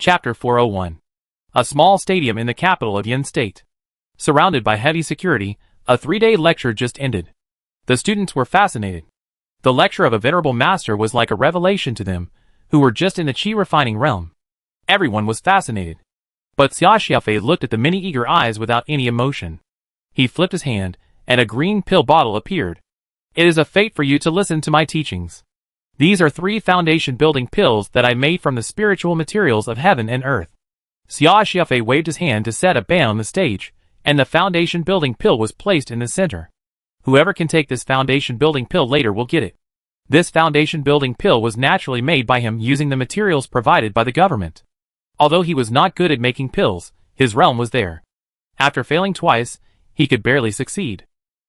Chapter 401. A small stadium in the capital of Yin State. Surrounded by heavy security, a 3-day lecture just ended. The students were fascinated. The lecture of a venerable master was like a revelation to them, who were just in the qi refining realm. Everyone was fascinated. But Xia Xiaofei looked at the many eager eyes without any emotion. He flipped his hand, and a green pill bottle appeared. It is a fate for you to listen to my teachings. These are 3 foundation-building pills that I made from the spiritual materials of heaven and earth. Xia Xiaofei waved his hand to set a ban on the stage, and the foundation-building pill was placed in the center. Whoever can take this foundation-building pill later will get it. This foundation-building pill was naturally made by him using the materials provided by the government. Although he was not good at making pills, his realm was there. After failing twice, he could barely succeed.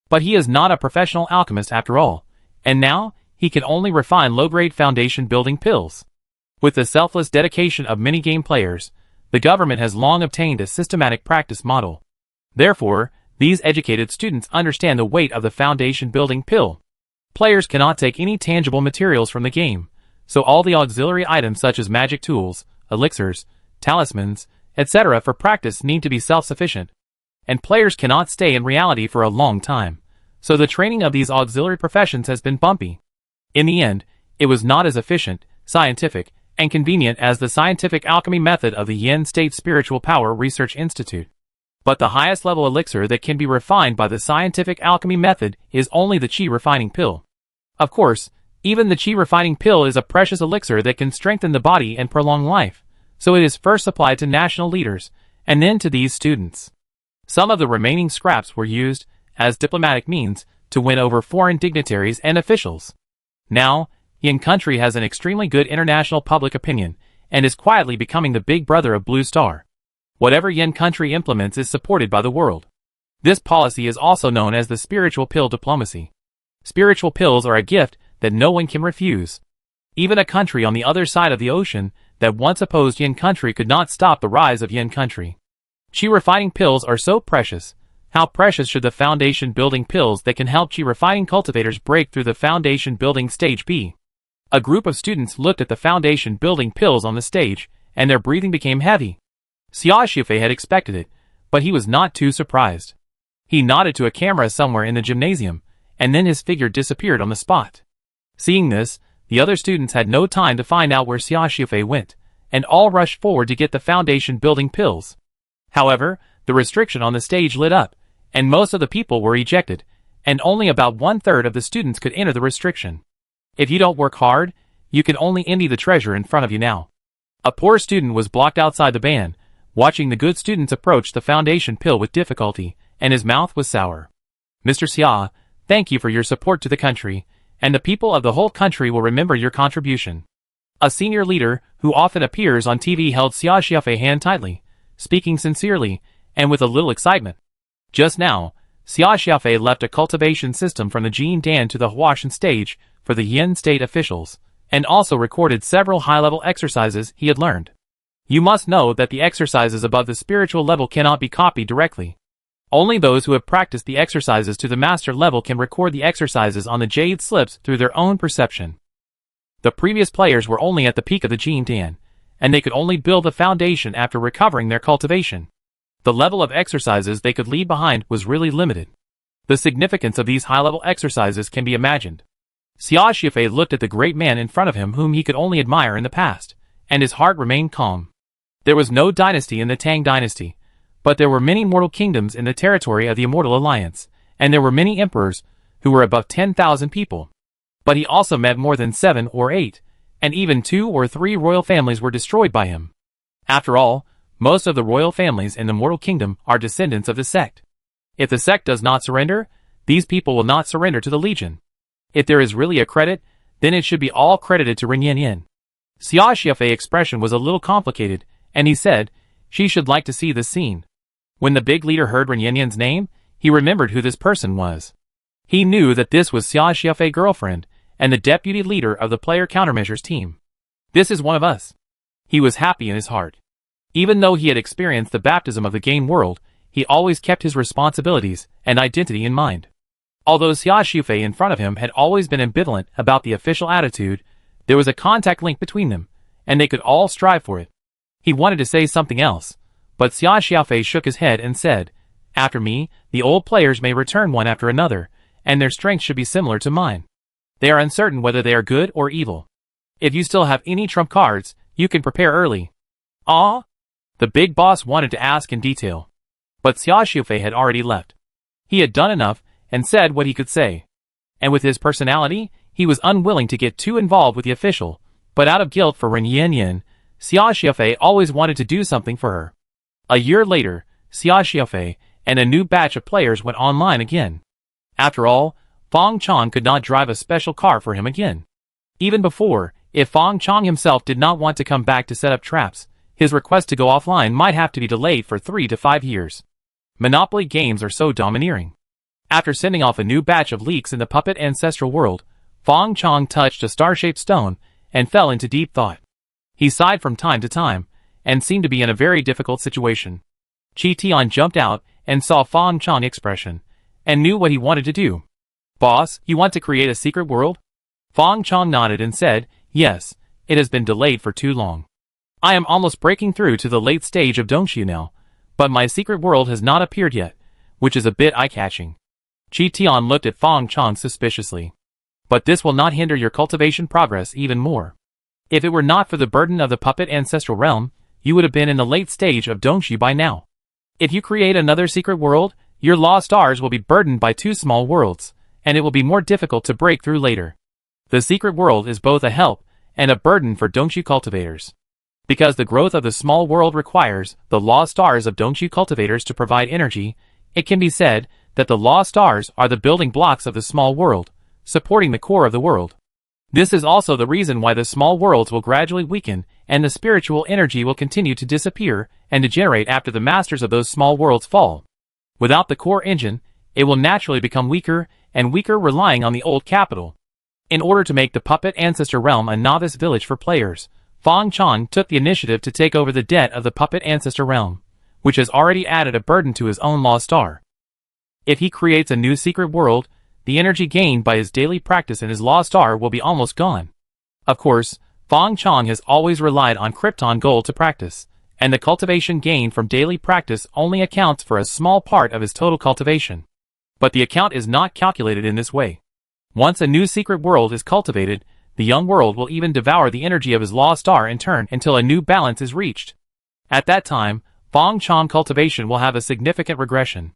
But he is not a professional alchemist after all, and now, he can only refine low-grade foundation-building pills. With the selfless dedication of many game players, the government has long obtained a systematic practice model. Therefore, these educated students understand the weight of the foundation-building pill. Players cannot take any tangible materials from the game, so all the auxiliary items such as magic tools, elixirs, talismans, etc. for practice need to be self-sufficient. And players cannot stay in reality for a long time, so the training of these auxiliary professions has been bumpy. In the end, it was not as efficient, scientific, and convenient as the scientific alchemy method of the Yin State Spiritual Power Research Institute. But the highest level elixir that can be refined by the scientific alchemy method is only the qi refining pill. Of course, even the qi refining pill is a precious elixir that can strengthen the body and prolong life, so it is first supplied to national leaders, and then to these students. Some of the remaining scraps were used, as diplomatic means, to win over foreign dignitaries and officials. Now, Yin country has an extremely good international public opinion, and is quietly becoming the big brother of Blue Star. Whatever Yin country implements is supported by the world. This policy is also known as the spiritual pill diplomacy. Spiritual pills are a gift that no one can refuse. Even a country on the other side of the ocean that once opposed Yin country could not stop the rise of Yin country. Qi refining pills are so precious. How precious should the foundation-building pills that can help qi refining cultivators break through the foundation-building stage be? A group of students looked at the foundation-building pills on the stage, and their breathing became heavy. Xia Xiaofei had expected it, but he was not too surprised. He nodded to a camera somewhere in the gymnasium, and then his figure disappeared on the spot. Seeing this, the other students had no time to find out where Xia Xiaofei went, and all rushed forward to get the foundation-building pills. However, the restriction on the stage lit up, and most of the people were ejected, and only about 1/3 of the students could enter the restriction. If you don't work hard, you can only envy the treasure in front of you now. A poor student was blocked outside the band, watching the good students approach the foundation pill with difficulty, and his mouth was sour. Mr. Xia, thank you for your support to the country, and the people of the whole country will remember your contribution. A senior leader, who often appears on TV, held Xia Xiaofei's hand tightly, speaking sincerely, and with a little excitement. Just now, Xia Xiaofei left a cultivation system from the Jin Dan to the Huashan stage for the Yin State officials, and also recorded several high-level exercises he had learned. You must know that the exercises above the spiritual level cannot be copied directly. Only those who have practiced the exercises to the master level can record the exercises on the jade slips through their own perception. The previous players were only at the peak of the Jin Dan, and they could only build the foundation after recovering their cultivation. The level of exercises they could leave behind was really limited. The significance of these high-level exercises can be imagined. Xia Xiaofei looked at the great man in front of him whom he could only admire in the past, and his heart remained calm. There was no dynasty in the Tang dynasty, but there were many mortal kingdoms in the territory of the Immortal Alliance, and there were many emperors, who were above 10,000 people. But he also met more than 7 or 8, and even 2 or 3 royal families were destroyed by him. After all, most of the royal families in the mortal kingdom are descendants of the sect. If the sect does not surrender, these people will not surrender to the legion. If there is really a credit, then it should be all credited to Ren Yin. Xia Xiaofei's expression was a little complicated, and he said, she should like to see this scene. When the big leader heard Ren Yin's name, he remembered who this person was. He knew that this was Xia Xiaofei's girlfriend, and the deputy leader of the player countermeasures team. This is one of us. He was happy in his heart. Even though he had experienced the baptism of the game world, he always kept his responsibilities and identity in mind. Although Xia Xiaofei in front of him had always been ambivalent about the official attitude, there was a contact link between them, and they could all strive for it. He wanted to say something else, but Xia Xiaofei shook his head and said, "After me, the old players may return one after another, and their strength should be similar to mine. They are uncertain whether they are good or evil. If you still have any trump cards, you can prepare early." "Ah?" The big boss wanted to ask in detail. But Xia Xiaofei had already left. He had done enough and said what he could say. And with his personality, he was unwilling to get too involved with the official, but out of guilt for Ren Yanyan, Xia Xiaofei always wanted to do something for her. A year later, Xia Xiaofei and a new batch of players went online again. After all, Fang Chong could not drive a special car for him again. Even before, if Fang Chong himself did not want to come back to set up traps, his request to go offline might have to be delayed for 3 to 5 years. Monopoly games are so domineering. After sending off a new batch of leaks in the puppet ancestral world, Fang Chong touched a star-shaped stone and fell into deep thought. He sighed from time to time, and seemed to be in a very difficult situation. Chi Tian jumped out and saw Fang Chong's expression, and knew what he wanted to do. "Boss, you want to create a secret world?" Fang Chong nodded and said, "Yes, it has been delayed for too long. I am almost breaking through to the late stage of Dongxu now, but my secret world has not appeared yet, which is a bit eye-catching." Chi Tian looked at Fang Chong suspiciously. "But this will not hinder your cultivation progress even more. If it were not for the burden of the puppet ancestral realm, you would have been in the late stage of Dongxu by now. If you create another secret world, your lost stars will be burdened by 2 small worlds, and it will be more difficult to break through later. The secret world is both a help and a burden for Dongxu cultivators. Because the growth of the small world requires the lost stars of Dongxu cultivators to provide energy, it can be said that the lost stars are the building blocks of the small world, supporting the core of the world. This is also the reason why the small worlds will gradually weaken and the spiritual energy will continue to disappear and degenerate after the masters of those small worlds fall. Without the core engine, it will naturally become weaker and weaker, relying on the old capital. In order to make the puppet ancestor realm a novice village for players, Fang Chong took the initiative to take over the debt of the puppet ancestor realm, which has already added a burden to his own lost star. If he creates a new secret world, the energy gained by his daily practice in his lost star will be almost gone. Of course, Fang Chong has always relied on Krypton gold to practice, and the cultivation gained from daily practice only accounts for a small part of his total cultivation. But the account is not calculated in this way. Once a new secret world is cultivated, the young world will even devour the energy of his lost star in turn until a new balance is reached. At that time, Fang Chong cultivation will have a significant regression.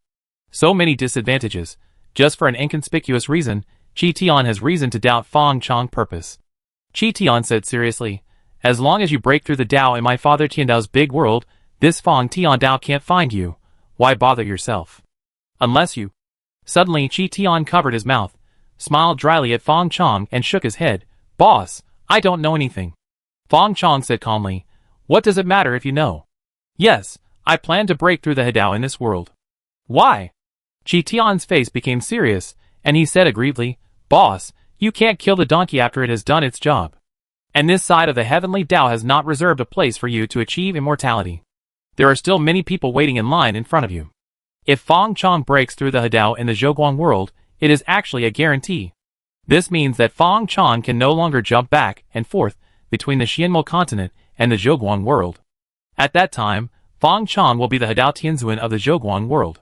So many disadvantages. Just for an inconspicuous reason, Chi Tian has reason to doubt Fang Chong's purpose. Chi Tian said seriously, "As long as you break through the Dao in my father Tiandao's big world, this Fang Tiandao can't find you. Why bother yourself? Unless you..." Suddenly Chi Tian covered his mouth, smiled dryly at Fang Chong and shook his head. "Boss, I don't know anything." Fang Chong said calmly, "What does it matter if you know?" "Yes, I plan to break through the Hedao in this world." "Why?" Chi Tian's face became serious, and he said aggrievedly, "Boss, you can't kill the donkey after it has done its job. And this side of the heavenly Dao has not reserved a place for you to achieve immortality. There are still many people waiting in line in front of you. If Fang Chong breaks through the Hedao in the Zhoguang world, it is actually a guarantee. This means that Fang Chong can no longer jump back and forth between the Xianmo continent and the Zhoguang world. At that time, Fang Chong will be the Hedao Tianzuan of the Zhoguang world.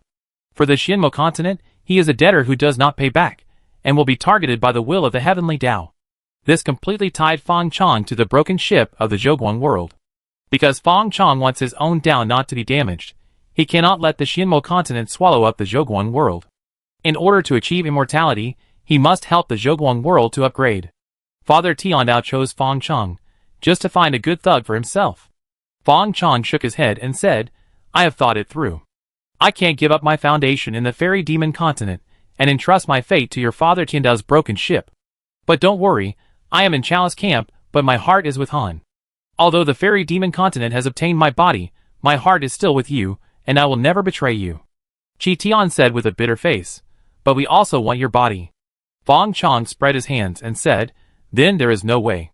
For the Xianmo continent, he is a debtor who does not pay back, and will be targeted by the will of the heavenly Dao. This completely tied Fang Chong to the broken ship of the Zhoguang world. Because Fang Chong wants his own Dao not to be damaged, he cannot let the Xianmo continent swallow up the Zhoguang world. In order to achieve immortality, he must help the Zhoguang world to upgrade. Father Tiandao chose Fang Chong, just to find a good thug for himself. Fang Chong shook his head and said, "I have thought it through. I can't give up my foundation in the fairy demon continent and entrust my fate to your father Tiandao's broken ship. But don't worry, I am in Chalice camp, but my heart is with Han. Although the fairy demon continent has obtained my body, my heart is still with you, and I will never betray you." Chi Tian said with a bitter face, "But we also want your body." Fang Chong spread his hands and said, "Then there is no way.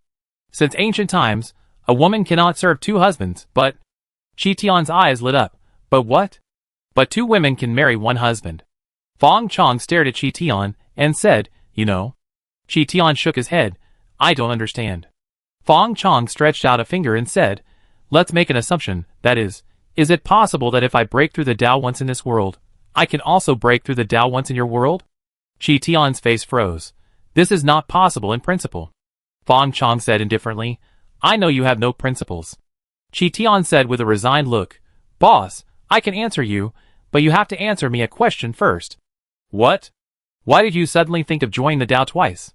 Since ancient times, a woman cannot serve 2 husbands, but..." Chi Tian's eyes lit up. "But what?" "But 2 women can marry 1 husband." Fang Chong stared at Chi Tian and said, "You know?" Chi Tian shook his head. "I don't understand." Fang Chong stretched out a finger and said, let's make an assumption, that is it possible that if I break through the Tao once in this world, I can also break through the Tao once in your world? Qi Tian's face froze. This is not possible in principle. Fang Chong said indifferently, I know you have no principles. Qi Tian said with a resigned look, Boss, I can answer you, but you have to answer me a question first. What? Why did you suddenly think of joining the Tao twice?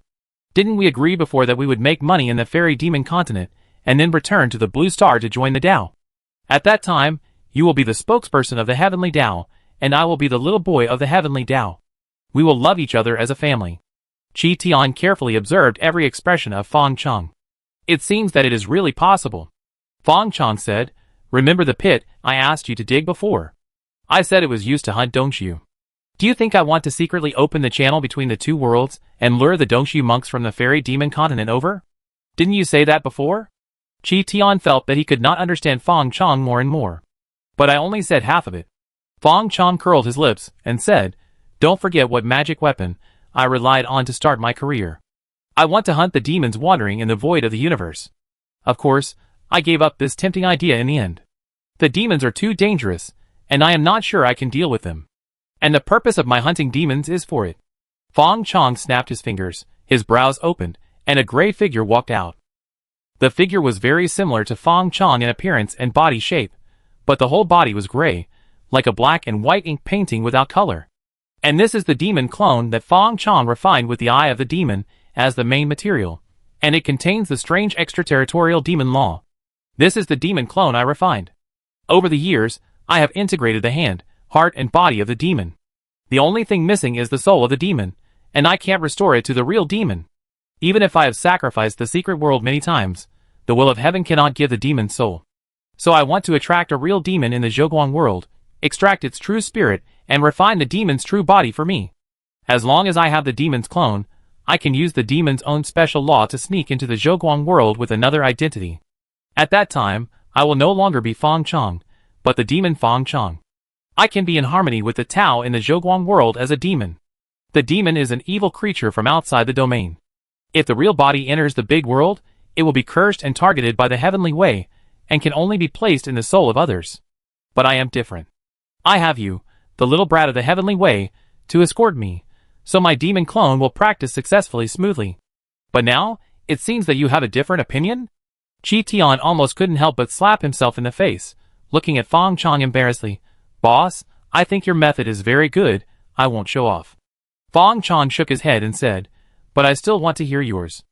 Didn't we agree before that we would make money in the fairy demon continent, and then return to the Blue Star to join the Tao? At that time, you will be the spokesperson of the Heavenly Tao, and I will be the little boy of the Heavenly Tao. We will love each other as a family. Qi Tian carefully observed every expression of Fang Chong. It seems that it is really possible. Fang Chong said, Remember the pit I asked you to dig before? I said it was used to hunt, don't you? Do you think I want to secretly open the channel between the two worlds and lure the Dongshu monks from the fairy demon continent over? Didn't you say that before? Qi Tian felt that he could not understand Fang Chong more and more. But I only said half of it. Fang Chong curled his lips and said, Don't forget what magic weapon I relied on to start my career. I want to hunt the demons wandering in the void of the universe. Of course, I gave up this tempting idea in the end. The demons are too dangerous, and I am not sure I can deal with them. And the purpose of my hunting demons is for it. Fang Chong snapped his fingers, his brows opened, and a gray figure walked out. The figure was very similar to Fang Chong in appearance and body shape, but the whole body was gray, like a black and white ink painting without color. And this is the demon clone that Fang Chong refined with the eye of the demon as the main material, and it contains the strange extraterritorial demon law. This is the demon clone I refined. Over the years, I have integrated the hand, heart and body of the demon. The only thing missing is the soul of the demon, and I can't restore it to the real demon. Even if I have sacrificed the secret world many times, the will of heaven cannot give the demon's soul. So I want to attract a real demon in the Zhoguang world, extract its true spirit, and refine the demon's true body for me. As long as I have the demon's clone, I can use the demon's own special law to sneak into the Zhoguang world with another identity. At that time, I will no longer be Fang Chong, but the demon Fang Chong. I can be in harmony with the Tao in the Zhoguang world as a demon. The demon is an evil creature from outside the domain. If the real body enters the big world, it will be cursed and targeted by the heavenly way, and can only be placed in the soul of others. But I am different. I have you, the little brat of the heavenly way, to escort me, so my demon clone will practice successfully smoothly. But now, it seems that you have a different opinion? Qi Tian almost couldn't help but slap himself in the face, looking at Fang Chong embarrassedly. Boss, I think your method is very good, I won't show off. Fang Chong shook his head and said, But I still want to hear yours.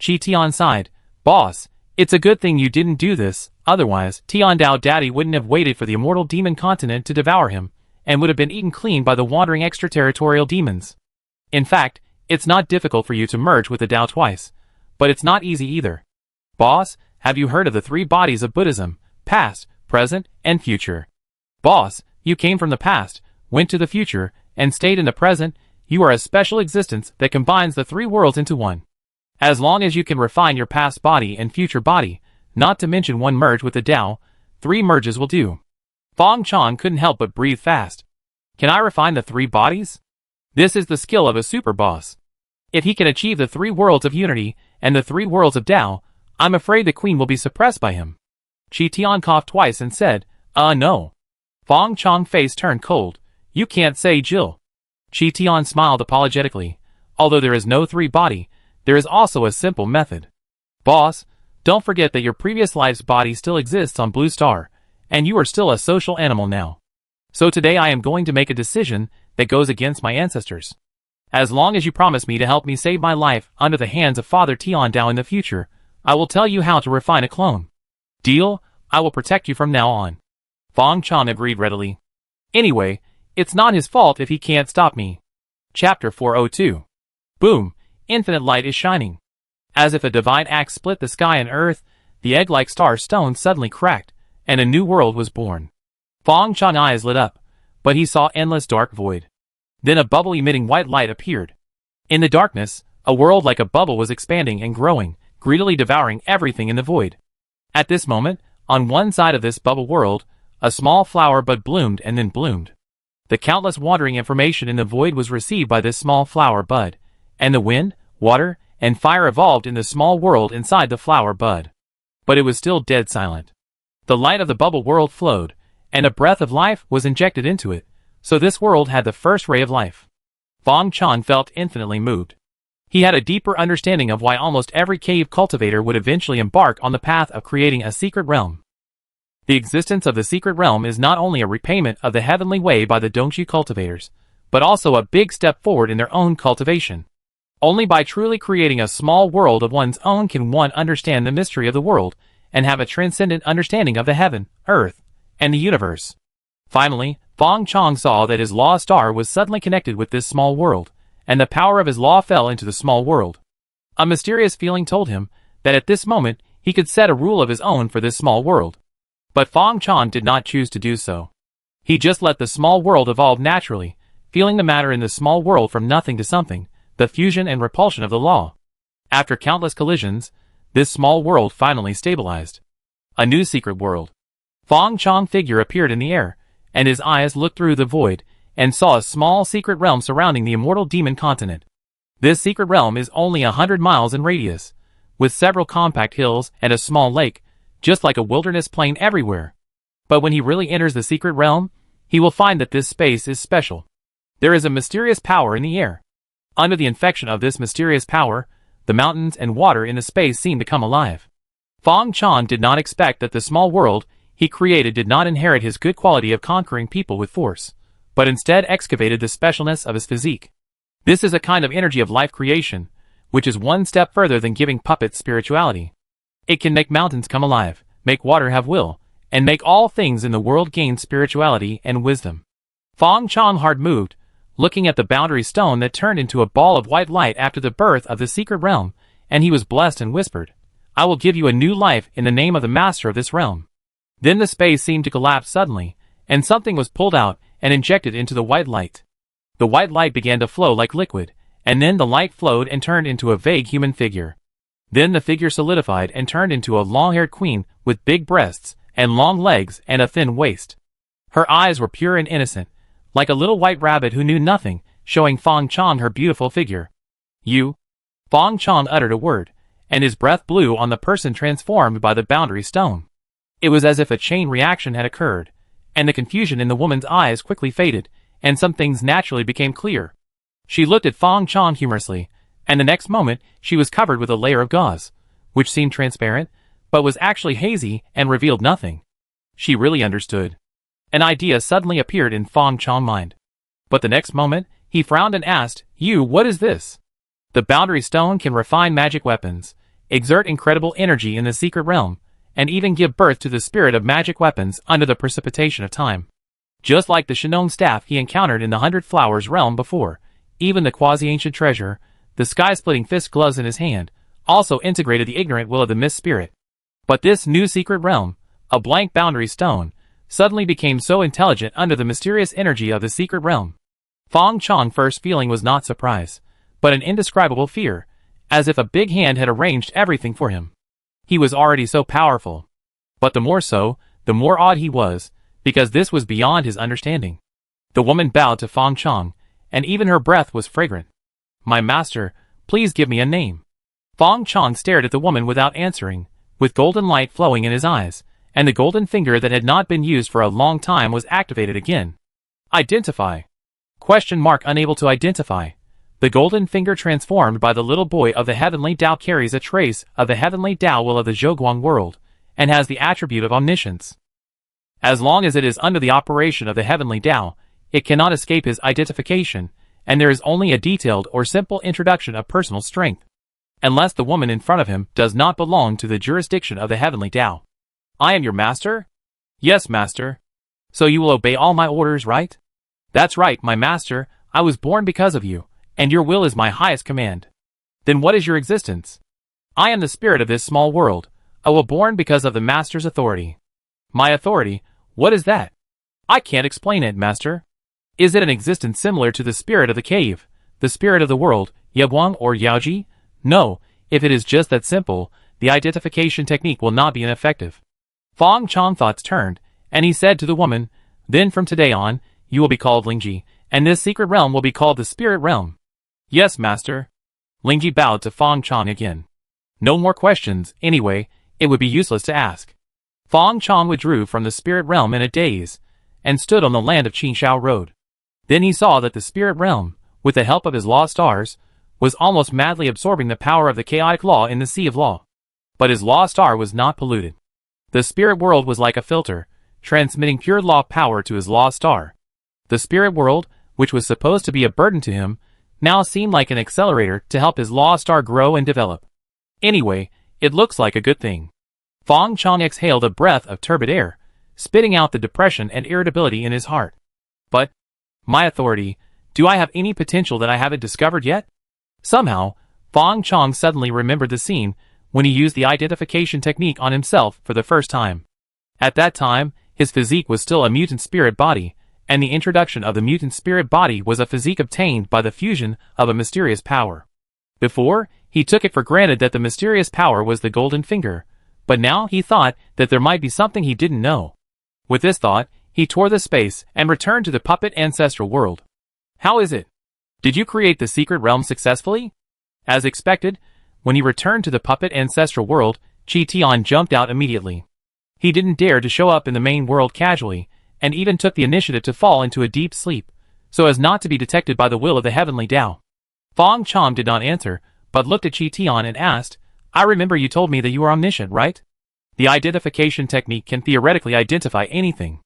Qi Tian sighed, Boss, it's a good thing you didn't do this, otherwise, Tian Dao Daddy wouldn't have waited for the immortal demon continent to devour him, and would have been eaten clean by the wandering extraterritorial demons. In fact, it's not difficult for you to merge with the Tao twice, but it's not easy either. Boss, have you heard of the three bodies of Buddhism, past, present, and future? Boss, you came from the past, went to the future, and stayed in the present. You are a special existence that combines the three worlds into one. As long as you can refine your past body and future body, not to mention one merge with the Tao, 3 merges will do. Fang Chong couldn't help but breathe fast. Can I refine the 3 bodies? This is the skill of a super boss. If he can achieve the 3 worlds of unity and the 3 worlds of Tao, I'm afraid the queen will be suppressed by him. Qi Tian coughed twice and said, no. Fang Chong's face turned cold. You can't say Jill. Qi Tian smiled apologetically. Although there is no 3 body, there is also a simple method. Boss, don't forget that your previous life's body still exists on Blue Star, and you are still a social animal now. So today I am going to make a decision that goes against my ancestors. As long as you promise me to help me save my life under the hands of Father Tian Dao in the future, I will tell you how to refine a clone. Deal? I will protect you from now on. Fang Chong agreed readily. Anyway, it's not his fault if he can't stop me. Chapter 402. Boom, infinite light is shining. As if a divine axe split the sky and earth, the egg-like star stone suddenly cracked, and a new world was born. Fang Chong's eyes lit up, but he saw endless dark void. Then a bubble emitting white light appeared. In the darkness, a world like a bubble was expanding and growing, greedily devouring everything in the void. At this moment, on one side of this bubble world, a small flower bud bloomed and then bloomed. The countless wandering information in the void was received by this small flower bud, and the wind, water, and fire evolved in the small world inside the flower bud. But it was still dead silent. The light of the bubble world flowed, and a breath of life was injected into it, so this world had the first ray of life. Fong Chong felt infinitely moved. He had a deeper understanding of why almost every cave cultivator would eventually embark on the path of creating a secret realm. The existence of the secret realm is not only a repayment of the heavenly way by the Dongju cultivators, but also a big step forward in their own cultivation. Only by truly creating a small world of one's own can one understand the mystery of the world and have a transcendent understanding of the heaven, earth, and the universe. Finally, Fong Chong saw that his law star was suddenly connected with this small world, and the power of his law fell into the small world. A mysterious feeling told him that at this moment he could set a rule of his own for this small world. But Fong Chong did not choose to do so. He just let the small world evolve naturally, feeling the matter in the small world from nothing to something, the fusion and repulsion of the law. After countless collisions, this small world finally stabilized. A new secret world. Fong Chong figure appeared in the air, and his eyes looked through the void, and saw a small secret realm surrounding the immortal demon continent. This secret realm is only 100 miles in radius, with several compact hills and a small lake, just like a wilderness plain everywhere. But when he really enters the secret realm, he will find that this space is special. There is a mysterious power in the air. Under the infection of this mysterious power, the mountains and water in the space seem to come alive. Fong Chong did not expect that the small world he created did not inherit his good quality of conquering people with force, but instead excavated the specialness of his physique. This is a kind of energy of life creation, which is one step further than giving puppets spirituality. It can make mountains come alive, make water have will, and make all things in the world gain spirituality and wisdom. Fong Chong hard moved, looking at the boundary stone that turned into a ball of white light after the birth of the secret realm, and he was blessed and whispered, "I will give you a new life in the name of the master of this realm." Then the space seemed to collapse suddenly, and something was pulled out and injected into the white light. The white light began to flow like liquid, and then the light flowed and turned into a vague human figure. Then the figure solidified and turned into a long-haired queen with big breasts and long legs and a thin waist. Her eyes were pure and innocent, like a little white rabbit who knew nothing, showing Fong Chong her beautiful figure. "You?" Fong Chong uttered a word, and his breath blew on the person transformed by the boundary stone. It was as if a chain reaction had occurred, and the confusion in the woman's eyes quickly faded, and some things naturally became clear. She looked at Fong Chong humorously, and the next moment she was covered with a layer of gauze, which seemed transparent, but was actually hazy and revealed nothing. She really understood. An idea suddenly appeared in Fong Chong's mind. But the next moment, he frowned and asked, "You, what is this?" The boundary stone can refine magic weapons, exert incredible energy in the secret realm, and even give birth to the spirit of magic weapons under the precipitation of time. Just like the Shinong staff he encountered in the 100 Flowers realm before, even the quasi-ancient treasure, the sky-splitting fist gloves in his hand, also integrated the ignorant will of the mist spirit. But this new secret realm, a blank boundary stone, suddenly became so intelligent under the mysterious energy of the secret realm. Fong Chong's first feeling was not surprise, but an indescribable fear, as if a big hand had arranged everything for him. He was already so powerful. But the more so, the more awed he was, because this was beyond his understanding. The woman bowed to Fong Chong, and even her breath was fragrant. "My master, please give me a name." Fong Chong stared at the woman without answering, with golden light flowing in his eyes, and the golden finger that had not been used for a long time was activated again. "Identify?" ? Unable to identify. The golden finger transformed by the little boy of the heavenly Tao carries a trace of the heavenly Tao will of the Zhoguang world, and has the attribute of omniscience. As long as it is under the operation of the heavenly Tao, it cannot escape his identification, and there is only a detailed or simple introduction of personal strength. Unless the woman in front of him does not belong to the jurisdiction of the heavenly Tao. "I am your master?" "Yes, master." "So you will obey all my orders, right?" "That's right, my master, I was born because of you, and your will is my highest command." "Then what is your existence?" "I am the spirit of this small world, I was born because of the master's authority." "My authority? What is that?" "I can't explain it, master." "Is it an existence similar to the spirit of the cave, the spirit of the world, Yaguang or Yaoji?" "No, if it is just that simple, the identification technique will not be ineffective." Fong Chong's thoughts turned, and he said to the woman, "Then from today on, you will be called Lingji, and this secret realm will be called the Spirit Realm." "Yes, master." Lingji bowed to Fong Chong again. No more questions, anyway, it would be useless to ask. Fong Chong withdrew from the spirit realm in a daze, and stood on the land of Qinshao Road. Then he saw that the spirit realm, with the help of his law stars, was almost madly absorbing the power of the chaotic law in the sea of law. But his law star was not polluted. The spirit world was like a filter, transmitting pure law power to his law star. The spirit world, which was supposed to be a burden to him, now seemed like an accelerator to help his law star grow and develop. Anyway, it looks like a good thing. Fong Chong exhaled a breath of turbid air, spitting out the depression and irritability in his heart. But, my authority, do I have any potential that I haven't discovered yet? Somehow, Fong Chong suddenly remembered the scene when he used the identification technique on himself for the first time. At that time, his physique was still a mutant spirit body, and the introduction of the mutant spirit body was a physique obtained by the fusion of a mysterious power. Before, he took it for granted that the mysterious power was the golden finger, but now he thought that there might be something he didn't know. With this thought, he tore the space and returned to the puppet ancestral world. How is it? Did you create the secret realm successfully? As expected, when he returned to the puppet ancestral world, Chi Tian jumped out immediately. He didn't dare to show up in the main world casually, and even took the initiative to fall into a deep sleep, so as not to be detected by the will of the heavenly Tao. Fong Chong did not answer, but looked at Chi Tian and asked, I remember you told me that you are omniscient, right? The identification technique can theoretically identify anything.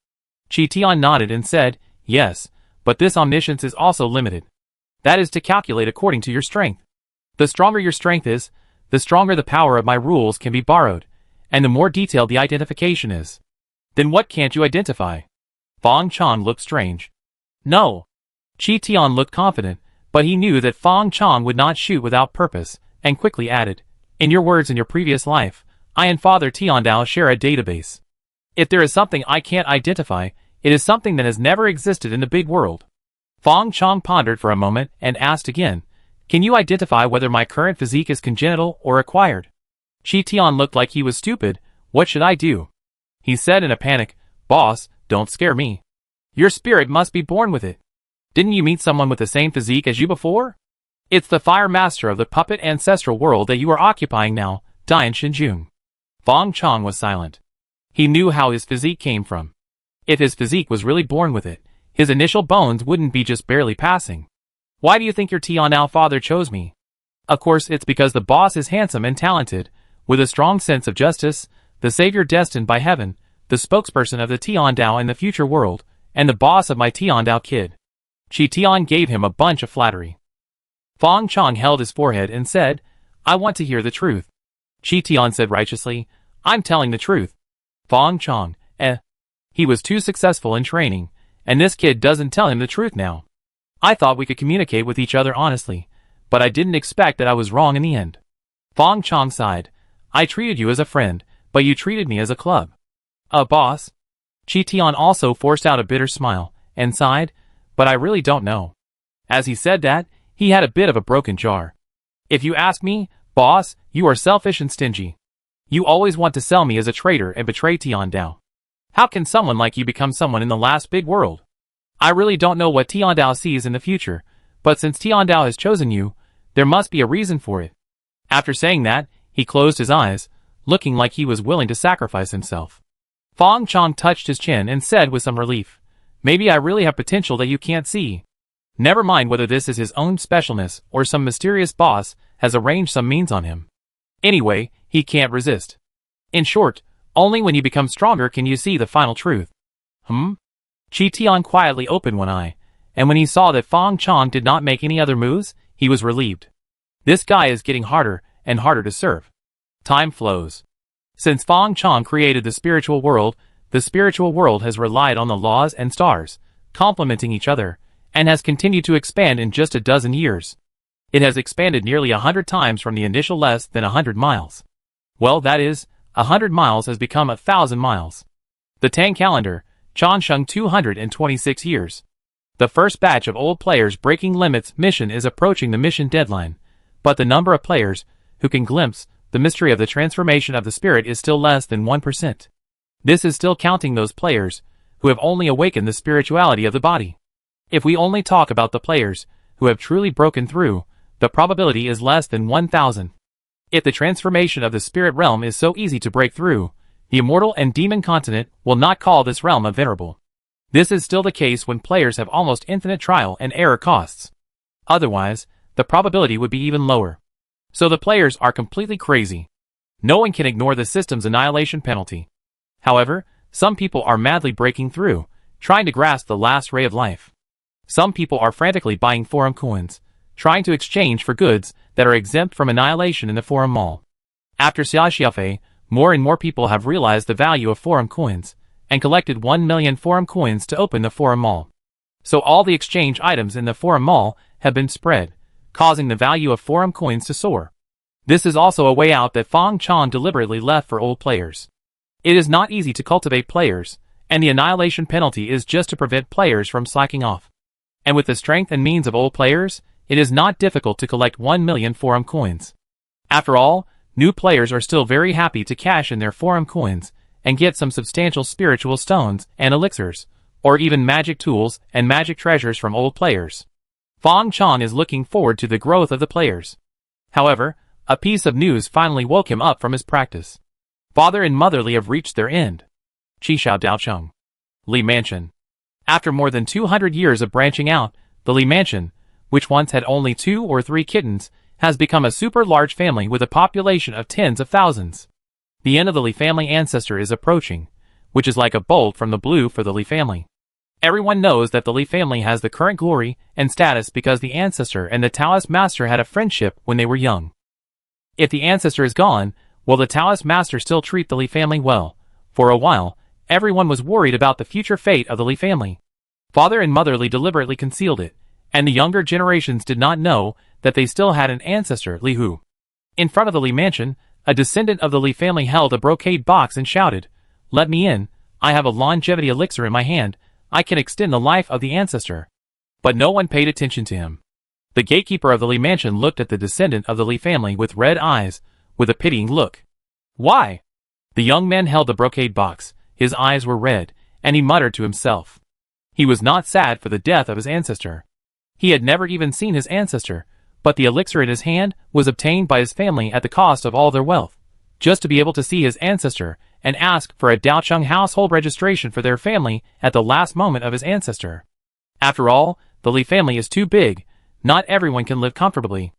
Chi Tian nodded and said, yes, but this omniscience is also limited. That is to calculate according to your strength. The stronger your strength is, the stronger the power of my rules can be borrowed, and the more detailed the identification is. Then what can't you identify? Fong Chong looked strange. No. Chi Tian looked confident, but he knew that Fong Chong would not shoot without purpose, and quickly added, in your words in your previous life, I and Father Tiandao share a database. If there is something I can't identify, it is something that has never existed in the big world. Fong Chong pondered for a moment and asked again, can you identify whether my current physique is congenital or acquired? Chi Tian looked like he was stupid. What should I do? He said in a panic, boss, don't scare me. Your spirit must be born with it. Didn't you meet someone with the same physique as you before? It's the fire master of the puppet ancestral world that you are occupying now, Dian Shinjun. Fong Chong was silent. He knew how his physique came from. If his physique was really born with it, his initial bones wouldn't be just barely passing. Why do you think your Tiandao father chose me? Of course, it's because the boss is handsome and talented, with a strong sense of justice, the savior destined by heaven, the spokesperson of the Tiandao in the future world, and the boss of my Tiandao kid. Chi Tian gave him a bunch of flattery. Fong Chong held his forehead and said, I want to hear the truth. Chi Tian said righteously, I'm telling the truth. Fong Chong, He was too successful in training, and this kid doesn't tell him the truth now. I thought we could communicate with each other honestly, but I didn't expect that I was wrong in the end. Fong Chong sighed. I treated you as a friend, but you treated me as a club. Boss? Chi Tian also forced out a bitter smile, and sighed, but I really don't know. As he said that, he had a bit of a broken jar. If you ask me, boss, you are selfish and stingy. You always want to sell me as a traitor and betray Tiandao. How can someone like you become someone in the last big world? I really don't know what Tiandao sees in the future, but since Tiandao has chosen you, there must be a reason for it. After saying that, he closed his eyes, looking like he was willing to sacrifice himself. Fong Chong touched his chin and said with some relief, maybe I really have potential that you can't see. Never mind whether this is his own specialness or some mysterious boss has arranged some means on him. Anyway, he can't resist. In short, only when you become stronger can you see the final truth. Chi Tian quietly opened one eye, and when he saw that Fong Chong did not make any other moves, he was relieved. This guy is getting harder and harder to serve. Time flows. Since Fong Chong created the spiritual world has relied on the laws and stars, complementing each other, and has continued to expand in just a dozen years. It has expanded nearly 100 times from the initial less than 100 miles. Well, that is, 100 miles has become 1,000 miles. The Tang calendar, Changsheng 226 years. The first batch of old players breaking limits mission is approaching the mission deadline, but the number of players who can glimpse the mystery of the transformation of the spirit is still less than 1%. This is still counting those players who have only awakened the spirituality of the body. If we only talk about the players who have truly broken through, the probability is less than 1,000. If the transformation of the spirit realm is so easy to break through, The immortal and demon continent will not call this realm venerable. This is still the case when players have almost infinite trial and error costs. Otherwise, the probability would be even lower. So the players are completely crazy. No one can ignore the system's annihilation penalty. However, some people are madly breaking through, trying to grasp the last ray of life. Some people are frantically buying forum coins, trying to exchange for goods that are exempt from annihilation in the forum mall. After Xiaoxiaofei, more and more people have realized the value of forum coins, and collected 1 million forum coins to open the forum mall. So all the exchange items in the forum mall have been spread, causing the value of forum coins to soar. This is also a way out that Fang Chan deliberately left for old players. It is not easy to cultivate players, and the annihilation penalty is just to prevent players from slacking off. And with the strength and means of old players, it is not difficult to collect 1 million forum coins. After all, new players are still very happy to cash in their forum coins and get some substantial spiritual stones and elixirs, or even magic tools and magic treasures from old players. Fang Chan is looking forward to the growth of the players. However, a piece of news finally woke him up from his practice. Father and Mother Li have reached their end. Qishao Daocheng. Li Mansion. After more than 200 years of branching out, the Li Mansion, which once had only 2 or 3 kittens, has become a super large family with a population of tens of thousands. The end of the Li family ancestor is approaching, which is like a bolt from the blue for the Li family. Everyone knows that the Li family has the current glory and status because the ancestor and the Taoist master had a friendship when they were young. If the ancestor is gone, will the Taoist master still treat the Li family well? For a while, everyone was worried about the future fate of the Li family. Father and Mother Li deliberately concealed it, and the younger generations did not know that they still had an ancestor, Li Hu. In front of the Li mansion, a descendant of the Li family held a brocade box and shouted, "Let me in, I have a longevity elixir in my hand, I can extend the life of the ancestor." But no one paid attention to him. The gatekeeper of the Li mansion looked at the descendant of the Li family with red eyes, with a pitying look. "Why?" The young man held the brocade box, his eyes were red, and he muttered to himself. He was not sad for the death of his ancestor. He had never even seen his ancestor, but the elixir in his hand was obtained by his family at the cost of all their wealth, just to be able to see his ancestor and ask for a Daocheng household registration for their family at the last moment of his ancestor. After all, the Li family is too big, not everyone can live comfortably.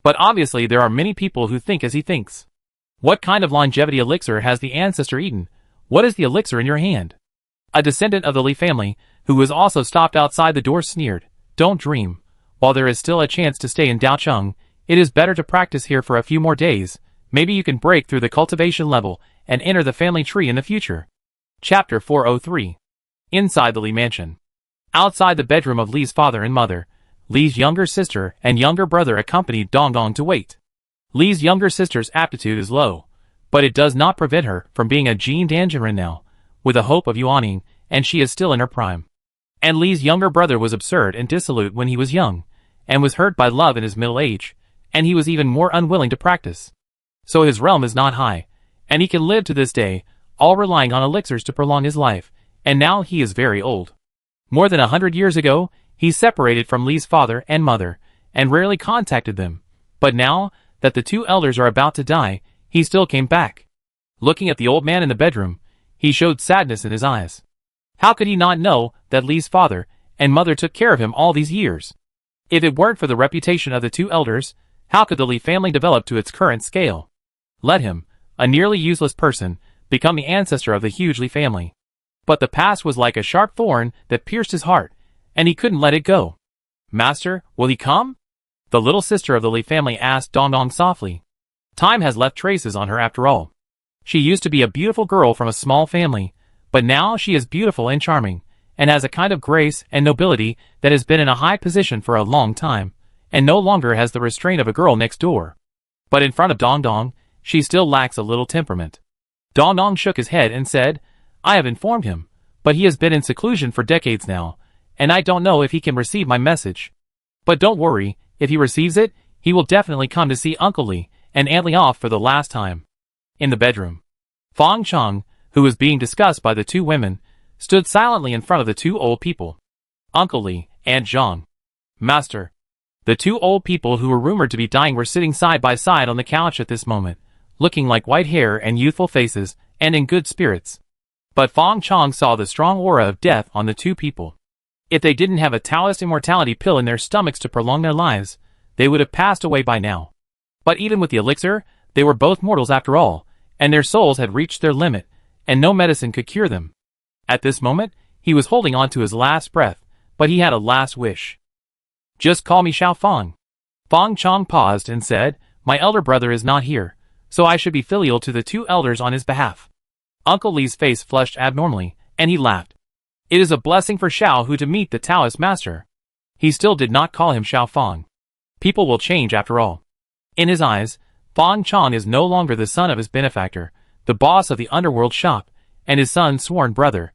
But obviously there are many people who think as he thinks. What kind of longevity elixir has the ancestor eaten? What is the elixir in your hand? A descendant of the Li family, who was also stopped outside the door, sneered, "Don't dream. While there is still a chance to stay in Daocheng, it is better to practice here for a few more days. Maybe you can break through the cultivation level and enter the family tree in the future." Chapter 403. Inside the Li mansion. Outside the bedroom of Li's father and mother, Li's younger sister and younger brother accompanied Dongdong to wait. Li's younger sister's aptitude is low, but it does not prevent her from being a Jin Danjiren now, with a hope of yuaning, and she is still in her prime. And Li's younger brother was absurd and dissolute when he was young, and was hurt by love in his middle age, and he was even more unwilling to practice. So his realm is not high, and he can live to this day, all relying on elixirs to prolong his life, and now he is very old. More than 100 years ago, he separated from Li's father and mother, and rarely contacted them, but now that the 2 elders are about to die, he still came back. Looking at the old man in the bedroom, he showed sadness in his eyes. How could he not know that Li's father and mother took care of him all these years? If it weren't for the reputation of the 2 elders, how could the Li family develop to its current scale? Let him, a nearly useless person, become the ancestor of the huge Li family. But the past was like a sharp thorn that pierced his heart, and he couldn't let it go. "Master, will he come?" the little sister of the Li family asked Dongdong softly. Time has left traces on her after all. She used to be a beautiful girl from a small family, but now she is beautiful and charming, and has a kind of grace and nobility that has been in a high position for a long time, and no longer has the restraint of a girl next door. But in front of Dongdong, she still lacks a little temperament. Dongdong shook his head and said, "I have informed him, but he has been in seclusion for decades now, and I don't know if he can receive my message. But don't worry, if he receives it, he will definitely come to see Uncle Li and Aunt Li off for the last time." In the bedroom, Fang Cheng, who was being discussed by the 2 women, stood silently in front of the 2 old people. Uncle Li, Aunt Zhang. "Master." The 2 old people who were rumored to be dying were sitting side by side on the couch at this moment, looking like white hair and youthful faces, and in good spirits. But Fong Chong saw the strong aura of death on the two people. If they didn't have a Taoist immortality pill in their stomachs to prolong their lives, they would have passed away by now. But even with the elixir, they were both mortals after all, and their souls had reached their limit, and no medicine could cure them. At this moment, he was holding on to his last breath, but he had a last wish. "Just call me Xiao Fong." Fong Chong paused and said, "My elder brother is not here, so I should be filial to the two elders on his behalf." Uncle Li's face flushed abnormally, and he laughed. It is a blessing for Xiao Hu to meet the Taoist master. He still did not call him Xiao Fong. People will change after all. In his eyes, Fong Chong is no longer the son of his benefactor, the boss of the underworld shop, and his son's sworn brother.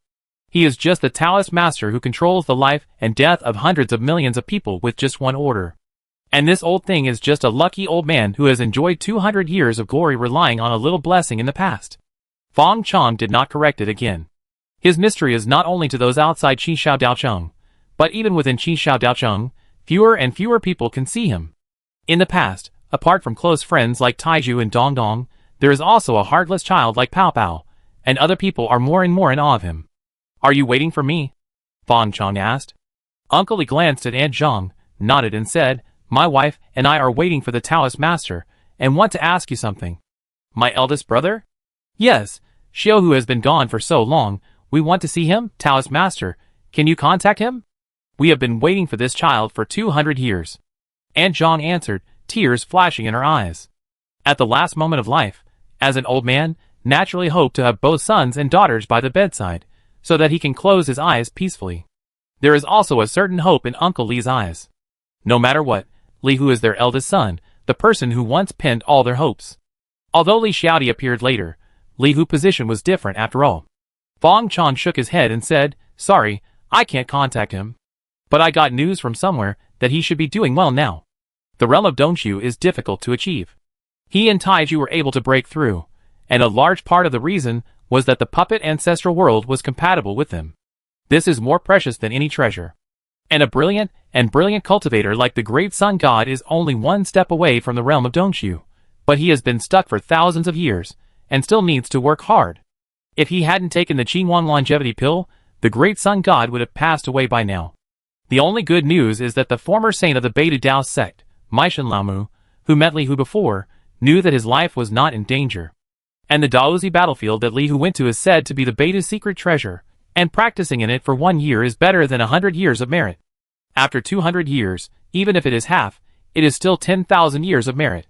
He is just the Taoist master who controls the life and death of hundreds of millions of people with just one order. And this old thing is just a lucky old man who has enjoyed 200 years of glory relying on a little blessing in the past. Fong Chong did not correct it again. His mystery is not only to those outside Qi Shao Daocheng, but even within Qi Shao Daocheng, fewer and fewer people can see him. In the past, apart from close friends like Taiju and Dong Dong, there is also a heartless child like Pao Pao, and other people are more and more in awe of him. "Are you waiting for me?" Fong Chong asked. Uncle Li glanced at Aunt Zhang, nodded and said, "My wife and I are waiting for the Taoist master, and want to ask you something." "My eldest brother?" "Yes, Xiao Hu has been gone for so long, we want to see him, Taoist master. Can you contact him? We have been waiting for this child for 200 years. Aunt Zhang answered, tears flashing in her eyes. At the last moment of life, as an old man, naturally hoped to have both sons and daughters by the bedside, so that he can close his eyes peacefully. There is also a certain hope in Uncle Li's eyes. No matter what, Li Hu is their eldest son, the person who once pinned all their hopes. Although Li Xiaodi appeared later, Li Hu's position was different after all. Fong Chong shook his head and said, "Sorry, I can't contact him. But I got news from somewhere that he should be doing well now. The realm of Dongqiu is difficult to achieve. He and Taiju were able to break through, and a large part of the reason was that the puppet ancestral world was compatible with them. This is more precious than any treasure. And a brilliant cultivator like the great sun god is only one step away from the realm of Dongqiu, but he has been stuck for thousands of years, and still needs to work hard. If he hadn't taken the Qingyuan longevity pill, the great sun god would have passed away by now. The only good news is that the former saint of the Beta Dao sect, Maishan Lamu, who met Li Hu before, knew that his life was not in danger. And the Daozi battlefield that Li Hu went to is said to be the Beta's secret treasure, and practicing in it for 1 year is better than 100 years of merit. After 200 years, even if it is half, it is still 10,000 years of merit.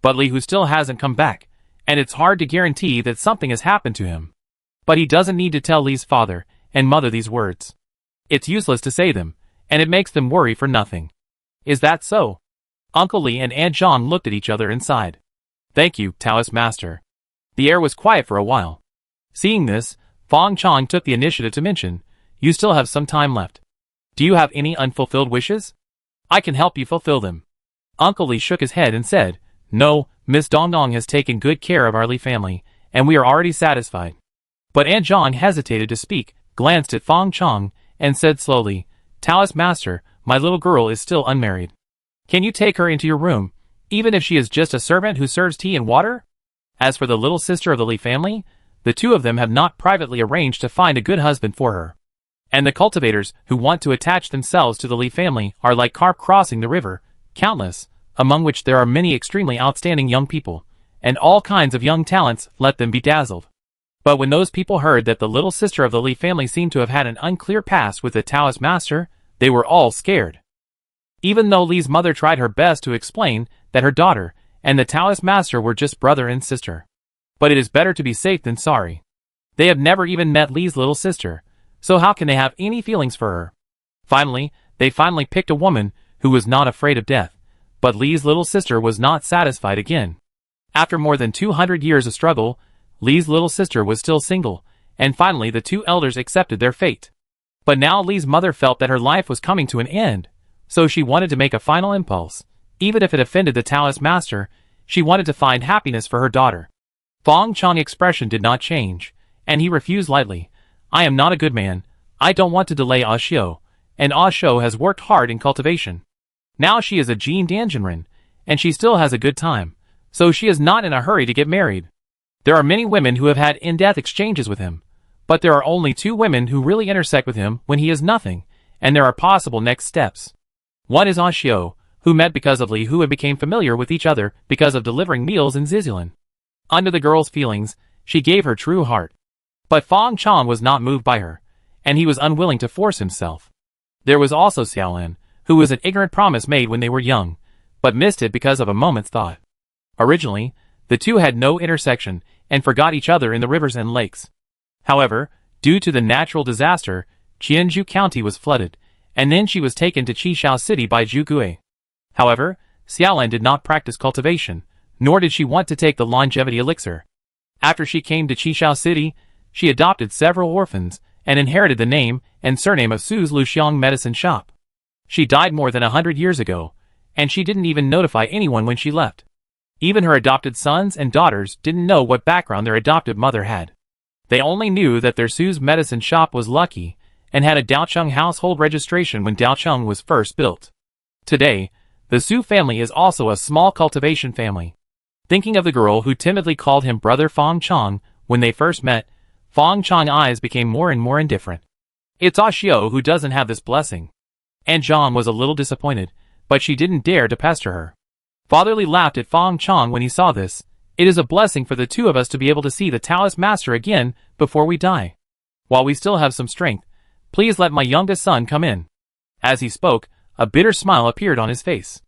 But Li Hu still hasn't come back, and it's hard to guarantee that something has happened to him. But he doesn't need to tell Li's father and mother these words. It's useless to say them, and it makes them worry for nothing. Is that so? Uncle Li and Aunt Zhang looked at each other and sighed. Thank you, Taoist Master. The air was quiet for a while. Seeing this, Fong Chong took the initiative to mention, you still have some time left. Do you have any unfulfilled wishes? I can help you fulfill them. Uncle Li shook his head and said, No, Miss Dongdong has taken good care of our Li family, and we are already satisfied. But Aunt Zhang hesitated to speak, glanced at Fong Chong, and said slowly, Taoist Master, my little girl is still unmarried. Can you take her into your room, even if she is just a servant who serves tea and water? As for the little sister of the Li family, the two of them have not privately arranged to find a good husband for her. And the cultivators who want to attach themselves to the Li family are like carp crossing the river, countless, among which there are many extremely outstanding young people, and all kinds of young talents, let them be dazzled. But when those people heard that the little sister of the Li family seemed to have had an unclear past with the Taoist master, they were all scared. Even though Li's mother tried her best to explain that her daughter and the Taoist master were just brother and sister. But it is better to be safe than sorry. They have never even met Li's little sister, so how can they have any feelings for her? Finally, they picked a woman who was not afraid of death, but Li's little sister was not satisfied again. After more than 200 years of struggle, Li's little sister was still single, and finally the two elders accepted their fate. But now Li's mother felt that her life was coming to an end, so she wanted to make a final impulse. Even if it offended the Taoist master, she wanted to find happiness for her daughter. Fong Chong's expression did not change, and he refused lightly. I am not a good man. I don't want to delay Ah Xiu, and Ah Xiu has worked hard in cultivation. Now she is a Jin Danjinren, and she still has a good time, so she is not in a hurry to get married. There are many women who have had in-depth exchanges with him, but there are only 2 women who really intersect with him when he is nothing, and there are possible next steps. One is Ashio, who met because of Li, who had became familiar with each other because of delivering meals in Zizulan. Under the girl's feelings, she gave her true heart. But Fong Chong was not moved by her, and he was unwilling to force himself. There was also Xiaolin, who was an ignorant promise made when they were young, but missed it because of a moment's thought. Originally, the two had no intersection and forgot each other in the rivers and lakes. However, due to the natural disaster, Qianju County was flooded, and then she was taken to Qishao City by Zhu Gui. However, Xiaolin did not practice cultivation, nor did she want to take the longevity elixir. After she came to Qishao City, she adopted several orphans and inherited the name and surname of Su's Luxiang medicine shop. She died more than 100 years ago, and she didn't even notify anyone when she left. Even her adopted sons and daughters didn't know what background their adoptive mother had. They only knew that their Su's medicine shop was lucky and had a Daocheng household registration when Daocheng was first built. Today, the Su family is also a small cultivation family. Thinking of the girl who timidly called him brother Fong Chong when they first met, Fong Chong's eyes became more and more indifferent. It's Ashio who doesn't have this blessing. Aunt Zhang was a little disappointed, but she didn't dare to pester her. Fatherly laughed at Fong Chong when he saw this. It is a blessing for the two of us to be able to see the Taoist master again before we die. While we still have some strength, please let my youngest son come in. As he spoke, a bitter smile appeared on his face.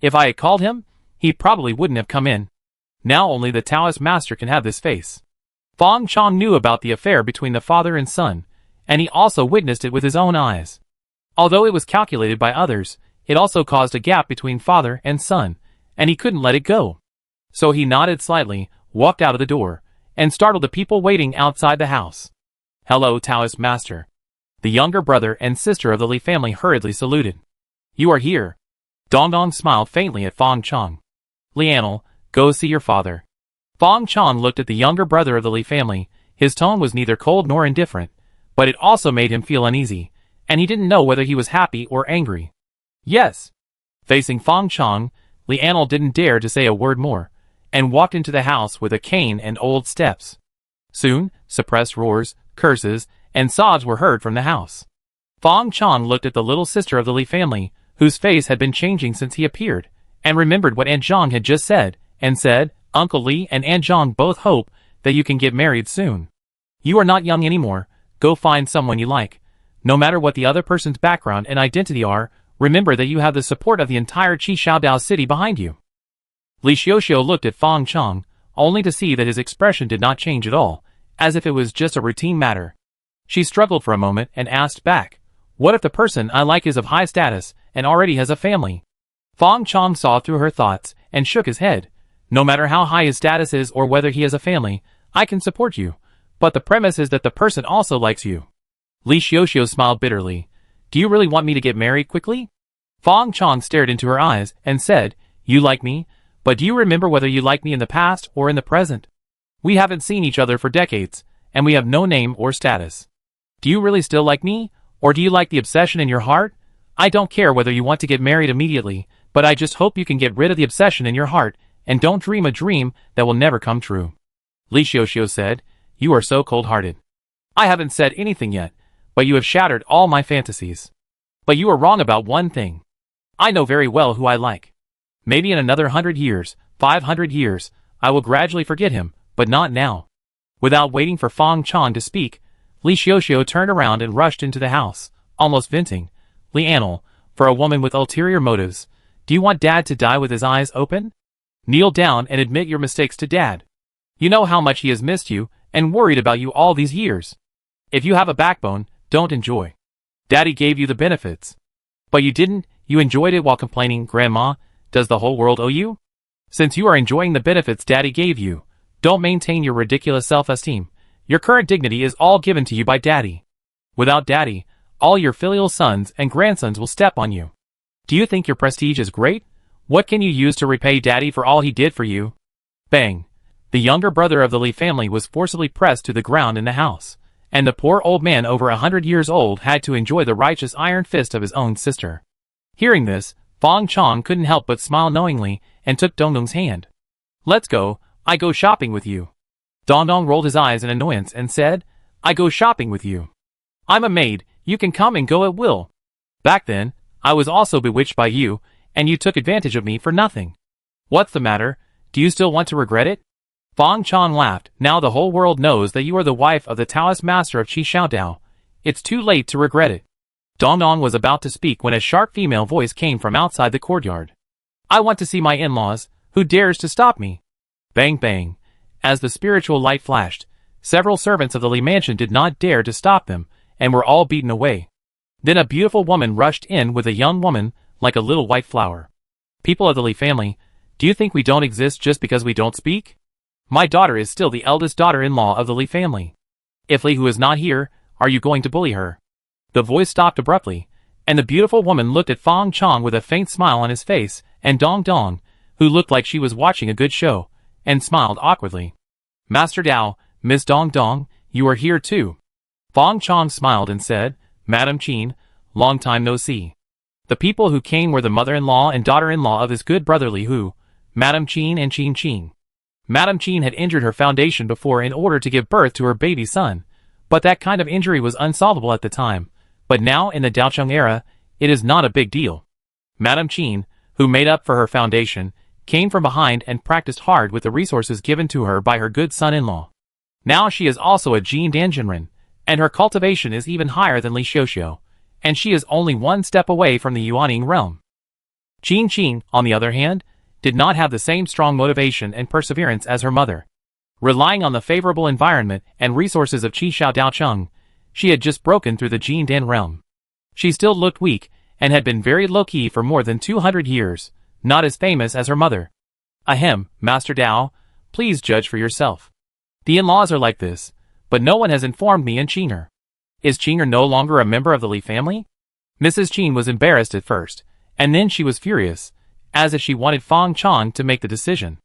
If I had called him, he probably wouldn't have come in. Now only the Taoist master can have this face. Fong Chong knew about the affair between the father and son, and he also witnessed it with his own eyes. Although it was calculated by others, it also caused a gap between father and son, and he couldn't let it go. So he nodded slightly, walked out of the door, and startled the people waiting outside the house. Hello, Taoist master. The younger brother and sister of the Li family hurriedly saluted. You are here. Dongdong smiled faintly at Fong Chong. Lianel, go see your father. Fong Chong looked at the younger brother of the Li family. His tone was neither cold nor indifferent, but it also made him feel uneasy, and he didn't know whether he was happy or angry. Yes. Facing Fong Chong, Lianel didn't dare to say a word more, and walked into the house with a cane and old steps. Soon, suppressed roars, curses, and sobs were heard from the house. Fong Chong looked at the little sister of the Li family, whose face had been changing since he appeared, and remembered what Aunt Zhang had just said, and said, Uncle Li and Aunt Zhang both hope that you can get married soon. You are not young anymore, go find someone you like. No matter what the other person's background and identity are, remember that you have the support of the entire Qishaodao city behind you. Li Xiuxiu looked at Fong Chong, only to see that his expression did not change at all, as if it was just a routine matter. She struggled for a moment and asked back, what if the person I like is of high status and already has a family? Fong Chong saw through her thoughts and shook his head. No matter how high his status is or whether he has a family, I can support you, but the premise is that the person also likes you. Li Xiuxiu smiled bitterly. Do you really want me to get married quickly? Fong Chong stared into her eyes and said, you like me, but do you remember whether you like me in the past or in the present? We haven't seen each other for decades, and we have no name or status. Do you really still like me, or do you like the obsession in your heart? I don't care whether you want to get married immediately, but I just hope you can get rid of the obsession in your heart, and don't dream a dream that will never come true. Li Xiuxiu said, you are so cold-hearted. I haven't said anything yet, but you have shattered all my fantasies. But you are wrong about one thing. I know very well who I like. Maybe in another 100 years, 500 years, I will gradually forget him, but not now. Without waiting for Fong Chong to speak, Li Xiuxiu turned around and rushed into the house, almost venting. Lianel, for a woman with ulterior motives, do you want Dad to die with his eyes open? Kneel down and admit your mistakes to Dad. You know how much he has missed you and worried about you all these years. If you have a backbone, don't enjoy. Daddy gave you the benefits. But you didn't, you enjoyed it while complaining, Grandma, does the whole world owe you? Since you are enjoying the benefits Daddy gave you, don't maintain your ridiculous self-esteem. Your current dignity is all given to you by Daddy. Without Daddy, all your filial sons and grandsons will step on you. Do you think your prestige is great? What can you use to repay Daddy for all he did for you? Bang! The younger brother of the Li family was forcibly pressed to the ground in the house, and the poor old man over 100 years old had to enjoy the righteous iron fist of his own sister. Hearing this, Fong Chong couldn't help but smile knowingly and took Dongdong's hand. Let's go, I go shopping with you. Dong Dong rolled his eyes in annoyance and said, I go shopping with you. I'm a maid, you can come and go at will. Back then, I was also bewitched by you, and you took advantage of me for nothing. What's the matter? Do you still want to regret it? Fang Chong laughed. Now the whole world knows that you are the wife of the Taoist master of Qi Xiaodao. It's too late to regret it. Dong Dong was about to speak when a sharp female voice came from outside the courtyard. I want to see my in-laws. Who dares to stop me? Bang bang. As the spiritual light flashed, several servants of the Li mansion did not dare to stop them, and were all beaten away. Then a beautiful woman rushed in with a young woman, like a little white flower. People of the Li family, do you think we don't exist just because we don't speak? My daughter is still the eldest daughter-in-law of the Li family. If Li Hu is not here, are you going to bully her? The voice stopped abruptly, and the beautiful woman looked at Fang Chong with a faint smile on his face, and Dong Dong, who looked like she was watching a good show, and smiled awkwardly. Master Dao, Miss Dong Dong, you are here too. Fang Chong smiled and said, Madam Qin, long time no see. The people who came were the mother-in-law and daughter-in-law of his good brother Li Hu, Madam Qin and Qin Qin. Madam Qin had injured her foundation before in order to give birth to her baby son, but that kind of injury was unsolvable at the time. But now in the Daocheng era, it is not a big deal. Madam Qin, who made up for her foundation, came from behind and practiced hard with the resources given to her by her good son-in-law. Now she is also a Jin Danjinren, and her cultivation is even higher than Li Xiuxiu, and she is only one step away from the Yuaning realm. Qin Qin, on the other hand, did not have the same strong motivation and perseverance as her mother. Relying on the favorable environment and resources of Qi Xiao Daocheng, she had just broken through the Jin Dan realm. She still looked weak, and had been very low-key for more than 200 years, not as famous as her mother. Ahem, Master Dao, please judge for yourself. The in-laws are like this, but no one has informed me and Qing'er. Is Qing'er no longer a member of the Li family? Mrs. Qin was embarrassed at first, and then she was furious, as if she wanted Fang Chong to make the decision.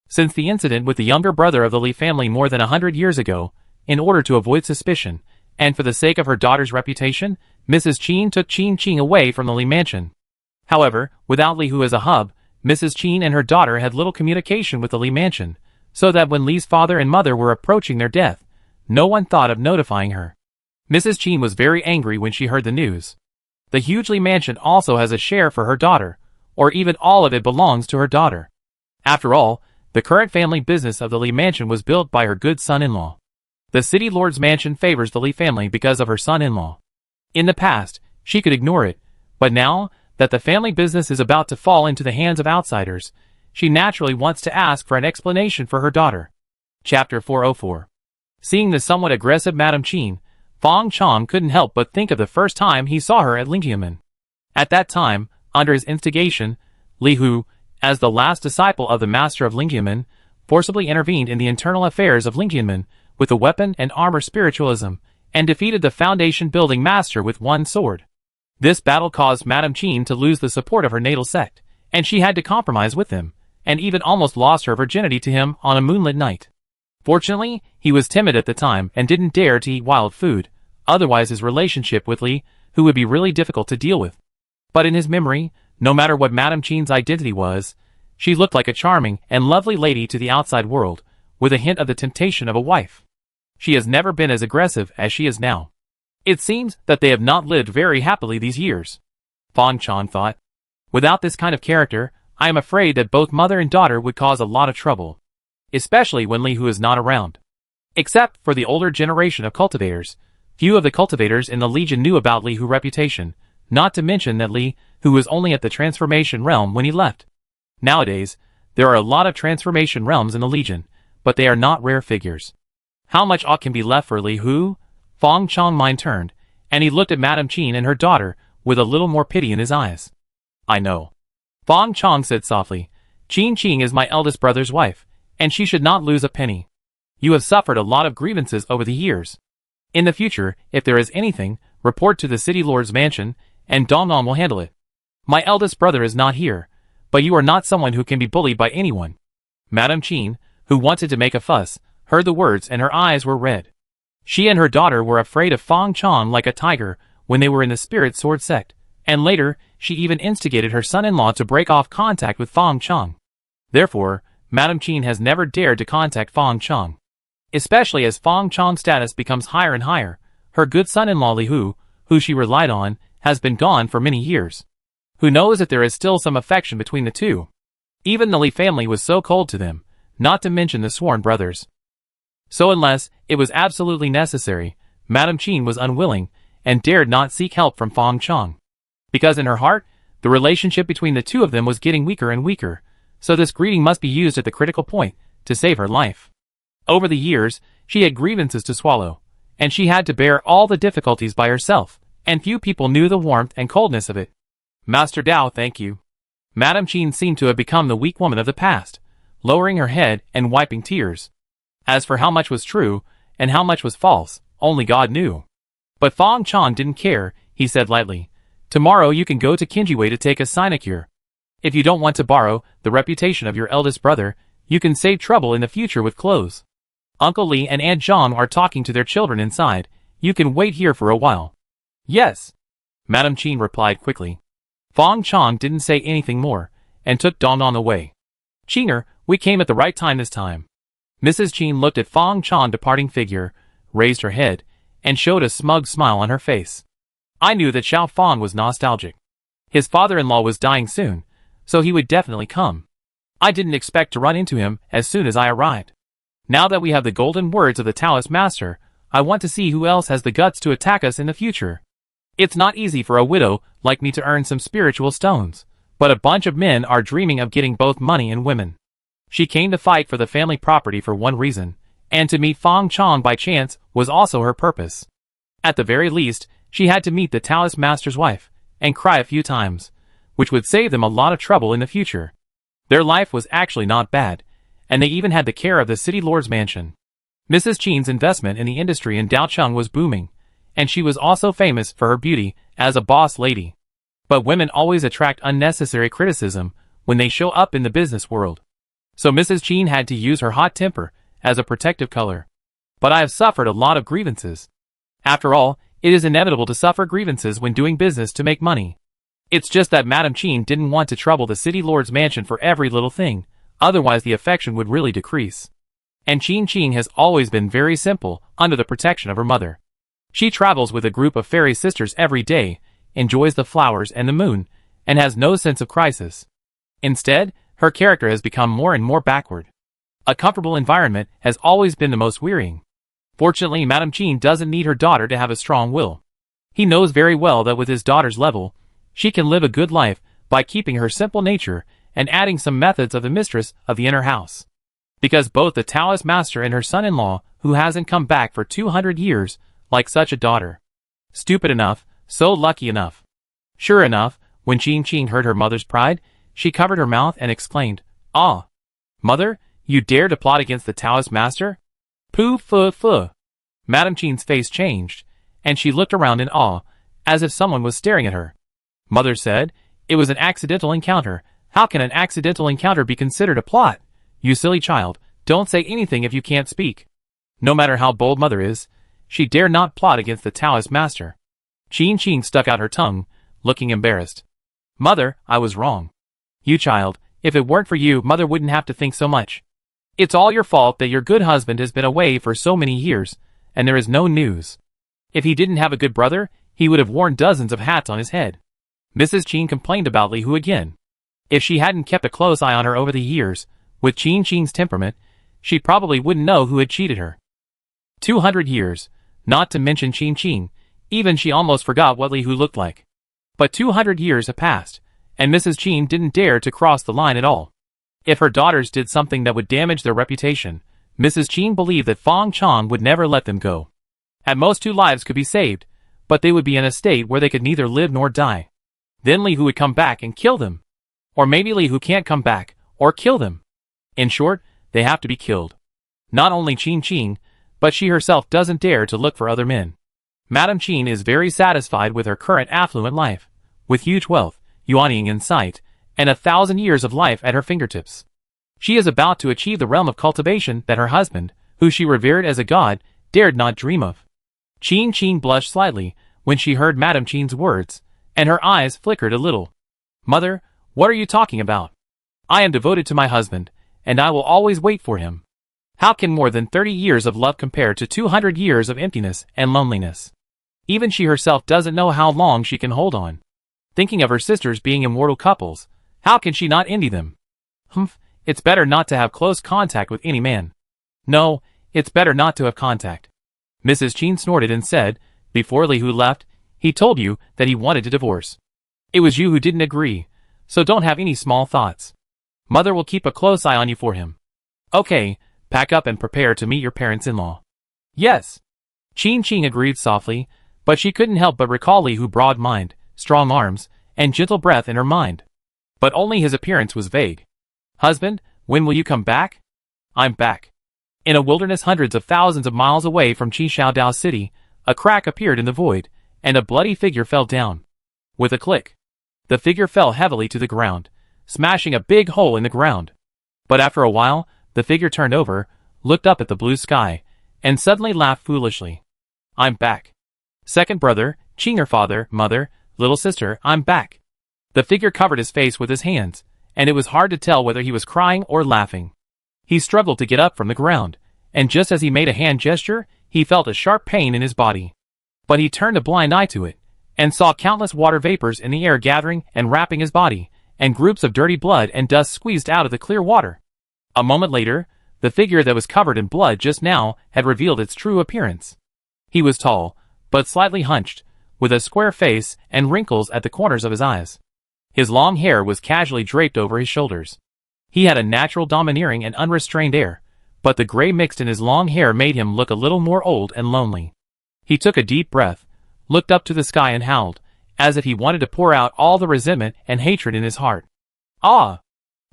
Since the incident with the younger brother of the Li family more than 100 years ago, in order to avoid suspicion, and for the sake of her daughter's reputation, Mrs. Qin took Qin Qing away from the Li mansion. However, without Li Hu as a hub, Mrs. Qin and her daughter had little communication with the Li mansion, so that when Li's father and mother were approaching their death, no one thought of notifying her. Mrs. Qin was very angry when she heard the news. The huge Li mansion also has a share for her daughter, or even all of it belongs to her daughter. After all, the current family business of the Li mansion was built by her good son-in-law. The city lord's mansion favors the Li family because of her son-in-law. In the past, she could ignore it, but now that the family business is about to fall into the hands of outsiders, she naturally wants to ask for an explanation for her daughter. Chapter 404. Seeing the somewhat aggressive Madam Qin, Fang Chong couldn't help but think of the first time he saw her at Lingqiumen. At that time, under his instigation, Li Hu, as the last disciple of the master of Lingqiumen, forcibly intervened in the internal affairs of Lingqiumen with a weapon and armor spiritualism, and defeated the foundation-building master with one sword. This battle caused Madam Qin to lose the support of her natal sect, and she had to compromise with him, and even almost lost her virginity to him on a moonlit night. Fortunately, he was timid at the time and didn't dare to eat wild food, otherwise his relationship with Li Hu would be really difficult to deal with. But in his memory, no matter what Madam Qin's identity was, she looked like a charming and lovely lady to the outside world, with a hint of the temptation of a wife. She has never been as aggressive as she is now. It seems that they have not lived very happily these years. Fang Chong thought. Without this kind of character, I am afraid that both mother and daughter would cause a lot of trouble. Especially when Li Hu is not around. Except for the older generation of cultivators, few of the cultivators in the Legion knew about Li Hu's reputation, not to mention that Li Hu was only at the transformation realm when he left. Nowadays, there are a lot of transformation realms in the Legion, but they are not rare figures. How much ought can be left for Li Hu? Fang Chong's mind turned, and he looked at Madam Qin and her daughter with a little more pity in his eyes. I know. Fang Chong said softly, Qin Qing is my eldest brother's wife, and she should not lose a penny. You have suffered a lot of grievances over the years. In the future, if there is anything, report to the city lord's mansion, and Dong Dong will handle it. My eldest brother is not here, but you are not someone who can be bullied by anyone. Madam Qin, who wanted to make a fuss, heard the words and her eyes were red. She and her daughter were afraid of Fang Chong like a tiger when they were in the Spirit Sword sect, and later, she even instigated her son-in-law to break off contact with Fang Chong. Therefore, Madam Qin has never dared to contact Fang Chong. especially as Fong Chong's status becomes higher and higher. Her good son-in-law Li Hu, who she relied on, has been gone for many years. Who knows if there is still some affection between the two? Even the Li family was so cold to them, not to mention the sworn brothers. So unless it was absolutely necessary, Madame Qin was unwilling and dared not seek help from Fong Chong. Because in her heart, the relationship between the two of them was getting weaker and weaker, so this greeting must be used at the critical point to save her life. Over the years, she had grievances to swallow, and she had to bear all the difficulties by herself, and few people knew the warmth and coldness of it. Master Dao, thank you. Madame Qin seemed to have become the weak woman of the past, lowering her head and wiping tears. As for how much was true, and how much was false, only God knew. But Fong Chong didn't care, he said lightly. Tomorrow you can go to Kinjiwei to take a sinecure. If you don't want to borrow the reputation of your eldest brother, you can save trouble in the future with clothes. Uncle Li and Aunt Zhang are talking to their children inside. You can wait here for a while. Yes. Madame Qin replied quickly. Fong Chong didn't say anything more, and took Dong Dong away. Qing'er, we came at the right time this time. Mrs. Qin looked at Fong Chong's departing figure, raised her head, and showed a smug smile on her face. I knew that Xiao Fong was nostalgic. His father-in-law was dying soon, so he would definitely come. I didn't expect to run into him as soon as I arrived. Now that we have the golden words of the Taoist master, I want to see who else has the guts to attack us in the future. It's not easy for a widow like me to earn some spiritual stones, but a bunch of men are dreaming of getting both money and women. She came to fight for the family property for one reason, and to meet Fong Chong by chance was also her purpose. At the very least, she had to meet the Taoist master's wife, and cry a few times, which would save them a lot of trouble in the future. Their life was actually not bad, and they even had the care of the city lord's mansion. Mrs. Qin's investment in the industry in Daocheng was booming, and she was also famous for her beauty as a boss lady. But women always attract unnecessary criticism when they show up in the business world. So Mrs. Qin had to use her hot temper as a protective color. But I have suffered a lot of grievances. After all, it is inevitable to suffer grievances when doing business to make money. It's just that Madame Qin didn't want to trouble the city lord's mansion for every little thing, otherwise the affection would really decrease. And Qin has always been very simple, under the protection of her mother. She travels with a group of fairy sisters every day, enjoys the flowers and the moon, and has no sense of crisis. Instead, her character has become more and more backward. A comfortable environment has always been the most wearying. Fortunately, Madame Qin doesn't need her daughter to have a strong will. He knows very well that with his daughter's level, she can live a good life by keeping her simple nature and adding some methods of the mistress of the inner house. Because both the Taoist master and her son-in-law, who hasn't come back for 200 years, like such a daughter. Stupid enough, so lucky enough. Sure enough, when Qin heard her mother's pride, she covered her mouth and exclaimed, "Ah! Mother, you dare to plot against the Taoist master? Pooh, fuh, fuh." Madame Qin's face changed, and she looked around in awe, as if someone was staring at her. Mother said, "It was an accidental encounter. How can an accidental encounter be considered a plot? You silly child, don't say anything if you can't speak." No matter how bold Mother is, she dare not plot against the Taoist master. Qin stuck out her tongue, looking embarrassed. "Mother, I was wrong. You child, if it weren't for you, Mother wouldn't have to think so much. It's all your fault that your good husband has been away for so many years, and there is no news. If he didn't have a good brother, he would have worn dozens of hats on his head." Mrs. Qin complained about Li Hu again. If she hadn't kept a close eye on her over the years, with Qin's temperament, she probably wouldn't know who had cheated her. 200 years, not to mention Qin, even she almost forgot what Li Hu looked like. But 200 years have passed, and Mrs. Qin didn't dare to cross the line at all. If her daughters did something that would damage their reputation, Mrs. Qin believed that Fong Chong would never let them go. At most 2 lives could be saved, but they would be in a state where they could neither live nor die. Then Li Hu would come back and kill them. Or maybe Li Hu can't come back, or kill them. In short, they have to be killed. Not only Qin, but she herself doesn't dare to look for other men. Madame Qin is very satisfied with her current affluent life, with huge wealth, yuanying in sight, and 1,000 years of life at her fingertips. She is about to achieve the realm of cultivation that her husband, who she revered as a god, dared not dream of. Qin blushed slightly when she heard Madame Qin's words, and her eyes flickered a little. "Mother, what are you talking about? I am devoted to my husband, and I will always wait for him. How can more than 30 years of love compare to 200 years of emptiness and loneliness? Even she herself doesn't know how long she can hold on. Thinking of her sisters being immortal couples, how can she not envy them? It's better not to have close contact with any man. No, it's better not to have contact. Mrs. Cheen snorted and said, before Li Hu left, he told you that he wanted to divorce. It was you who didn't agree, so don't have any small thoughts. Mother will keep a close eye on you for him. Okay, pack up and prepare to meet your parents-in-law. Yes. Cheen agreed softly, but she couldn't help but recall Li Hu's broad mind, strong arms, and gentle breath in her mind. But only his appearance was vague. Husband, when will you come back? I'm back. In a wilderness hundreds of thousands of miles away from Qishaodao City, a crack appeared in the void, and a bloody figure fell down. With a click, the figure fell heavily to the ground, smashing a big hole in the ground. But after a while, the figure turned over, looked up at the blue sky, and suddenly laughed foolishly. I'm back. Second brother, Chinger father, mother, little sister, I'm back. The figure covered his face with his hands, and it was hard to tell whether he was crying or laughing. He struggled to get up from the ground, and just as he made a hand gesture, he felt a sharp pain in his body. But he turned a blind eye to it, and saw countless water vapors in the air gathering and wrapping his body, and groups of dirty blood and dust squeezed out of the clear water. A moment later, the figure that was covered in blood just now had revealed its true appearance. He was tall, but slightly hunched, with a square face and wrinkles at the corners of his eyes. His long hair was casually draped over his shoulders. He had a natural domineering and unrestrained air, but the gray mixed in his long hair made him look a little more old and lonely. He took a deep breath, looked up to the sky and howled, as if he wanted to pour out all the resentment and hatred in his heart. Ah!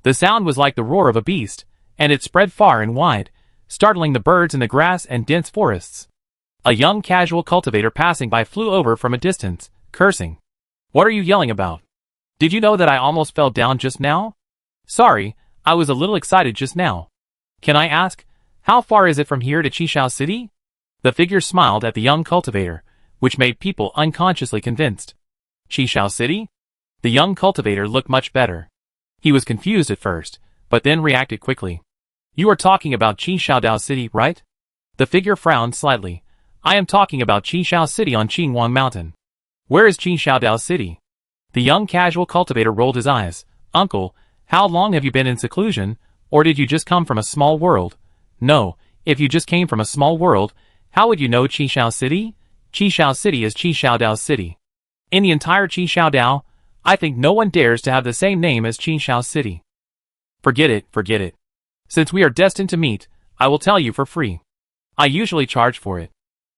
The sound was like the roar of a beast, and it spread far and wide, startling the birds in the grass and dense forests. A young casual cultivator passing by flew over from a distance, cursing. What are you yelling about? Did you know that I almost fell down just now? Sorry, I was a little excited just now. Can I ask, how far is it from here to Qishao City? The figure smiled at the young cultivator, which made people unconsciously convinced. Qishao City? The young cultivator looked much better. He was confused at first, but then reacted quickly. You are talking about Qishaodao City, right? The figure frowned slightly. I am talking about Qishao City on Qingwang Mountain. Where is Qishaodao City? The young casual cultivator rolled his eyes. Uncle, how long have you been in seclusion, or did you just come from a small world? No, if you just came from a small world, how would you know Qishao City? Qishao City is Qishaodao City. In the entire Qishaodao, I think no one dares to have the same name as Qishao City. Forget it. Since we are destined to meet, I will tell you for free. I usually charge for it.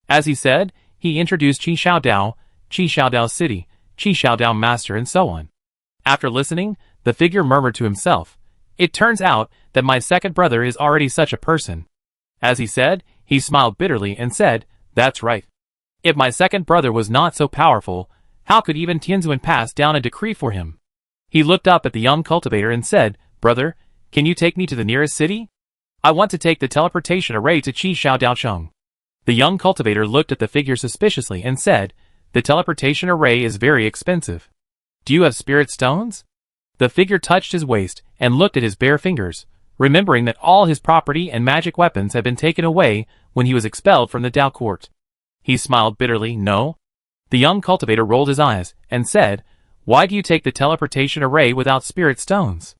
As he said, he introduced Qishaodao, Qishaodao City, Qishaodao Master and so on. After listening, the figure murmured to himself, it turns out that my second brother is already such a person. As he said, he smiled bitterly and said, that's right. If my second brother was not so powerful, how could even Tianzuan pass down a decree for him? He looked up at the young cultivator and said, brother, can you take me to the nearest city? I want to take the teleportation array to Qishaodaocheng. The young cultivator looked at the figure suspiciously and said, the teleportation array is very expensive. Do you have spirit stones? The figure touched his waist and looked at his bare fingers, remembering that all his property and magic weapons had been taken away when he was expelled from the Dao court. He smiled bitterly, no. The young cultivator rolled his eyes and said, why do you take the teleportation array without spirit stones?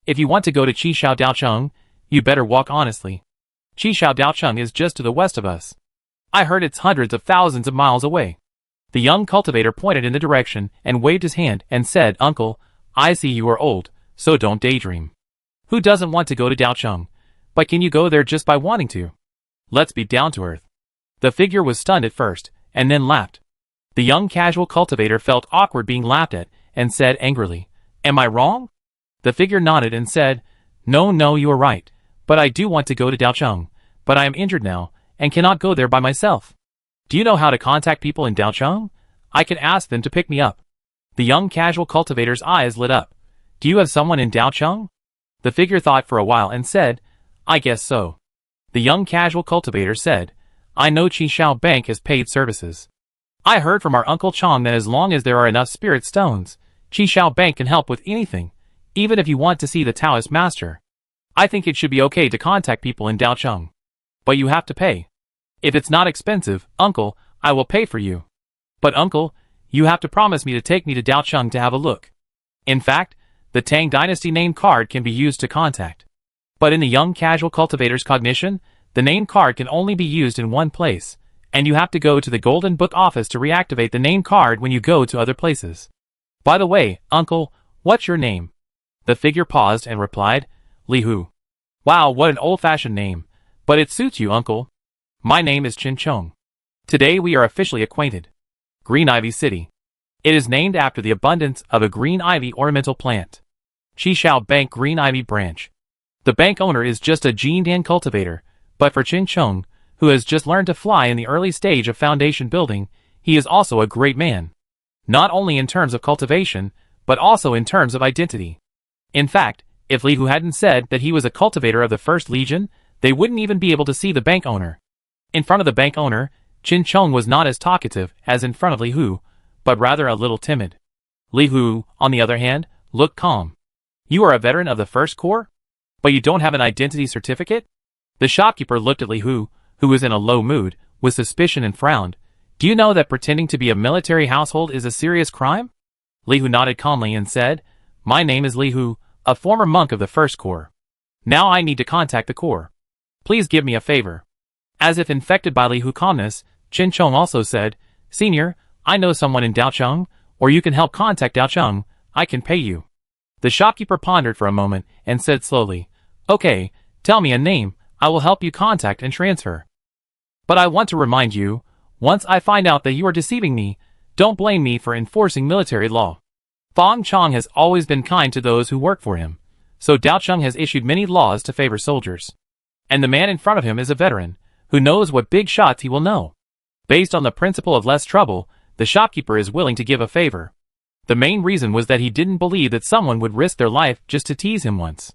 If you want to go to Qishaodaocheng, you better walk honestly. Qishaodaocheng is just to the west of us. I heard it's hundreds of thousands of miles away. The young cultivator pointed in the direction and waved his hand and said, Uncle, I see you are old, so don't daydream. Who doesn't want to go to Daocheng? But can you go there just by wanting to? Let's be down to earth. The figure was stunned at first, and then laughed. The young casual cultivator felt awkward being laughed at, and said angrily, am I wrong? The figure nodded and said, no, you are right, but I do want to go to Daocheng, but I am injured now, and cannot go there by myself. Do you know how to contact people in Daocheng? I can ask them to pick me up. The young casual cultivator's eyes lit up. Do you have someone in Daocheng? The figure thought for a while and said, I guess so. The young casual cultivator said, I know Qishao Bank has paid services. I heard from our Uncle Chong that as long as there are enough spirit stones, Qishao Bank can help with anything, even if you want to see the Taoist master. I think it should be okay to contact people in Daocheng. But you have to pay. If it's not expensive, uncle, I will pay for you. But uncle, you have to promise me to take me to Daocheng to have a look. In fact, the Tang Dynasty name card can be used to contact. But in the young casual cultivator's cognition, the name card can only be used in one place, and you have to go to the Golden Book office to reactivate the name card when you go to other places. By the way, uncle, what's your name? The figure paused and replied, Li Hu. Wow, what an old-fashioned name. But it suits you, uncle. My name is Qin Chong. Today we are officially acquainted. Green Ivy City. It is named after the abundance of a green ivy ornamental plant. Qishao Bank Green Ivy Branch. The bank owner is just a Jindan cultivator, but for Qin Chong, who has just learned to fly in the early stage of foundation building, he is also a great man. Not only in terms of cultivation, but also in terms of identity. In fact, if Li Hu hadn't said that he was a cultivator of the First Legion, they wouldn't even be able to see the bank owner. In front of the bank owner, Qin Chong was not as talkative as in front of Li Hu, but rather a little timid. Li Hu, on the other hand, looked calm. You are a veteran of the First Corps? But you don't have an identity certificate? The shopkeeper looked at Li Hu, who was in a low mood, with suspicion and frowned. Do you know that pretending to be a military household is a serious crime? Li Hu nodded calmly and said, My name is Li Hu, a former monk of the First Corps. Now I need to contact the Corps. Please give me a favor. As if infected by Li Hu's calmness, Qin Chong also said, Senior, I know someone in Daocheng, or you can help contact Daocheng, I can pay you. The shopkeeper pondered for a moment and said slowly, Okay, tell me a name, I will help you contact and transfer. But I want to remind you, once I find out that you are deceiving me, don't blame me for enforcing military law. Fong Chong has always been kind to those who work for him, so Daocheng has issued many laws to favor soldiers. And the man in front of him is a veteran, who knows what big shots he will know. Based on the principle of less trouble, the shopkeeper is willing to give a favor. The main reason was that he didn't believe that someone would risk their life just to tease him once.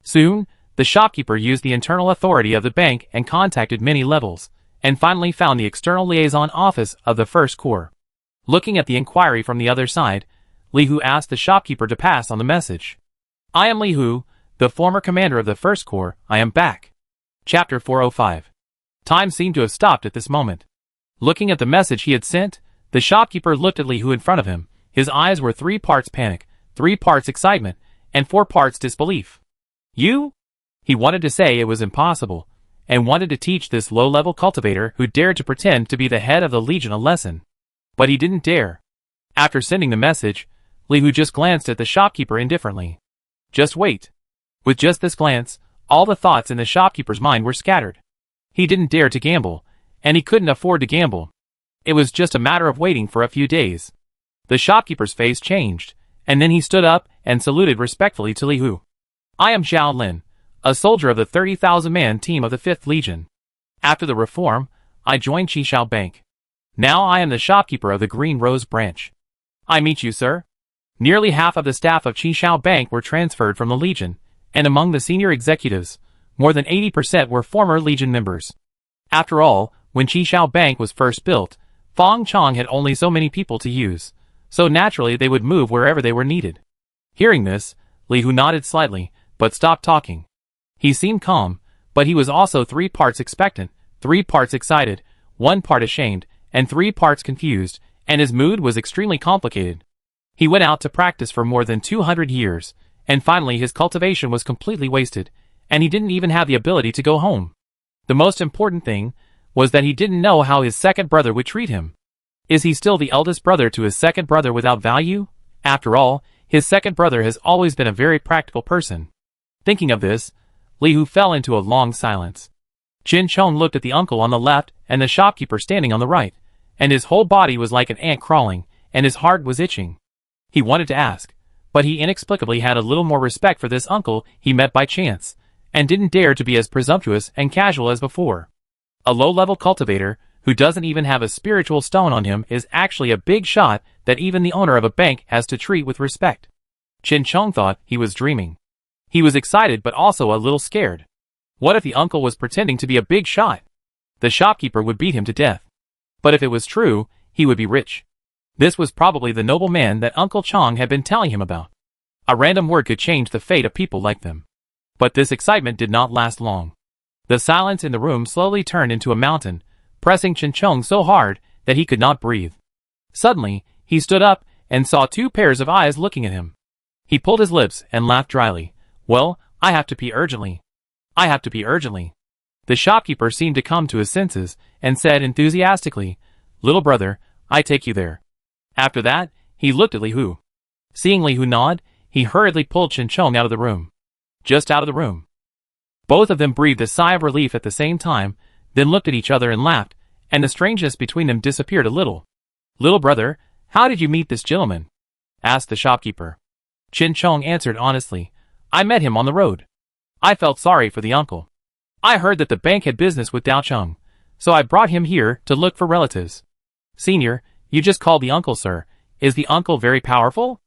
Soon, the shopkeeper used the internal authority of the bank and contacted many levels, and finally found the external liaison office of the First Corps. Looking at the inquiry from the other side, Li Hu asked the shopkeeper to pass on the message. I am Li Hu, the former commander of the First Corps, I am back. Chapter 405. Time seemed to have stopped at this moment. Looking at the message he had sent, the shopkeeper looked at Li Hu in front of him. His eyes were 3 parts panic, 3 parts excitement, and 4 parts disbelief. You? He wanted to say it was impossible, and wanted to teach this low-level cultivator who dared to pretend to be the head of the Legion a lesson. But he didn't dare. After sending the message, Li Hu just glanced at the shopkeeper indifferently. Just wait. With just this glance, all the thoughts in the shopkeeper's mind were scattered. He didn't dare to gamble, and he couldn't afford to gamble. It was just a matter of waiting for a few days. The shopkeeper's face changed, and then he stood up and saluted respectfully to Li Hu. I am Zhao Lin, a soldier of the 30,000-man team of the 5th Legion. After the reform, I joined Qishao Bank. Now I am the shopkeeper of the Green Rose branch. I meet you, sir. Nearly half of the staff of Qishao Bank were transferred from the Legion, and among the senior executives, more than 80% were former Legion members. After all, when Qishao Bank was first built, Fong Chong had only so many people to use, so naturally they would move wherever they were needed. Hearing this, Li Hu nodded slightly, but stopped talking. He seemed calm, but he was also 3 parts expectant, 3 parts excited, 1 part ashamed, and 3 parts confused, and his mood was extremely complicated. He went out to practice for more than 200 years, and finally his cultivation was completely wasted, and he didn't even have the ability to go home. The most important thing was that he didn't know how his second brother would treat him. Is he still the eldest brother to his second brother without value? After all, his second brother has always been a very practical person. Thinking of this, Li Hu fell into a long silence. Qin Chong looked at the uncle on the left and the shopkeeper standing on the right, and his whole body was like an ant crawling, and his heart was itching. He wanted to ask, but he inexplicably had a little more respect for this uncle he met by chance, and didn't dare to be as presumptuous and casual as before. A low-level cultivator, who doesn't even have a spiritual stone on him, is actually a big shot that even the owner of a bank has to treat with respect. Qin Chong thought he was dreaming. He was excited but also a little scared. What if the uncle was pretending to be a big shot? The shopkeeper would beat him to death. But if it was true, he would be rich. This was probably the noble man that Uncle Chong had been telling him about. A random word could change the fate of people like them. But this excitement did not last long. The silence in the room slowly turned into a mountain, pressing Chen Chong so hard that he could not breathe. Suddenly, he stood up and saw two pairs of eyes looking at him. He pulled his lips and laughed dryly. Well, I have to pee urgently. I have to pee urgently. The shopkeeper seemed to come to his senses and said enthusiastically, Little brother, I take you there. After that, he looked at Li Hu. Seeing Li Hu nod, he hurriedly pulled Chen Chong out of the room. Just out of the room. Both of them breathed a sigh of relief at the same time, then looked at each other and laughed, and the strangeness between them disappeared a little. Little brother, how did you meet this gentleman? Asked the shopkeeper. Chen Chong answered honestly, I met him on the road. I felt sorry for the uncle. I heard that the bank had business with Dao Cheng, so I brought him here to look for relatives. Senior, you just called the uncle sir. Is the uncle very powerful?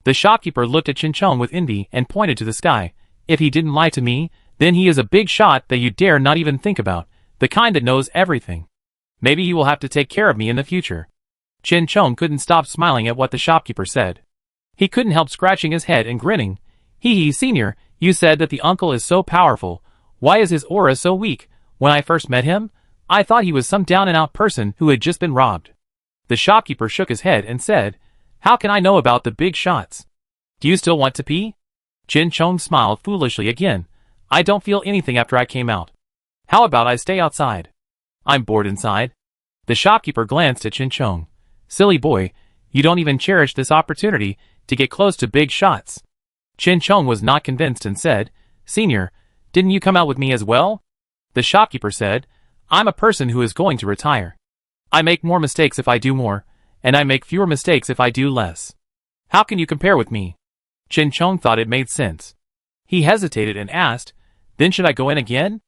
The shopkeeper looked at Chen Chong with envy and pointed to the sky. If he didn't lie to me, then he is a big shot that you dare not even think about, the kind that knows everything. Maybe he will have to take care of me in the future. Chen Chong couldn't stop smiling at what the shopkeeper said. He couldn't help scratching his head and grinning. Hee, senior, you said that the uncle is so powerful. Why is his aura so weak? When I first met him, I thought he was some down-and-out person who had just been robbed. The shopkeeper shook his head and said, How can I know about the big shots? Do you still want to pee? Chen Chong smiled foolishly again. I don't feel anything after I came out. How about I stay outside? I'm bored inside. The shopkeeper glanced at Chen Chong. Silly boy, you don't even cherish this opportunity to get close to big shots. Chen Chong was not convinced and said, Senior, didn't you come out with me as well? The shopkeeper said, I'm a person who is going to retire. I make more mistakes if I do more, and I make fewer mistakes if I do less. How can you compare with me? Chen Chong thought it made sense. He hesitated and asked, Then should I go in again?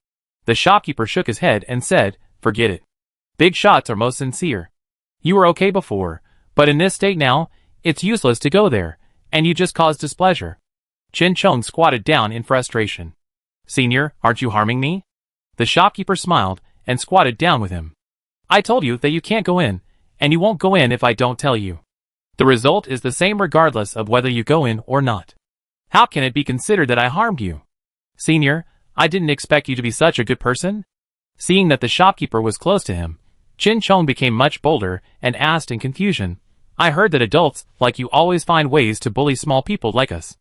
The shopkeeper shook his head and said, Forget it. Big shots are most sincere. You were okay before, but in this state now, it's useless to go there, and you just cause displeasure. Chen Chong squatted down in frustration. Senior, aren't you harming me? The shopkeeper smiled and squatted down with him. I told you that you can't go in, and you won't go in if I don't tell you. The result is the same regardless of whether you go in or not. How can it be considered that I harmed you? Senior, I didn't expect you to be such a good person. Seeing that the shopkeeper was close to him, Chen Chong became much bolder and asked in confusion, I heard that adults like you always find ways to bully small people like us.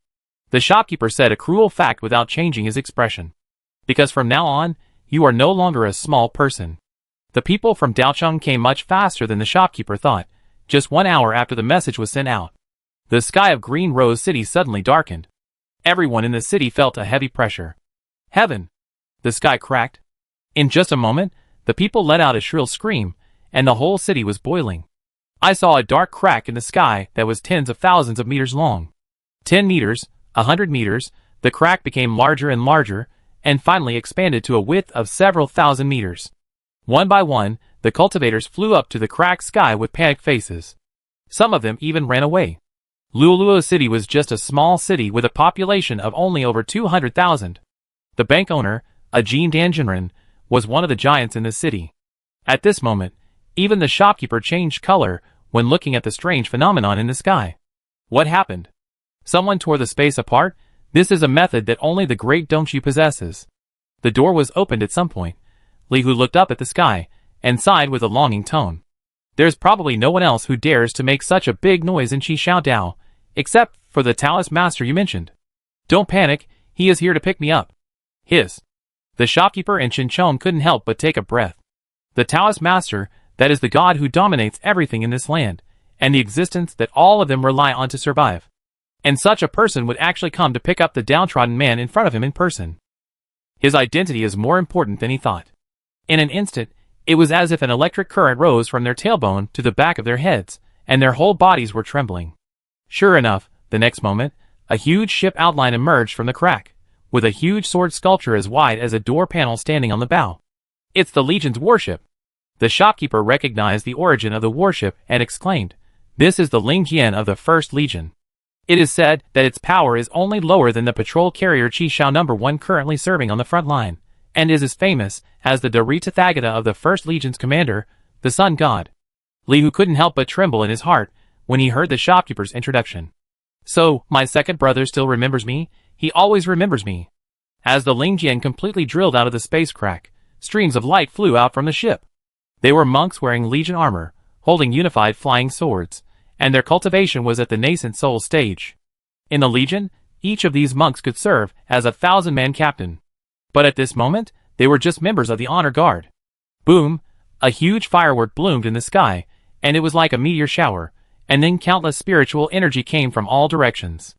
The shopkeeper said a cruel fact without changing his expression. Because from now on, you are no longer a small person. The people from Daocheng came much faster than the shopkeeper thought, just 1 hour after the message was sent out. The sky of Green Rose City suddenly darkened. Everyone in the city felt a heavy pressure. Heaven! The sky cracked. In just a moment, the people let out a shrill scream, and the whole city was boiling. I saw a dark crack in the sky that was tens of thousands of meters long. 10 meters, 100 meters, the crack became larger and larger, and finally expanded to a width of several thousand meters. One by one, the cultivators flew up to the cracked sky with panicked faces. Some of them even ran away. Luoluo City was just a small city with a population of only over 200,000. The bank owner, Ajin Danjinren, was one of the giants in the city. At this moment, even the shopkeeper changed color when looking at the strange phenomenon in the sky. What happened? Someone tore the space apart? This is a method that only the great Dongxu possesses. The door was opened at some point. Li Hu looked up at the sky and sighed with a longing tone. There's probably no one else who dares to make such a big noise in Qishao Dao, except for the Taoist master you mentioned. Don't panic, he is here to pick me up. Hiss. The shopkeeper and Chen Chong couldn't help but take a breath. The Taoist master, that is the god who dominates everything in this land, and the existence that all of them rely on to survive. And such a person would actually come to pick up the downtrodden man in front of him in person. His identity is more important than he thought. In an instant, it was as if an electric current rose from their tailbone to the back of their heads, and their whole bodies were trembling. Sure enough, the next moment, a huge ship outline emerged from the crack, with a huge sword sculpture as wide as a door panel standing on the bow. It's the Legion's warship. The shopkeeper recognized the origin of the warship and exclaimed, This is the Lingjian of the First Legion. It is said that its power is only lower than the patrol carrier Qishao No. 1 currently serving on the front line, and is as famous as the Dorita Thagata of the First Legion's commander, the Sun God. Li Hu couldn't help but tremble in his heart when he heard the shopkeeper's introduction. So, my second brother still remembers me? He always remembers me. As the Lingjian completely drilled out of the space crack, streams of light flew out from the ship. They were monks wearing Legion armor, holding unified flying swords, and their cultivation was at the nascent soul stage. In the Legion, each of these monks could serve as a 1,000-man captain. But at this moment, they were just members of the honor guard. Boom! A huge firework bloomed in the sky, and it was like a meteor shower, and then countless spiritual energy came from all directions.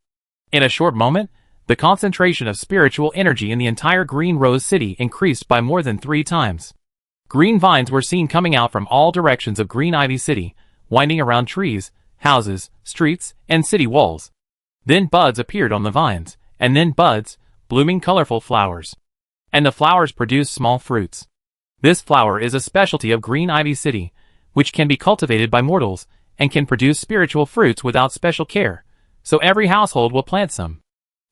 In a short moment, the concentration of spiritual energy in the entire Green Rose City increased by more than 3 times. Green vines were seen coming out from all directions of Green Ivy City, winding around trees, houses, streets, and city walls. Then buds appeared on the vines, and then buds, blooming colorful flowers. And the flowers produced small fruits. This flower is a specialty of Green Ivy City, which can be cultivated by mortals, and can produce spiritual fruits without special care, so every household will plant some.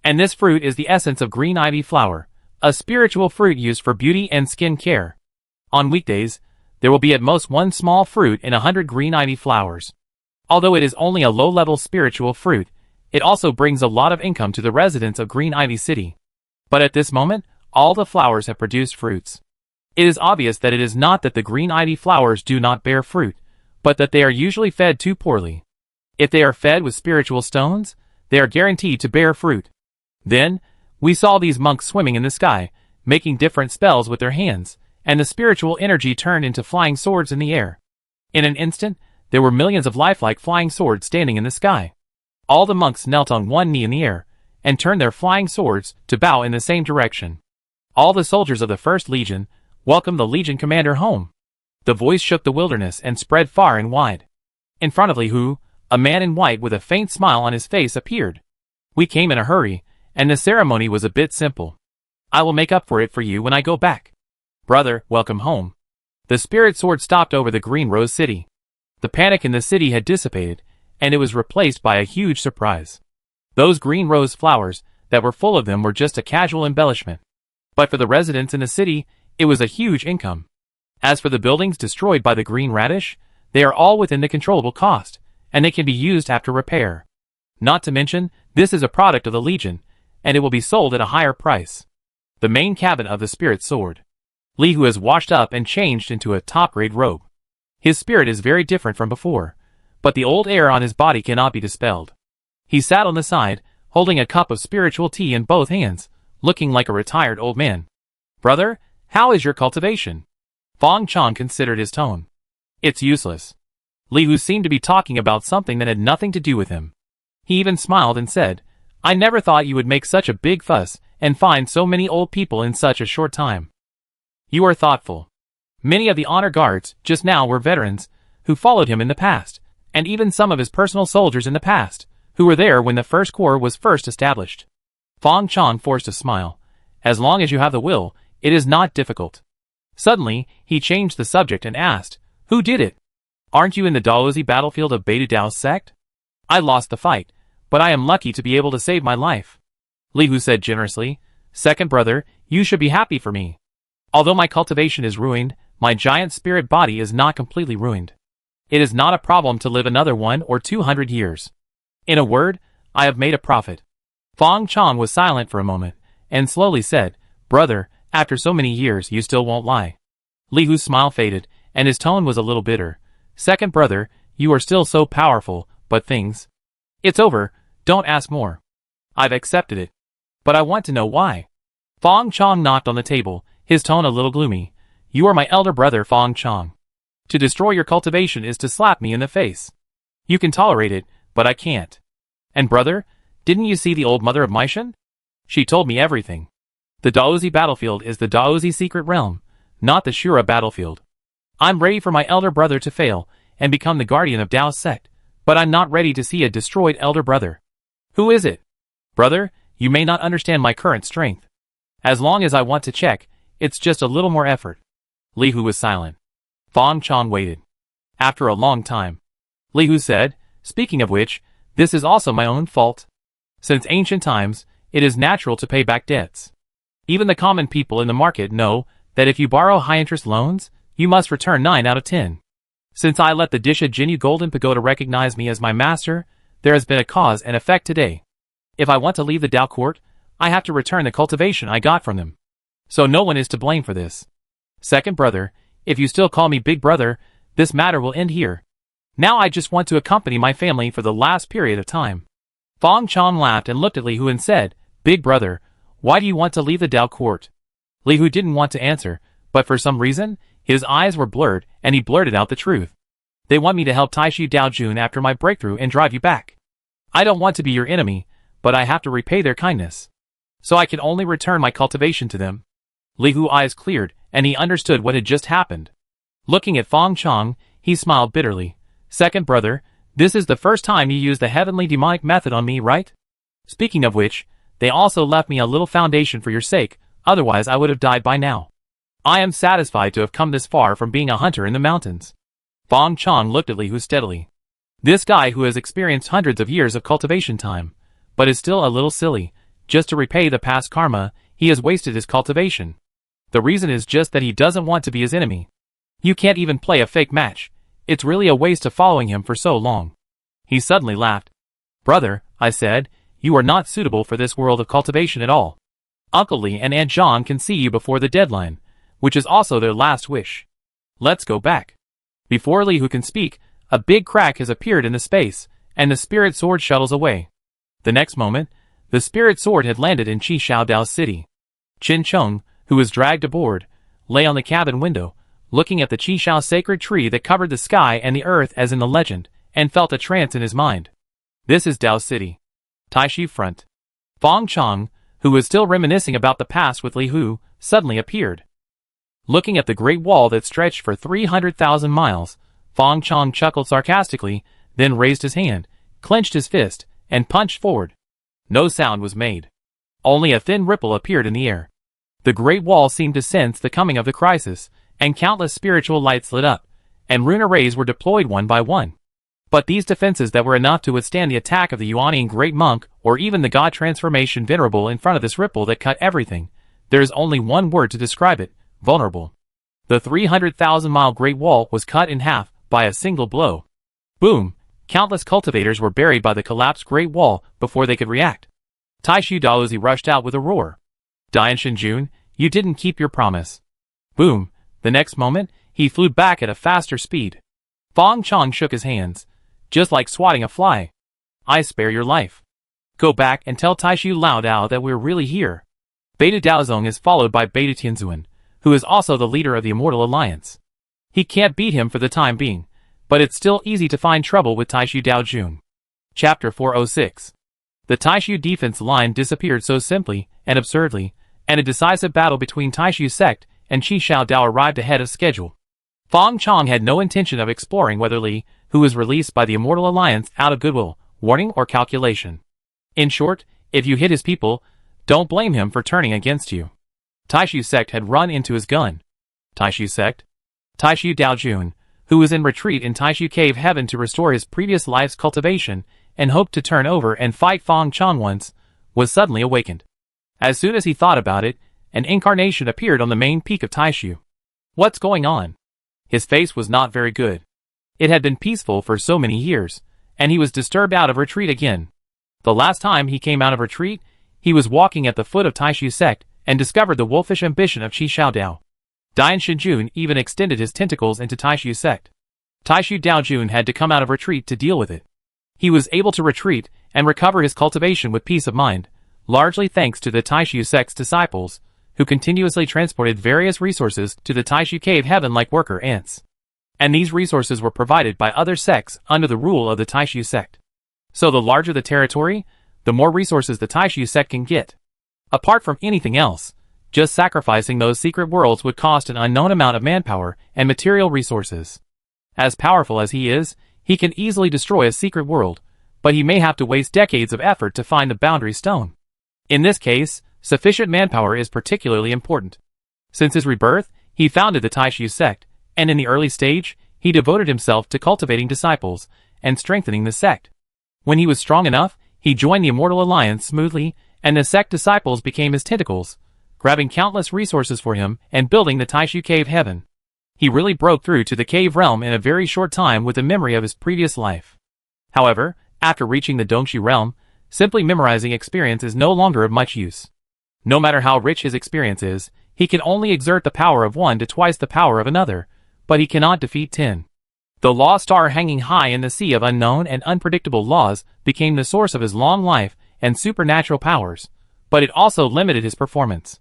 And this fruit is the essence of Green Ivy flower, a spiritual fruit used for beauty and skin care. On weekdays, there will be at most 1 small fruit in 100 Green Ivy flowers. Although it is only a low-level spiritual fruit, it also brings a lot of income to the residents of Green Ivy City. But at this moment, all the flowers have produced fruits. It is obvious that it is not that the Green Ivy flowers do not bear fruit, but that they are usually fed too poorly. If they are fed with spiritual stones, they are guaranteed to bear fruit. Then, we saw these monks swimming in the sky, making different spells with their hands, and the spiritual energy turned into flying swords in the air. In an instant, there were millions of lifelike flying swords standing in the sky. All the monks knelt on one knee in the air, and turned their flying swords to bow in the same direction. All the soldiers of the First Legion welcomed the Legion commander home. The voice shook the wilderness and spread far and wide. In front of Li Hu, a man in white with a faint smile on his face appeared. We came in a hurry, and the ceremony was a bit simple. I will make up for it for you when I go back. Brother, welcome home. The spirit sword stopped over the Green Rose City. The panic in the city had dissipated, and it was replaced by a huge surprise. Those green rose flowers that were full of them were just a casual embellishment. But for the residents in the city, it was a huge income. As for the buildings destroyed by the green radish, they are all within the controllable cost, and they can be used after repair. Not to mention, this is a product of the Legion, and it will be sold at a higher price. The main cabin of the spirit sword. Li Hu has washed up and changed into a top-grade robe. His spirit is very different from before, but the old air on his body cannot be dispelled. He sat on the side, holding a cup of spiritual tea in both hands, looking like a retired old man. Brother, how is your cultivation? Fong Chong considered his tone. It's useless. Li Hu seemed to be talking about something that had nothing to do with him. He even smiled and said, I never thought you would make such a big fuss and find so many old people in such a short time. You are thoughtful. Many of the honor guards just now were veterans who followed him in the past, and even some of his personal soldiers in the past, who were there when the First Corps was first established. Fong Chong forced a smile. As long as you have the will, it is not difficult. Suddenly, he changed the subject and asked, Who did it? Aren't you in the Daozi battlefield of Beta Dao sect? I lost the fight, but I am lucky to be able to save my life. Li Hu said generously, Second brother, you should be happy for me. Although my cultivation is ruined, my giant spirit body is not completely ruined. It is not a problem to live another 100 or 200 years. In a word, I have made a profit. Fong Chong was silent for a moment, and slowly said, Brother, after so many years you still won't lie. Li Hu's smile faded, and his tone was a little bitter. Second brother, you are still so powerful, but things... It's over, don't ask more. I've accepted it. But I want to know why. Fong Chong knocked on the table, his tone a little gloomy. You are my elder brother Fong Chong. To destroy your cultivation is to slap me in the face. You can tolerate it, but I can't. And brother, didn't you see the old mother of Maishan? She told me everything. The Daozi battlefield is the Daozi secret realm, not the Shura battlefield. I'm ready for my elder brother to fail and become the guardian of Dao's sect, but I'm not ready to see a destroyed elder brother. Who is it? Brother, you may not understand my current strength. As long as I want to check, it's just a little more effort. Li Hu was silent. Fong Chong waited. After a long time, Li Hu said, Speaking of which, this is also my own fault. Since ancient times, it is natural to pay back debts. Even the common people in the market know that if you borrow high-interest loans, you must return 9 out of 10. Since I let the Disha Jinyu Golden Pagoda recognize me as my master, there has been a cause and effect today. If I want to leave the Dao Court, I have to return the cultivation I got from them. So no one is to blame for this. Second brother, if you still call me big brother, this matter will end here. Now I just want to accompany my family for the last period of time. Fong Chong laughed and looked at Li Hu and said, Big brother, why do you want to leave the Dao court? Li Hu didn't want to answer, but for some reason, his eyes were blurred and he blurted out the truth. They want me to help Taishu Daojun after my breakthrough and drive you back. I don't want to be your enemy, but I have to repay their kindness. So I can only return my cultivation to them. Li Hu's eyes cleared, and he understood what had just happened. Looking at Fong Chong, he smiled bitterly. Second brother, this is the first time you used the heavenly demonic method on me, right? Speaking of which, they also left me a little foundation for your sake, otherwise I would have died by now. I am satisfied to have come this far from being a hunter in the mountains. Fong Chong looked at Li Hu steadily. This guy who has experienced hundreds of years of cultivation time, but is still a little silly. Just to repay the past karma, he has wasted his cultivation. The reason is just that he doesn't want to be his enemy. You can't even play a fake match. It's really a waste of following him for so long. He suddenly laughed. Brother, I said, you are not suitable for this world of cultivation at all. Uncle Li and Aunt Zhang can see you before the deadline, which is also their last wish. Let's go back. Before Li Hu can speak, a big crack has appeared in the space, and the spirit sword shuttles away. The next moment, the spirit sword had landed in Qi Shao Dao's city. Qin Cheng, who was dragged aboard, lay on the cabin window, looking at the Qi Shao sacred tree that covered the sky and the earth as in the legend, and felt a trance in his mind. This is Dao City. Taishu Front. Fong Chong, who was still reminiscing about the past with Li Hu, suddenly appeared. Looking at the great wall that stretched for 300,000 miles, Fong Chong chuckled sarcastically, then raised his hand, clenched his fist, and punched forward. No sound was made. Only a thin ripple appeared in the air. The great wall seemed to sense the coming of the crisis, and countless spiritual lights lit up, and rune arrays were deployed one by one. But these defenses that were enough to withstand the attack of the Yuanian Great Monk, or even the God Transformation Venerable in front of this ripple that cut everything, there is only one word to describe it: vulnerable. The 300,000-mile Great Wall was cut in half by a single blow. Boom! Countless cultivators were buried by the collapsed Great Wall before they could react. Taishu Daozi rushed out with a roar. Dian Shinjun, you didn't keep your promise. Boom! The next moment, he flew back at a faster speed. Fong Chong shook his hands, just like swatting a fly. I spare your life. Go back and tell Taishu Lao Dao that we're really here. Beta Daozong is followed by Beta Tianzuan, who is also the leader of the Immortal Alliance. He can't beat him for the time being, but it's still easy to find trouble with Taishu Daojun. Chapter 406. The Taishu defense line disappeared so simply and absurdly, and a decisive battle between Taishu's sect and Qi Shao Dao arrived ahead of schedule. Fong Chong had no intention of exploring whether Li, who was released by the Immortal Alliance out of goodwill, warning, or calculation. In short, if you hit his people, don't blame him for turning against you. Taishu's sect had run into his gun. Taishu's sect? Taishu Daojun, who was in retreat in Taishu Cave Heaven to restore his previous life's cultivation and hoped to turn over and fight Fong Chong once, was suddenly awakened. As soon as he thought about it, an incarnation appeared on the main peak of Taishu. What's going on? His face was not very good. It had been peaceful for so many years, and he was disturbed out of retreat again. The last time he came out of retreat, he was walking at the foot of Taishu's sect and discovered the wolfish ambition of Qi Shao Dao. Dian Shinjun even extended his tentacles into Taishu's sect. Taishu Daojun had to come out of retreat to deal with it. He was able to retreat and recover his cultivation with peace of mind, largely thanks to the Taishu sect's disciples, who continuously transported various resources to the Taishu Cave Heaven like worker ants. And these resources were provided by other sects under the rule of the Taishu sect. So the larger the territory, the more resources the Taishu sect can get. Apart from anything else, just sacrificing those secret worlds would cost an unknown amount of manpower and material resources. As powerful as he is, he can easily destroy a secret world, but he may have to waste decades of effort to find the boundary stone. In this case, sufficient manpower is particularly important. Since his rebirth, he founded the Taishu sect, and in the early stage, he devoted himself to cultivating disciples and strengthening the sect. When he was strong enough, he joined the Immortal Alliance smoothly, and the sect disciples became his tentacles, grabbing countless resources for him and building the Taishu Cave Heaven. He really broke through to the cave realm in a very short time with the memory of his previous life. However, after reaching the Dongshu realm, simply memorizing experience is no longer of much use. No matter how rich his experience is, he can only exert the power of one to twice the power of another, but he cannot defeat 10. The lost star hanging high in the sea of unknown and unpredictable laws became the source of his long life and supernatural powers, but it also limited his performance.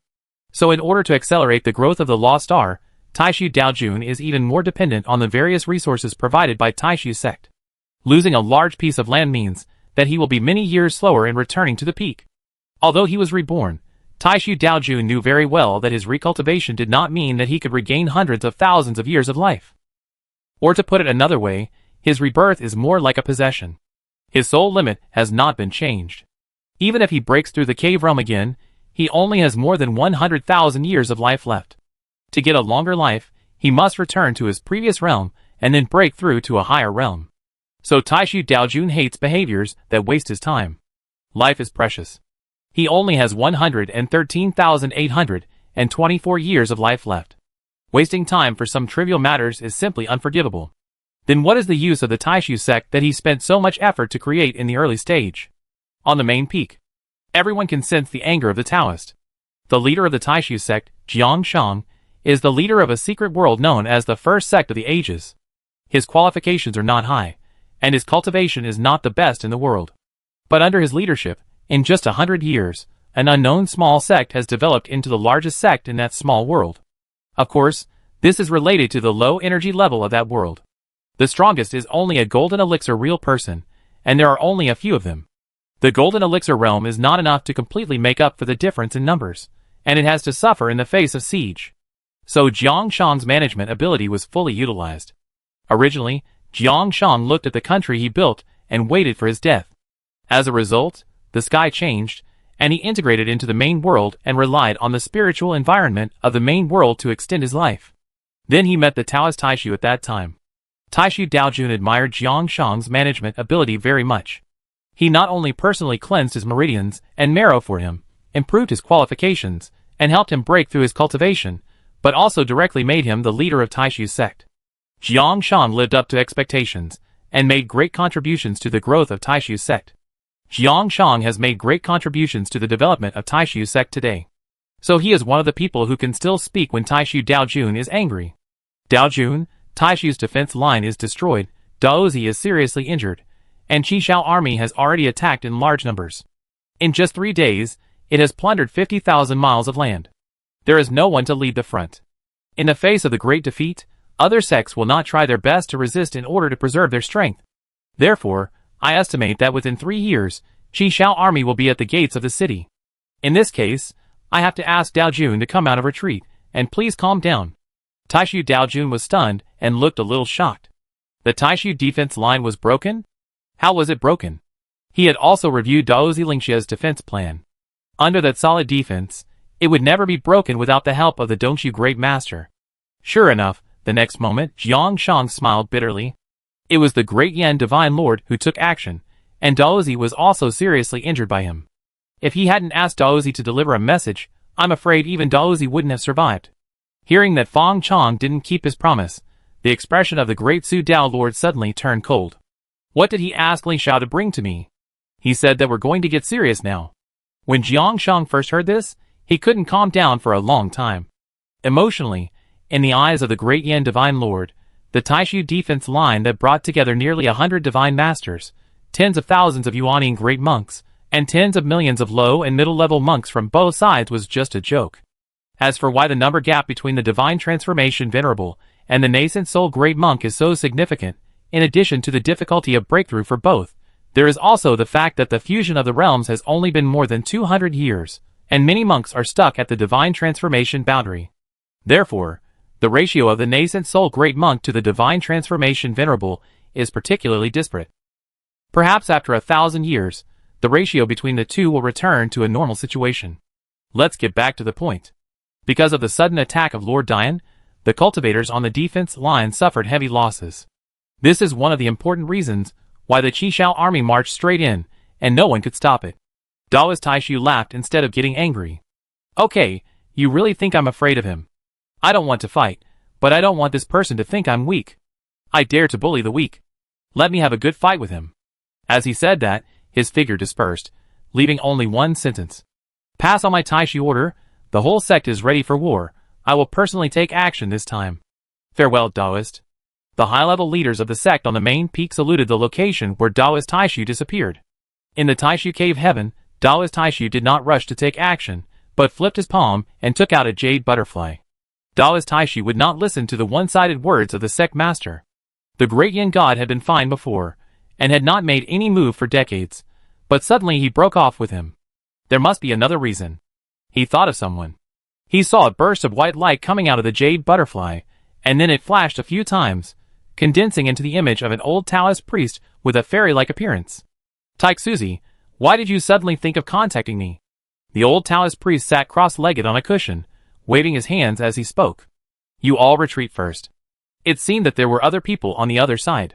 So in order to accelerate the growth of the lost star, Taishu Daojun is even more dependent on the various resources provided by Taishu's sect. Losing a large piece of land means that he will be many years slower in returning to the peak. Although he was reborn, Taishu Daojun knew very well that his recultivation did not mean that he could regain hundreds of thousands of years of life. Or to put it another way, his rebirth is more like a possession. His soul limit has not been changed. Even if he breaks through the cave realm again, he only has more than 100,000 years of life left. To get a longer life, he must return to his previous realm and then break through to a higher realm. So Taishu Daojun hates behaviors that waste his time. Life is precious. He only has 113,824 years of life left. Wasting time for some trivial matters is simply unforgivable. Then what is the use of the Taishu sect that he spent so much effort to create in the early stage? On the main peak, everyone can sense the anger of the Taoist. The leader of the Taishu sect, Jiang Shang, is the leader of a secret world known as the First Sect of the Ages. His qualifications are not high, and his cultivation is not the best in the world. But under his leadership, in just 100 years, an unknown small sect has developed into the largest sect in that small world. Of course, this is related to the low energy level of that world. The strongest is only a golden elixir real person, and there are only a few of them. The golden elixir realm is not enough to completely make up for the difference in numbers, and it has to suffer in the face of siege. So Jiang Shang's management ability was fully utilized. Originally, Jiang Shang looked at the country he built and waited for his death. As a result, the sky changed, and he integrated into the main world and relied on the spiritual environment of the main world to extend his life. Then he met the Taoist Taishu at that time. Taishu Daojun admired Jiang Shang's management ability very much. He not only personally cleansed his meridians and marrow for him, improved his qualifications, and helped him break through his cultivation, but also directly made him the leader of Taishu's sect. Jiang Shang lived up to expectations, and made great contributions to the growth of Taishu's sect. Jiang Shang has made great contributions to the development of Taishu's sect today. So he is one of the people who can still speak when Taishu Daojun is angry. Daojun, Taishu's defense line is destroyed, Daozi is seriously injured, and Qishao army has already attacked in large numbers. In just 3 days, it has plundered 50,000 miles of land. There is no one to lead the front. In the face of the great defeat, other sects will not try their best to resist in order to preserve their strength. Therefore, I estimate that within 3 years, Qishao army will be at the gates of the city. In this case, I have to ask Daojun to come out of retreat, and please calm down. Taishu Daojun was stunned and looked a little shocked. The Taishu defense line was broken? How was it broken? He had also reviewed Dao Zilingxia's defense plan. Under that solid defense, it would never be broken without the help of the Dongshu Great Master. Sure enough, the next moment, Jiang Shang smiled bitterly. It was the Great Yan Divine Lord who took action, and Daozi was also seriously injured by him. If he hadn't asked Daozi to deliver a message, I'm afraid even Daozi wouldn't have survived. Hearing that Fang Chong didn't keep his promise, the expression of the Great Su Dao Lord suddenly turned cold. What did he ask Li Xiao to bring to me? He said that we're going to get serious now. When Jiang Shang first heard this, he couldn't calm down for a long time. Emotionally, in the eyes of the Great Yan Divine Lord, the Taishu defense line that brought together nearly 100 divine masters, tens of thousands of Yuanian great monks, and tens of millions of low and middle-level monks from both sides was just a joke. As for why the number gap between the divine transformation venerable and the nascent soul great monk is so significant, in addition to the difficulty of breakthrough for both, there is also the fact that the fusion of the realms has only been more than 200 years, and many monks are stuck at the divine transformation boundary. Therefore, the ratio of the nascent soul great monk to the divine transformation venerable is particularly disparate. Perhaps after 1,000 years, the ratio between the two will return to a normal situation. Let's get back to the point. Because of the sudden attack of Lord Dian, the cultivators on the defense line suffered heavy losses. This is one of the important reasons why the Qishao army marched straight in, and no one could stop it. Daoist Taishu laughed instead of getting angry. Okay, you really think I'm afraid of him? I don't want to fight, but I don't want this person to think I'm weak. I dare to bully the weak. Let me have a good fight with him. As he said that, His figure dispersed, leaving only one sentence. Pass on my Taishu order. The whole sect is ready for war. I will personally take action this time. Farewell, Taoist. The high-level leaders of the sect on the main peak saluted the location where Taoist Taishu disappeared. In the Taishu cave heaven, Taoist Taishu did not rush to take action, but flipped his palm and took out a jade butterfly. Taoist Taishu would not listen to the one-sided words of the sect master. The great yin god had been fine before, and had not made any move for decades, but suddenly he broke off with him. There must be another reason. He thought of someone. He saw a burst of white light coming out of the jade butterfly, and then it flashed a few times, condensing into the image of an old Taoist priest with a fairy-like appearance. Taixuzi, why did you suddenly think of contacting me? The old Taoist priest sat cross-legged on a cushion, waving his hands as he spoke. You all retreat first. It seemed that there were other people on the other side.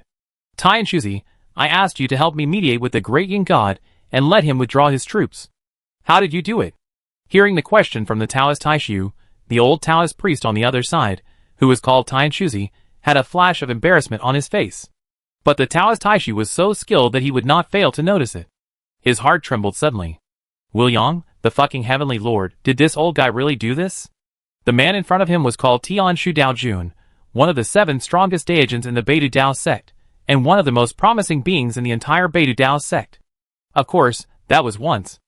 Taishuzi, I asked you to help me mediate with the great yin god and let him withdraw his troops. How did you do it? Hearing the question from the Taoist Taishu, the old Taoist priest on the other side, who was called Taishuzi, had a flash of embarrassment on his face. But the Taoist Taishu was so skilled that he would not fail to notice it. His heart trembled suddenly. Will Yang, the fucking heavenly lord, did this old guy really do this? The man in front of him was called Tianshu Daojun, one of the 7 strongest Daijins in the Beidu Dao sect, and one of the most promising beings in the entire Beidu Dao sect. Of course, that was once.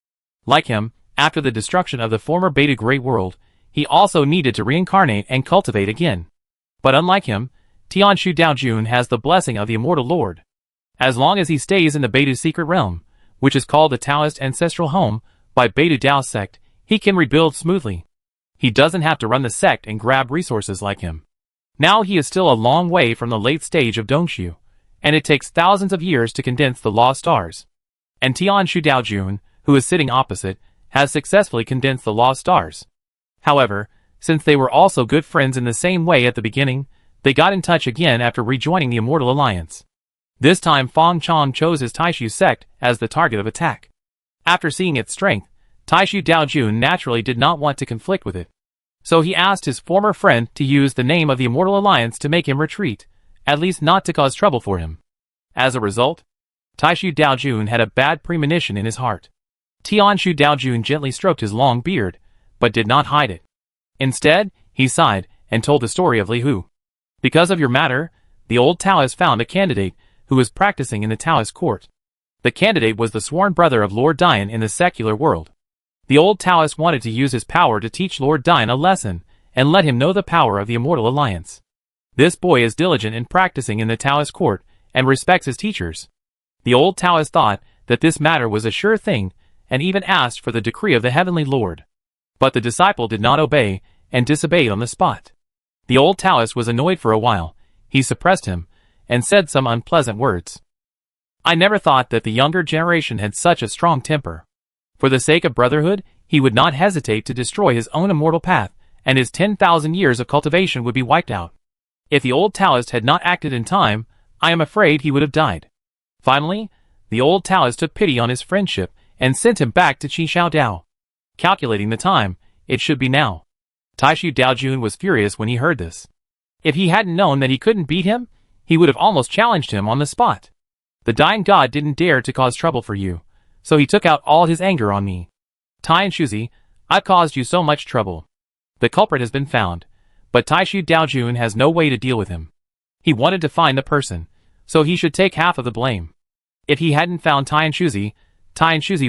Like him, after the destruction of the former Beidu Great World, he also needed to reincarnate and cultivate again. But unlike him, Tianshu Daojun has the blessing of the immortal lord. As long as he stays in the Beidu secret realm, which is called the Taoist ancestral home by Beidu Dao sect, he can rebuild smoothly. He doesn't have to run the sect and grab resources like him. Now he is still a long way from the late stage of Dongshu, and it takes thousands of years to condense the lost stars. And Tianshu Daojun, who is sitting opposite, has successfully condensed the lost stars. However, since they were also good friends in the same way at the beginning, they got in touch again after rejoining the Immortal Alliance. This time Fong Chong chose his Taishu sect as the target of attack. After seeing its strength, Taishu Daojun naturally did not want to conflict with it. So he asked his former friend to use the name of the Immortal Alliance to make him retreat, at least not to cause trouble for him. As a result, Taishu Daojun had a bad premonition in his heart. Tianshu Daojun gently stroked his long beard, but did not hide it. Instead, he sighed and told the story of Li Hu. Because of your matter, the old Taoist found a candidate who was practicing in the Taoist court. The candidate was the sworn brother of Lord Dian in the secular world. The old Taoist wanted to use his power to teach Lord Dian a lesson and let him know the power of the Immortal Alliance. This boy is diligent in practicing in the Taoist court and respects his teachers. The old Taoist thought that this matter was a sure thing and even asked for the decree of the Heavenly Lord. But the disciple did not obey and disobeyed on the spot. The old Taoist was annoyed for a while. He suppressed him and said some unpleasant words. I never thought that the younger generation had such a strong temper. For the sake of brotherhood, he would not hesitate to destroy his own immortal path, and his 10,000 years of cultivation would be wiped out. If the old Taoist had not acted in time, I am afraid he would have died. Finally, the old Taoist took pity on his friendship and sent him back to Qishao Dao. Calculating the time, it should be now. Taishu Daojun was furious when he heard this. If he hadn't known that he couldn't beat him, he would have almost challenged him on the spot. The dying god didn't dare to cause trouble for you, so he took out all his anger on me. Taishuzi, I've caused you so much trouble. The culprit has been found, but Taishu Daojun has no way to deal with him. He wanted to find the person, so he should take half of the blame. If he hadn't found Taishuzi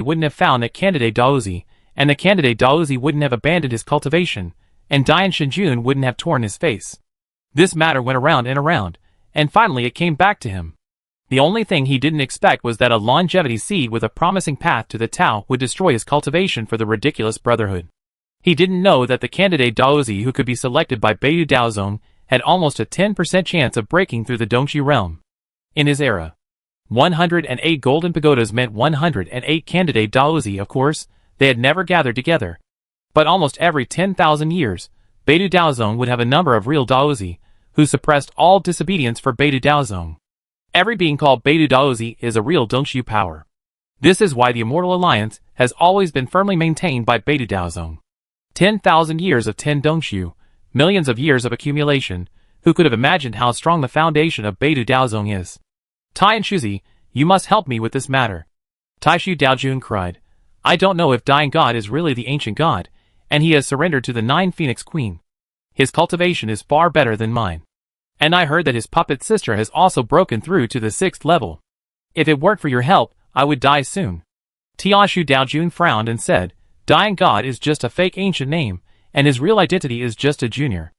wouldn't have found that candidate Daozi, and the candidate Daozi wouldn't have abandoned his cultivation, and Dian Shinjun wouldn't have torn his face. This matter went around and around, and finally it came back to him. The only thing he didn't expect was that a longevity seed with a promising path to the Tao would destroy his cultivation for the ridiculous brotherhood. He didn't know that the candidate Daozi who could be selected by Beidu Daozong had almost a 10% chance of breaking through the Dongshu realm. In his era, 108 golden pagodas meant 108 candidate Daozi. Of course, they had never gathered together. But almost every 10,000 years, Beidu Daozong would have a number of real Daozi, who suppressed all disobedience for Beidu Daozong. Every being called Beidu Daozi is a real Dongshu power. This is why the Immortal Alliance has always been firmly maintained by Beidu Daozong. 10,000 years of 10 Dongshu, millions of years of accumulation. Who could have imagined how strong the foundation of Beidu Daozong is? Taishuzi, you must help me with this matter. Taishu Daojun cried. I don't know if Dying God is really the ancient god, and he has surrendered to the 9 Phoenix Queen. His cultivation is far better than mine. And I heard that his puppet sister has also broken through to the 6th level. If it weren't for your help, I would die soon. Taishu Daojun frowned and said, Dying God is just a fake ancient name, and his real identity is just a junior.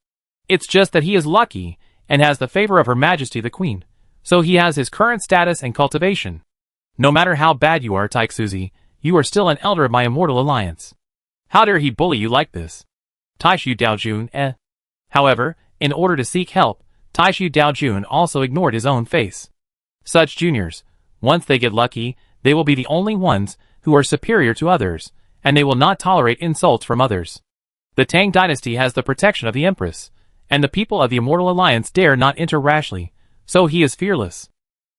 It's just that he is lucky, and has the favor of Her Majesty the Queen, so he has his current status and cultivation. No matter how bad you are, Taixuzi, you are still an elder of my immortal alliance. How dare he bully you like this? Taishu Daojun, However, in order to seek help, Taishu Daojun also ignored his own face. Such juniors, once they get lucky, they will be the only ones who are superior to others, and they will not tolerate insults from others. The Tang dynasty has the protection of the Empress, and the people of the Immortal Alliance dare not enter rashly, so he is fearless.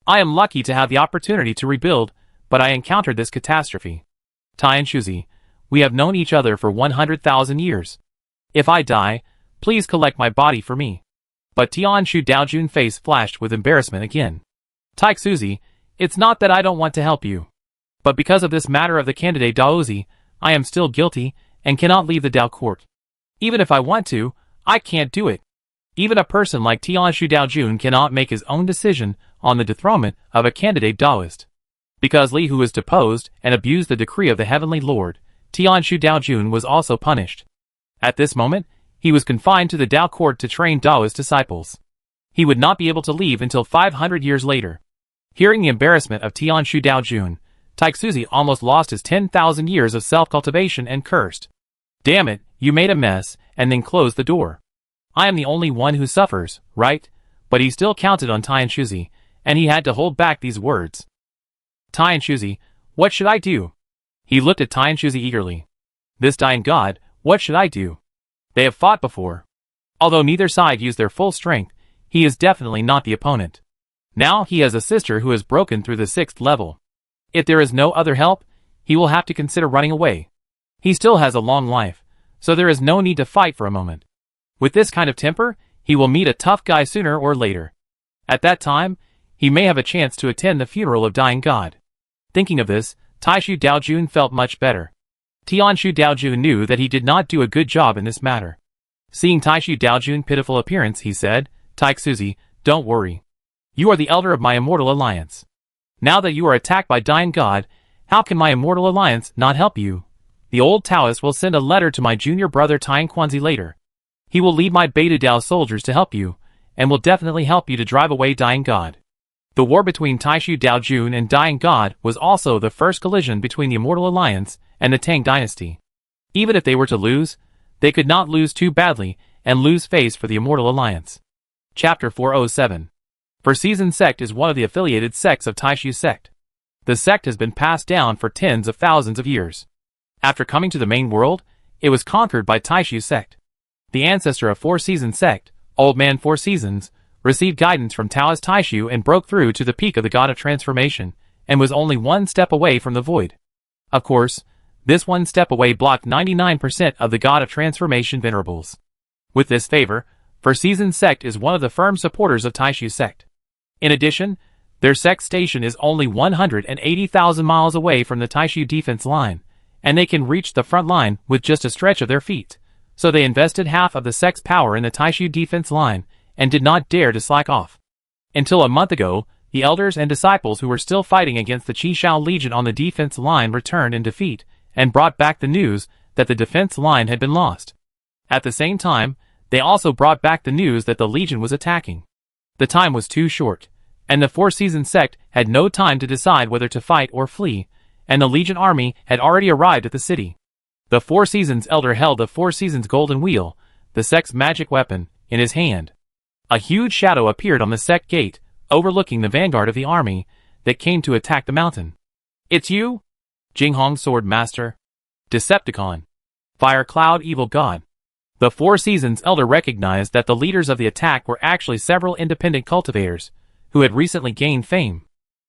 I am lucky to have the opportunity to rebuild, but I encountered this catastrophe. Tai and Shuzi, we have known each other for 100,000 years. If I die, please collect my body for me. But Taishu Daojun's face flashed with embarrassment again. Taixuzi, it's not that I don't want to help you. But because of this matter of the candidate Daozi, I am still guilty, and cannot leave the Dao court. Even if I want to, I can't do it. Even a person like Taishu Daojun cannot make his own decision on the dethronement of a candidate Daoist. Because Li Hu was deposed and abused the decree of the Heavenly Lord, Taishu Daojun was also punished. At this moment, he was confined to the Dao court to train Daoist disciples. He would not be able to leave until 500 years later. Hearing the embarrassment of Taishu Daojun, Taixuzi almost lost his 10,000 years of self-cultivation and cursed. Damn it, you made a mess, and then closed the door. I am the only one who suffers, right? But he still counted on Taishuzi, and he had to hold back these words. Taishuzi, what should I do? He looked at Taishuzi eagerly. This dying god, what should I do? They have fought before. Although neither side used their full strength, he is definitely not the opponent. Now he has a sister who has broken through the 6th level. If there is no other help, he will have to consider running away. He still has a long life, so there is no need to fight for a moment. With this kind of temper, he will meet a tough guy sooner or later. At that time, he may have a chance to attend the funeral of Dying God. Thinking of this, Taishu Daojun felt much better. Taishu Daojun knew that he did not do a good job in this matter. Seeing Taishu Daojun's pitiful appearance, he said, Taixuzi, don't worry. You are the elder of my immortal alliance. Now that you are attacked by Dying God, how can my immortal alliance not help you? The old Taoist will send a letter to my junior brother Tainkwanzi later. He will lead my Beta Dao soldiers to help you, and will definitely help you to drive away Dying God. The war between Taishu Daojun and Dying God was also the first collision between the Immortal Alliance and the Tang dynasty. Even if they were to lose, they could not lose too badly and lose face for the Immortal Alliance. Chapter 407. For Season Sect is one of the affiliated sects of Taishu Sect. The sect has been passed down for tens of thousands of years. After coming to the main world, it was conquered by Taishu Sect. The ancestor of Four Season Sect, Old Man Four Seasons, received guidance from Taoist Taishu and broke through to the peak of the God of Transformation, and was only one step away from the void. Of course, this one step away blocked 99% of the God of Transformation venerables. With this favor, For Season Sect is one of the firm supporters of Taishu Sect. In addition, their sect station is only 180,000 miles away from the Taishu defense line, and they can reach the front line with just a stretch of their feet. So they invested half of the sect's power in the Taishu defense line, and did not dare to slack off. Until a month ago, the elders and disciples who were still fighting against the Qishao Legion on the defense line returned in defeat, and brought back the news that the defense line had been lost. At the same time, they also brought back the news that the Legion was attacking. The time was too short, and the Four Season Sect had no time to decide whether to fight or flee, and the Legion army had already arrived at the city. The Four Seasons elder held the Four Seasons golden wheel, the sect's magic weapon, in his hand. A huge shadow appeared on the sect gate, overlooking the vanguard of the army that came to attack the mountain. It's you? Jinghong Sword Master. Decepticon. Fire Cloud Evil God. The Four Seasons elder recognized that the leaders of the attack were actually several independent cultivators, who had recently gained fame.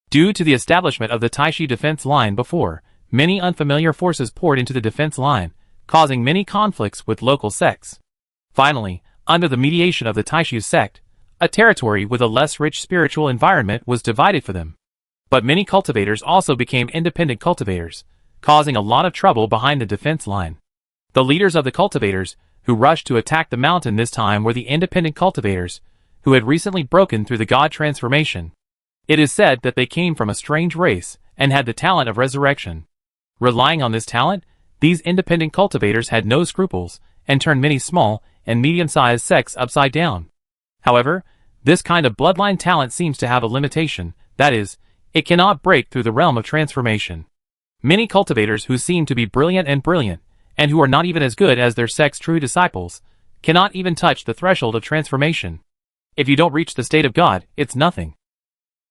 Due to the establishment of the Taishu defense line before, many unfamiliar forces poured into the defense line, causing many conflicts with local sects. Finally, under the mediation of the Taishu sect, a territory with a less rich spiritual environment was divided for them. But many cultivators also became independent cultivators, causing a lot of trouble behind the defense line. The leaders of the cultivators, who rushed to attack the mountain this time, were the independent cultivators, who had recently broken through the God transformation. It is said that they came from a strange race, and had the talent of resurrection. Relying on this talent, these independent cultivators had no scruples, and turned many small and medium-sized sects upside down. However, this kind of bloodline talent seems to have a limitation, that is, it cannot break through the realm of transformation. Many cultivators who seem to be brilliant, and who are not even as good as their sect's true disciples, cannot even touch the threshold of transformation. If you don't reach the state of God, it's nothing.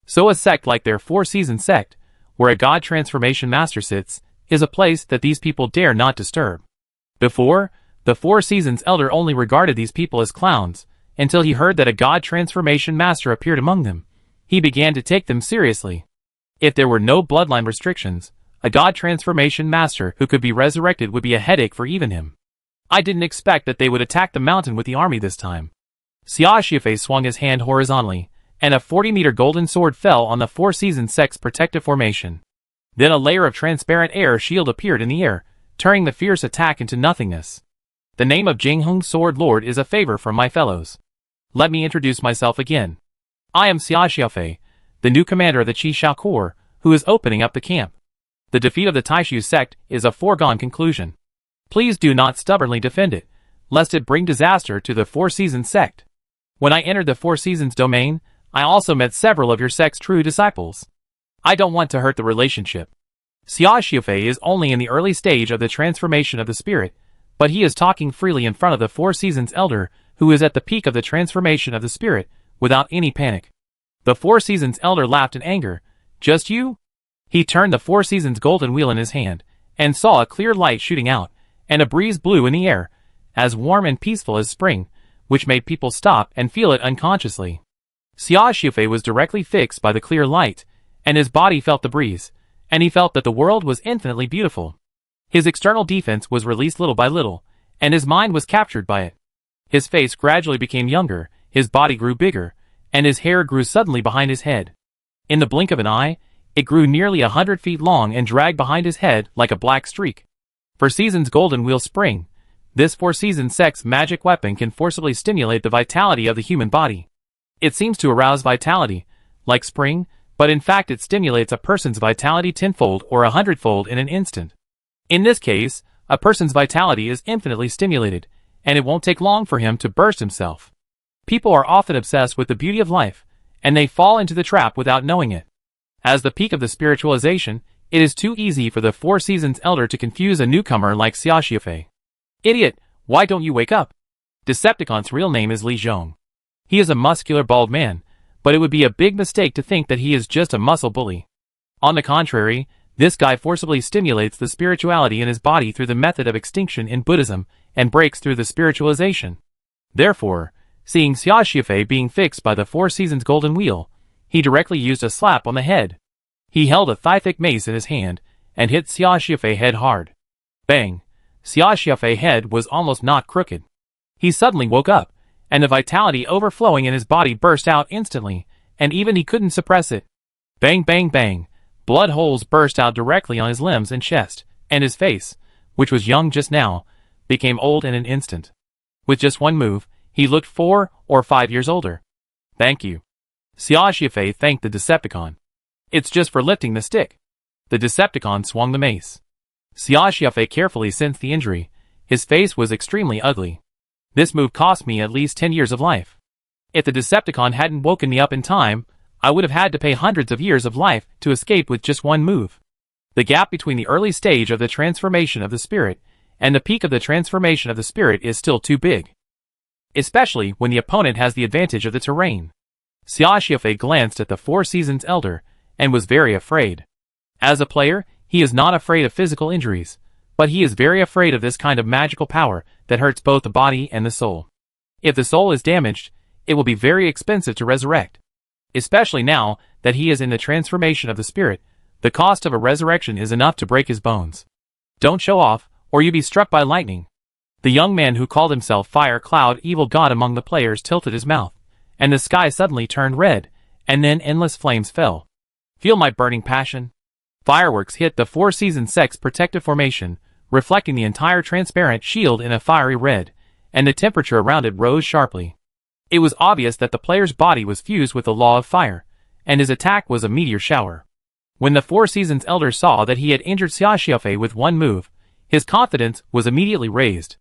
So a sect like their Four Seasons sect, where a God transformation master sits, is a place that these people dare not disturb. Before, the Four Seasons elder only regarded these people as clowns, until he heard that a God transformation master appeared among them. He began to take them seriously. If there were no bloodline restrictions, a God transformation master who could be resurrected would be a headache for even him. I didn't expect that they would attack the mountain with the army this time. Xia Shifei swung his hand horizontally, and a 40-meter golden sword fell on the Four Seasons sect's protective formation. Then a layer of transparent air shield appeared in the air, turning the fierce attack into nothingness. The name of Jingheng Sword Lord is a favor from my fellows. Let me introduce myself again. I am Xia Xiaofei, the new commander of the Qi Xiao Corps, who is opening up the camp. The defeat of the Taishu sect is a foregone conclusion. Please do not stubbornly defend it, lest it bring disaster to the Four Seasons sect. When I entered the Four Seasons domain, I also met several of your sect's true disciples. I don't want to hurt the relationship. Xia Xiufei is only in the early stage of the transformation of the spirit, but he is talking freely in front of the Four Seasons elder, who is at the peak of the transformation of the spirit, without any panic. The Four Seasons elder laughed in anger. Just you? He turned the Four Seasons golden wheel in his hand, and saw a clear light shooting out, and a breeze blew in the air, as warm and peaceful as spring, which made people stop and feel it unconsciously. Xia Xiufei was directly fixed by the clear light, and his body felt the breeze, and he felt that the world was infinitely beautiful. His external defense was released little by little, and his mind was captured by it. His face gradually became younger, his body grew bigger, and his hair grew suddenly behind his head. In the blink of an eye, it grew nearly 100 feet long and dragged behind his head like a black streak. For Seasons Golden Wheel Spring, this Four Seasons sect's magic weapon can forcibly stimulate the vitality of the human body. It seems to arouse vitality, like spring, but in fact it stimulates a person's vitality tenfold or 100-fold in an instant. In this case, a person's vitality is infinitely stimulated, and it won't take long for him to burst himself. People are often obsessed with the beauty of life, and they fall into the trap without knowing it. As the peak of the spiritualization, it is too easy for the Four Seasons elder to confuse a newcomer like Xia Xiufei. Idiot, why don't you wake up? Decepticon's real name is Li Zhong. He is a muscular bald man, but it would be a big mistake to think that he is just a muscle bully. On the contrary, this guy forcibly stimulates the spirituality in his body through the method of extinction in Buddhism and breaks through the spiritualization. Therefore, seeing Xia Xiufei being fixed by the Four Seasons golden wheel, he directly used a slap on the head. He held a thigh-thick mace in his hand and hit Xia Xiufei head hard. Bang! Xia Xiufei head was almost knocked crooked. He suddenly woke up, and the vitality overflowing in his body burst out instantly, and even he couldn't suppress it. Bang bang bang! Blood holes burst out directly on his limbs and chest, and his face, which was young just now, became old in an instant. With just one move, he looked 4 or 5 years older. Thank you. Xia Xiufei thanked the Decepticon. It's just for lifting the stick. The Decepticon swung the mace. Xia Xiufei carefully sensed the injury. His face was extremely ugly. This move cost me at least 10 years of life. If the Decepticon hadn't woken me up in time, I would have had to pay hundreds of years of life to escape with just one move. The gap between the early stage of the transformation of the spirit and the peak of the transformation of the spirit is still too big. Especially when the opponent has the advantage of the terrain. Xia Xiufei glanced at the Four Seasons elder and was very afraid. As a player, he is not afraid of physical injuries, but he is very afraid of this kind of magical power that hurts both the body and the soul. If the soul is damaged, it will be very expensive to resurrect. Especially now that he is in the transformation of the spirit, the cost of a resurrection is enough to break his bones. Don't show off, or you be struck by lightning. The young man who called himself Fire Cloud Evil God among the players tilted his mouth, and the sky suddenly turned red, and then endless flames fell. Feel my burning passion? Fireworks hit the Four Seasons sect's protective formation, reflecting the entire transparent shield in a fiery red, and the temperature around it rose sharply. It was obvious that the player's body was fused with the law of fire, and his attack was a meteor shower. When the Four Seasons elder saw that he had injured Xiaoxiufei with one move, his confidence was immediately raised.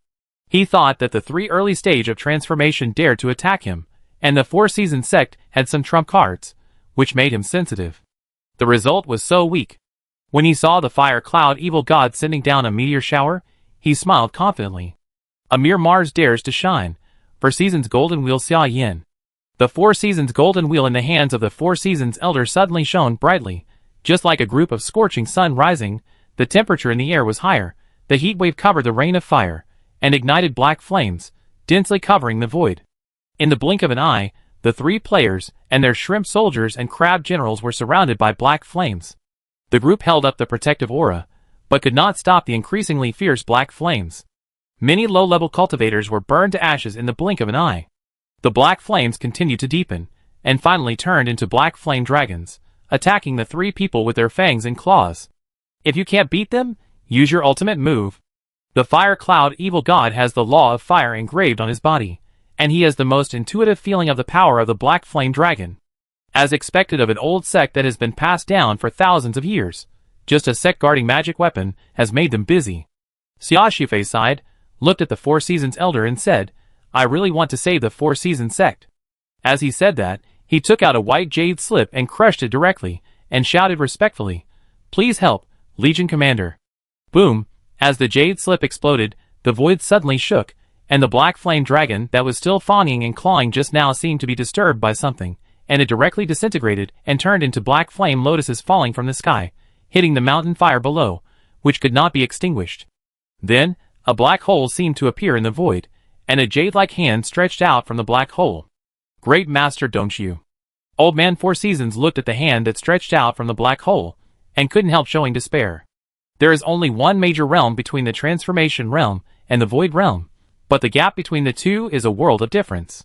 He thought that the three early stage of transformation dared to attack him, and the Four Seasons sect had some trump cards, which made him sensitive. The result was so weak. When he saw the fire cloud evil god sending down a meteor shower, he smiled confidently. A mere Mars dares to shine, for Seasons Golden Wheel Xia Yin. The Four Seasons Golden Wheel in the hands of the Four Seasons elder suddenly shone brightly, just like a group of scorching sun rising. The temperature in the air was higher, the heat wave covered the rain of fire, and ignited black flames, densely covering the void. In the blink of an eye, the three players, and their shrimp soldiers and crab generals were surrounded by black flames. The group held up the protective aura, but could not stop the increasingly fierce black flames. Many low-level cultivators were burned to ashes in the blink of an eye. The black flames continued to deepen, and finally turned into black flame dragons, attacking the three people with their fangs and claws. If you can't beat them, use your ultimate move. The Fire Cloud Evil God has the law of fire engraved on his body, and he has the most intuitive feeling of the power of the Black Flame Dragon. As expected of an old sect that has been passed down for thousands of years, just a sect guarding magic weapon has made them busy. Xiaoxiufei sighed, looked at the Four Seasons elder and said, "I really want to save the Four Seasons sect." As he said that, he took out a white jade slip and crushed it directly, and shouted respectfully, "Please help, Legion Commander." Boom! As the jade slip exploded, the void suddenly shook, and the black flame dragon that was still fawning and clawing just now seemed to be disturbed by something, and it directly disintegrated and turned into black flame lotuses falling from the sky, hitting the mountain fire below, which could not be extinguished. Then, a black hole seemed to appear in the void, and a jade-like hand stretched out from the black hole. "Great Master, don't you?" Old Man Four Seasons looked at the hand that stretched out from the black hole, and couldn't help showing despair. There is only one major realm between the transformation realm and the void realm, but the gap between the two is a world of difference.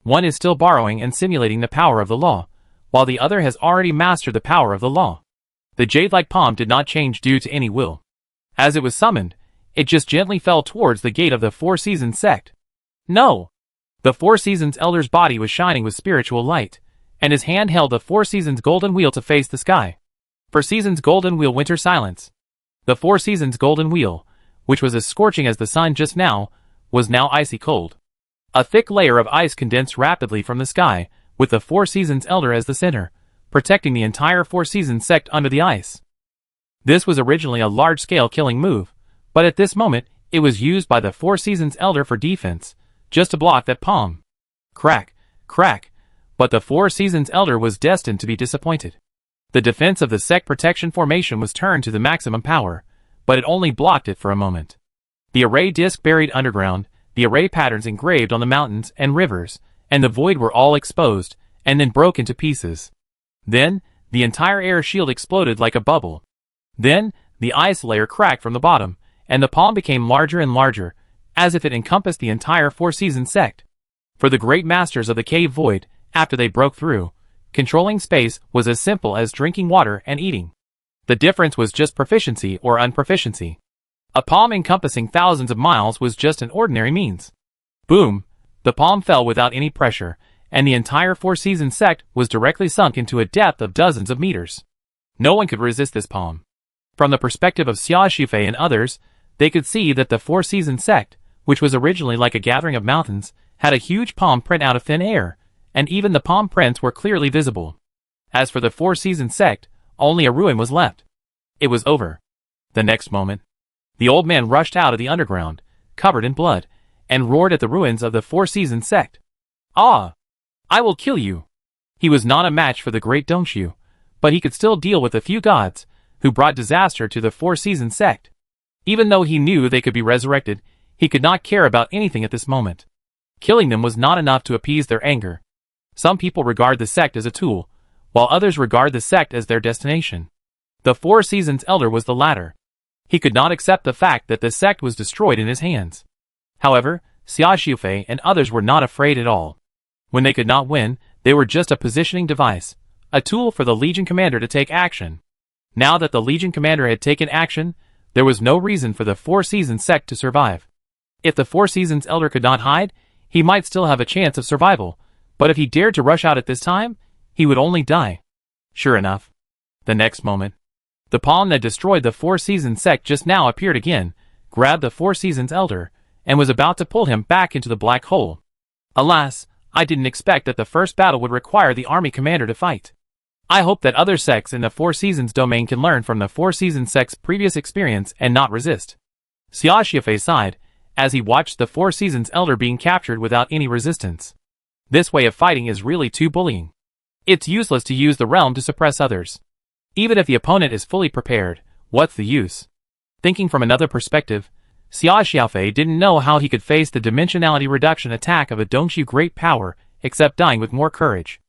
One is still borrowing and simulating the power of the law, while the other has already mastered the power of the law. The jade-like palm did not change due to any will. As it was summoned, it just gently fell towards the gate of the Four Seasons sect. No! The Four Seasons elder's body was shining with spiritual light, and his hand held the Four Seasons golden wheel to face the sky. For Seasons Golden Wheel Winter Silence. The Four Seasons Golden Wheel, which was as scorching as the sun just now, was now icy cold. A thick layer of ice condensed rapidly from the sky, with the Four Seasons elder as the center, protecting the entire Four Seasons sect under the ice. This was originally a large-scale killing move, but at this moment, it was used by the Four Seasons elder for defense, just to block that palm. Crack, crack, but the Four Seasons elder was destined to be disappointed. The defense of the sect protection formation was turned to the maximum power, but it only blocked it for a moment. The array disc buried underground, the array patterns engraved on the mountains and rivers, and the void were all exposed, and then broke into pieces. Then, the entire air shield exploded like a bubble. Then, the ice layer cracked from the bottom, and the palm became larger and larger, as if it encompassed the entire Four Seasons sect. For the great masters of the cave void, after they broke through, controlling space was as simple as drinking water and eating. The difference was just proficiency or unproficiency. A palm encompassing thousands of miles was just an ordinary means. Boom! The palm fell without any pressure, and the entire Four Seasons sect was directly sunk into a depth of dozens of meters. No one could resist this palm. From the perspective of Xiaoxiufei and others, they could see that the Four Seasons sect, which was originally like a gathering of mountains, had a huge palm print out of thin air, and even the palm prints were clearly visible. As for the Four Seasons sect, only a ruin was left. It was over. The next moment, the old man rushed out of the underground, covered in blood, and roared at the ruins of the Four Seasons sect. "Ah! I will kill you!" He was not a match for the great Dongxiu, but he could still deal with a few gods, who brought disaster to the Four Seasons sect. Even though he knew they could be resurrected, he could not care about anything at this moment. Killing them was not enough to appease their anger. Some people regard the sect as a tool, while others regard the sect as their destination. The Four Seasons elder was the latter. He could not accept the fact that the sect was destroyed in his hands. However, Xiaoxiufei and others were not afraid at all. When they could not win, they were just a positioning device, a tool for the Legion commander to take action. Now that the Legion commander had taken action, there was no reason for the Four Seasons sect to survive. If the Four Seasons elder could not hide, he might still have a chance of survival, but if he dared to rush out at this time, he would only die. Sure enough, the next moment, the palm that destroyed the Four Seasons sect just now appeared again, grabbed the Four Seasons elder, and was about to pull him back into the black hole. Alas, I didn't expect that the first battle would require the army commander to fight. I hope that other sects in the Four Seasons domain can learn from the Four Seasons sect's previous experience and not resist. Xia Xiafei sighed, as he watched the Four Seasons elder being captured without any resistance. This way of fighting is really too bullying. It's useless to use the realm to suppress others. Even if the opponent is fully prepared, what's the use? Thinking from another perspective, Xia Xiafei didn't know how he could face the dimensionality reduction attack of a Dongxiu great power, except dying with more courage.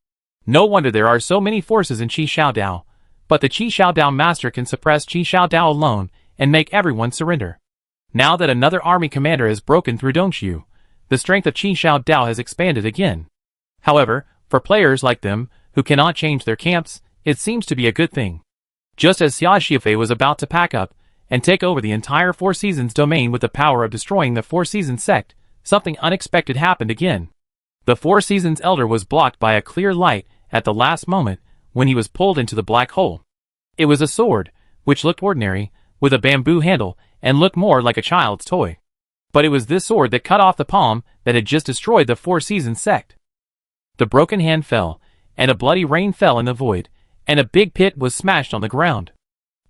No wonder there are so many forces in Qi Xiao Dao, but the Qi Xiao Dao master can suppress Qi Xiao Dao alone and make everyone surrender. Now that another army commander has broken through Dongxiu, the strength of Qi Xiao Dao has expanded again. However, for players like them, who cannot change their camps, it seems to be a good thing. Just as Xia Xiafei was about to pack up and take over the entire Four Seasons domain with the power of destroying the Four Seasons sect, something unexpected happened again. The Four Seasons elder was blocked by a clear light at the last moment when he was pulled into the black hole. It was a sword, which looked ordinary, with a bamboo handle, and looked more like a child's toy. But it was this sword that cut off the palm that had just destroyed the Four Seasons sect. The broken hand fell, and a bloody rain fell in the void, and a big pit was smashed on the ground.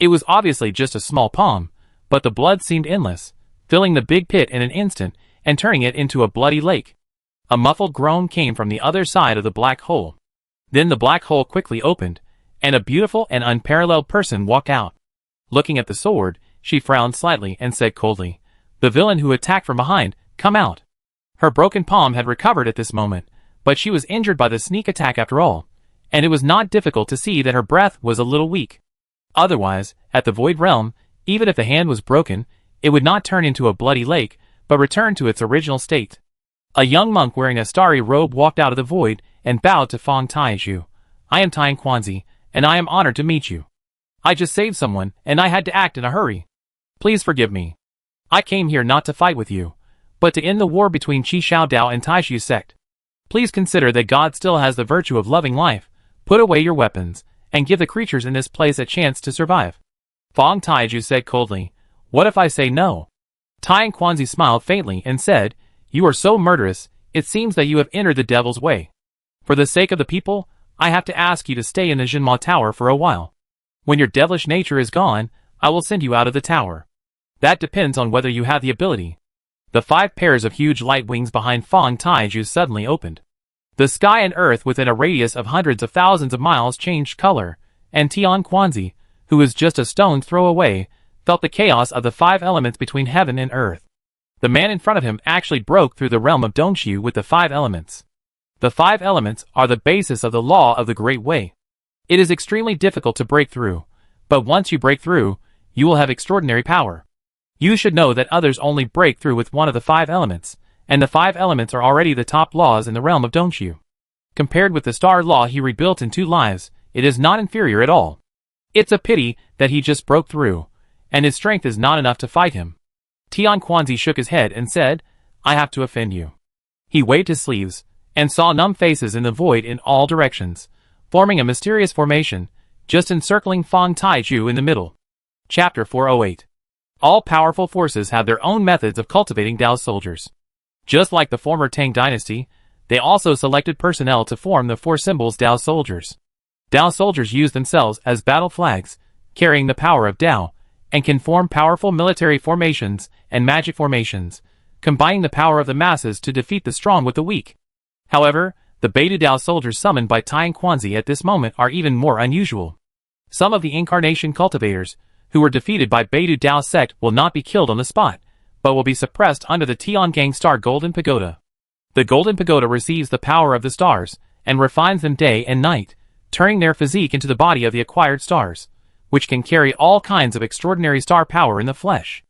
It was obviously just a small palm, but the blood seemed endless, filling the big pit in an instant and turning it into a bloody lake. A muffled groan came from the other side of the black hole. Then the black hole quickly opened, and a beautiful and unparalleled person walked out. Looking at the sword, she frowned slightly and said coldly, "The villain who attacked from behind, come out." Her broken palm had recovered at this moment, but she was injured by the sneak attack after all, and it was not difficult to see that her breath was a little weak. Otherwise, at the Void Realm, even if the hand was broken, it would not turn into a bloody lake, but return to its original state. A young monk wearing a starry robe walked out of the void and bowed to Fang Taizhu. "I am Tian Quanzi, and I am honored to meet you. I just saved someone, and I had to act in a hurry. Please forgive me. I came here not to fight with you, but to end the war between Qi Xiao Dao and Taishu sect. Please consider that God still has the virtue of loving life. Put away your weapons, and give the creatures in this place a chance to survive." Fang Taizhu said coldly, "What if I say no?" Tian Quanzi smiled faintly and said, "You are so murderous, it seems that you have entered the devil's way. For the sake of the people, I have to ask you to stay in the Jinma Tower for a while. When your devilish nature is gone, I will send you out of the tower. That depends on whether you have the ability." The 5 pairs of huge light wings behind Fang Taizhu suddenly opened. The sky and earth within a radius of hundreds of thousands of miles changed color, and Tian Quanzi, who was just a stone's throw away, felt the chaos of the 5 elements between heaven and earth. The man in front of him actually broke through the realm of Dongxiu with the 5 elements. The 5 elements are the basis of the law of the Great Way. It is extremely difficult to break through, but once you break through, you will have extraordinary power. You should know that others only break through with one of the 5 elements, and the 5 elements are already the top laws in the realm of Dongxiu. Compared with the star law he rebuilt in 2 lives, it is not inferior at all. It's a pity that he just broke through, and his strength is not enough to fight him. Tian Quanzi shook his head and said, "I have to offend you." He waved his sleeves, and saw numb faces in the void in all directions, forming a mysterious formation, just encircling Fang Taizhu in the middle. Chapter 408. All powerful forces have their own methods of cultivating Dao soldiers. Just like the former Tang dynasty, they also selected personnel to form the 4 symbols Dao soldiers. Dao soldiers use themselves as battle flags, carrying the power of Dao, and can form powerful military formations and magic formations, combining the power of the masses to defeat the strong with the weak. However, the Beidou Dao soldiers summoned by Tian Quanzi at this moment are even more unusual. Some of the incarnation cultivators, who were defeated by Beidou Dao sect, will not be killed on the spot, but will be suppressed under the Tiangang Star Golden Pagoda. The Golden Pagoda receives the power of the stars, and refines them day and night, turning their physique into the body of the acquired stars, which can carry all kinds of extraordinary star power in the flesh.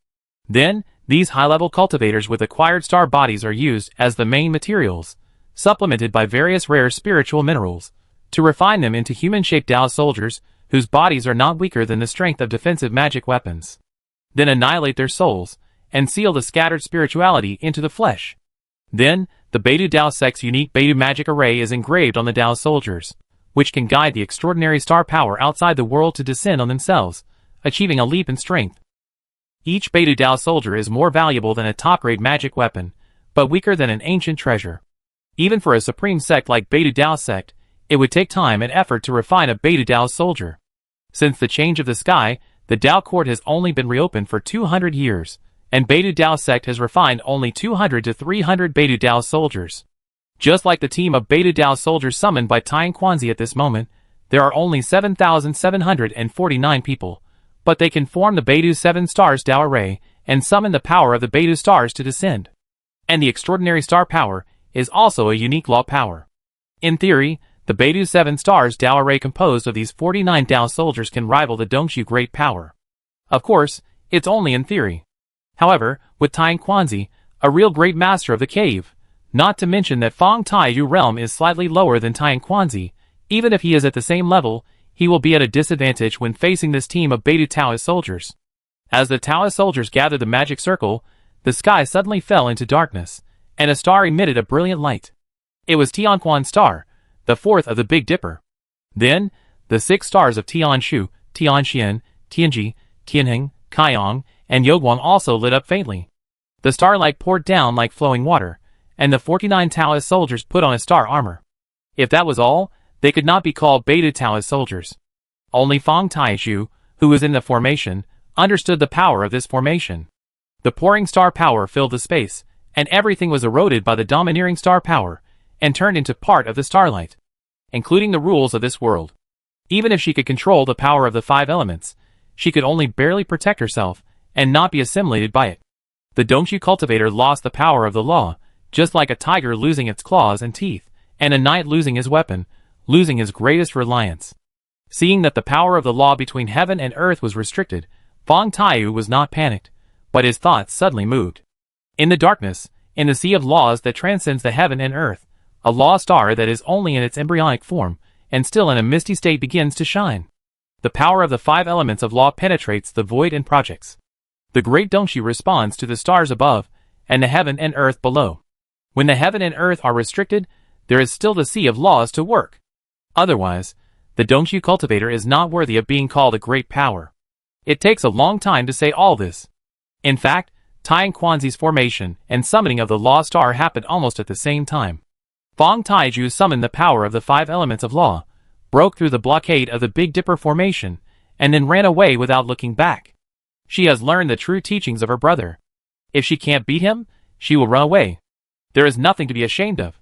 Then, these high-level cultivators with acquired star bodies are used as the main materials, supplemented by various rare spiritual minerals, to refine them into human-shaped Tao soldiers whose bodies are not weaker than the strength of defensive magic weapons. Then annihilate their souls, and seal the scattered spirituality into the flesh. Then, the Beidou Tao sect's unique Beidou magic array is engraved on the Tao soldiers, which can guide the extraordinary star power outside the world to descend on themselves, achieving a leap in strength. Each Beidou Tao soldier is more valuable than a top-grade magic weapon, but weaker than an ancient treasure. Even for a supreme sect like Beidou Tao sect, it would take time and effort to refine a Beidou Tao soldier. Since the change of the sky, the Tao court has only been reopened for 200 years, and Beidou Tao sect has refined only 200 to 300 Beidou Tao soldiers. Just like the team of Beidou Tao soldiers summoned by Tian Quanzi at this moment, there are only 7,749 people, but they can form the Beidou 7 Stars Tao array and summon the power of the Beidou stars to descend. And the extraordinary star power is also a unique law power. In theory, the Beidou 7 Stars Tao array composed of these 49 Tao soldiers can rival the Dongshu great power. Of course, it's only in theory. However, with Tian Quanzi, a real great master of the cave, not to mention that Feng Taiyu realm is slightly lower than Tian Quanzi, even if he is at the same level, he will be at a disadvantage when facing this team of Beidou Taoist soldiers. As the Taoist soldiers gathered the magic circle, the sky suddenly fell into darkness, and a star emitted a brilliant light. It was Tianquan star, the fourth of the Big Dipper. Then, the 6 stars of Tianshu, Tianxian, Tianji, Tianheng, Kaiyang, and Yoguang also lit up faintly. The starlight poured down like flowing water, and the 49 Taoist soldiers put on a star armor. If that was all, they could not be called Beidou Taoist soldiers. Only Feng Taishu, who was in the formation, understood the power of this formation. The pouring star power filled the space, and everything was eroded by the domineering star power, and turned into part of the starlight, including the rules of this world. Even if she could control the power of the 5 elements, she could only barely protect herself, and not be assimilated by it. The Dongshu cultivator lost the power of the law, just like a tiger losing its claws and teeth, and a knight losing his weapon, losing his greatest reliance. Seeing that the power of the law between heaven and earth was restricted, Feng Taiyu was not panicked, but his thoughts suddenly moved. In the darkness, in the sea of laws that transcends the heaven and earth, a law star that is only in its embryonic form, and still in a misty state begins to shine. The power of the 5 elements of law penetrates the void and projects. The great Dongshu responds to the stars above, and the heaven and earth below. When the heaven and earth are restricted, there is still the sea of laws to work. Otherwise, the Dongshu cultivator is not worthy of being called a great power. It takes a long time to say all this. In fact, Tian Quanzi's formation and summoning of the law star happened almost at the same time. Feng Taiju summoned the power of the 5 elements of law, broke through the blockade of the Big Dipper formation, and then ran away without looking back. She has learned the true teachings of her brother. If she can't beat him, she will run away. There is nothing to be ashamed of.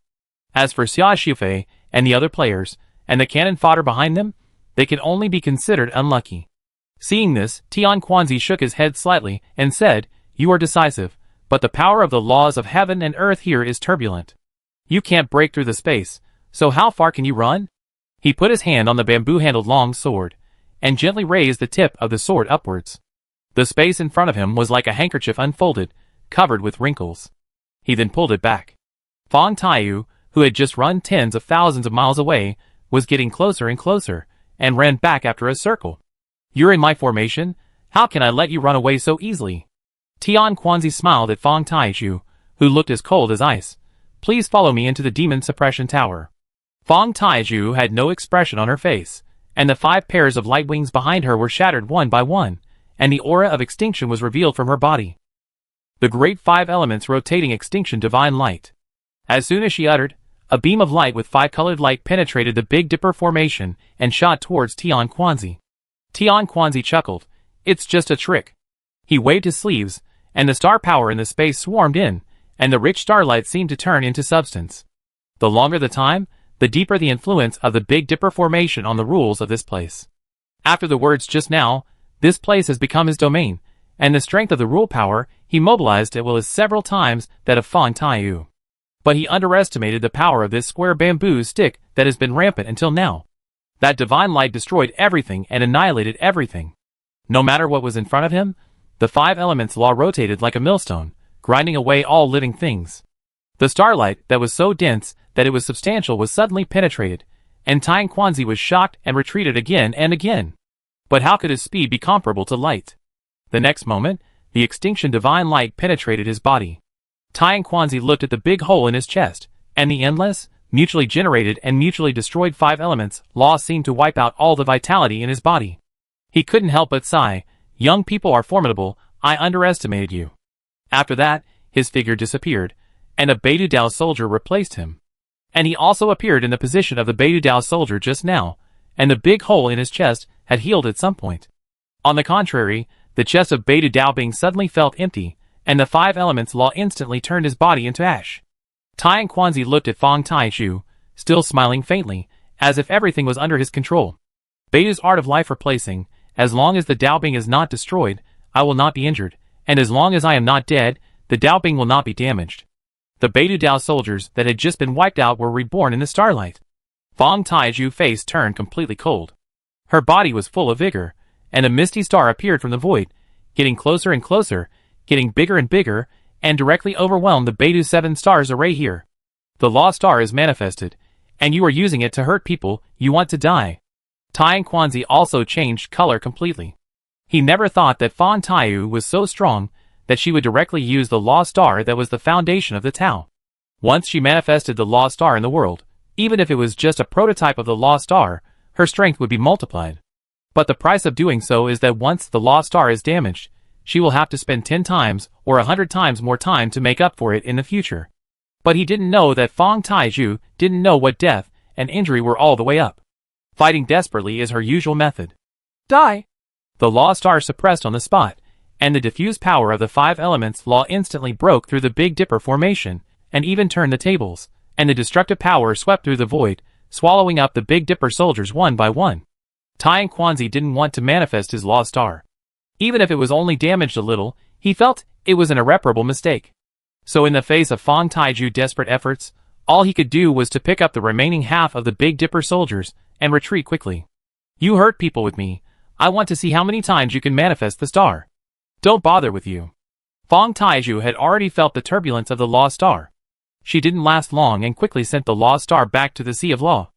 As for Xia Shufei and the other players, and the cannon fodder behind them, they can only be considered unlucky. Seeing this, Tian Quanzi shook his head slightly and said, "You are decisive, but the power of the laws of heaven and earth here is turbulent. You can't break through the space, so how far can you run?" He put his hand on the bamboo-handled long sword, and gently raised the tip of the sword upwards. The space in front of him was like a handkerchief unfolded, covered with wrinkles. He then pulled it back. Feng Taiyu, who had just run tens of thousands of miles away, was getting closer and closer, and ran back after a circle. "You're in my formation, how can I let you run away so easily?" Tian Quanzi smiled at Feng Taishu, who looked as cold as ice. "Please follow me into the demon suppression tower." Feng Taishu had no expression on her face, and the 5 pairs of light wings behind her were shattered one by one, and the aura of extinction was revealed from her body. The great 5 elements rotating extinction divine light. As soon as she uttered, a beam of light with 5-colored light penetrated the Big Dipper formation and shot towards Tian Quanzi. Tian Quanzi chuckled. "It's just a trick." He waved his sleeves, and the star power in the space swarmed in, and the rich starlight seemed to turn into substance. The longer the time, the deeper the influence of the Big Dipper formation on the rules of this place. After the words "just now," this place has become his domain, and the strength of the rule power he mobilized it was several times that of Feng Taiyu. But he underestimated the power of this square bamboo stick that has been rampant until now. That divine light destroyed everything and annihilated everything. No matter what was in front of him, the 5 elements law rotated like a millstone, grinding away all living things. The starlight that was so dense that it was substantial was suddenly penetrated, and Tying Quanzi was shocked and retreated again and again. But how could his speed be comparable to light? The next moment, the extinction divine light penetrated his body. Tying Quanzi looked at the big hole in his chest, and the endless, mutually generated and mutually destroyed 5 elements law seemed to wipe out all the vitality in his body. He couldn't help but sigh. Young people are formidable, I underestimated you. After that, his figure disappeared, and a Beidou Dao soldier replaced him. And he also appeared in the position of the Beidou Dao soldier just now, and the big hole in his chest had healed at some point. On the contrary, the chest of Beidou Dao Bing suddenly felt empty, and the 5 elements law instantly turned his body into ash. Tying Quanzi looked at Fang Taizhu, still smiling faintly, as if everything was under his control. Beidou's art of life replacing, as long as the Dao Bing is not destroyed, I will not be injured, and as long as I am not dead, the Dao Bing will not be damaged. The Beidou Dao soldiers that had just been wiped out were reborn in the starlight. Fang Taiju's face turned completely cold. Her body was full of vigor, and a misty star appeared from the void, getting closer and closer, getting bigger and bigger, and directly overwhelmed the Beidou 7 stars array here. The Law Star is manifested, and you are using it to hurt people, you want to die. Tying Quanzi also changed color completely. He never thought that Fan Taiyu was so strong that she would directly use the Law Star that was the foundation of the Tao. Once she manifested the Law Star in the world, even if it was just a prototype of the Law Star, her strength would be multiplied. But the price of doing so is that once the Law Star is damaged, she will have to spend 10 times or 100 times more time to make up for it in the future. But he didn't know that Fang Taizhu didn't know what death and injury were all the way up. Fighting desperately is her usual method. Die! The Law Star suppressed on the spot, and the diffused power of the 5 elements law instantly broke through the Big Dipper formation, and even turned the tables, and the destructive power swept through the void, swallowing up the Big Dipper soldiers one by one. Tying Quanzi didn't want to manifest his Law Star. Even if it was only damaged a little, he felt it was an irreparable mistake. So in the face of Fang Taiju's desperate efforts, all he could do was to pick up the remaining half of the Big Dipper soldiers and retreat quickly. You hurt people with me. I want to see how many times you can manifest the star. Don't bother with you. Fang Taizhu had already felt the turbulence of the Law Star. She didn't last long and quickly sent the Law Star back to the Sea of Law.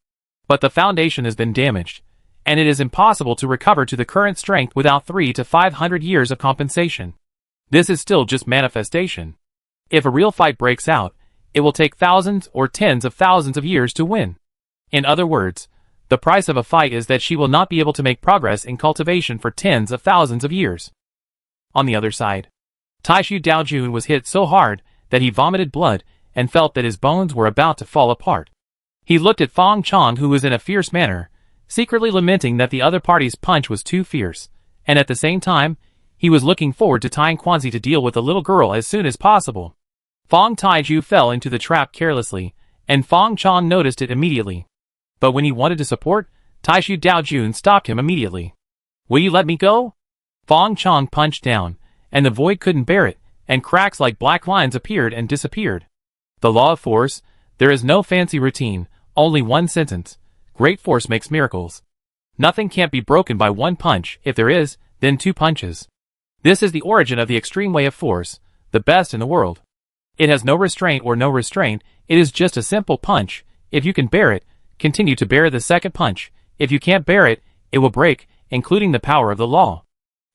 But the foundation has been damaged, and it is impossible to recover to the current strength without 300 to 500 years of compensation. This is still just manifestation. If a real fight breaks out, it will take thousands or tens of thousands of years to win. In other words, the price of a fight is that she will not be able to make progress in cultivation for tens of thousands of years. On the other side, Taishu Daojun was hit so hard that he vomited blood and felt that his bones were about to fall apart. He looked at Fang Chong, who was in a fierce manner, secretly lamenting that the other party's punch was too fierce, and at the same time, he was looking forward to Tying Quanzi to deal with the little girl as soon as possible. Fang Taiju fell into the trap carelessly, and Fang Chong noticed it immediately. But when he wanted to support, Taishu Daojun stopped him immediately. Will you let me go? Fang Chong punched down, and the void couldn't bear it, and cracks like black lines appeared and disappeared. The law of force, there is no fancy routine, only one sentence. Great force makes miracles. Nothing can't be broken by one punch. If there is, then 2 punches. This is the origin of the extreme way of force, the best in the world. It has no restraint or no restraint, it is just a simple punch. If you can bear it, continue to bear the second punch. If you can't bear it, it will break, including the power of the law.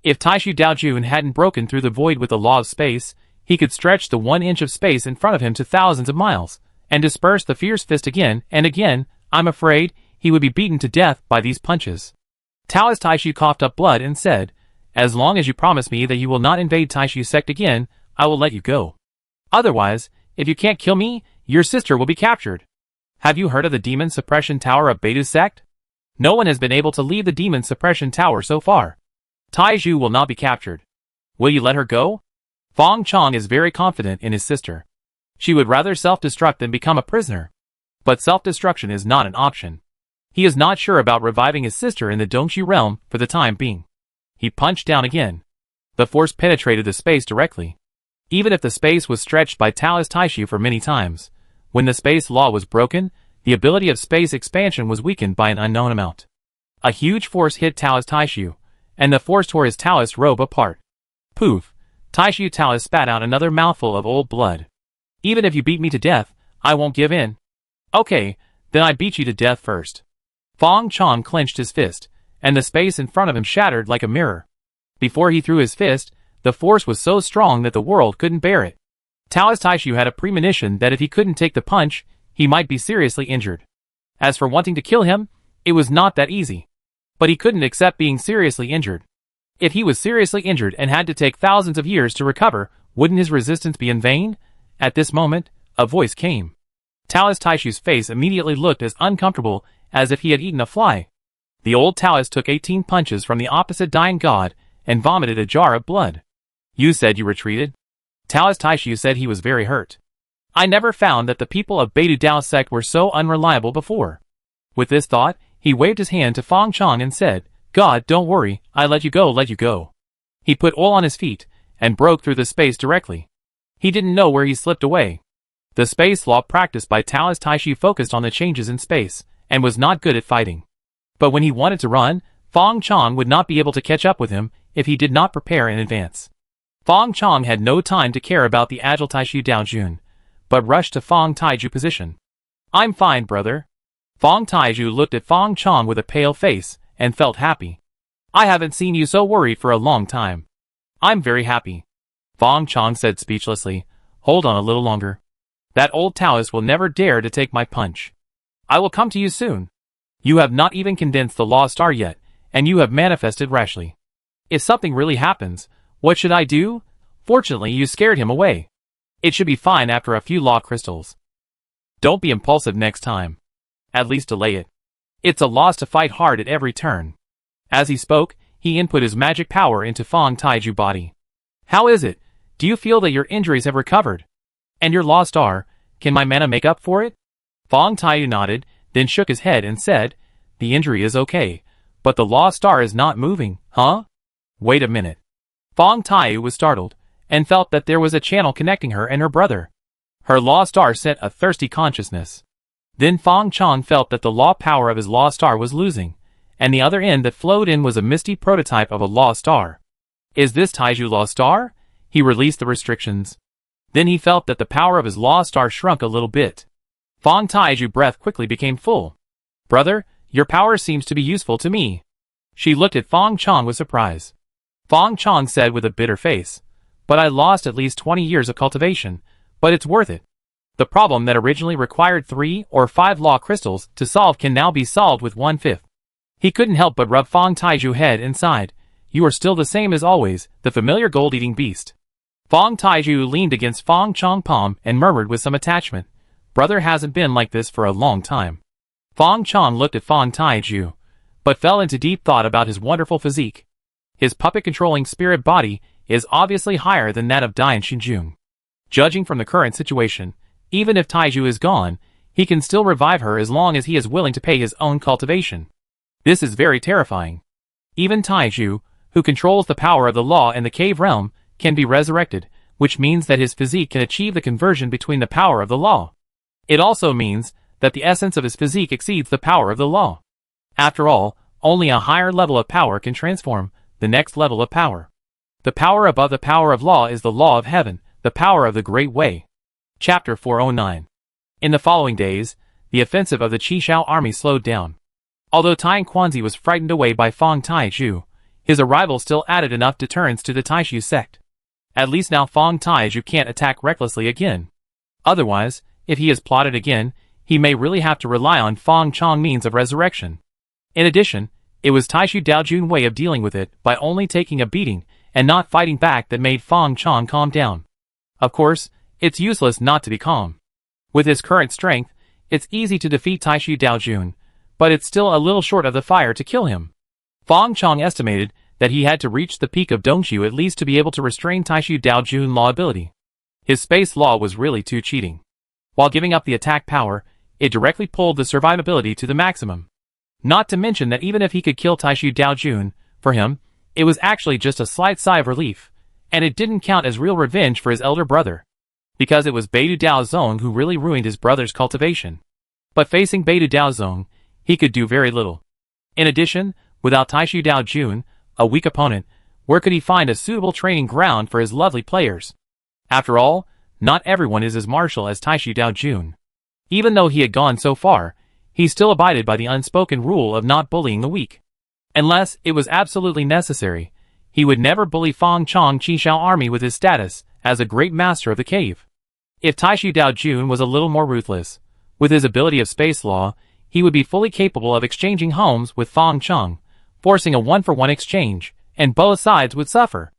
If Taishu Daojun hadn't broken through the void with the law of space, he could stretch the 1 inch of space in front of him to thousands of miles, and disperse the fierce fist again and again. I'm afraid he would be beaten to death by these punches. Taoist Taishu coughed up blood and said, as long as you promise me that you will not invade Taishu's sect again, I will let you go. Otherwise, if you can't kill me, your sister will be captured. Have you heard of the Demon Suppression Tower of Beidou's sect? No one has been able to leave the Demon Suppression Tower so far. Taizhu will not be captured. Will you let her go? Fang Chong is very confident in his sister. She would rather self-destruct than become a prisoner. But self-destruction is not an option. He is not sure about reviving his sister in the Dongxi realm for the time being. He punched down again. The force penetrated the space directly. Even if the space was stretched by Taoist Taishu for many times, when the space law was broken, the ability of space expansion was weakened by an unknown amount. A huge force hit Taoist Taishu, and the force tore his Taoist robe apart. Poof! Taishu Taoist spat out another mouthful of old blood. Even if you beat me to death, I won't give in. Okay, then I beat you to death first. Fong Chong clenched his fist, and the space in front of him shattered like a mirror. Before he threw his fist, the force was so strong that the world couldn't bear it. Taoist Taishu had a premonition that if he couldn't take the punch, he might be seriously injured. As for wanting to kill him, it was not that easy. But he couldn't accept being seriously injured. If he was seriously injured and had to take thousands of years to recover, wouldn't his resistance be in vain? At this moment, a voice came. Taoist Taishu's face immediately looked as uncomfortable as if he had eaten a fly. The old Taoist took 18 punches from the opposite dying god and vomited a jar of blood. You said you retreated? Taoist Taishu said he was very hurt. I never found that the people of Beidu Dao sect were so unreliable before. With this thought, he waved his hand to Fong Chong and said, God, don't worry, I let you go, let you go. He put oil on his feet and broke through the space directly. He didn't know where he slipped away. The space law practiced by Taoist Taishu focused on the changes in space and was not good at fighting. But when he wanted to run, Fong Chong would not be able to catch up with him if he did not prepare in advance. Fong Chong had no time to care about the agile Taishu Daojun, but rushed to Fong Taiju position. I'm fine, brother. Fong Taiju looked at Fong Chong with a pale face and felt happy. I haven't seen you so worried for a long time. I'm very happy. Fong Chong said speechlessly, hold on a little longer. That old Taoist will never dare to take my punch. I will come to you soon. You have not even condensed the Law Star yet, and you have manifested rashly. If something really happens, what should I do? Fortunately, you scared him away. It should be fine after a few law crystals. Don't be impulsive next time. At least delay it. It's a loss to fight hard at every turn. As he spoke, he input his magic power into Fong Taiju's body. How is it? Do you feel that your injuries have recovered? And your Law Star, can my mana make up for it? Fong Taiju nodded, then shook his head and said, the injury is okay, but the Law Star is not moving, huh? Wait a minute. Fong Taiju was startled, and felt that there was a channel connecting her and her brother. Her Law Star sent a thirsty consciousness. Then Fong Chong felt that the law power of his Law Star was losing, and the other end that flowed in was a misty prototype of a Law Star. Is this Taiju Law Star? He released the restrictions. Then he felt that the power of his Law Star shrunk a little bit. Fong Taiju's breath quickly became full. Brother, your power seems to be useful to me. She looked at Fong Chong with surprise. Fong Chong said with a bitter face, but I lost at least 20 years of cultivation, but it's worth it. The problem that originally required 3 or 5 law crystals to solve can now be solved with 1/5. He couldn't help but rub Fong Taiju's head and sighed. You are still the same as always, the familiar gold-eating beast. Fong Taiju leaned against Fong Chong's palm and murmured with some attachment, brother hasn't been like this for a long time. Fong Chong looked at Fong Taiju, but fell into deep thought about his wonderful physique. His puppet-controlling spirit body is obviously higher than that of Dian Xinjun. Judging from the current situation, even if Taiju is gone, he can still revive her as long as he is willing to pay his own cultivation. This is very terrifying. Even Taiju, who controls the power of the law and the cave realm, can be resurrected, which means that his physique can achieve the conversion between the power of the law. It also means that the essence of his physique exceeds the power of the law. After all, only a higher level of power can transform the next level of power. The power above the power of law is the law of heaven, the power of the Great Way. Chapter 409. In the following days, the offensive of the Qishao army slowed down. Although Tang Quanzi was frightened away by Fong Taiju, his arrival still added enough deterrence to the Taishu sect. At least now Fong Taiju can't attack recklessly again. Otherwise, if he has plotted again, he may really have to rely on Fong Chong's means of resurrection. In addition, it was Taishu Daojun's way of dealing with it by only taking a beating and not fighting back that made Fong Chong calm down. Of course, it's useless not to be calm. With his current strength, it's easy to defeat Taishu Daojun, but it's still a little short of the fire to kill him. Fong Chong estimated that he had to reach the peak of Dongxiu at least to be able to restrain Taishu Daojun's law ability. His space law was really too cheating. While giving up the attack power, it directly pulled the survivability to the maximum. Not to mention that even if he could kill Taishu Daojun, for him, it was actually just a slight sigh of relief, and it didn't count as real revenge for his elder brother. Because it was Beidu Daozong who really ruined his brother's cultivation. But facing Beidu Daozong, he could do very little. In addition, without Taishu Daojun, a weak opponent, where could he find a suitable training ground for his lovely players? After all, not everyone is as martial as Taishu Daojun. Even though he had gone so far, he still abided by the unspoken rule of not bullying the weak. Unless it was absolutely necessary, he would never bully Fang Chong Qishao army with his status as a great master of the cave. If Taishu Dao Jun was a little more ruthless, with his ability of space law, he would be fully capable of exchanging homes with Fang Chong, forcing a one-for-one exchange, and both sides would suffer.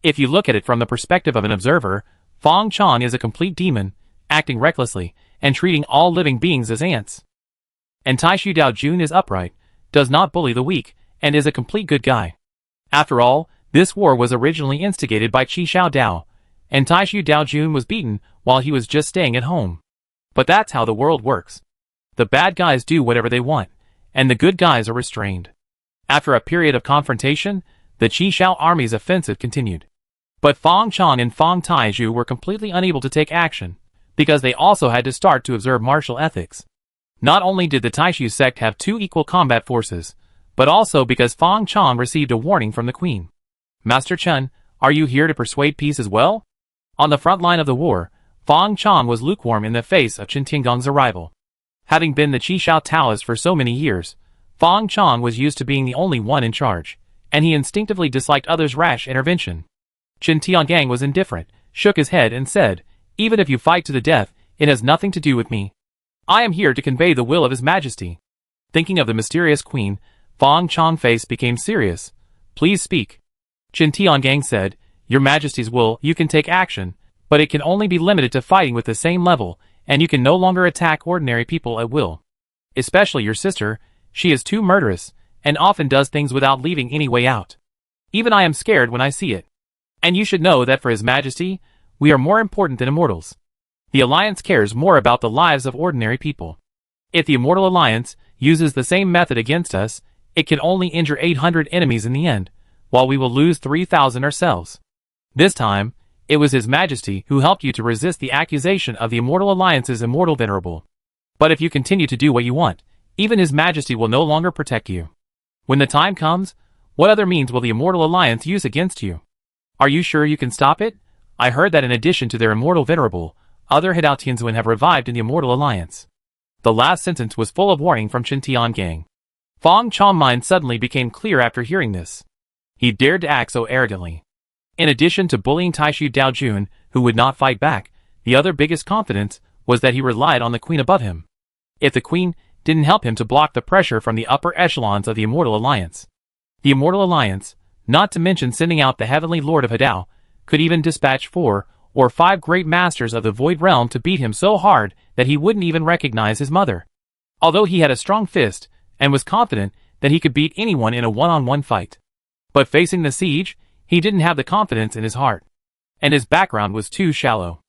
If you look at it from the perspective of an observer, Fang Chong is a complete demon, acting recklessly, and treating all living beings as ants. And Taishu Dao Jun is upright, does not bully the weak, and is a complete good guy. After all, this war was originally instigated by Qishao Dao, and Taishu Dao Jun was beaten while he was just staying at home. But that's how the world works. The bad guys do whatever they want, and the good guys are restrained. After a period of confrontation, the Qishao army's offensive continued. But Fang Chong and Fang Taizhu were completely unable to take action, because they also had to start to observe martial ethics. Not only did the Taishu sect have 2 equal combat forces, but also because Fang Chong received a warning from the queen. Master Chen, are you here to persuade peace as well? On the front line of the war, Fang Chong was lukewarm in the face of Chen Tiangong's arrival. Having been the Qishao Taoist for so many years, Fang Chong was used to being the only one in charge, and he instinctively disliked others' rash intervention. Chen Tiangong was indifferent, shook his head and said, "Even if you fight to the death, it has nothing to do with me. I am here to convey the will of His Majesty." Thinking of the mysterious queen, Fang Chong's face became serious. "Please speak." Chen Tiangong said, "Your Majesty's will, you can take action, but it can only be limited to fighting with the same level, and you can no longer attack ordinary people at will. Especially your sister, she is too murderous, and often does things without leaving any way out. Even I am scared when I see it. And you should know that for His Majesty, we are more important than immortals. The Alliance cares more about the lives of ordinary people. If the Immortal Alliance uses the same method against us, it can only injure 800 enemies in the end, while we will lose 3,000 ourselves. This time, it was His Majesty who helped you to resist the accusation of the Immortal Alliance's immortal venerable. But if you continue to do what you want, even His Majesty will no longer protect you. When the time comes, what other means will the Immortal Alliance use against you? Are you sure you can stop it? I heard that in addition to their immortal venerable, other Hidao Tianzuan have revived in the Immortal Alliance." The last sentence was full of warning from Chen Tiangong. Fang Chong's mind suddenly became clear after hearing this. He dared to act so arrogantly. In addition to bullying Taishu Dao Jun, who would not fight back, the other biggest confidence was that he relied on the queen above him. If the queen didn't help him to block the pressure from the upper echelons of the Immortal Alliance. The Immortal Alliance, not to mention sending out the Heavenly Lord of Hidao, could even dispatch 4 or 5 great masters of the Void Realm to beat him so hard that he wouldn't even recognize his mother. Although he had a strong fist, and was confident that he could beat anyone in a one-on-one fight. But facing the siege, he didn't have the confidence in his heart. And his background was too shallow.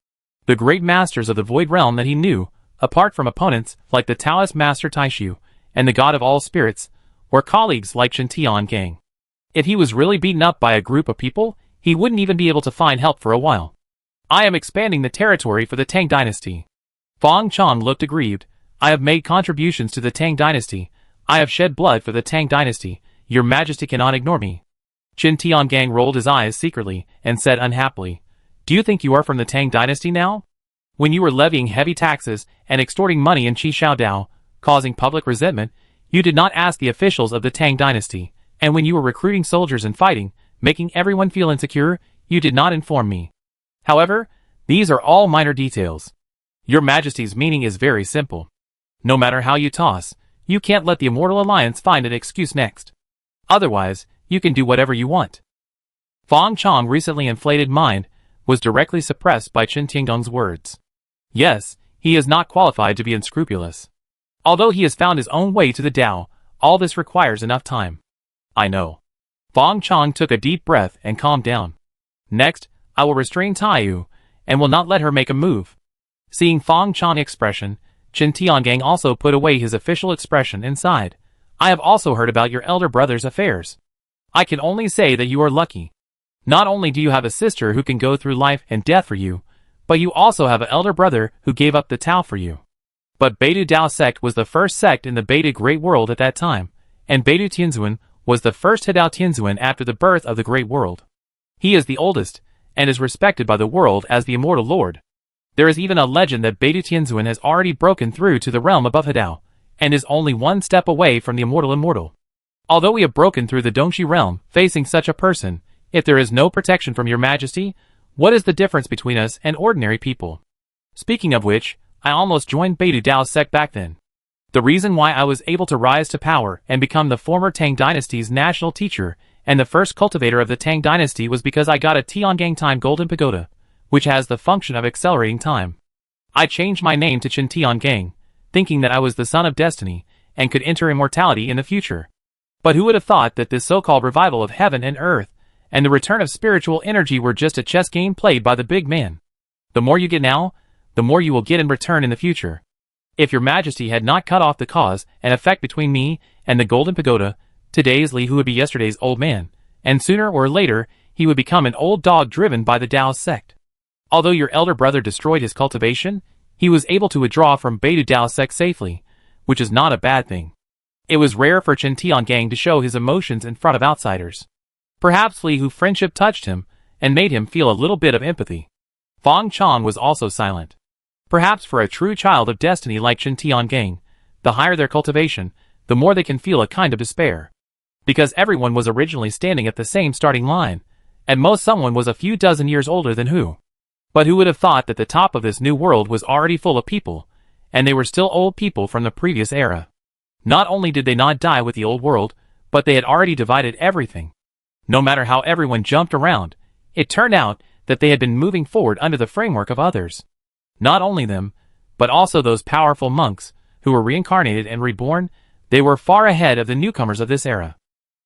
The great masters of the Void Realm that he knew, apart from opponents like the Taoist Master Taishu, and the God of all spirits, were colleagues like Chen Tiangong. If he was really beaten up by a group of people, he wouldn't even be able to find help for a while. "I am expanding the territory for the Tang Dynasty." Fang Chong looked aggrieved. "I have made contributions to the Tang Dynasty. I have shed blood for the Tang Dynasty. Your Majesty cannot ignore me." Chen Tiangong rolled his eyes secretly and said unhappily, "Do you think you are from the Tang Dynasty now? When you were levying heavy taxes and extorting money in Qishao Dao, causing public resentment, you did not ask the officials of the Tang Dynasty, and when you were recruiting soldiers and fighting, making everyone feel insecure, you did not inform me. However, these are all minor details. Your Majesty's meaning is very simple. No matter how you toss, you can't let the Immortal Alliance find an excuse next. Otherwise, you can do whatever you want." Fang Chong's recently inflated mind was directly suppressed by Chen Tiangong's words. Yes, he is not qualified to be unscrupulous. Although he has found his own way to the Tao, all this requires enough time. "I know." Fang Chong took a deep breath and calmed down. "Next, I will restrain Taiyu, and will not let her make a move." Seeing Fang Chong's expression, Chen Tiangong also put away his official expression and sighed. "I have also heard about your elder brother's affairs. I can only say that you are lucky. Not only do you have a sister who can go through life and death for you, but you also have an elder brother who gave up the Tao for you." But Beidu Dao sect was the first sect in the Beidu Great World at that time, and Beidu Tianzuan was the first Hidao Tianzuan after the birth of the Great World. He is the oldest, and is respected by the world as the Immortal Lord. There is even a legend that Beidu Tianzuan has already broken through to the realm above Hidao, and is only one step away from the immortal. Although we have broken through the Dongxi realm, facing such a person, if there is no protection from your majesty, what is the difference between us and ordinary people? Speaking of which, I almost joined Beidou Dao's sect back then. The reason why I was able to rise to power and become the former Tang Dynasty's national teacher and the first cultivator of the Tang Dynasty was because I got a Tiangang Time Golden Pagoda, which has the function of accelerating time. I changed my name to Chen Tiangang, thinking that I was the son of destiny and could enter immortality in the future. But who would have thought that this so-called revival of heaven and earth and the return of spiritual energy were just a chess game played by the big man? The more you get now, the more you will get in return in the future. If your majesty had not cut off the cause and effect between me and the Golden Pagoda, today's Li Hu would be yesterday's old man, and sooner or later he would become an old dog driven by the Dao sect. Although your elder brother destroyed his cultivation, he was able to withdraw from Beidou Dao sect safely, which is not a bad thing. It was rare for Chen Tiangang to show his emotions in front of outsiders. Perhaps Li Hu's friendship touched him and made him feel a little bit of empathy. Fang Chong was also silent. Perhaps for a true child of destiny like Chen Tiangang, the higher their cultivation, the more they can feel a kind of despair. Because everyone was originally standing at the same starting line, and most someone was a few dozen years older than who. But who would have thought that the top of this new world was already full of people, and they were still old people from the previous era. Not only did they not die with the old world, but they had already divided everything. No matter how everyone jumped around, it turned out that they had been moving forward under the framework of others. Not only them, but also those powerful monks, who were reincarnated and reborn, they were far ahead of the newcomers of this era.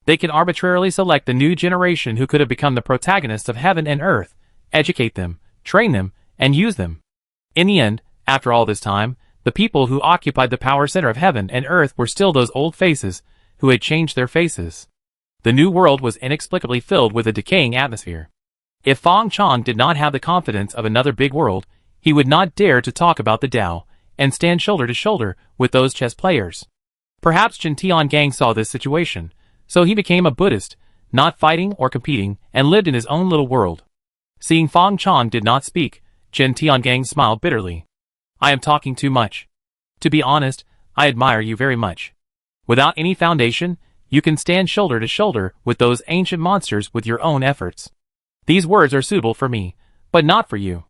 They could arbitrarily select the new generation who could have become the protagonists of heaven and earth, educate them, train them, and use them. In the end, after all this time, the people who occupied the power center of heaven and earth were still those old faces, who had changed their faces. The new world was inexplicably filled with a decaying atmosphere. If Fang Chong did not have the confidence of another big world, he would not dare to talk about the Tao and stand shoulder to shoulder with those chess players. Perhaps Chen Tiangang saw this situation, so he became a Buddhist, not fighting or competing, and lived in his own little world. Seeing Fang Chong did not speak, Chen Tiangang smiled bitterly. I am talking too much. To be honest, I admire you very much. Without any foundation, you can stand shoulder to shoulder with those ancient monsters with your own efforts. These words are suitable for me, but not for you.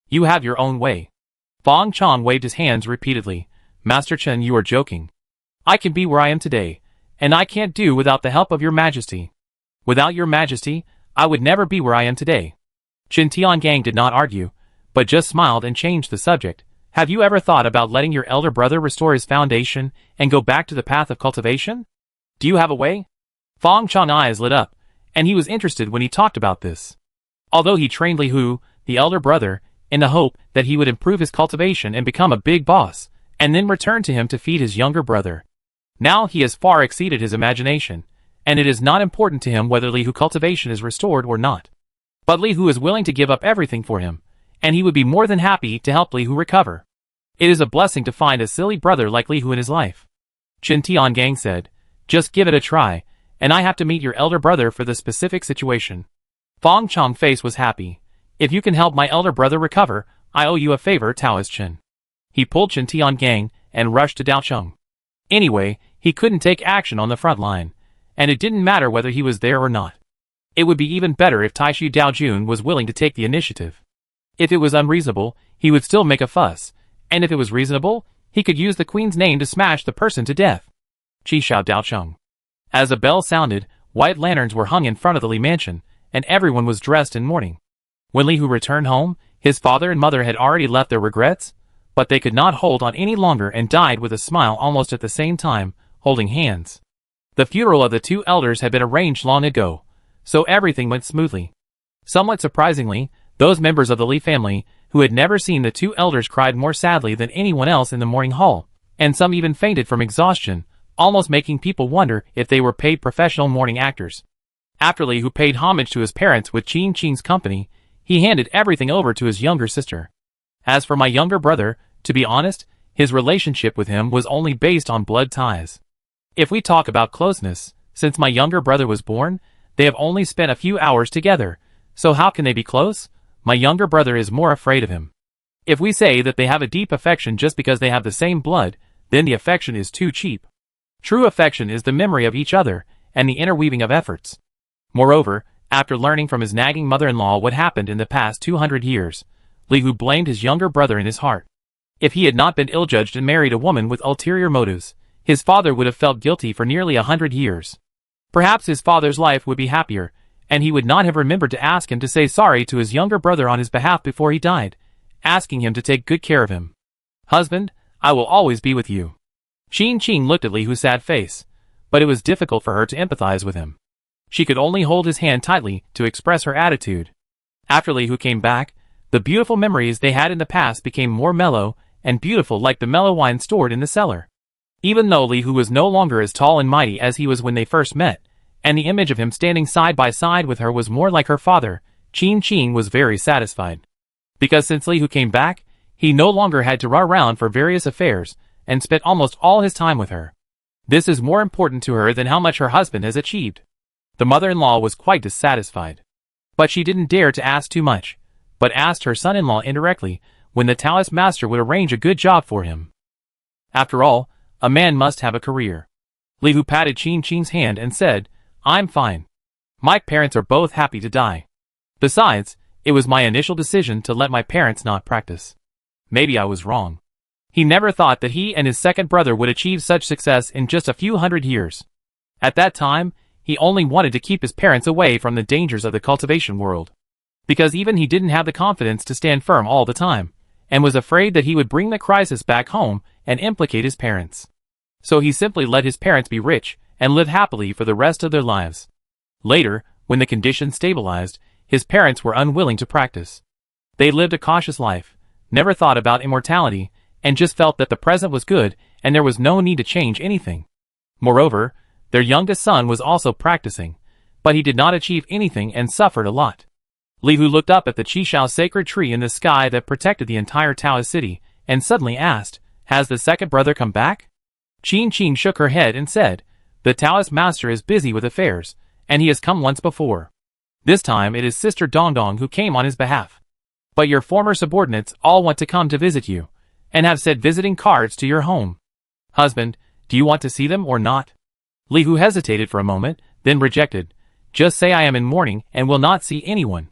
You have your own way. Fang Chong waved his hands repeatedly. Master Chen, you are joking. I can be where I am today, and I can't do without the help of your majesty. Without your majesty, I would never be where I am today. Chen Tiangang did not argue, but just smiled and changed the subject. Have you ever thought about letting your elder brother restore his foundation and go back to the path of cultivation? Do you have a way? Fang Chong's eyes lit up, and he was interested when he talked about this. Although he trained Li Hu, the elder brother, in the hope that he would improve his cultivation and become a big boss, and then return to him to feed his younger brother. Now he has far exceeded his imagination, and it is not important to him whether Li Hu cultivation is restored or not. But Li Hu is willing to give up everything for him, and he would be more than happy to help Li Hu recover. It is a blessing to find a silly brother like Li Hu in his life. Chen Tiangang said, just give it a try, and I have to meet your elder brother for the specific situation. Fang Chong's face was happy. If you can help my elder brother recover, I owe you a favor, Taoist Chen. He pulled Chen Tiangang and rushed to Dao Cheng. Anyway, he couldn't take action on the front line, and it didn't matter whether he was there or not. It would be even better if Taishu Daojun was willing to take the initiative. If it was unreasonable, he would still make a fuss, and if it was reasonable, he could use the queen's name to smash the person to death. Qi Xiao Dao Cheng. As a bell sounded, white lanterns were hung in front of the Li mansion, and everyone was dressed in mourning. When Li Hu returned home, his father and mother had already left their regrets, but they could not hold on any longer and died with a smile almost at the same time, holding hands. The funeral of the two elders had been arranged long ago, so everything went smoothly. Somewhat surprisingly, those members of the Li family, who had never seen the two elders, cried more sadly than anyone else in the mourning hall, and some even fainted from exhaustion, almost making people wonder if they were paid professional mourning actors. After Li Hu paid homage to his parents with Qin Qing's company, he handed everything over to his younger sister. As for my younger brother, to be honest, his relationship with him was only based on blood ties. If we talk about closeness, since my younger brother was born, they have only spent a few hours together, so how can they be close? My younger brother is more afraid of him. If we say that they have a deep affection just because they have the same blood, then the affection is too cheap. True affection is the memory of each other, and the interweaving of efforts. Moreover, after learning from his nagging mother-in-law what happened in the past 200 years, Li Hu blamed his younger brother in his heart. If he had not been ill-judged and married a woman with ulterior motives, his father would have felt guilty for nearly 100 years. Perhaps his father's life would be happier, and he would not have remembered to ask him to say sorry to his younger brother on his behalf before he died, asking him to take good care of him. "Husband, I will always be with you." Qin Qing looked at Li Hu's sad face, but it was difficult for her to empathize with him. She could only hold his hand tightly to express her attitude. After Li Hu came back, the beautiful memories they had in the past became more mellow and beautiful, like the mellow wine stored in the cellar. Even though Li Hu was no longer as tall and mighty as he was when they first met, and the image of him standing side by side with her was more like her father, Qin Qing was very satisfied. Because since Li Hu came back, he no longer had to run around for various affairs, and spent almost all his time with her. This is more important to her than how much her husband has achieved. The mother-in-law was quite dissatisfied. But she didn't dare to ask too much, but asked her son-in-law indirectly when the Taoist master would arrange a good job for him. After all, a man must have a career. Li Hu patted Qin Qing's hand and said, "I'm fine. My parents are both happy to die. Besides, it was my initial decision to let my parents not practice. Maybe I was wrong." He never thought that he and his second brother would achieve such success in just a few hundred years. At that time, he only wanted to keep his parents away from the dangers of the cultivation world. Because even he didn't have the confidence to stand firm all the time, and was afraid that he would bring the crisis back home and implicate his parents. So he simply let his parents be rich and live happily for the rest of their lives. Later, when the conditions stabilized, his parents were unwilling to practice. They lived a cautious life, never thought about immortality, and just felt that the present was good and there was no need to change anything. Moreover, their youngest son was also practicing, but he did not achieve anything and suffered a lot. Li Hu looked up at the Qishao sacred tree in the sky that protected the entire Taoist city, and suddenly asked, "Has the second brother come back?" Qin Qing shook her head and said, "The Taoist master is busy with affairs, and he has come once before. This time it is Sister Dongdong who came on his behalf. But your former subordinates all want to come to visit you, and have sent visiting cards to your home. Husband, do you want to see them or not?" Li Hu hesitated for a moment, then rejected, "Just say I am in mourning and will not see anyone."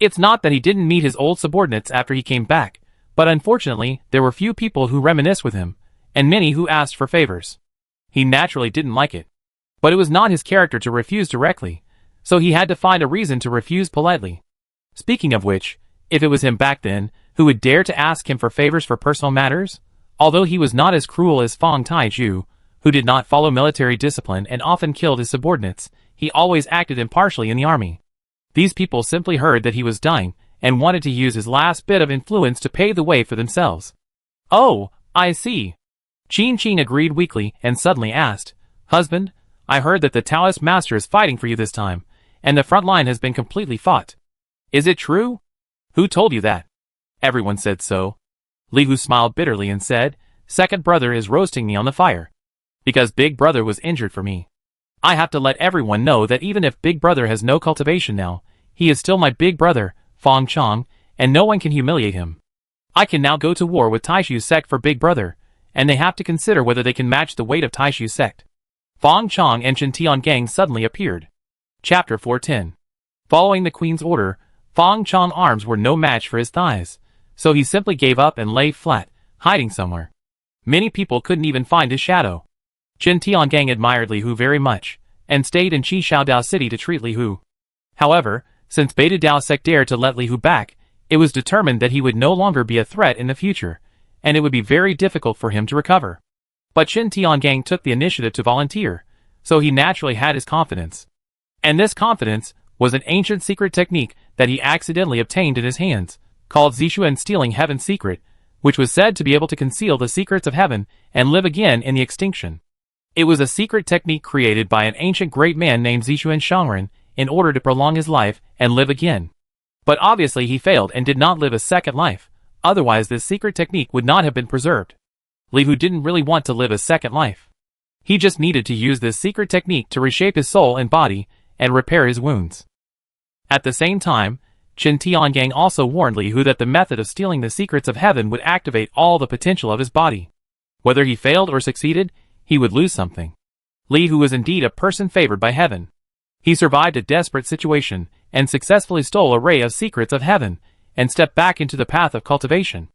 It's not that he didn't meet his old subordinates after he came back, but unfortunately there were few people who reminisced with him, and many who asked for favors. He naturally didn't like it. But it was not his character to refuse directly, so he had to find a reason to refuse politely. Speaking of which, if it was him back then, who would dare to ask him for favors for personal matters? Although he was not as cruel as Fang Taiju, who did not follow military discipline and often killed his subordinates, he always acted impartially in the army. These people simply heard that he was dying, and wanted to use his last bit of influence to pave the way for themselves. "Oh, I see." Qin Qing agreed weakly and suddenly asked, "Husband, I heard that the Taoist master is fighting for you this time, and the front line has been completely fought. Is it true?" "Who told you that?" "Everyone said so." Li Hu smiled bitterly and said, "Second brother is roasting me on the fire. Because Big Brother was injured for me. I have to let everyone know that even if Big Brother has no cultivation now, he is still my big brother, Fang Chong, and no one can humiliate him. I can now go to war with Taishu's sect for Big Brother, and they have to consider whether they can match the weight of Taishu's sect." Fang Chong and Chen Tiangang suddenly appeared. Chapter 410. Following the queen's order, Fang Chong's arms were no match for his thighs, so he simply gave up and lay flat, hiding somewhere. Many people couldn't even find his shadow. Chen Tiangang admired Li Hu very much, and stayed in Qishaodao City to treat Li Hu. However, since Beta Dao sect dared to let Li Hu back, it was determined that he would no longer be a threat in the future, and it would be very difficult for him to recover. But Chen Tiangang took the initiative to volunteer, so he naturally had his confidence. And this confidence was an ancient secret technique that he accidentally obtained in his hands, called Zishuan Stealing Heaven's Secret, which was said to be able to conceal the secrets of heaven and live again in the extinction. It was a secret technique created by an ancient great man named Zishuan Shangren in order to prolong his life and live again. But obviously he failed and did not live a second life, otherwise this secret technique would not have been preserved. Li Hu didn't really want to live a second life. He just needed to use this secret technique to reshape his soul and body and repair his wounds. At the same time, Chen Tiangang also warned Li Hu that the method of stealing the secrets of heaven would activate all the potential of his body. Whether he failed or succeeded, he would lose something. Li, who was indeed a person favored by heaven. He survived a desperate situation, and successfully stole a ray of secrets of heaven, and stepped back into the path of cultivation.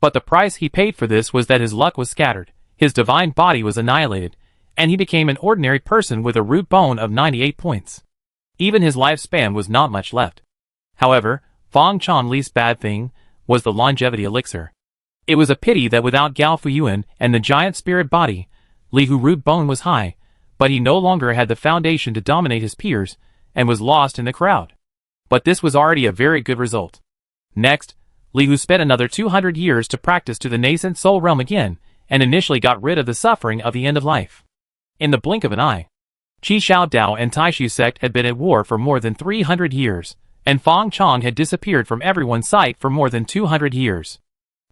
But the price he paid for this was that his luck was scattered, his divine body was annihilated, and he became an ordinary person with a root bone of 98 points. Even his lifespan was not much left. However, Fong Chong Li's bad thing was the longevity elixir. It was a pity that without Gao Fuyuan and the giant spirit body, Li Hu root bone was high, but he no longer had the foundation to dominate his peers, and was lost in the crowd. But this was already a very good result. Next, Li Hu spent another 200 years to practice to the nascent soul realm again, and initially got rid of the suffering of the end of life. In the blink of an eye, Qi Shao Dao and Taishu sect had been at war for more than 300 years, and Fong Chong had disappeared from everyone's sight for more than 200 years.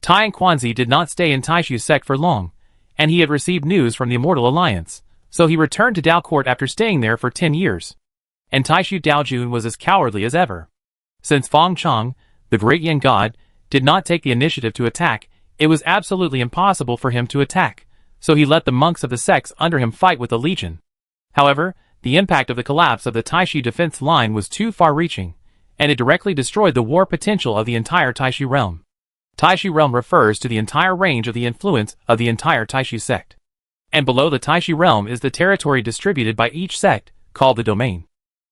Tai Quanzi did not stay in Taishu sect for long, and he had received news from the Immortal Alliance, so he returned to Dao Court after staying there for 10 years. And Taishu Daojun was as cowardly as ever. Since Fong Chong, the great Yin god, did not take the initiative to attack, it was absolutely impossible for him to attack, so he let the monks of the sects under him fight with the legion. However, the impact of the collapse of the Taishu defense line was too far-reaching, and it directly destroyed the war potential of the entire Taishu realm. Taishu realm refers to the entire range of the influence of the entire Taishu sect. And below the Taishu realm is the territory distributed by each sect, called the domain.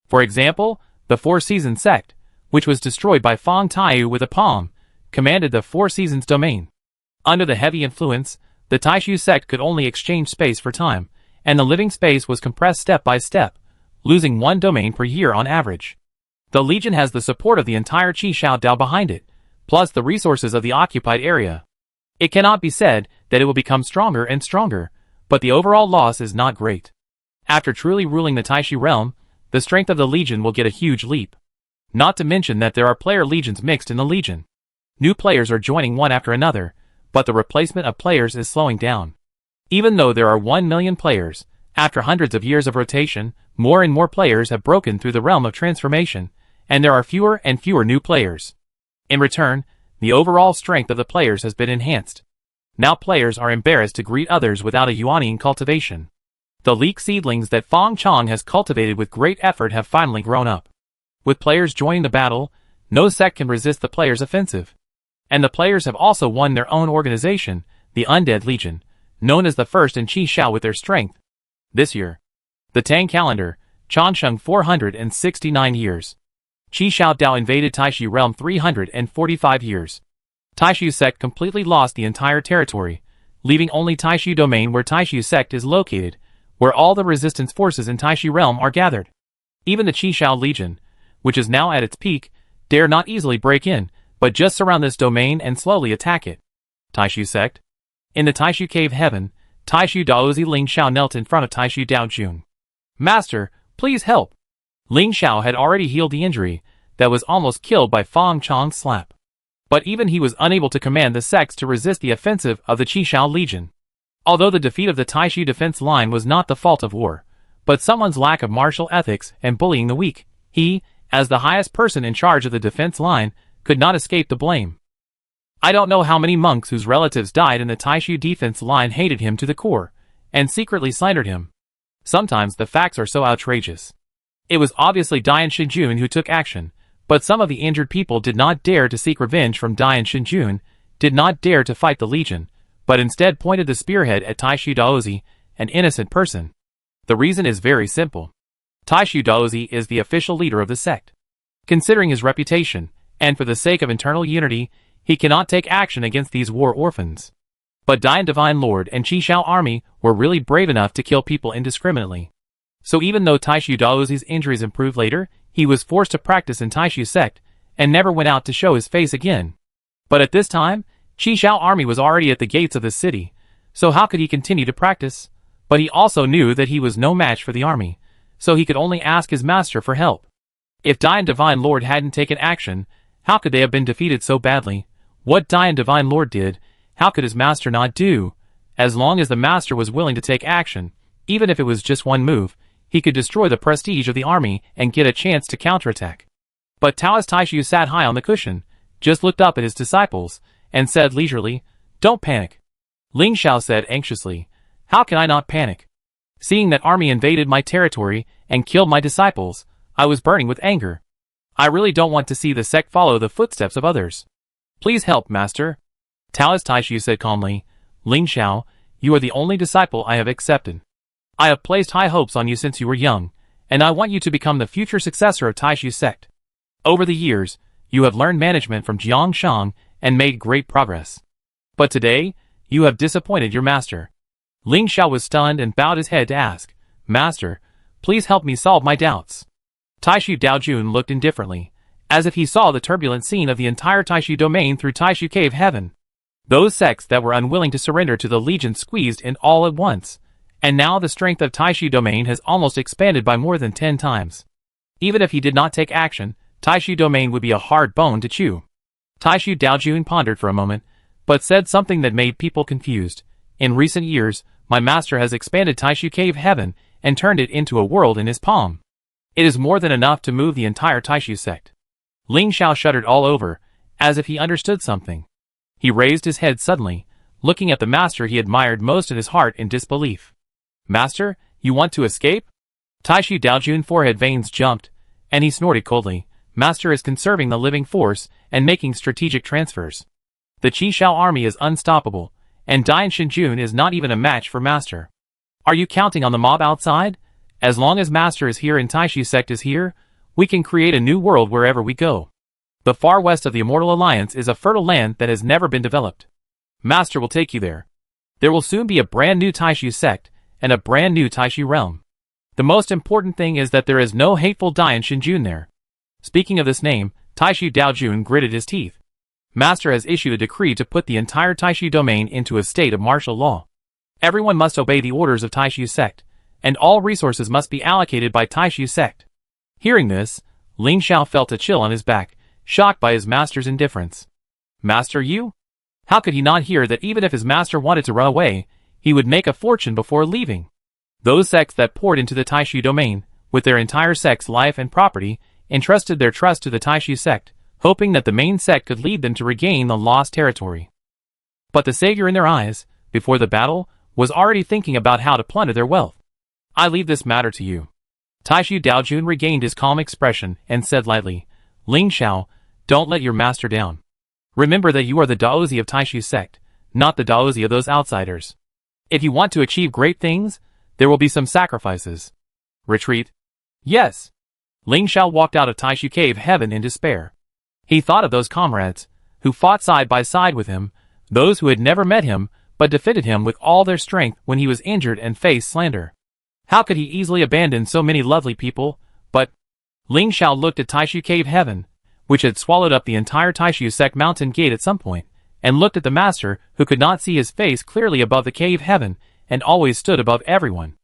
For example, the Four Seasons sect, which was destroyed by Fong Taiyu with a palm, commanded the Four Seasons domain. Under the heavy influence, the Taishu sect could only exchange space for time, and the living space was compressed step by step, losing one domain per year on average. The Legion has the support of the entire Qi Shao Dao behind it, plus the resources of the occupied area. It cannot be said that it will become stronger and stronger, but the overall loss is not great. After truly ruling the Taishu realm, the strength of the Legion will get a huge leap. Not to mention that there are player legions mixed in the Legion. New players are joining one after another, but the replacement of players is slowing down. Even though there are 1 million players, after hundreds of years of rotation, more and more players have broken through the realm of transformation, and there are fewer and fewer new players. In return, the overall strength of the players has been enhanced. Now players are embarrassed to greet others without a Yuanian cultivation. The leek seedlings that Fong Chong has cultivated with great effort have finally grown up. With players joining the battle, no sect can resist the players' offensive. And the players have also won their own organization, the Undead Legion, known as the first in Qi Shao with their strength. This year, the Tang calendar, Changsheng 469 years. Qi Shao Dao invaded Taishu realm 345 years. Taishu sect completely lost the entire territory, leaving only Taishu domain where Taishu sect is located, where all the resistance forces in Taishu realm are gathered. Even the Qi Shao Legion, which is now at its peak, dare not easily break in, but just surround this domain and slowly attack it. Taishu sect. In the Taishu cave heaven, Taishu Daozi Ling Xiao knelt in front of Taishu Daojun. Master, please help. Ling Xiao had already healed the injury that was almost killed by Fong Chong's slap. But even he was unable to command the sects to resist the offensive of the Qi Shao Legion. Although the defeat of the Taishu defense line was not the fault of war, but someone's lack of martial ethics and bullying the weak, he, as the highest person in charge of the defense line, could not escape the blame. I don't know how many monks whose relatives died in the Taishu defense line hated him to the core, and secretly slandered him. Sometimes the facts are so outrageous. It was obviously Dian Shinjun who took action, but some of the injured people did not dare to seek revenge from Dian Shinjun, did not dare to fight the Legion, but instead pointed the spearhead at Taishu Daozi, an innocent person. The reason is very simple. Taishu Daozi is the official leader of the sect. Considering his reputation, and for the sake of internal unity, he cannot take action against these war orphans. But Dian Divine Lord and Qi Shao army were really brave enough to kill people indiscriminately. So even though Taishu Daozi's injuries improved later, he was forced to practice in Taishu sect, and never went out to show his face again. But at this time, Qi Shao army was already at the gates of the city, so how could he continue to practice? But he also knew that he was no match for the army, so he could only ask his master for help. If Dian Divine Lord hadn't taken action, how could they have been defeated so badly? What Dian Divine Lord did, how could his master not do? As long as the master was willing to take action, even if it was just one move, he could destroy the prestige of the army and get a chance to counterattack. But Taoist Taishu sat high on the cushion, just looked up at his disciples, and said leisurely, "Don't panic. Ling Xiao said anxiously. How can I not panic? Seeing that army invaded my territory and killed my disciples, I was burning with anger. I really don't want to see the sect follow the footsteps of others. Please help, master. Taoist Taishu said calmly. Ling Xiao, you are the only disciple I have accepted. I have placed high hopes on you since you were young, and I want you to become the future successor of Taishu's sect. Over the years, you have learned management from Jiang Shang and made great progress. But today, you have disappointed your master. Ling Xiao was stunned and bowed his head to ask, Master, please help me solve my doubts. Taishu Daojun looked indifferently, as if he saw the turbulent scene of the entire Taishu domain through Taishu Cave Heaven. Those sects that were unwilling to surrender to the Legion squeezed in all at once, and now the strength of Taishu domain has almost expanded by more than 10 times. Even if he did not take action, Taishu domain would be a hard bone to chew. Taishu Daojun pondered for a moment, but said something that made people confused. In recent years, my master has expanded Taishu Cave Heaven and turned it into a world in his palm. It is more than enough to move the entire Taishu sect. Ling Xiao shuddered all over, as if he understood something. He raised his head suddenly, looking at the master he admired most in his heart in disbelief. Master, you want to escape? Taishu Daojun's forehead veins jumped, and he snorted coldly. Master is conserving the living force and making strategic transfers. The Qi Shao army is unstoppable, and Dian Shinjun is not even a match for Master. Are you counting on the mob outside? As long as Master is here and Taishu sect is here, we can create a new world wherever we go. The far west of the Immortal Alliance is a fertile land that has never been developed. Master will take you there. There will soon be a brand new Taishu sect, and a brand new Taishu realm. The most important thing is that there is no hateful Dian Shinjun there. Speaking of this name, Taishu Daojun gritted his teeth. Master has issued a decree to put the entire Taishu domain into a state of martial law. Everyone must obey the orders of Taishu sect, and all resources must be allocated by Taishu sect. Hearing this, Ling Xiao felt a chill on his back, shocked by his master's indifference. Master, you? How could he not hear that even if his master wanted to run away, he would make a fortune before leaving? Those sects that poured into the Taishu domain, with their entire sect's life and property, entrusted their trust to the Taishu sect, hoping that the main sect could lead them to regain the lost territory. But the savior in their eyes, before the battle, was already thinking about how to plunder their wealth. I leave this matter to you. Taishu Daojun regained his calm expression and said lightly, Ling Xiao, don't let your master down. Remember that you are the Daozi of Taishu sect, not the Daozi of those outsiders. If you want to achieve great things, there will be some sacrifices. Retreat? Yes. Ling Xiao walked out of Taishu Cave Heaven in despair. He thought of those comrades, who fought side by side with him, those who had never met him, but defended him with all their strength when he was injured and faced slander. How could he easily abandon so many lovely people? But Ling Xiao looked at Taishu Cave Heaven, which had swallowed up the entire Taishu sect mountain gate at some point, and looked at the master who could not see his face clearly above the cave heaven and always stood above everyone.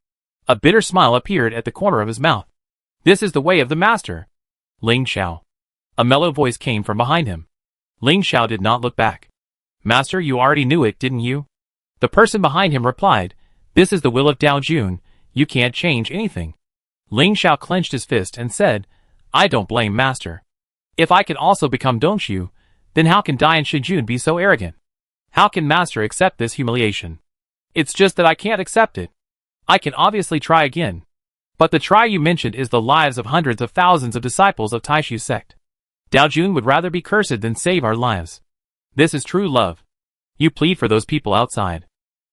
A bitter smile appeared at the corner of his mouth. This is the way of the master. Ling Xiao. A mellow voice came from behind him. Ling Xiao did not look back. Master, you already knew it, didn't you? The person behind him replied, This is the will of Daojun. You can't change anything. Ling Xiao clenched his fist and said, I don't blame Master. If I can also become Dongshu, then how can Dian Shinjun be so arrogant? How can Master accept this humiliation? It's just that I can't accept it. I can obviously try again. But the try you mentioned is the lives of hundreds of thousands of disciples of Taishu sect. Daojun would rather be cursed than save our lives. This is true love. You plead for those people outside.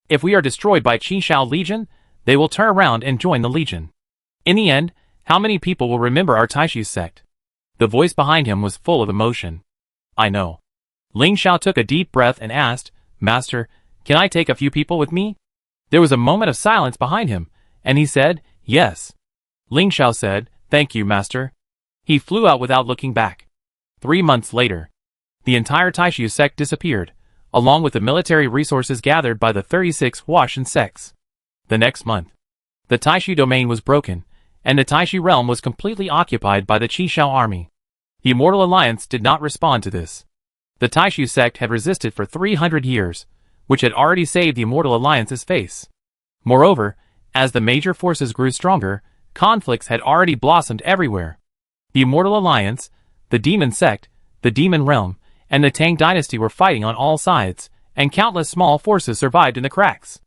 If we are destroyed by Qi Shao Legion, they will turn around and join the Legion. In the end, how many people will remember our Taishu sect? The voice behind him was full of emotion. I know. Ling Xiao took a deep breath and asked, Master, can I take a few people with me? There was a moment of silence behind him, and he said, Yes. Ling Xiao said, Thank you, Master. He flew out without looking back. 3 months later, the entire Taishu sect disappeared, along with the military resources gathered by the 36 Huashan sects. The next month, the Taishu domain was broken, and the Taishu realm was completely occupied by the Qi Shao army. The Immortal Alliance did not respond to this. The Taishu sect had resisted for 300 years, which had already saved the Immortal Alliance's face. Moreover, as the major forces grew stronger, conflicts had already blossomed everywhere. The Immortal Alliance, the Demon Sect, the Demon Realm, and the Tang Dynasty were fighting on all sides, and countless small forces survived in the cracks.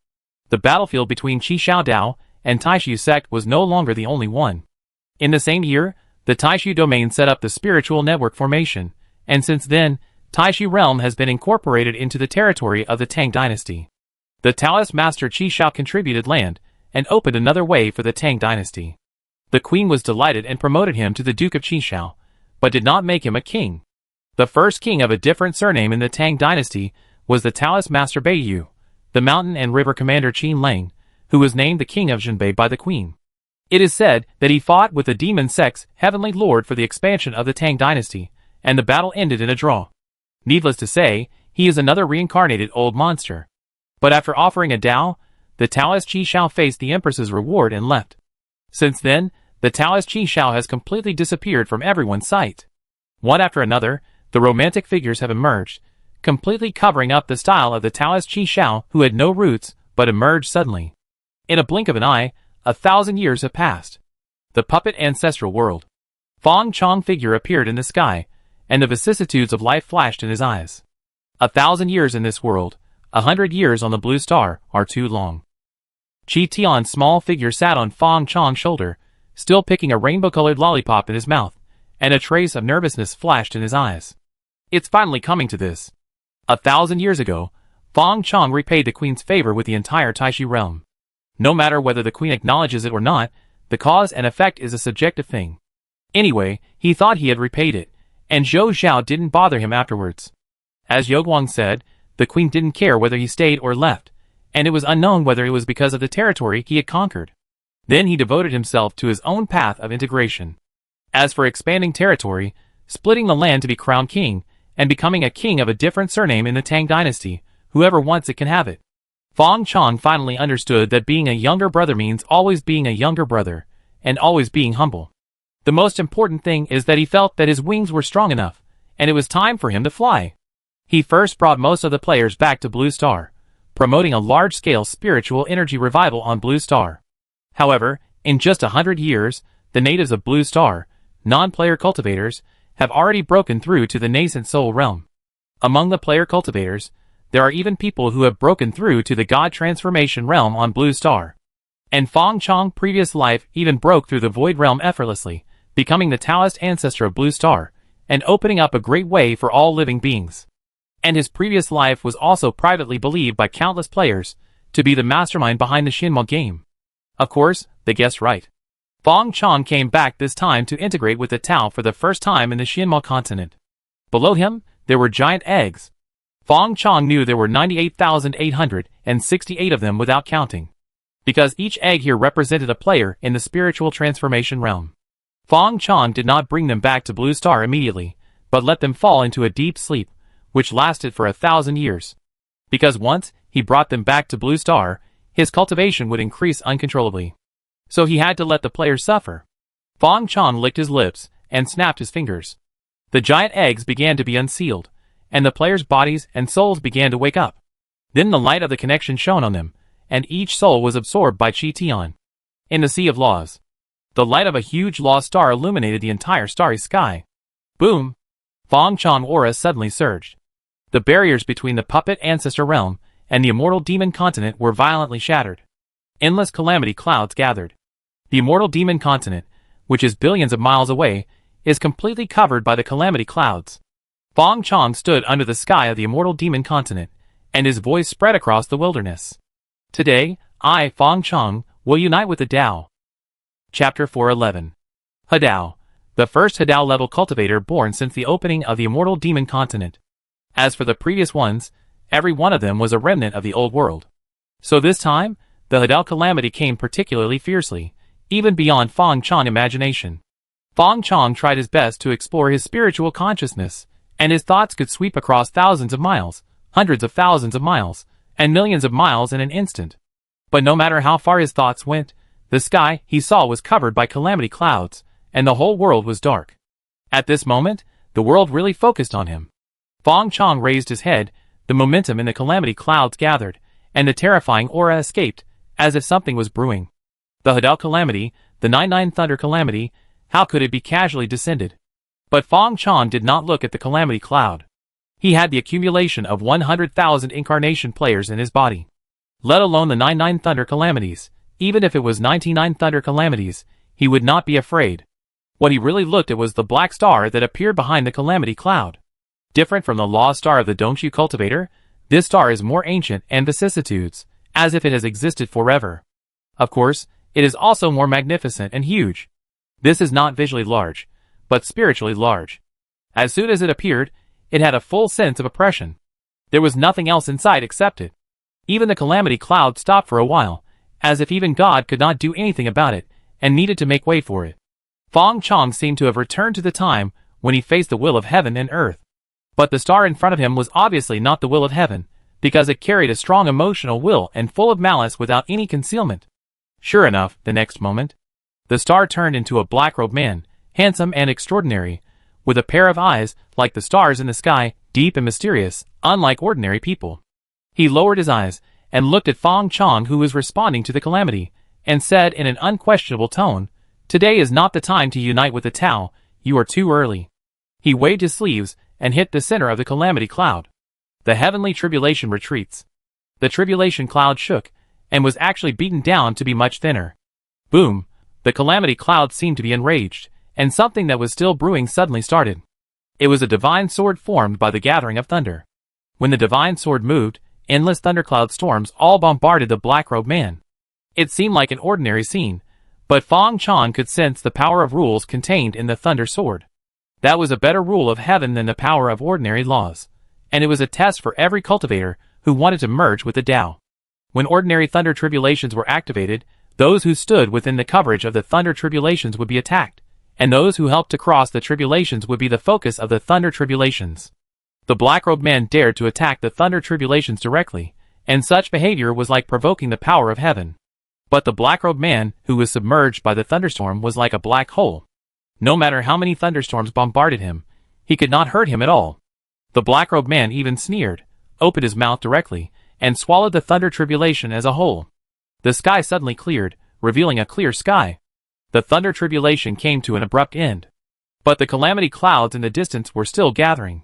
The battlefield between Qi Shao Dao and Taishu sect was no longer the only one. In the same year, the Taishu domain set up the spiritual network formation, and since then, Taishu realm has been incorporated into the territory of the Tang dynasty. The Taoist master Qi Shao contributed land and opened another way for the Tang dynasty. The queen was delighted and promoted him to the Duke of Qi Shao, but did not make him a king. The first king of a different surname in the Tang dynasty was the Taoist master Beiyu, the mountain and river commander Qin Lang, who was named the king of Zhenbei by the queen. It is said that he fought with the demon sect's heavenly lord for the expansion of the Tang dynasty, and the battle ended in a draw. Needless to say, he is another reincarnated old monster. But after offering a Dao, the Taoist Qi Shao faced the Empress's reward and left. Since then, the Taoist Qi Shao has completely disappeared from everyone's sight. One after another, the romantic figures have emerged, completely covering up the style of the Taoist Qi Shao who had no roots but emerged suddenly. In a blink of an eye, 1,000 years have passed. The puppet ancestral world. Fong Chong figure appeared in the sky, and the vicissitudes of life flashed in his eyes. 1,000 years in this world, 100 years on the blue star, are too long. Chi Tian's small figure sat on Fong Chong's shoulder, still picking a rainbow-colored lollipop in his mouth, and a trace of nervousness flashed in his eyes. It's finally coming to this. 1,000 years ago, Fong Chong repaid the queen's favor with the entire Taishu realm. No matter whether the queen acknowledges it or not, the cause and effect is a subjective thing. Anyway, he thought he had repaid it, and Zhou Zhao didn't bother him afterwards. As Yoguang said, the queen didn't care whether he stayed or left, and it was unknown whether it was because of the territory he had conquered. Then he devoted himself to his own path of integration. As for expanding territory, splitting the land to be crowned king, and becoming a king of a different surname in the Tang dynasty, whoever wants it can have it. Fong Chong finally understood that being a younger brother means always being a younger brother, and always being humble. The most important thing is that he felt that his wings were strong enough, and it was time for him to fly. He first brought most of the players back to Blue Star, promoting a large-scale spiritual energy revival on Blue Star. However, in just 100 years, the natives of Blue Star, non-player cultivators, have already broken through to the nascent soul realm. Among the player cultivators, there are even people who have broken through to the God transformation realm on Blue Star. And Fong Chong's previous life even broke through the void realm effortlessly, becoming the Taoist ancestor of Blue Star, and opening up a great way for all living beings. And his previous life was also privately believed by countless players to be the mastermind behind the Shinma game. Of course, they guessed right. Fong Chong came back this time to integrate with the Tao for the first time in the Shinma continent. Below him, there were giant eggs. Fong Chong knew there were 98,868 of them without counting, because each egg here represented a player in the spiritual transformation realm. Fong Chong did not bring them back to Blue Star immediately, but let them fall into a deep sleep, which lasted for 1,000 years. Because once he brought them back to Blue Star, his cultivation would increase uncontrollably. So he had to let the players suffer. Fong Chong licked his lips and snapped his fingers. The giant eggs began to be unsealed, and the players' bodies and souls began to wake up. Then the light of the connection shone on them, and each soul was absorbed by Qi Tian. In the Sea of Laws, the light of a huge lost star illuminated the entire starry sky. Boom! Fong Chong aura suddenly surged. The barriers between the puppet ancestor realm and the immortal demon continent were violently shattered. Endless calamity clouds gathered. The immortal demon continent, which is billions of miles away, is completely covered by the calamity clouds. Fong Chong stood under the sky of the immortal demon continent, and his voice spread across the wilderness. Today, I, Fong Chong, will unite with the Tao. Chapter 411. Hadao, the first Hadao level cultivator born since the opening of the immortal demon continent. As for the previous ones, every one of them was a remnant of the old world. So this time, the Hadao calamity came particularly fiercely, even beyond Fong Chong's imagination. Fong Chong tried his best to explore his spiritual consciousness, and his thoughts could sweep across thousands of miles, hundreds of thousands of miles, and millions of miles in an instant. But no matter how far his thoughts went, the sky he saw was covered by calamity clouds, and the whole world was dark. At this moment, the world really focused on him. Fong Chong raised his head, the momentum in the calamity clouds gathered, and the terrifying aura escaped, as if something was brewing. The Hadao calamity, the 99 Thunder calamity, how could it be casually descended? But Fong Chong did not look at the calamity cloud. He had the accumulation of 100,000 incarnation players in his body. Let alone the 99 thunder calamities. Even if it was 99 thunder calamities, he would not be afraid. What he really looked at was the black star that appeared behind the calamity cloud. Different from the lost star of the Dongshu cultivator, this star is more ancient and vicissitudes, as if it has existed forever. Of course, it is also more magnificent and huge. This is not visually large, but spiritually large. As soon as it appeared, it had a full sense of oppression. There was nothing else in sight except it. Even the calamity cloud stopped for a while, as if even God could not do anything about it, and needed to make way for it. Fong Chong seemed to have returned to the time when he faced the will of heaven and earth. But the star in front of him was obviously not the will of heaven, because it carried a strong emotional will and full of malice without any concealment. Sure enough, the next moment, the star turned into a black-robed man, handsome and extraordinary, with a pair of eyes like the stars in the sky, deep and mysterious, unlike ordinary people. He lowered his eyes and looked at Fong Chong, who was responding to the calamity, and said in an unquestionable tone, "Today is not the time to unite with the Tao, you are too early." He waved his sleeves and hit the center of the calamity cloud. The heavenly tribulation retreats. The tribulation cloud shook, and was actually beaten down to be much thinner. Boom! The calamity cloud seemed to be enraged, and something that was still brewing suddenly started. It was a divine sword formed by the gathering of thunder. When the divine sword moved, endless thundercloud storms all bombarded the black-robed man. It seemed like an ordinary scene, but Fong Chong could sense the power of rules contained in the thunder sword. That was a better rule of heaven than the power of ordinary laws, and it was a test for every cultivator who wanted to merge with the Tao. When ordinary thunder tribulations were activated, those who stood within the coverage of the thunder tribulations would be attacked, and those who helped to cross the tribulations would be the focus of the thunder tribulations. The black-robed man dared to attack the thunder tribulations directly, and such behavior was like provoking the power of heaven. But the black-robed man, who was submerged by the thunderstorm, was like a black hole. No matter how many thunderstorms bombarded him, he could not hurt him at all. The black-robed man even sneered, opened his mouth directly, and swallowed the thunder tribulation as a whole. The sky suddenly cleared, revealing a clear sky. The thunder tribulation came to an abrupt end. But the calamity clouds in the distance were still gathering.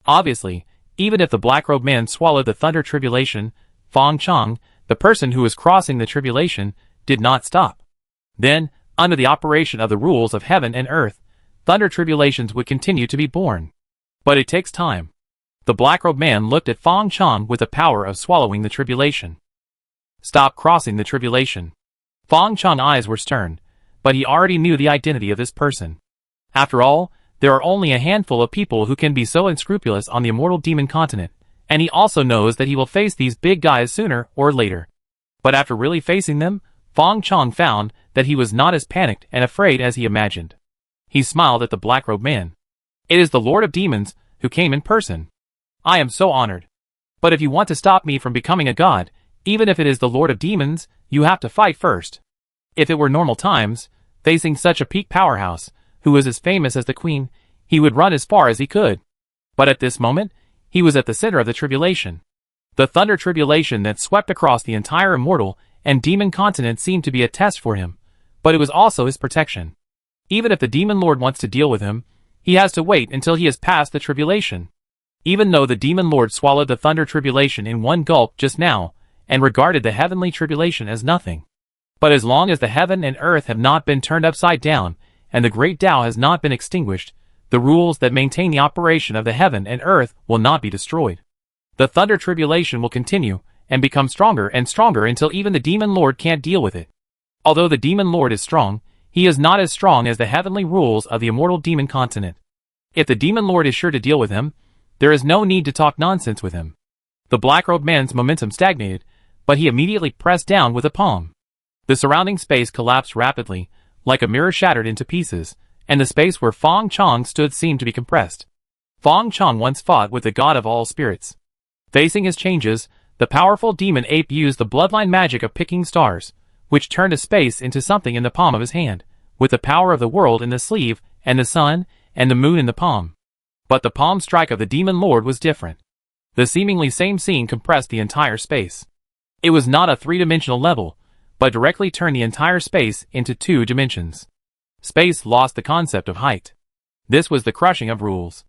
Obviously, even if the black-robed man swallowed the thunder tribulation, Fong Chong, the person who was crossing the tribulation, did not stop. Then, under the operation of the rules of heaven and earth, thunder tribulations would continue to be born. But it takes time. The black-robed man looked at Fong Chong with the power of swallowing the tribulation. Stop crossing the tribulation. Fong Chong's eyes were stern, but he already knew the identity of this person. After all, there are only a handful of people who can be so unscrupulous on the immortal demon continent, and he also knows that he will face these big guys sooner or later. But after really facing them, Fong Chong found that he was not as panicked and afraid as he imagined. He smiled at the black-robed man. "It is the Lord of Demons who came in person. I am so honored. But if you want to stop me from becoming a god, even if it is the Lord of Demons, you have to fight first." If it were normal times, facing such a peak powerhouse, who was as famous as the Queen, he would run as far as he could. But at this moment, he was at the center of the tribulation. The thunder tribulation that swept across the entire immortal and demon continent seemed to be a test for him, but it was also his protection. Even if the demon lord wants to deal with him, he has to wait until he has passed the tribulation. Even though the demon lord swallowed the thunder tribulation in one gulp just now, and regarded the heavenly tribulation as nothing. But as long as the heaven and earth have not been turned upside down, and the great Tao has not been extinguished, the rules that maintain the operation of the heaven and earth will not be destroyed. The thunder tribulation will continue, and become stronger and stronger until even the demon lord can't deal with it. Although the demon lord is strong, he is not as strong as the heavenly rules of the immortal demon continent. If the demon lord is sure to deal with him, there is no need to talk nonsense with him. The black-robed man's momentum stagnated, but he immediately pressed down with a palm. The surrounding space collapsed rapidly, like a mirror shattered into pieces, and the space where Fong Chong stood seemed to be compressed. Fong Chong once fought with the god of all spirits. Facing his changes, the powerful demon ape used the bloodline magic of picking stars, which turned a space into something in the palm of his hand, with the power of the world in the sleeve, and the sun, and the moon in the palm. But the palm strike of the demon lord was different. The seemingly same scene compressed the entire space. It was not a three-dimensional level, but directly turned the entire space into 2 dimensions. Space lost the concept of height. This was the crushing of rules.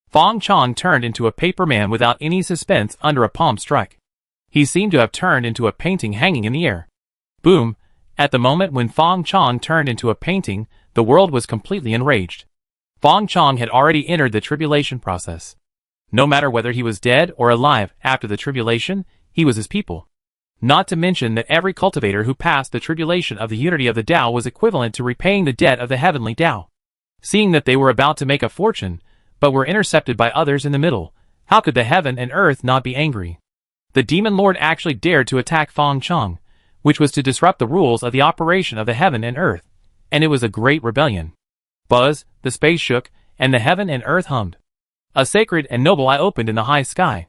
Fong Chong turned into a paper man without any suspense under a palm strike. He seemed to have turned into a painting hanging in the air. Boom! At the moment when Fong Chong turned into a painting, the world was completely enraged. Fong Chong had already entered the tribulation process. No matter whether he was dead or alive after the tribulation, he was his people. Not to mention that every cultivator who passed the tribulation of the unity of the Tao was equivalent to repaying the debt of the heavenly Tao. Seeing that they were about to make a fortune, but were intercepted by others in the middle, how could the heaven and earth not be angry? The demon lord actually dared to attack Fong Chong, which was to disrupt the rules of the operation of the heaven and earth, and it was a great rebellion. Buzz, the space shook, and the heaven and earth hummed. A sacred and noble eye opened in the high sky.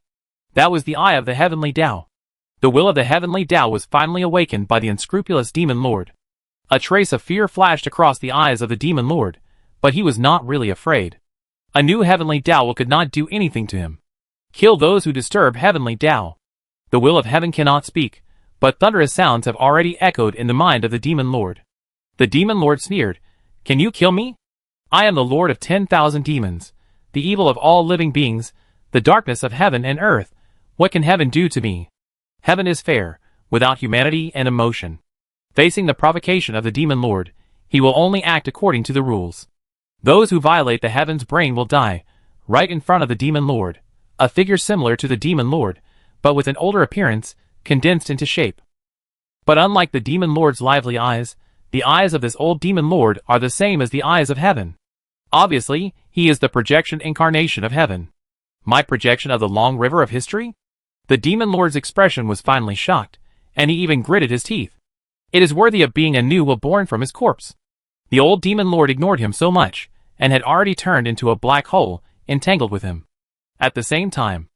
That was the eye of the heavenly Tao. The will of the heavenly Tao was finally awakened by the unscrupulous demon lord. A trace of fear flashed across the eyes of the demon lord, but he was not really afraid. A new heavenly Tao could not do anything to him. Kill those who disturb heavenly Tao. The will of heaven cannot speak, but thunderous sounds have already echoed in the mind of the demon lord. The demon lord sneered, "Can you kill me? I am the lord of 10,000 demons, the evil of all living beings, the darkness of heaven and earth. What can heaven do to me? Heaven is fair, without humanity and emotion." Facing the provocation of the demon lord, he will only act according to the rules. Those who violate the heaven's brain will die, right in front of the demon lord, a figure similar to the demon lord, but with an older appearance, condensed into shape. But unlike the demon lord's lively eyes, the eyes of this old demon lord are the same as the eyes of heaven. Obviously, he is the projection incarnation of heaven. My projection of the long river of history? The demon lord's expression was finally shocked, and he even gritted his teeth. It is worthy of being anew born from his corpse. The old demon lord ignored him so much, and had already turned into a black hole, entangled with him. At the same time,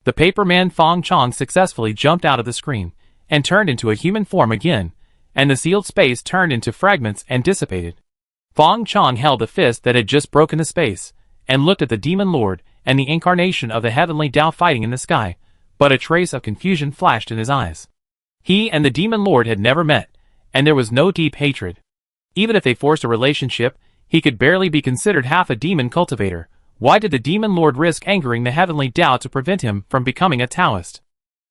the paper man Fong Chong successfully jumped out of the screen, and turned into a human form again, and the sealed space turned into fragments and dissipated. Fong Chong held the fist that had just broken the space, and looked at the demon lord and the incarnation of the heavenly Tao fighting in the sky, but a trace of confusion flashed in his eyes. He and the demon lord had never met, and there was no deep hatred. Even if they forced a relationship, he could barely be considered half a demon cultivator. Why did the demon lord risk angering the heavenly Tao to prevent him from becoming a Taoist?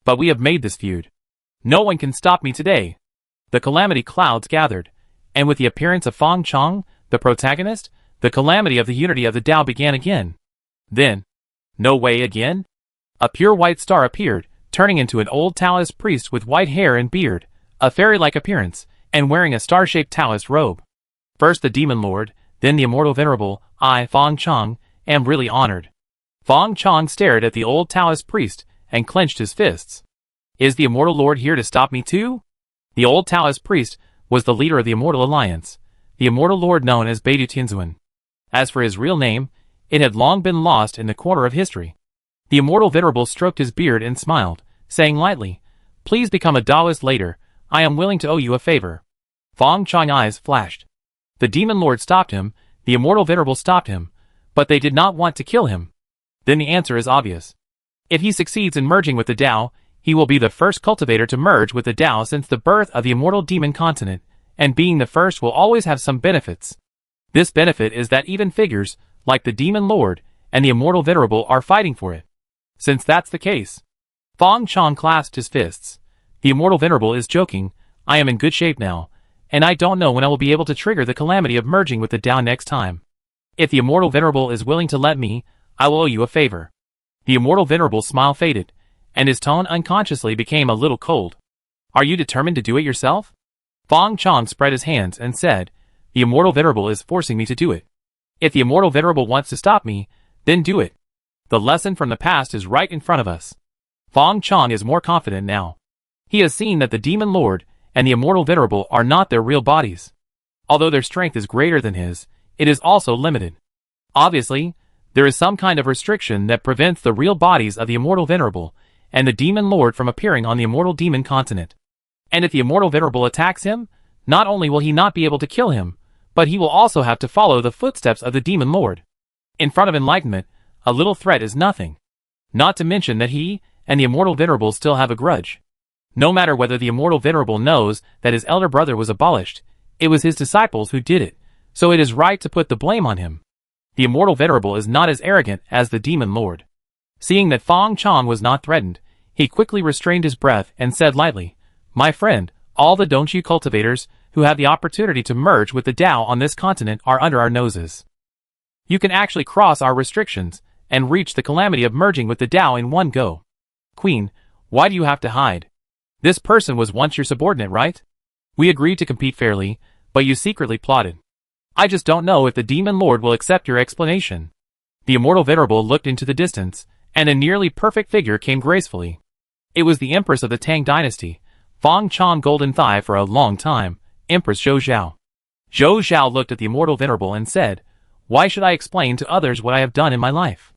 But we have made this feud. No one can stop me today. The calamity clouds gathered, and with the appearance of Fong Chong, the protagonist, the calamity of the unity of the Tao began again. Then, no way again? A pure white star appeared, turning into an old Taoist priest with white hair and beard, a fairy-like appearance, and wearing a star-shaped Taoist robe. First the demon lord, then the immortal venerable, I, Fong Chong, am really honored. Fong Chong stared at the old Taoist priest, and clenched his fists. Is the immortal lord here to stop me too? The old Taoist priest was the leader of the Immortal Alliance, the immortal lord known as Beidu Tianzuan. As for his real name, it had long been lost in the corner of history. The immortal venerable stroked his beard and smiled, saying lightly, "Please become a Taoist later. I am willing to owe you a favor." Fong Chong's eyes flashed. The demon lord stopped him, the immortal venerable stopped him, but they did not want to kill him. Then the answer is obvious. If he succeeds in merging with the Tao, he will be the first cultivator to merge with the Tao since the birth of the immortal demon continent, and being the first will always have some benefits. This benefit is that even figures, like the demon lord, and the immortal venerable are fighting for it. Since that's the case, Fong Chong clasped his fists. The immortal venerable is joking, I am in good shape now, and I don't know when I will be able to trigger the calamity of merging with the Tao next time. If the immortal venerable is willing to let me, I will owe you a favor. The immortal venerable's smile faded, and his tone unconsciously became a little cold. Are you determined to do it yourself? Fong Chong spread his hands and said, the immortal venerable is forcing me to do it. If the immortal venerable wants to stop me, then do it. The lesson from the past is right in front of us. Fong Chong is more confident now. He has seen that the demon lord and the immortal venerable are not their real bodies. Although their strength is greater than his, it is also limited. Obviously, there is some kind of restriction that prevents the real bodies of the immortal venerable and the demon lord from appearing on the immortal demon continent. And if the immortal venerable attacks him, not only will he not be able to kill him, but he will also have to follow the footsteps of the demon lord. In front of enlightenment, a little threat is nothing. Not to mention that he and the immortal venerable still have a grudge. No matter whether the immortal venerable knows that his elder brother was abolished, it was his disciples who did it, so it is right to put the blame on him. The immortal venerable is not as arrogant as the demon lord. Seeing that Fang Chong was not threatened, he quickly restrained his breath and said lightly, "My friend, all the Dongxu cultivators who have the opportunity to merge with the Tao on this continent are under our noses. You can actually cross our restrictions and reach the calamity of merging with the Tao in one go. Queen, why do you have to hide? This person was once your subordinate, right? We agreed to compete fairly, but you secretly plotted. I just don't know if the demon lord will accept your explanation." The immortal venerable looked into the distance, and a nearly perfect figure came gracefully. It was the empress of the Tang dynasty, Fang Chong Golden Thigh for a long time, Empress Zhou Zhao. Zhou Zhao looked at the immortal venerable and said, "Why should I explain to others what I have done in my life?"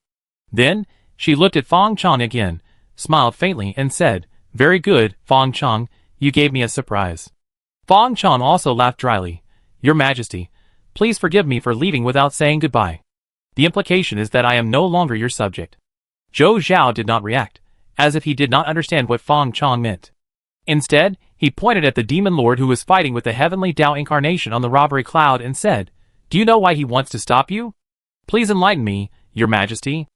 Then, she looked at Fang Chong again, smiled faintly and said, "Very good, Fang Chong, you gave me a surprise." Fang Chong also laughed dryly. "Your Majesty, please forgive me for leaving without saying goodbye. The implication is that I am no longer your subject." Zhou Zhao did not react, as if he did not understand what Fang Chong meant. Instead, he pointed at the demon lord who was fighting with the heavenly Tao incarnation on the robbery cloud and said, "Do you know why he wants to stop you? Please enlighten me, Your Majesty.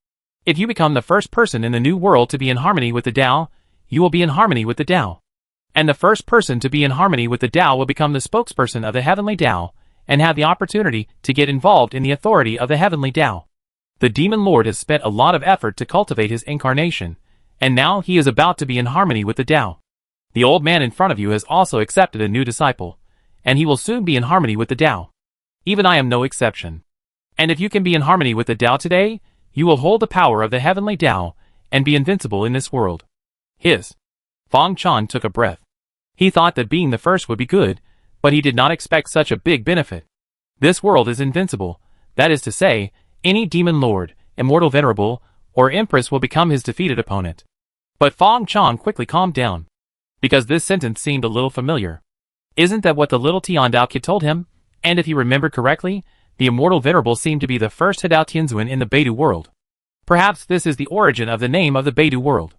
If you become the first person in the new world to be in harmony with the Tao, you will be in harmony with the Tao. And the first person to be in harmony with the Tao will become the spokesperson of the heavenly Tao and have the opportunity to get involved in the authority of the heavenly Tao. The demon lord has spent a lot of effort to cultivate his incarnation, and now he is about to be in harmony with the Tao. The old man in front of you has also accepted a new disciple, and he will soon be in harmony with the Tao. Even I am no exception. And if you can be in harmony with the Tao today, you will hold the power of the heavenly Tao and be invincible in this world." Fang Chong took a breath. He thought that being the first would be good, but he did not expect such a big benefit. This world is invincible, that is to say, any demon lord, immortal venerable, or empress will become his defeated opponent. But Fang Chong quickly calmed down, because this sentence seemed a little familiar. Isn't that what the little Tiandao kid told him? And if he remembered correctly, the immortal venerable seemed to be the first Hadao Tianzuan in the Beidou world. Perhaps this is the origin of the name of the Beidou world.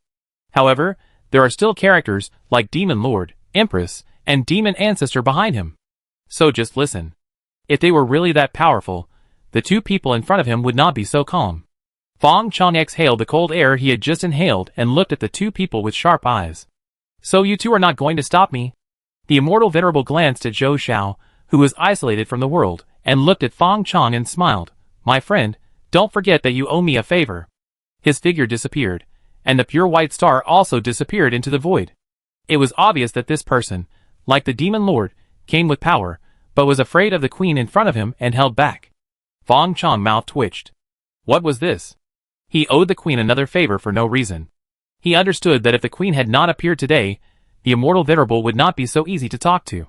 However, there are still characters like Demon Lord, Empress, and Demon Ancestor behind him. So just listen. If they were really that powerful, the two people in front of him would not be so calm. Fang Chong exhaled the cold air he had just inhaled and looked at the two people with sharp eyes. "So you two are not going to stop me?" The immortal venerable glanced at Zhou Zhao, who was isolated from the world, and looked at Fang Chong and smiled. "My friend, don't forget that you owe me a favor." His figure disappeared, and the pure white star also disappeared into the void. It was obvious that this person, like the demon lord, came with power, but was afraid of the queen in front of him and held back. Fang Chong's mouth twitched. What was this? He owed the queen another favor for no reason. He understood that if the queen had not appeared today, the immortal venerable would not be so easy to talk to.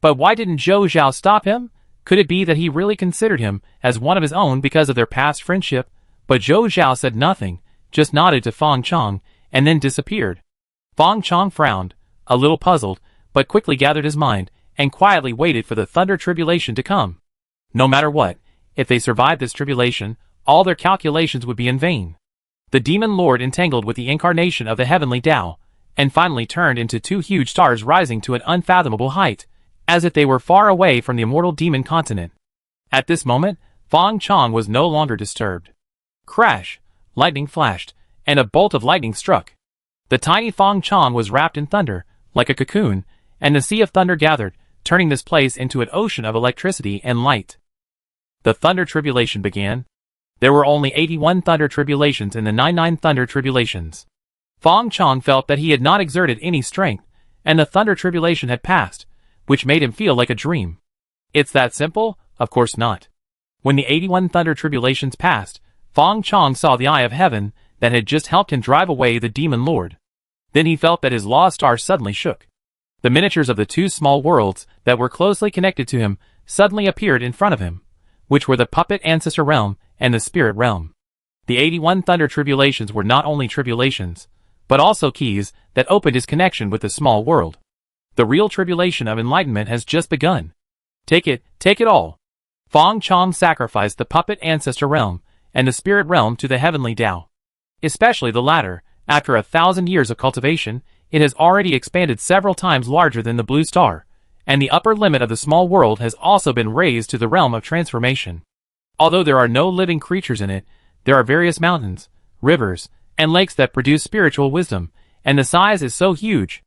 But why didn't Zhou Zhao stop him? Could it be that he really considered him as one of his own because of their past friendship? But Zhou Zhao said nothing, just nodded to Fang Chong, and then disappeared. Fang Chong frowned, a little puzzled, but quickly gathered his mind, and quietly waited for the thunder tribulation to come. No matter what, if they survived this tribulation, all their calculations would be in vain. The demon lord entangled with the incarnation of the heavenly Tao, and finally turned into two huge stars rising to an unfathomable height, as if they were far away from the immortal demon continent. At this moment, Fang Chong was no longer disturbed. Crash! Lightning flashed, and a bolt of lightning struck. The tiny Fang Chong was wrapped in thunder, like a cocoon, and the sea of thunder gathered, turning this place into an ocean of electricity and light. The thunder tribulation began. There were only 81 thunder tribulations in the 99 thunder tribulations. Fang Chong felt that he had not exerted any strength, and the thunder tribulation had passed, which made him feel like a dream. It's that simple? Of course not. When the 81 thunder tribulations passed, Fang Chong saw the eye of heaven that had just helped him drive away the demon lord. Then he felt that his lost star suddenly shook. The miniatures of the two small worlds that were closely connected to him suddenly appeared in front of him, which were the puppet ancestor realm and the spirit realm. The 81 thunder tribulations were not only tribulations, but also keys that opened his connection with the small world. The real tribulation of enlightenment has just begun. Take it all. Fang Chong sacrificed the puppet ancestor realm and the spirit realm to the heavenly Tao. Especially the latter, after 1,000 years of cultivation, it has already expanded several times larger than the blue star, and the upper limit of the small world has also been raised to the realm of transformation. Although there are no living creatures in it, there are various mountains, rivers, and lakes that produce spiritual wisdom, and the size is so huge.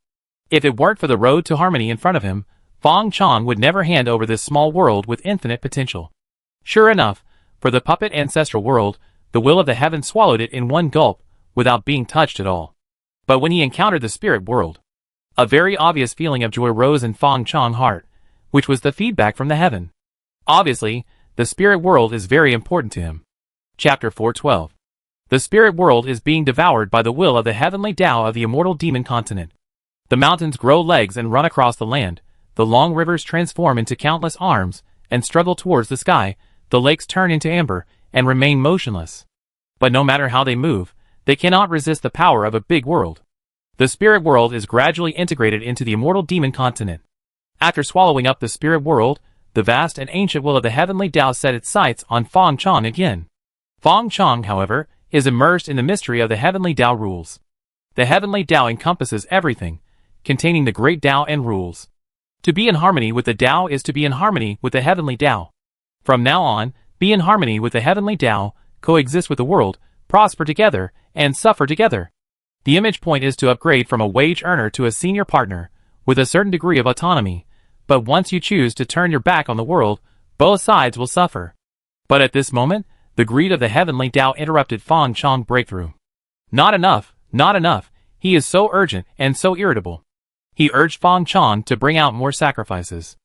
If it weren't for the road to harmony in front of him, Fong Chong would never hand over this small world with infinite potential. Sure enough, for the puppet ancestral world, the will of the heavens swallowed it in one gulp, without being touched at all. But when he encountered the spirit world, a very obvious feeling of joy rose in Fong Chong's heart, which was the feedback from the heaven. Obviously, the spirit world is very important to him. Chapter 412. The spirit world is being devoured by the will of the heavenly Tao of the immortal demon continent. The mountains grow legs and run across the land, the long rivers transform into countless arms and struggle towards the sky, the lakes turn into amber and remain motionless. But no matter how they move, they cannot resist the power of a big world. The spirit world is gradually integrated into the immortal demon continent. After swallowing up the spirit world, the vast and ancient will of the heavenly Tao set its sights on Fong Chong again. Fong Chong, however, is immersed in the mystery of the heavenly Tao rules. The heavenly Tao encompasses everything, containing the great Tao and rules. To be in harmony with the Tao is to be in harmony with the heavenly Tao. From now on, be in harmony with the heavenly Tao, coexist with the world, prosper together, and suffer together. The image point is to upgrade from a wage earner to a senior partner, with a certain degree of autonomy, but once you choose to turn your back on the world, both sides will suffer. But at this moment, the greed of the heavenly Tao interrupted Fong Chong's breakthrough. Not enough, not enough, he is so urgent and so irritable. He urged Fong Chong to bring out more sacrifices.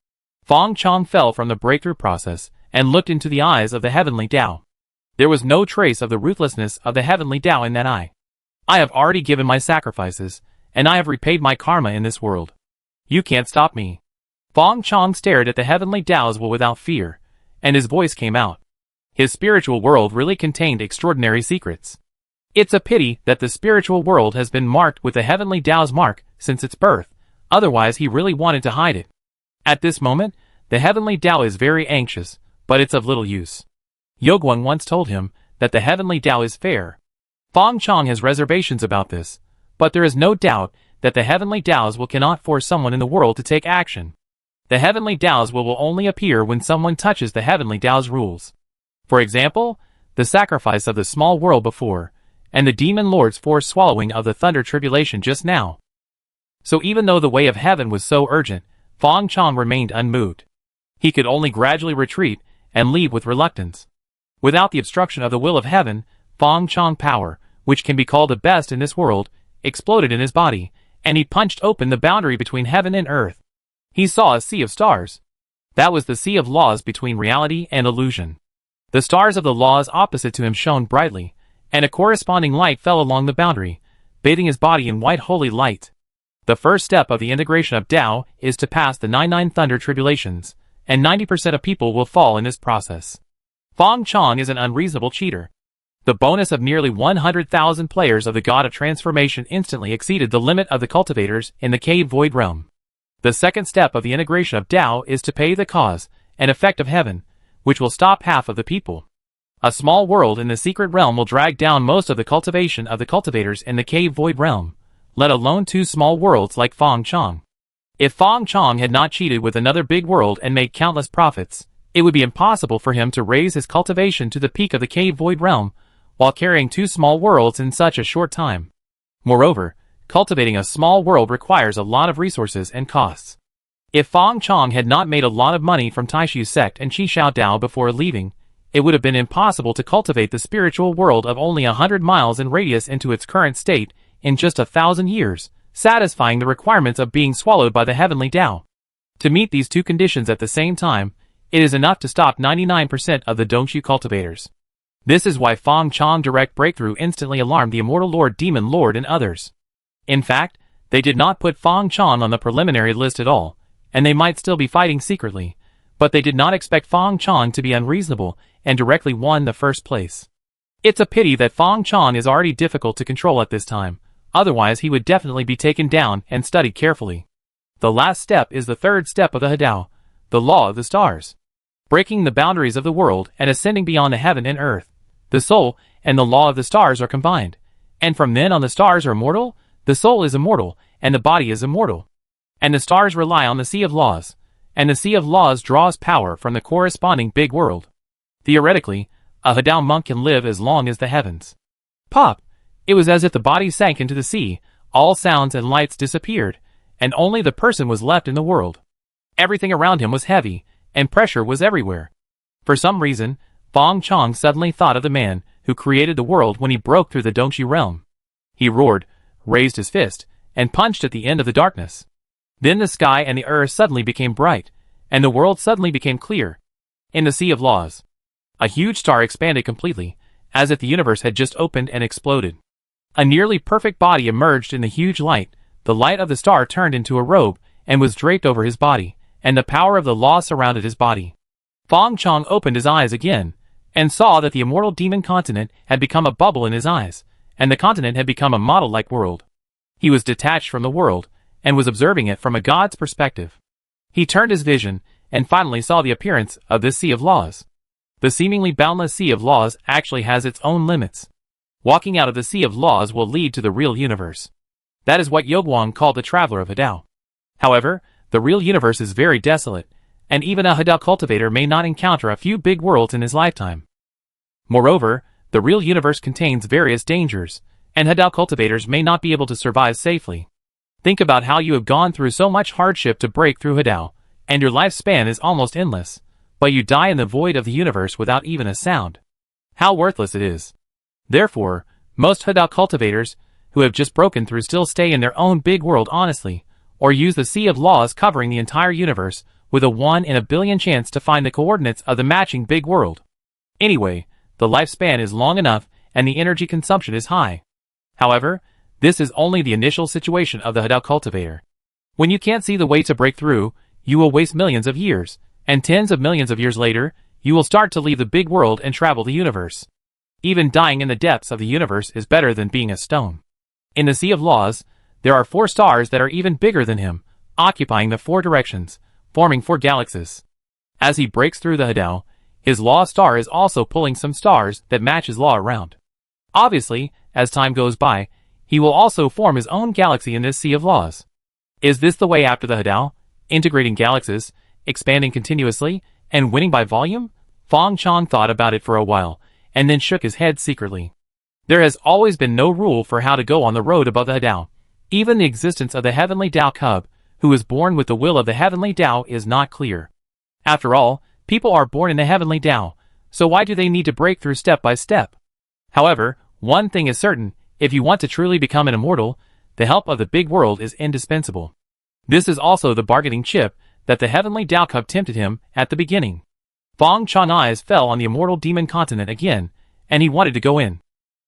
Fong Chong fell from the breakthrough process and looked into the eyes of the heavenly Tao. There was no trace of the ruthlessness of the heavenly Tao in that eye. I have already given my sacrifices, and I have repaid my karma in this world. You can't stop me. Fong Chong stared at the heavenly Tao's will without fear, and his voice came out. His spiritual world really contained extraordinary secrets. It's a pity that the spiritual world has been marked with the heavenly Tao's mark since its birth, otherwise he really wanted to hide it. At this moment, the heavenly Tao is very anxious, but it's of little use. Yoguang once told him that the heavenly Tao is fair. Fong Chong has reservations about this, but there is no doubt that the heavenly Tao's will cannot force someone in the world to take action. The heavenly Tao's will only appear when someone touches the heavenly Tao's rules. For example, the sacrifice of the small world before, and the demon lord's forced swallowing of the thunder tribulation just now. So even though the way of heaven was so urgent, Fong Chong remained unmoved. He could only gradually retreat and leave with reluctance. Without the obstruction of the will of heaven, Fong Chong's power, which can be called the best in this world, exploded in his body, and he punched open the boundary between heaven and earth. He saw a sea of stars. That was the sea of laws between reality and illusion. The stars of the laws opposite to him shone brightly, and a corresponding light fell along the boundary, bathing his body in white holy light. The first step of the integration of Tao is to pass the 99 thunder tribulations, and 90% of people will fall in this process. Fong Chong is an unreasonable cheater. The bonus of nearly 100,000 players of the God of Transformation instantly exceeded the limit of the cultivators in the Cave Void realm. The second step of the integration of Tao is to pay the cause and effect of heaven, which will stop half of the people. A small world in the secret realm will drag down most of the cultivation of the cultivators in the Cave Void realm, let alone two small worlds like Fong Chong. If Fong Chong had not cheated with another big world and made countless profits, it would be impossible for him to raise his cultivation to the peak of the Cave Void realm while carrying two small worlds in such a short time. Moreover, cultivating a small world requires a lot of resources and costs. If Fong Chong had not made a lot of money from Taishu's sect and Qi Shao Dao before leaving, it would have been impossible to cultivate the spiritual world of only 100 miles in radius into its current state in just 1,000 years, satisfying the requirements of being swallowed by the heavenly Tao. To meet these two conditions at the same time, it is enough to stop 99% of the Dongshu cultivators. This is why Fong Chong's direct breakthrough instantly alarmed the Immortal Lord, Demon Lord and others. In fact, they did not put Fong Chong on the preliminary list at all, and they might still be fighting secretly, but they did not expect Fong Chong to be unreasonable and directly won the first place. It's a pity that Fong Chong is already difficult to control at this time, otherwise he would definitely be taken down and studied carefully. The last step is the third step of the Hadao, the law of the stars. Breaking the boundaries of the world and ascending beyond the heaven and earth, the soul and the law of the stars are combined, and from then on the stars are immortal, the soul is immortal, and the body is immortal. And the stars rely on the sea of laws, and the sea of laws draws power from the corresponding big world. Theoretically, a Hadao monk can live as long as the heavens. Pop! It was as if the body sank into the sea, all sounds and lights disappeared, and only the person was left in the world. Everything around him was heavy, and pressure was everywhere. For some reason, Fong Chong suddenly thought of the man who created the world when he broke through the Dongxi realm. He roared, raised his fist, and punched at the end of the darkness. Then the sky and the earth suddenly became bright, and the world suddenly became clear. In the Sea of Laws, a huge star expanded completely, as if the universe had just opened and exploded. A nearly perfect body emerged in the huge light. The light of the star turned into a robe and was draped over his body, and the power of the law surrounded his body. Fong Chong opened his eyes again, and saw that the immortal demon continent had become a bubble in his eyes, and the continent had become a model-like world. He was detached from the world, and was observing it from a god's perspective. He turned his vision, and finally saw the appearance of this Sea of Laws. The seemingly boundless Sea of Laws actually has its own limits. Walking out of the Sea of Laws will lead to the real universe. That is what Yogwang called the traveler of Hadao. However, the real universe is very desolate, and even a Hadao cultivator may not encounter a few big worlds in his lifetime. Moreover, the real universe contains various dangers, and Hadao cultivators may not be able to survive safely. Think about how you have gone through so much hardship to break through Hadao, and your lifespan is almost endless, but you die in the void of the universe without even a sound. How worthless it is. Therefore, most Hadao cultivators who have just broken through still stay in their own big world honestly, or use the Sea of Laws covering the entire universe with a 1 in a billion chance to find the coordinates of the matching big world. Anyway, the lifespan is long enough and the energy consumption is high. However, this is only the initial situation of the Hadao cultivator. When you can't see the way to break through, you will waste millions of years, and tens of millions of years later, you will start to leave the big world and travel the universe. Even dying in the depths of the universe is better than being a stone. In the Sea of Laws, there are 4 stars that are even bigger than him, occupying the 4 directions, forming 4 galaxies. As he breaks through the Hadao, his law star is also pulling some stars that match his law around. Obviously, as time goes by, he will also form his own galaxy in this Sea of Laws. Is this the way after the Hadao? Integrating galaxies, expanding continuously, and winning by volume? Fong Chong thought about it for a while, and then shook his head secretly. There has always been no rule for how to go on the road above the Hadao. Even the existence of the heavenly Tao cub, who is born with the will of the heavenly Tao, is not clear. After all, people are born in the heavenly Tao, so why do they need to break through step by step? However, one thing is certain, if you want to truly become an immortal, the help of the big world is indispensable. This is also the bargaining chip that the heavenly Tao cub tempted him at the beginning. Fong Chong's eyes fell on the immortal demon continent again, and he wanted to go in.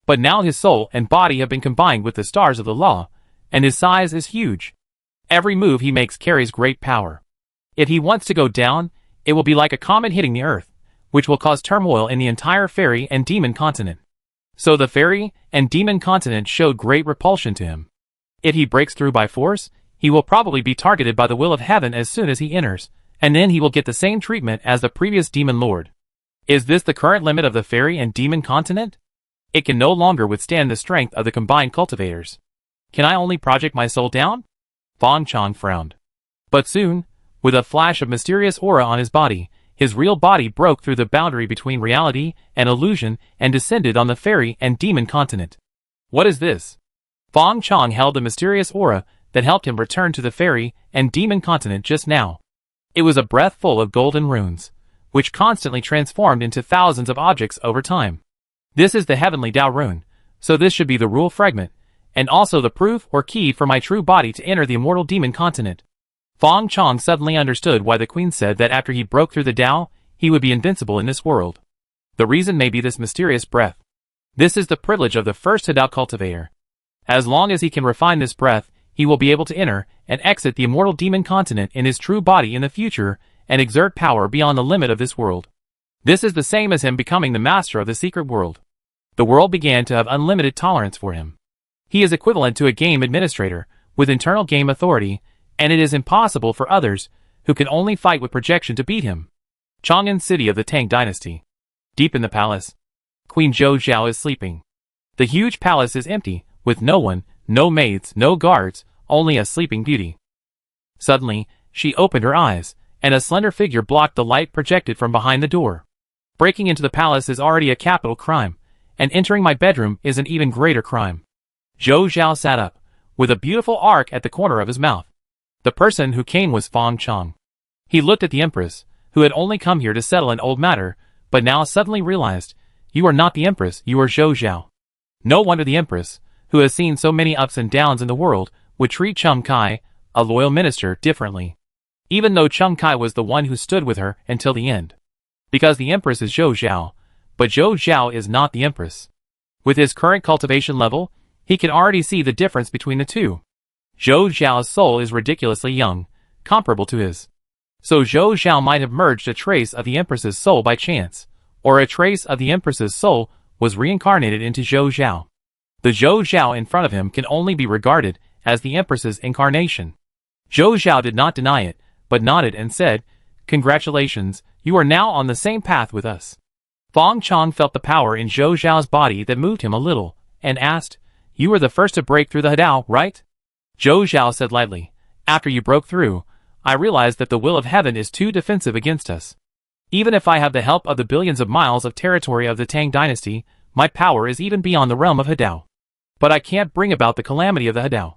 But now his soul and body have been combined with the stars of the law, and his size is huge. Every move he makes carries great power. If he wants to go down, it will be like a comet hitting the earth, which will cause turmoil in the entire fairy and demon continent. So the fairy and demon continent showed great repulsion to him. If he breaks through by force, he will probably be targeted by the will of heaven as soon as he enters, and then he will get the same treatment as the previous demon lord. Is this the current limit of the fairy and demon continent? It can no longer withstand the strength of the combined cultivators. Can I only project my soul down? Fong Chong frowned. But soon, with a flash of mysterious aura on his body, his real body broke through the boundary between reality and illusion and descended on the fairy and demon continent. What is this? Fong Chong held the mysterious aura that helped him return to the fairy and demon continent just now. It was a breath full of golden runes, which constantly transformed into thousands of objects over time. This is the heavenly Tao rune, so this should be the rule fragment, and also the proof or key for my true body to enter the immortal demon continent. Fong Chong suddenly understood why the queen said that after he broke through the Tao, he would be invincible in this world. The reason may be this mysterious breath. This is the privilege of the first Hadao cultivator. As long as he can refine this breath, he will be able to enter and exit the immortal demon continent in his true body in the future and exert power beyond the limit of this world. This is the same as him becoming the master of the secret world. The world began to have unlimited tolerance for him. He is equivalent to a game administrator with internal game authority, and it is impossible for others who can only fight with projection to beat him. Chang'an City of the Tang Dynasty. Deep in the palace, Queen Zhou Zhao is sleeping. The huge palace is empty, with no one, no maids, no guards, only a sleeping beauty. Suddenly, she opened her eyes, and a slender figure blocked the light projected from behind the door. Breaking into the palace is already a capital crime, and entering my bedroom is an even greater crime. Zhou Zhao sat up, with a beautiful arc at the corner of his mouth. The person who came was Fang Chong. He looked at the Empress, who had only come here to settle an old matter, but now suddenly realized, "You are not the Empress, you are Zhou Zhao." No wonder the Empress, who has seen so many ups and downs in the world, would treat Cheng Kai, a loyal minister, differently. Even though Cheng Kai was the one who stood with her until the end. Because the Empress is Zhou Zhao, but Zhou Zhao is not the Empress. With his current cultivation level, he can already see the difference between the two. Zhou Zhao's soul is ridiculously young, comparable to his. So Zhou Zhao might have merged a trace of the Empress's soul by chance, or a trace of the Empress's soul was reincarnated into Zhou Zhao. The Zhou Zhao in front of him can only be regarded as the Empress's incarnation. Zhou Zhao did not deny it, but nodded and said, "Congratulations, you are now on the same path with us." Fang Chong felt the power in Zhou Zhao's body that moved him a little, and asked, "You were the first to break through the Hadao, right?" Zhou Zhao said lightly, "After you broke through, I realized that the will of heaven is too defensive against us. Even if I have the help of the billions of miles of territory of the Tang dynasty, my power is even beyond the realm of Hadao. But I can't bring about the calamity of the Hadao."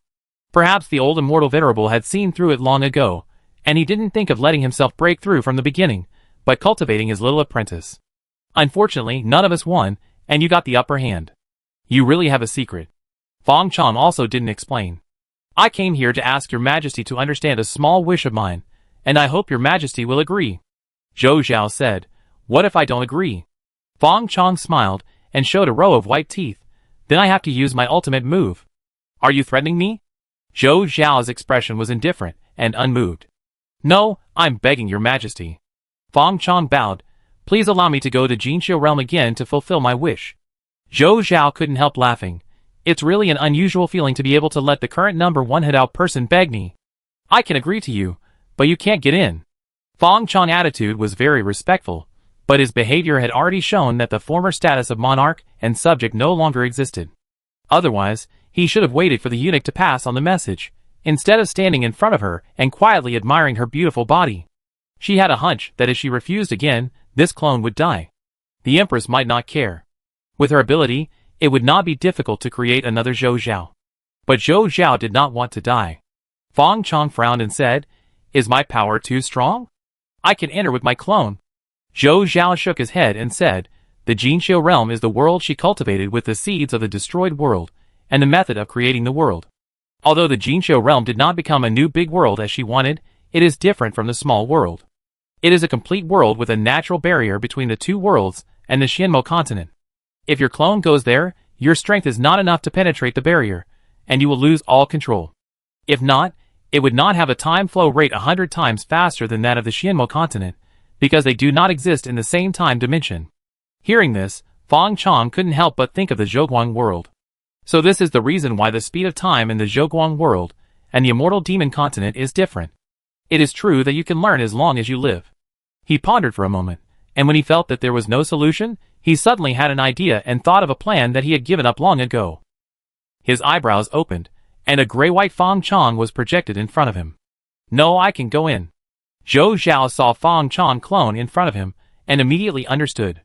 Perhaps the old immortal venerable had seen through it long ago, and he didn't think of letting himself break through from the beginning, but cultivating his little apprentice. "Unfortunately, none of us won, and you got the upper hand. You really have a secret." Fang Chong also didn't explain. "I came here to ask your majesty to understand a small wish of mine, and I hope your majesty will agree." Zhou Zhao said, "What if I don't agree?" Fang Chong smiled, and showed a row of white teeth. "Then I have to use my ultimate move." "Are you threatening me?" Zhou Zhao's expression was indifferent and unmoved. "No, I'm begging your majesty." Fang Chong bowed. "Please allow me to go to Jinxiu realm again to fulfill my wish." Zhou Zhao couldn't help laughing. "It's really an unusual feeling to be able to let the current number one Hadao person beg me. I can agree to you, but you can't get in." Fang Chong's attitude was very respectful, but his behavior had already shown that the former status of monarch and subject no longer existed. Otherwise, he should have waited for the eunuch to pass on the message, instead of standing in front of her and quietly admiring her beautiful body. She had a hunch that if she refused again, this clone would die. The Empress might not care. With her ability, it would not be difficult to create another Zhou Zhao. But Zhou Zhao did not want to die. Fang Chong frowned and said, "Is my power too strong? I can enter with my clone." Zhou Zhao shook his head and said, "The Jinxiu realm is the world she cultivated with the seeds of the destroyed world, and the method of creating the world. Although the Jinxiu realm did not become a new big world as she wanted, it is different from the small world. It is a complete world with a natural barrier between the two worlds and the Xianmo continent. If your clone goes there, your strength is not enough to penetrate the barrier, and you will lose all control. If not, it would not have a time flow rate 100 times faster than that of the Xianmo continent, because they do not exist in the same time dimension." Hearing this, Fang Chong couldn't help but think of the Zhoguang world. So this is the reason why the speed of time in the Zhoguang world and the immortal demon continent is different. It is true that you can learn as long as you live. He pondered for a moment, and when he felt that there was no solution, he suddenly had an idea and thought of a plan that he had given up long ago. His eyebrows opened, and a gray-white Fang Chong was projected in front of him. "No, I can go in." Zhou Zhao saw Fang Chong clone in front of him, and immediately understood.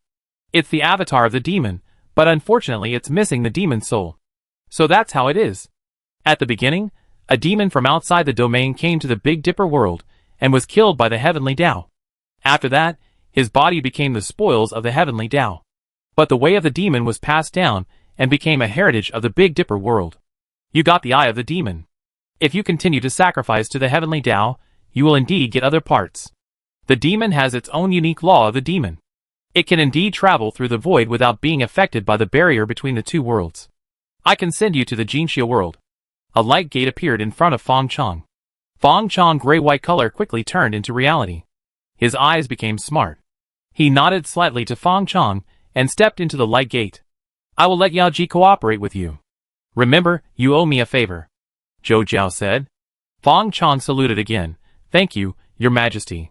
It's the avatar of the demon, but unfortunately it's missing the demon's soul. So that's how it is. At the beginning, a demon from outside the domain came to the Big Dipper world, and was killed by the Heavenly Tao. After that, his body became the spoils of the Heavenly Tao. But the way of the demon was passed down, and became a heritage of the Big Dipper world. You got the eye of the demon. If you continue to sacrifice to the Heavenly Tao, you will indeed get other parts. The demon has its own unique law of the demon. It can indeed travel through the void without being affected by the barrier between the two worlds. I can send you to the Jinxiu world. A light gate appeared in front of Fang Chong. Fang Chong's gray-white color quickly turned into reality. His eyes became smart. He nodded slightly to Fang Chong, and stepped into the light gate. "I will let Yao Ji cooperate with you. Remember, you owe me a favor," Zhou Zhao said. Fang Chong saluted again. "Thank you, your majesty."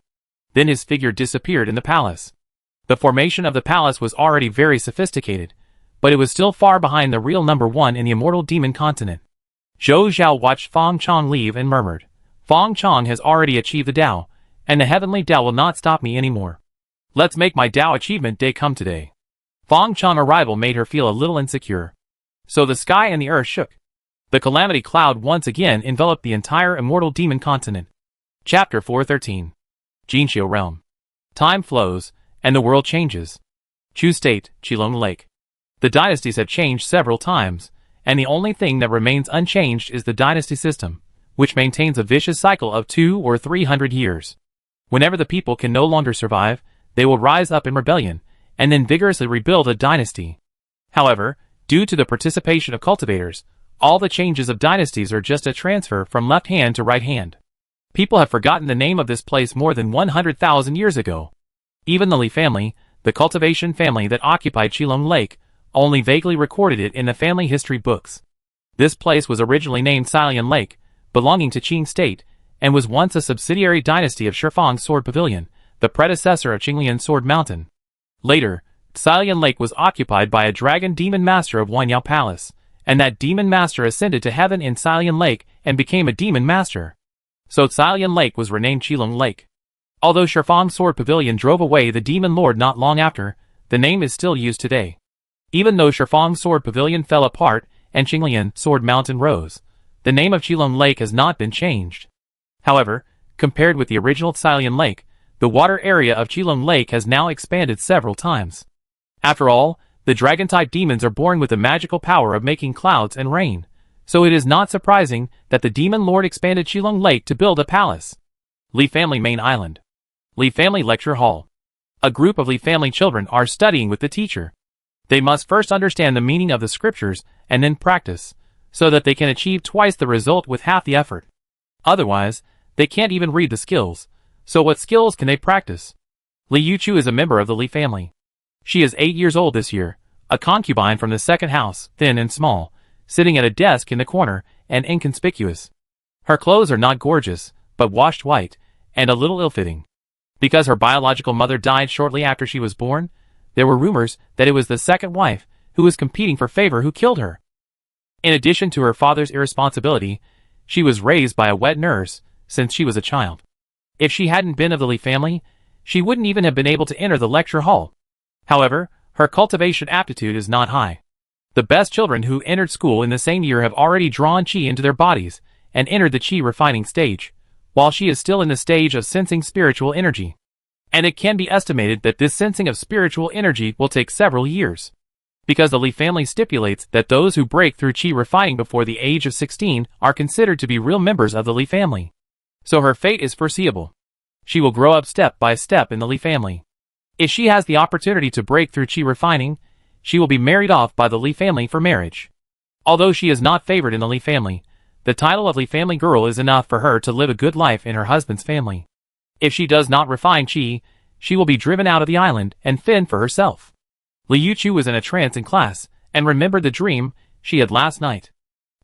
Then his figure disappeared in the palace. The formation of the palace was already very sophisticated, but it was still far behind the real number one in the immortal demon continent. Zhou Zhao watched Fang Chong leave and murmured, "Fang Chong has already achieved the Tao, and the heavenly Tao will not stop me anymore." Let's make my Tao Achievement Day come today. Fong Chang's arrival made her feel a little insecure. So the sky and the earth shook. The calamity cloud once again enveloped the entire immortal demon continent. Chapter 413. Jinxiu Realm. Time flows, and the world changes. Chu State, Qilong Lake. The dynasties have changed several times, and the only thing that remains unchanged is the dynasty system, which maintains a vicious cycle of 200 or 300 years. Whenever the people can no longer survive, they will rise up in rebellion, and then vigorously rebuild a dynasty. However, due to the participation of cultivators, all the changes of dynasties are just a transfer from left hand to right hand. People have forgotten the name of this place more than 100,000 years ago. Even the Li family, the cultivation family that occupied Qilong Lake, only vaguely recorded it in the family history books. This place was originally named Xilian Lake, belonging to Qing State, and was once a subsidiary dynasty of Shifang's Sword Pavilion, the predecessor of Qinglian Sword Mountain. Later, Xilian Lake was occupied by a dragon demon master of Wanyao Palace, and that demon master ascended to heaven in Xilian Lake and became a demon master. So Xilian Lake was renamed Qilong Lake. Although Shifang's Sword Pavilion drove away the demon lord not long after, the name is still used today. Even though Shifang's Sword Pavilion fell apart and Qinglian Sword Mountain rose, the name of Qilong Lake has not been changed. However, compared with the original Xilian Lake, the water area of Qilong Lake has now expanded several times. After all, the dragon-type demons are born with the magical power of making clouds and rain, so it is not surprising that the demon lord expanded Qilong Lake to build a palace. Li Family Main Island. Li Family Lecture Hall. A group of Li family children are studying with the teacher. They must first understand the meaning of the scriptures and then practice, so that they can achieve twice the result with half the effort. Otherwise, they can't even read the skills. So what skills can they practice? Li Yuchu is a member of the Li family. She is 8 years old this year, a concubine from the second house, thin and small, sitting at a desk in the corner, and inconspicuous. Her clothes are not gorgeous, but washed white, and a little ill-fitting. Because her biological mother died shortly after she was born, there were rumors that it was the second wife, who was competing for favor, who killed her. In addition to her father's irresponsibility, she was raised by a wet nurse since she was a child. If she hadn't been of the Li family, she wouldn't even have been able to enter the lecture hall. However, her cultivation aptitude is not high. The best children who entered school in the same year have already drawn qi into their bodies and entered the qi refining stage, while she is still in the stage of sensing spiritual energy. And it can be estimated that this sensing of spiritual energy will take several years. Because the Li family stipulates that those who break through qi refining before the age of 16 are considered to be real members of the Li family. So her fate is foreseeable. She will grow up step by step in the Li family. If she has the opportunity to break through qi refining, she will be married off by the Li family for marriage. Although she is not favored in the Li family, the title of Li family girl is enough for her to live a good life in her husband's family. If she does not refine qi, she will be driven out of the island and fend for herself. Li Yuchu was in a trance in class and remembered the dream she had last night.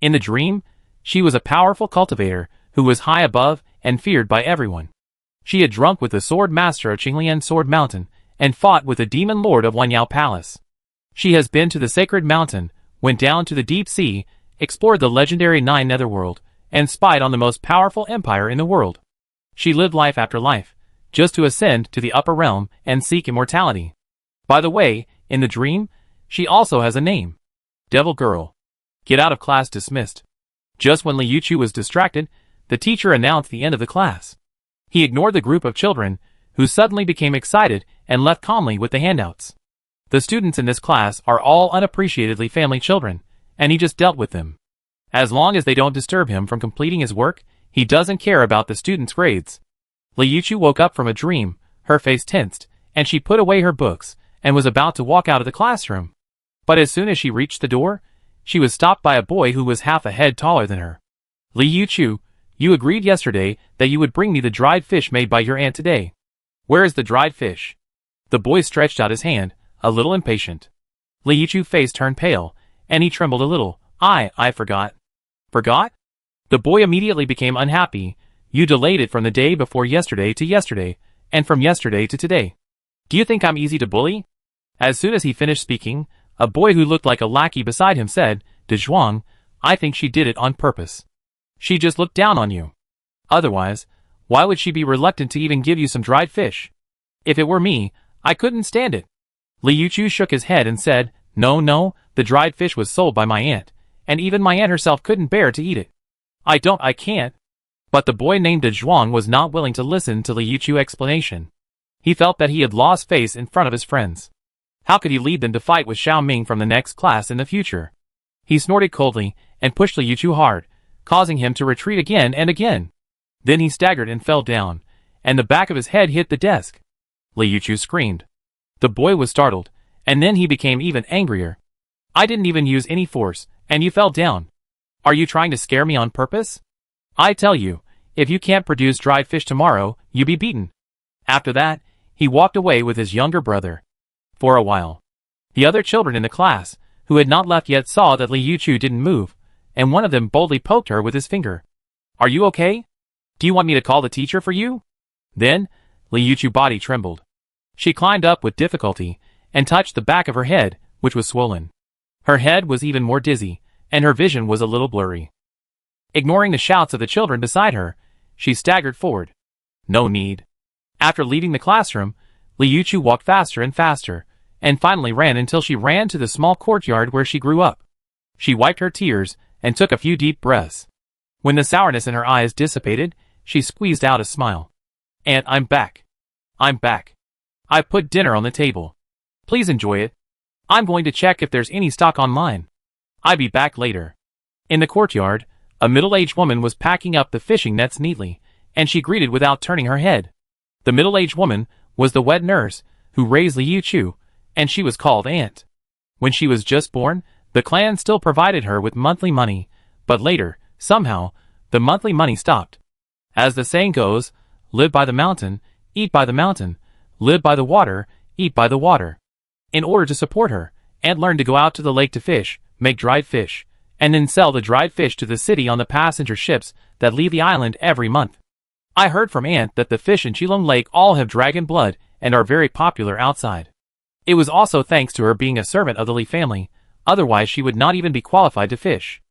In the dream, she was a powerful cultivator who was high above and feared by everyone. She had drunk with the sword master of Qinglian Sword Mountain and fought with the demon lord of Wanyao Palace. She has been to the sacred mountain, went down to the deep sea, explored the legendary 9 Netherworld, and spied on the most powerful empire in the world. She lived life after life, just to ascend to the upper realm and seek immortality. By the way, in the dream, she also has a name. Devil Girl. Get out of class dismissed. Just when Li Yuchu was distracted, the teacher announced the end of the class. He ignored the group of children, who suddenly became excited and left calmly with the handouts. The students in this class are all unappreciated Li family children, and he just dealt with them. As long as they don't disturb him from completing his work, he doesn't care about the students' grades. Li Yuchu woke up from a dream, her face tensed, and she put away her books, and was about to walk out of the classroom. But as soon as she reached the door, she was stopped by a boy who was half a head taller than her. Li Yuchu, you agreed yesterday that you would bring me the dried fish made by your aunt today. Where is the dried fish? The boy stretched out his hand, a little impatient. Li Yuchu's face turned pale, and he trembled a little. I forgot. Forgot? The boy immediately became unhappy. You delayed it from the day before yesterday to yesterday, and from yesterday to today. Do you think I'm easy to bully? As soon as he finished speaking, a boy who looked like a lackey beside him said, De Zhuang, I think she did it on purpose. She just looked down on you. Otherwise, why would she be reluctant to even give you some dried fish? If it were me, I couldn't stand it. Li Yuchu shook his head and said, No, the dried fish was sold by my aunt, and even my aunt herself couldn't bear to eat it. I can't. But the boy named De Zhuang was not willing to listen to Li Yuchu's explanation. He felt that he had lost face in front of his friends. How could he lead them to fight with Xiao Ming from the next class in the future? He snorted coldly and pushed Li Yuchu hard, causing him to retreat again and again. Then he staggered and fell down, and the back of his head hit the desk. Li Yuchu screamed. The boy was startled, and then he became even angrier. I didn't even use any force, and you fell down. Are you trying to scare me on purpose? I tell you, if you can't produce dried fish tomorrow, you be beaten. After that, he walked away with his younger brother. For a while, the other children in the class, who had not left yet, saw that Li Yuchu didn't move, and one of them boldly poked her with his finger. Are you okay? Do you want me to call the teacher for you? Then, Li Yuchu's body trembled. She climbed up with difficulty, and touched the back of her head, which was swollen. Her head was even more dizzy, and her vision was a little blurry. Ignoring the shouts of the children beside her, she staggered forward. No need. After leaving the classroom, Li Yuchu walked faster and faster, and finally ran until she ran to the small courtyard where she grew up. She wiped her tears and took a few deep breaths. When the sourness in her eyes dissipated, she squeezed out a smile. Aunt, I'm back. I'm back. I put dinner on the table. Please enjoy it. I'm going to check if there's any stock online. I'll be back later. In the courtyard, a middle-aged woman was packing up the fishing nets neatly, and she greeted without turning her head. The middle-aged woman was the wet nurse who raised Li Yuchu, and she was called Aunt. When she was just born, the clan still provided her with monthly money, but later, somehow, the monthly money stopped. As the saying goes, live by the mountain, eat by the mountain, live by the water, eat by the water. In order to support her, Aunt learned to go out to the lake to fish, make dried fish, and then sell the dried fish to the city on the passenger ships that leave the island every month. I heard from Aunt that the fish in Chilong Lake all have dragon blood and are very popular outside. It was also thanks to her being a servant of the Li family, otherwise she would not even be qualified to fish.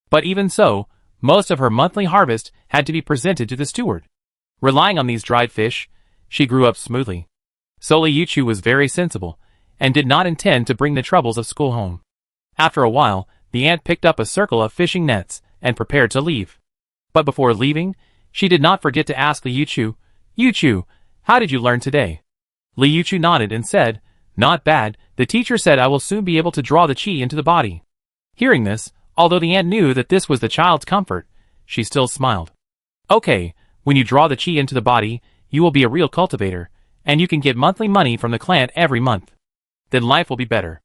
But even so, most of her monthly harvest had to be presented to the steward. Relying on these dried fish, she grew up smoothly. So Li Yuchu was very sensible, and did not intend to bring the troubles of school home. After a while, the aunt picked up a circle of fishing nets, and prepared to leave. But before leaving, she did not forget to ask Li Yuchu, Yuchu, how did you learn today? Li Yuchu nodded and said, Not bad, the teacher said I will soon be able to draw the qi into the body. Hearing this, although the aunt knew that this was the child's comfort, she still smiled. Okay, when you draw the qi into the body, you will be a real cultivator, and you can get monthly money from the clan every month. Then life will be better.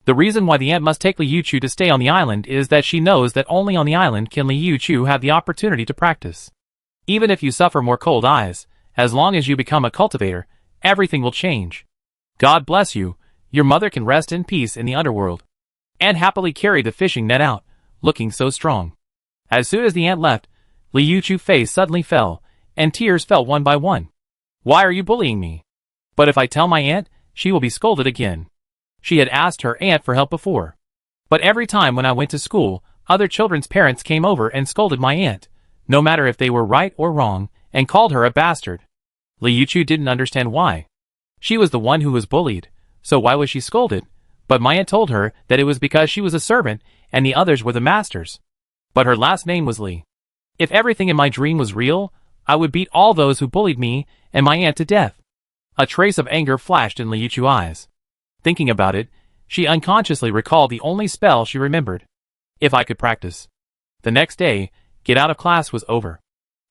The reason why the aunt must take Li Yuchu to stay on the island is that she knows that only on the island can Li Yuchu have the opportunity to practice. Even if you suffer more cold eyes, as long as you become a cultivator, everything will change. God bless you, your mother can rest in peace in the underworld. Aunt happily carried the fishing net out, looking so strong. As soon as the aunt left, Li Yuchu's face suddenly fell, and tears fell one by one. Why are you bullying me? But if I tell my aunt, she will be scolded again. She had asked her aunt for help before. But every time when I went to school, other children's parents came over and scolded my aunt, no matter if they were right or wrong, and called her a bastard. Li Yuchu didn't understand why. She was the one who was bullied, so why was she scolded? But my aunt told her that it was because she was a servant and the others were the masters. But her last name was Li. If everything in my dream was real, I would beat all those who bullied me and my aunt to death. A trace of anger flashed in Li Yuchu's eyes. Thinking about it, she unconsciously recalled the only spell she remembered. If I could practice. The next day, get out of class was over.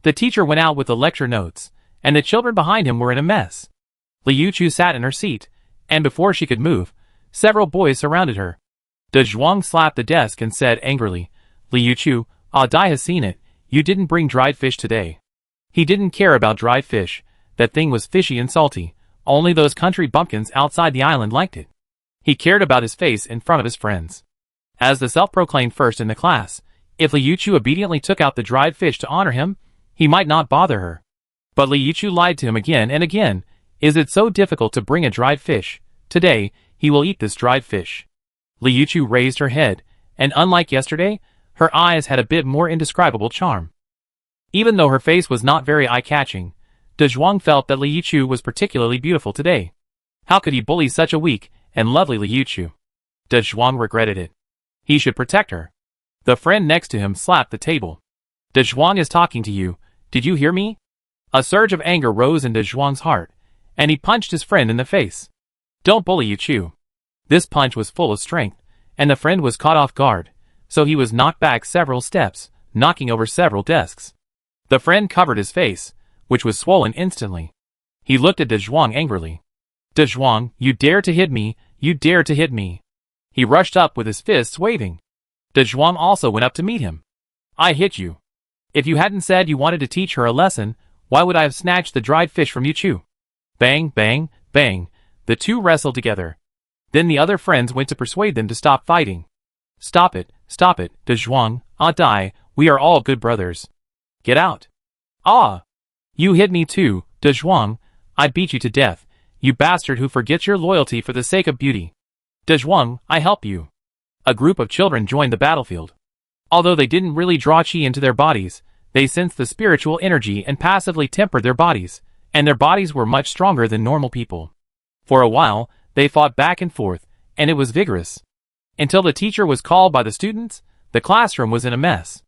The teacher went out with the lecture notes, and the children behind him were in a mess. Li Yuchu sat in her seat, and before she could move, several boys surrounded her. De Zhuang slapped the desk and said angrily, Li Yuchu, Dai has seen it, you didn't bring dried fish today. He didn't care about dried fish, that thing was fishy and salty. Only those country bumpkins outside the island liked it. He cared about his face in front of his friends. As the self-proclaimed first in the class, if Li Yuchu obediently took out the dried fish to honor him, he might not bother her. But Li Yuchu lied to him again and again. Is it so difficult to bring a dried fish? Today, he will eat this dried fish. Li Yuchu raised her head, and unlike yesterday, her eyes had a bit more indescribable charm. Even though her face was not very eye-catching, De Zhuang felt that Li Yuchu was particularly beautiful today. How could he bully such a weak and lovely Liu Chu? De Zhuang regretted it. He should protect her. The friend next to him slapped the table. De Zhuang is talking to you. Did you hear me? A surge of anger rose in De Zhuang's heart, and he punched his friend in the face. Don't bully Liu Chu. This punch was full of strength, and the friend was caught off guard, so he was knocked back several steps, knocking over several desks. The friend covered his face, which was swollen instantly. He looked at De Zhuang angrily. De Zhuang, you dare to hit me, you dare to hit me. He rushed up with his fists waving. De Zhuang also went up to meet him. I hit you. If you hadn't said you wanted to teach her a lesson, why would I have snatched the dried fish from Liu Chu? Bang, bang, bang, the two wrestled together. Then the other friends went to persuade them to stop fighting. Stop it, De Zhuang, die, we are all good brothers. Get out. Ah! You hit me too, De Zhuang, I beat you to death, you bastard who forgets your loyalty for the sake of beauty. De Zhuang, I help you. A group of children joined the battlefield. Although they didn't really draw qi into their bodies, they sensed the spiritual energy and passively tempered their bodies, and their bodies were much stronger than normal people. For a while, they fought back and forth, and it was vigorous. Until the teacher was called by the students, the classroom was in a mess.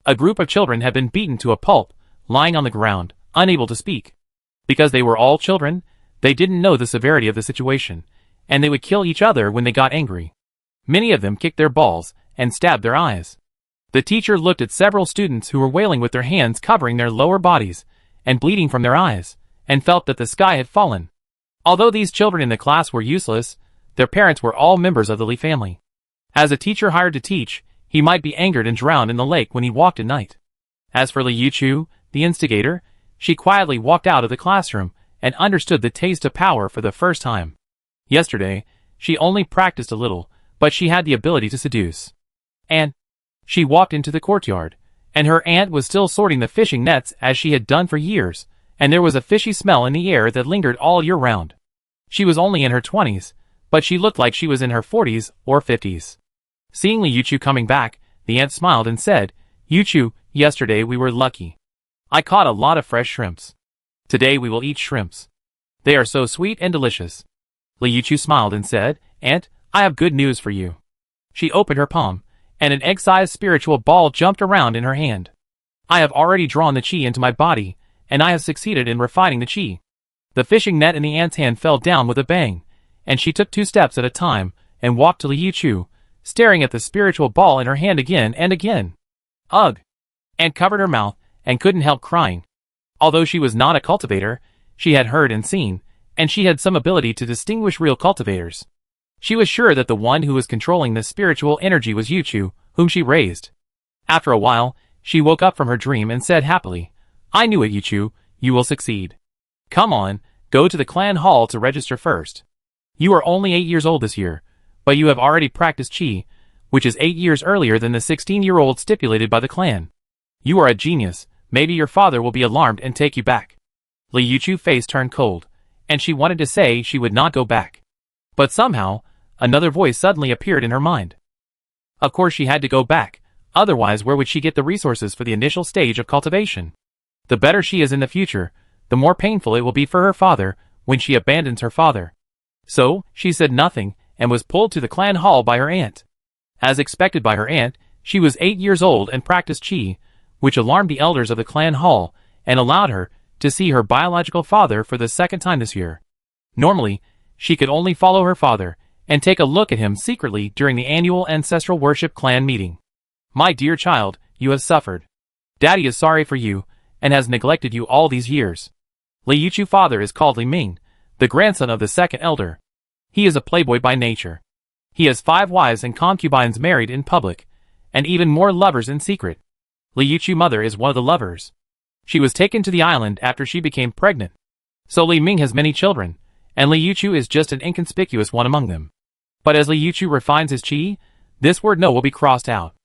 A group of children had been beaten to a pulp, lying on the ground, unable to speak. Because they were all children, they didn't know the severity of the situation, and they would kill each other when they got angry. Many of them kicked their balls and stabbed their eyes. The teacher looked at several students who were wailing with their hands covering their lower bodies and bleeding from their eyes, and felt that the sky had fallen. Although these children in the class were useless, their parents were all members of the Li family. As a teacher hired to teach, he might be angered and drowned in the lake when he walked at night. As for Liu Chu, the instigator, she quietly walked out of the classroom and understood the taste of power for the first time. Yesterday, she only practiced a little, but she had the ability to seduce. And she walked into the courtyard, and her aunt was still sorting the fishing nets as she had done for years, and there was a fishy smell in the air that lingered all year round. She was only in her 20s, but she looked like she was in her 40s or 50s. Seeing Liu Chu coming back, the aunt smiled and said, Liu Chu, yesterday we were lucky. I caught a lot of fresh shrimps. Today we will eat shrimps. They are so sweet and delicious. Liu Chu smiled and said, Aunt, I have good news for you. She opened her palm, and an egg-sized spiritual ball jumped around in her hand. I have already drawn the qi into my body, and I have succeeded in refining the qi. The fishing net in the aunt's hand fell down with a bang, and she took 2 steps at a time and walked to Liu Chu, staring at the spiritual ball in her hand again and again. Ugh! Aunt covered her mouth and couldn't help crying. Although she was not a cultivator, she had heard and seen, and she had some ability to distinguish real cultivators. She was sure that the one who was controlling the spiritual energy was Liu Chu, whom she raised. After a while, she woke up from her dream and said happily, I knew it, Liu Chu, you will succeed. Come on, go to the clan hall to register first. You are only 8 years old this year, but you have already practiced qi, which is 8 years earlier than the 16-year-old stipulated by the clan. You are a genius, maybe your father will be alarmed and take you back. Liu Chu's face turned cold, and she wanted to say she would not go back. But somehow, another voice suddenly appeared in her mind. Of course she had to go back, otherwise where would she get the resources for the initial stage of cultivation? The better she is in the future, the more painful it will be for her father when she abandons her father. So, she said nothing, and was pulled to the clan hall by her aunt. As expected by her aunt, she was 8 years old and practiced qi, which alarmed the elders of the clan hall, and allowed her to see her biological father for the second time this year. Normally, she could only follow her father, and take a look at him secretly during the annual ancestral worship clan meeting. My dear child, you have suffered. Daddy is sorry for you, and has neglected you all these years. Liu Chu's father is called Li Ming, the grandson of the second elder. He is a playboy by nature. He has 5 wives and concubines married in public, and even more lovers in secret. Liu Chu's mother is one of the lovers. She was taken to the island after she became pregnant. So Li Ming has many children, and Liu Chu is just an inconspicuous one among them. But as Liu Chu refines his qi, this word no will be crossed out.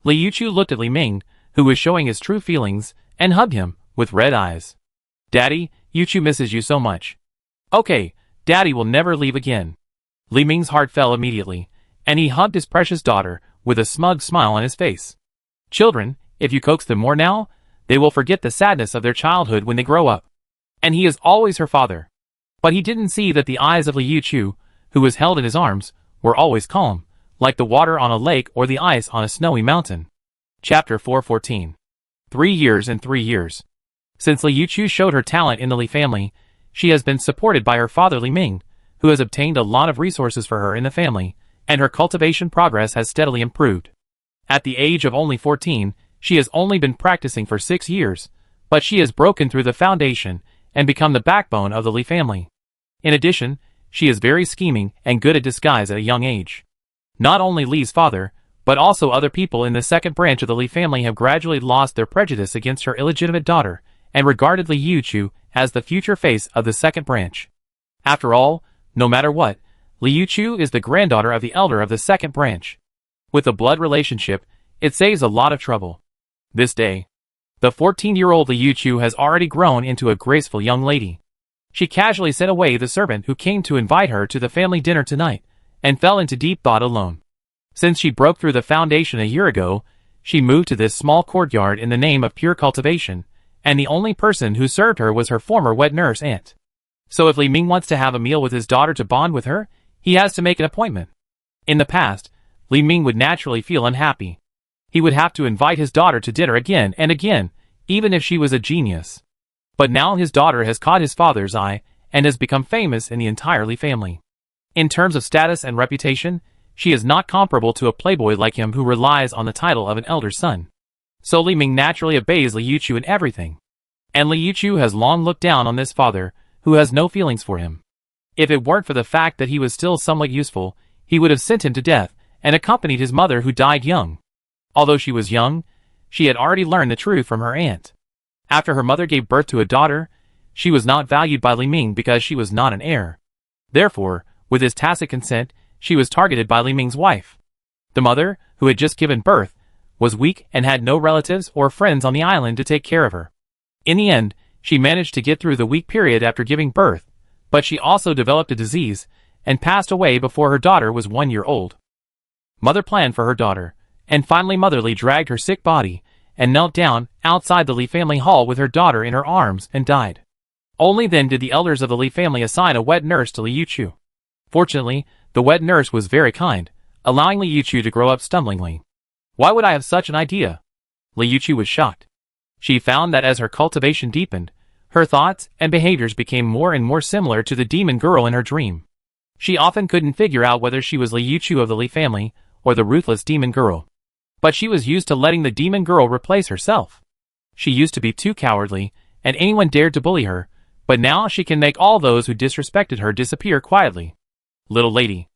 Liu Chu looked at Li Ming, who was showing his true feelings, and hugged him, with red eyes. Daddy, Liu Chu misses you so much. Okay, Daddy will never leave again. Li Ming's heart fell immediately, and he hugged his precious daughter, with a smug smile on his face. Children, if you coax them more now, they will forget the sadness of their childhood when they grow up. And he is always her father. But he didn't see that the eyes of Liu Chu, who was held in his arms, were always calm, like the water on a lake or the ice on a snowy mountain. Chapter 414. 3 years and 3 years. Since Liu Chu showed her talent in the Li family, she has been supported by her father Li Ming, who has obtained a lot of resources for her in the family, and her cultivation progress has steadily improved. At the age of only 14, she has only been practicing for 6 years, but she has broken through the foundation and become the backbone of the Li family. In addition, she is very scheming and good at disguise at a young age. Not only Li's father, but also other people in the second branch of the Li family have gradually lost their prejudice against her illegitimate daughter, and regarded Liu Chu as the future face of the second branch. After all, no matter what, Liu Chu is the granddaughter of the elder of the second branch. With a blood relationship, it saves a lot of trouble. This day, the 14-year-old Liu Chu has already grown into a graceful young lady. She casually sent away the servant who came to invite her to the family dinner tonight, and fell into deep thought alone. Since she broke through the foundation a year ago, she moved to this small courtyard in the name of pure cultivation, and the only person who served her was her former wet nurse aunt. So if Li Ming wants to have a meal with his daughter to bond with her, he has to make an appointment. In the past, Li Ming would naturally feel unhappy. He would have to invite his daughter to dinner again and again, even if she was a genius. But now his daughter has caught his father's eye, and has become famous in the entire Li family. In terms of status and reputation, she is not comparable to a playboy like him who relies on the title of an elder son. So Li Ming naturally obeys Liu Chu in everything. And Liu Chu has long looked down on this father, who has no feelings for him. If it weren't for the fact that he was still somewhat useful, he would have sent him to death, and accompanied his mother who died young. Although she was young, she had already learned the truth from her aunt. After her mother gave birth to a daughter, she was not valued by Li Ming because she was not an heir. Therefore, with his tacit consent, she was targeted by Li Ming's wife. The mother, who had just given birth, was weak and had no relatives or friends on the island to take care of her. In the end, she managed to get through the weak period after giving birth, but she also developed a disease, and passed away before her daughter was 1 year old. Mother planned for her daughter, and finally Mother Li dragged her sick body, and knelt down outside the Li family hall with her daughter in her arms and died. Only then did the elders of the Li family assign a wet nurse to Liu Chu. Fortunately, the wet nurse was very kind, allowing Liu Chu to grow up stumblingly. Why would I have such an idea? Liu Chu was shocked. She found that as her cultivation deepened, her thoughts and behaviors became more and more similar to the demon girl in her dream. She often couldn't figure out whether she was Liu Chu of the Li family, or the ruthless demon girl. But she was used to letting the demon girl replace herself. She used to be too cowardly, and anyone dared to bully her, but now she can make all those who disrespected her disappear quietly. Little lady.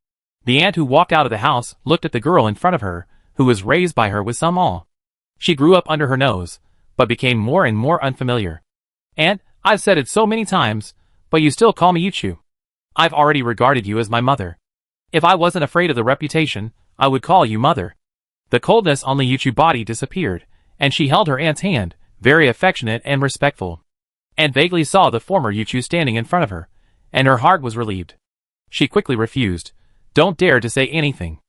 The aunt who walked out of the house looked at the girl in front of her, who was raised by her with some awe. She grew up under her nose, but became more and more unfamiliar. Aunt, I've said it so many times, but you still call me Liu Chu. I've already regarded you as my mother. If I wasn't afraid of the reputation, I would call you mother. The coldness on Liu Chu's body disappeared, and she held her aunt's hand, very affectionate and respectful. Aunt vaguely saw the former Liu Chu standing in front of her, and her heart was relieved. She quickly refused. Don't dare to say anything.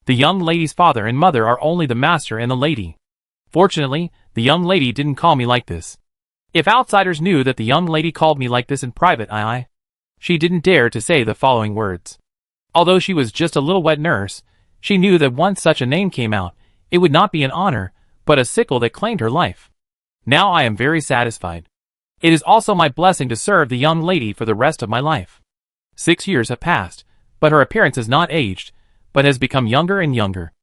The young lady's father and mother are only the master and the lady. Fortunately, the young lady didn't call me like this. If outsiders knew that the young lady called me like this in private, she didn't dare to say the following words. Although she was just a little wet nurse, she knew that once such a name came out, it would not be an honor, but a sickle that claimed her life. Now I am very satisfied. It is also my blessing to serve the young lady for the rest of my life. 6 years have passed, but her appearance has not aged, but has become younger and younger.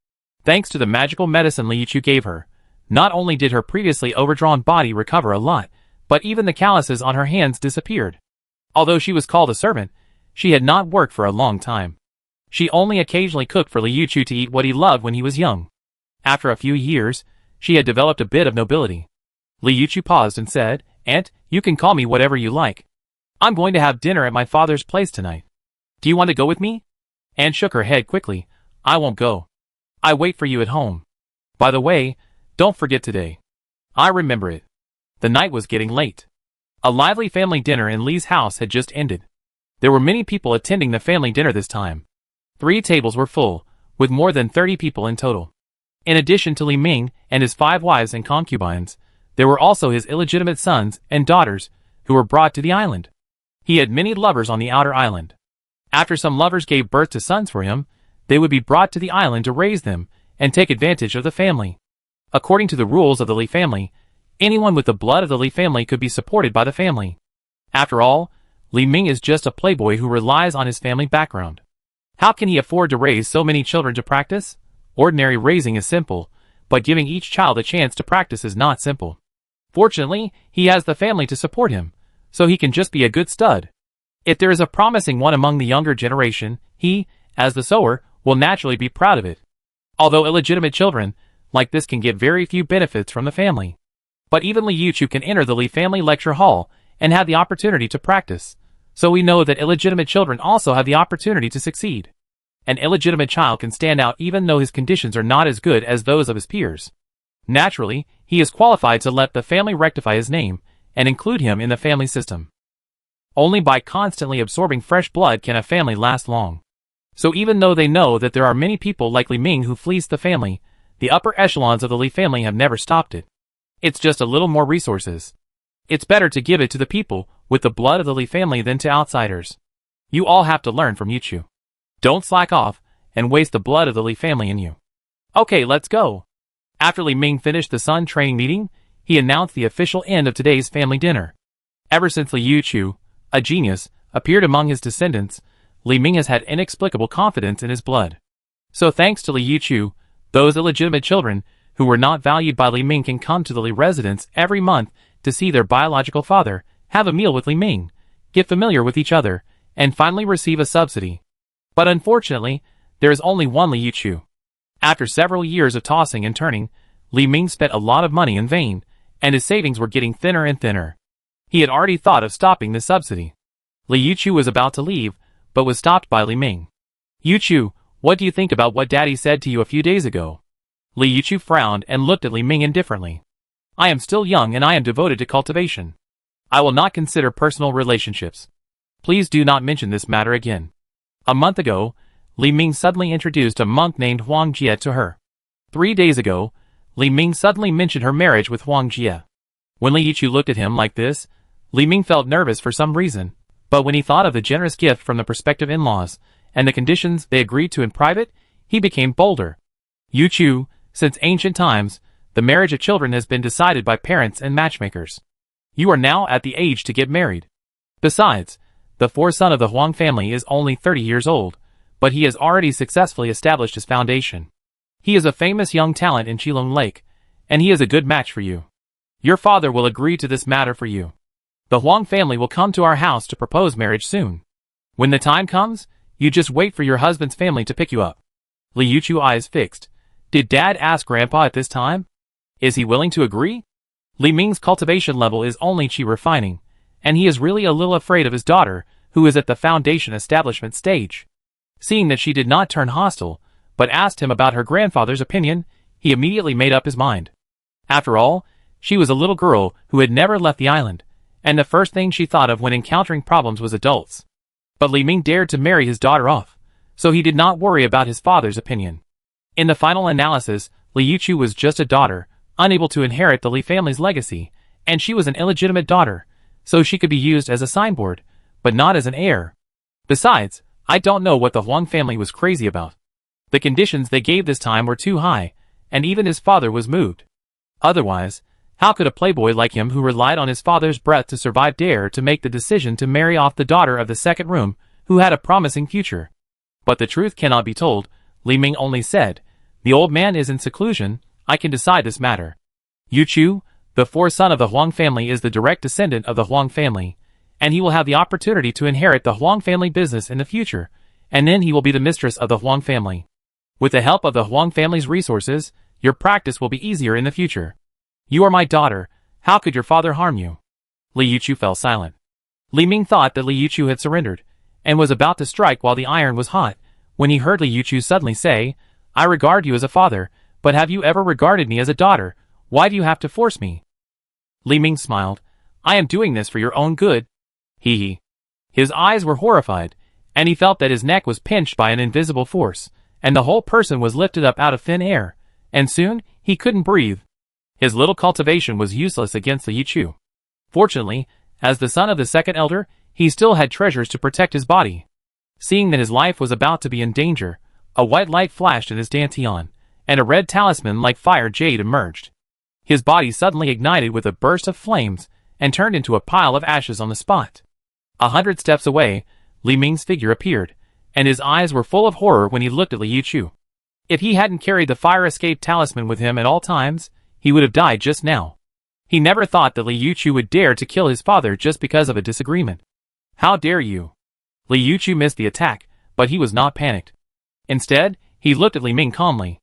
Thanks to the magical medicine Liu Chu gave her, not only did her previously overdrawn body recover a lot, but even the calluses on her hands disappeared. Although she was called a servant, she had not worked for a long time. She only occasionally cooked for Liu Chu to eat what he loved when he was young. After a few years, she had developed a bit of nobility. Liu Chu paused and said, Aunt, you can call me whatever you like. I'm going to have dinner at my father's place tonight. Do you want to go with me? Aunt shook her head quickly. I won't go. I wait for you at home. By the way, don't forget today. I remember it. The night was getting late. A lively family dinner in Li's house had just ended. There were many people attending the family dinner this time. 3 tables were full, with more than 30 people in total. In addition to Li Ming and his 5 wives and concubines, there were also his illegitimate sons and daughters, who were brought to the island. He had many lovers on the outer island. After some lovers gave birth to sons for him, they would be brought to the island to raise them and take advantage of the family. According to the rules of the Li family, anyone with the blood of the Li family could be supported by the family. After all, Li Ming is just a playboy who relies on his family background. How can he afford to raise so many children to practice? Ordinary raising is simple, but giving each child a chance to practice is not simple. Fortunately, he has the family to support him, so he can just be a good stud. If there is a promising one among the younger generation, he, as the sower, will naturally be proud of it. Although illegitimate children, like this, can get very few benefits from the family. But even Li Yuchu can enter the Li family lecture hall and have the opportunity to practice, so we know that illegitimate children also have the opportunity to succeed. An illegitimate child can stand out even though his conditions are not as good as those of his peers. Naturally, he is qualified to let the family rectify his name and include him in the family system. Only by constantly absorbing fresh blood can a family last long. So even though they know that there are many people like Li Ming who fleece the family, the upper echelons of the Li family have never stopped it. It's just a little more resources. It's better to give it to the people with the blood of the Li family than to outsiders. You all have to learn from Yuchu. Don't slack off and waste the blood of the Li family in you. Okay, let's go. After Li Ming finished the Sun training meeting, he announced the official end of today's family dinner. Ever since Li Yuchu, a genius, appeared among his descendants, Li Ming has had inexplicable confidence in his blood. So thanks to Li Yuchu, those illegitimate children who were not valued by Li Ming can come to the Li residence every month to see their biological father, have a meal with Li Ming, get familiar with each other, and finally receive a subsidy. But unfortunately, there is only one Li Yuchu. After several years of tossing and turning, Li Ming spent a lot of money in vain, and his savings were getting thinner and thinner. He had already thought of stopping the subsidy. Li Yuchu was about to leave, but was stopped by Li Ming. Yuchu, what do you think about what Daddy said to you a few days ago? Li Yuchu frowned and looked at Li Ming indifferently. I am still young and I am devoted to cultivation. I will not consider personal relationships. Please do not mention this matter again. A month ago, Li Ming suddenly introduced a monk named Huang Jie to her. 3 days ago, Li Ming suddenly mentioned her marriage with Huang Jie. When Li Yuchu looked at him like this, Li Ming felt nervous for some reason, but when he thought of the generous gift from the prospective in-laws, and the conditions they agreed to in private, he became bolder. Yuchu, since ancient times, the marriage of children has been decided by parents and matchmakers. You are now at the age to get married. Besides, the fourth son of the Huang family is only 30 years old, but he has already successfully established his foundation. He is a famous young talent in Qilong Lake, and he is a good match for you. Your father will agree to this matter for you. The Huang family will come to our house to propose marriage soon. When the time comes, you just wait for your husband's family to pick you up. Li Yuchu eyes fixed. Did Dad ask Grandpa at this time? Is he willing to agree? Li Ming's cultivation level is only Qi refining, and he is really a little afraid of his daughter, who is at the foundation establishment stage. Seeing that she did not turn hostile, but asked him about her grandfather's opinion, he immediately made up his mind. After all, she was a little girl who had never left the island, and the first thing she thought of when encountering problems was adults. But Li Ming dared to marry his daughter off, so he did not worry about his father's opinion. In the final analysis, Li Yuchu was just a daughter, unable to inherit the Li family's legacy, and she was an illegitimate daughter, so she could be used as a signboard, but not as an heir. Besides, I don't know what the Huang family was crazy about. The conditions they gave this time were too high, and even his father was moved. Otherwise, how could a playboy like him who relied on his father's breath to survive dare to make the decision to marry off the daughter of the second room, who had a promising future? But the truth cannot be told. Li Ming only said, the old man is in seclusion, I can decide this matter. Yuchu, the fourth son of the Huang family, is the direct descendant of the Huang family, and he will have the opportunity to inherit the Huang family business in the future, and then he will be the mistress of the Huang family. With the help of the Huang family's resources, your practice will be easier in the future. You are my daughter, how could your father harm you? Li Yuchu fell silent. Li Ming thought that Li Yuchu had surrendered, and was about to strike while the iron was hot, when he heard Li Yuchu suddenly say, I regard you as a father, but have you ever regarded me as a daughter? Why do you have to force me? Li Ming smiled. I am doing this for your own good. Hee. His eyes were horrified, and he felt that his neck was pinched by an invisible force, and the whole person was lifted up out of thin air, and soon, he couldn't breathe. His little cultivation was useless against Li Yuchu. Fortunately, as the son of the second elder, he still had treasures to protect his body. Seeing that his life was about to be in danger, a white light flashed in his dantian, and a red talisman like fire jade emerged. His body suddenly ignited with a burst of flames and turned into a pile of ashes on the spot. 100 steps away, Li Ming's figure appeared, and his eyes were full of horror when he looked at Li Yuchu. If he hadn't carried the fire escape talisman with him at all times, he would have died just now. He never thought that Li Yuchu would dare to kill his father just because of a disagreement. How dare you? Li Yuchu missed the attack, but he was not panicked. Instead, he looked at Li Ming calmly.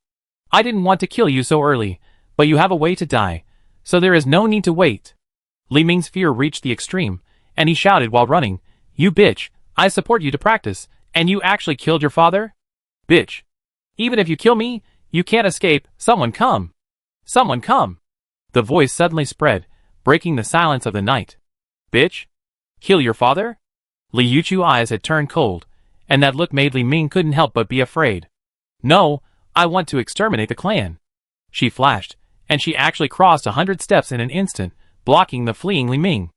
I didn't want to kill you so early, but you have a way to die, so there is no need to wait. Li Ming's fear reached the extreme, and he shouted while running, You bitch, I support you to practice, and you actually killed your father? Bitch. Even if you kill me, you can't escape, someone come. Someone come. The voice suddenly spread, breaking the silence of the night. Bitch? Kill your father? Li Yuchu's eyes had turned cold, and that look made Li Ming couldn't help but be afraid. No, I want to exterminate the clan. She flashed, and she actually crossed 100 steps in an instant, blocking the fleeing Li Ming.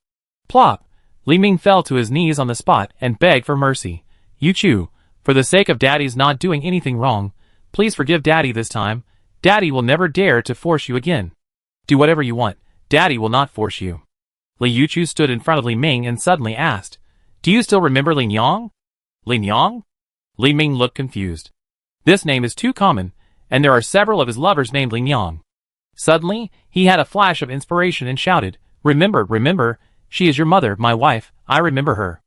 Plop! Li Ming fell to his knees on the spot and begged for mercy. Yuchu, for the sake of Daddy's not doing anything wrong, please forgive Daddy this time. Daddy will never dare to force you again. Do whatever you want. Daddy will not force you. Li Yuchu stood in front of Li Ming and suddenly asked, Do you still remember Li Nyang? Li Nyang? Li Ming looked confused. This name is too common, and there are several of his lovers named Li Nyang. Suddenly, he had a flash of inspiration and shouted, Remember, remember, she is your mother, my wife, I remember her.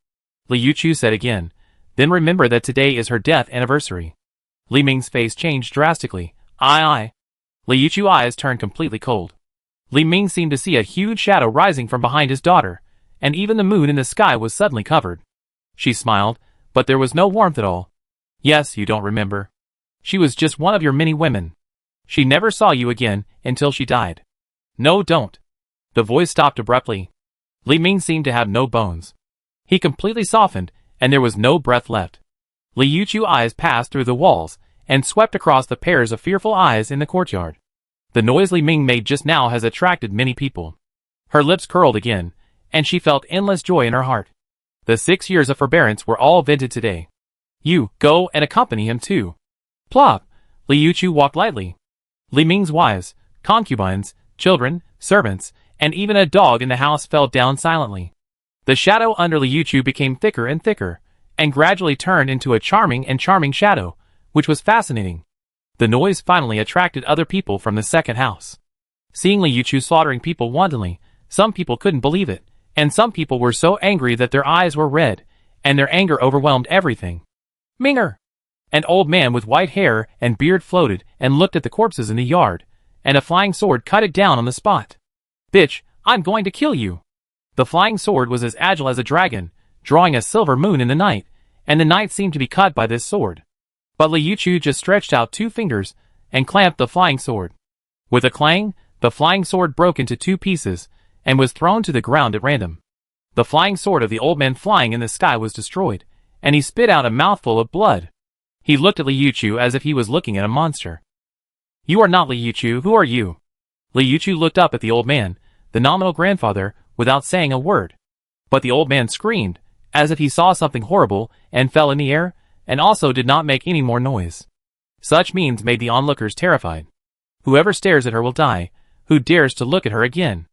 Li Yuchu said again, Then remember that today is her death anniversary. Li Ming's face changed drastically. Aye. Li Yuchu's eyes turned completely cold. Li Ming seemed to see a huge shadow rising from behind his daughter, and even the moon in the sky was suddenly covered. She smiled, but there was no warmth at all. Yes, you don't remember. She was just one of your many women. She never saw you again until she died. No, don't. The voice stopped abruptly. Li Ming seemed to have no bones. He completely softened, and there was no breath left. Li Yuchu's eyes passed through the walls and swept across the pairs of fearful eyes in the courtyard. The noise Li Ming made just now has attracted many people. Her lips curled again, and she felt endless joy in her heart. The 6 years of forbearance were all vented today. You, go and accompany him too. Plop! Li Yuchu walked lightly. Li Ming's wives, concubines, children, servants, and even a dog in the house fell down silently. The shadow under Li Yuchu became thicker and thicker, and gradually turned into a charming shadow, which was fascinating. The noise finally attracted other people from the second house. Seeing Li Yuchu slaughtering people wantonly, some people couldn't believe it, and some people were so angry that their eyes were red, and their anger overwhelmed everything. Minger! An old man with white hair and beard floated and looked at the corpses in the yard, and a flying sword cut it down on the spot. Bitch, I'm going to kill you! The flying sword was as agile as a dragon, drawing a silver moon in the night, and the night seemed to be cut by this sword. But Li Yuchu just stretched out 2 fingers and clamped the flying sword. With a clang, the flying sword broke into 2 pieces and was thrown to the ground at random. The flying sword of the old man flying in the sky was destroyed, and he spit out a mouthful of blood. He looked at Li Yuchu as if he was looking at a monster. You are not Li Yuchu, who are you? Li Yuchu looked up at the old man, the nominal grandfather, without saying a word. But the old man screamed, as if he saw something horrible, and fell in the air, and also did not make any more noise. Such means made the onlookers terrified. Whoever stares at her will die, who dares to look at her again.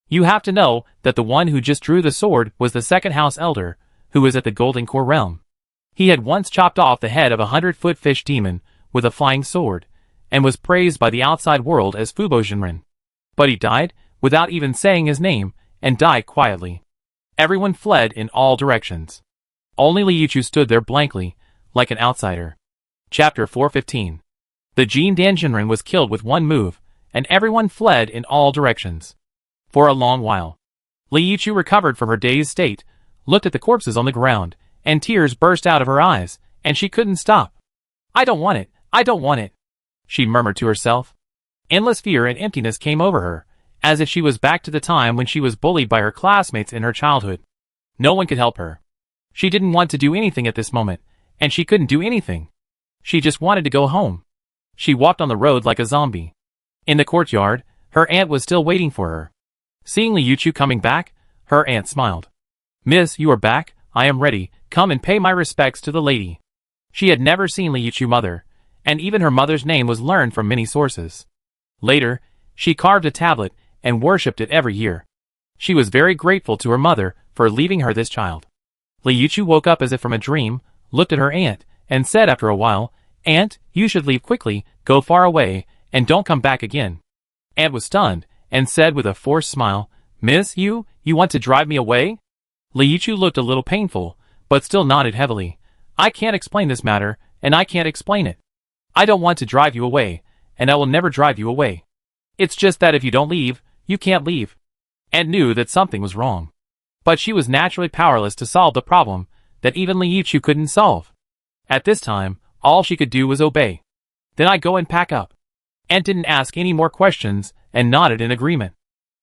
You have to know that the one who just drew the sword was the second house elder, who was at the Golden Core realm. He had once chopped off the head of a 100-foot fish demon with a flying sword, and was praised by the outside world as Fubo Jinren. But he died, without even saying his name, and died quietly. Everyone fled in all directions. Only Li Yuchu stood there blankly, like an outsider. Chapter 415. The Jin Dan Jinren was killed with one move, and everyone fled in all directions. For a long while. Li Yuchu recovered from her dazed state, looked at the corpses on the ground, and tears burst out of her eyes, and she couldn't stop. I don't want it, I don't want it, she murmured to herself. Endless fear and emptiness came over her, as if she was back to the time when she was bullied by her classmates in her childhood. No one could help her. She didn't want to do anything at this moment, and she couldn't do anything. She just wanted to go home. She walked on the road like a zombie. In the courtyard, her aunt was still waiting for her. Seeing Li Yuchu coming back, her aunt smiled. Miss, you are back, I am ready, come and pay my respects to the lady. She had never seen Li Yichu's mother, and even her mother's name was learned from many sources. Later, she carved a tablet and worshipped it every year. She was very grateful to her mother for leaving her this child. Li Yichu woke up as if from a dream, looked at her aunt, and said after a while, "Aunt, you should leave quickly, go far away, and don't come back again." Aunt was stunned, and said with a forced smile, "Miss, you want to drive me away?" Li Yichu looked a little painful, but still nodded heavily. "I can't explain this matter, and I can't explain it. I don't want to drive you away, and I will never drive you away. It's just that if you don't leave, you can't leave." Aunt knew that something was wrong. But she was naturally powerless to solve the problem that even Li Yichu couldn't solve. At this time, all she could do was obey. "Then I go and pack up." Aunt didn't ask any more questions and nodded in agreement.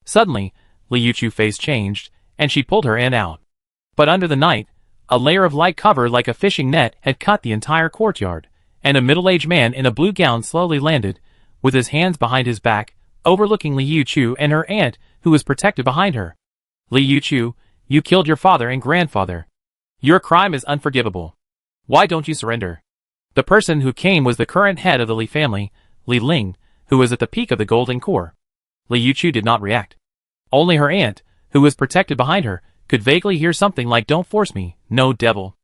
Suddenly, Li Yichu's face changed, and she pulled her aunt out. But under the night, a layer of light cover like a fishing net had cut the entire courtyard, and a middle-aged man in a blue gown slowly landed, with his hands behind his back, overlooking Li Yichu and her aunt, who was protected behind her. "Li Yichu, you killed your father and grandfather. Your crime is unforgivable. Why don't you surrender?" The person who came was the current head of the Li family, Li Ling, who was at the peak of the golden core. Li Yichu did not react. Only her aunt, who was protected behind her, could vaguely hear something like "Don't force me, no devil."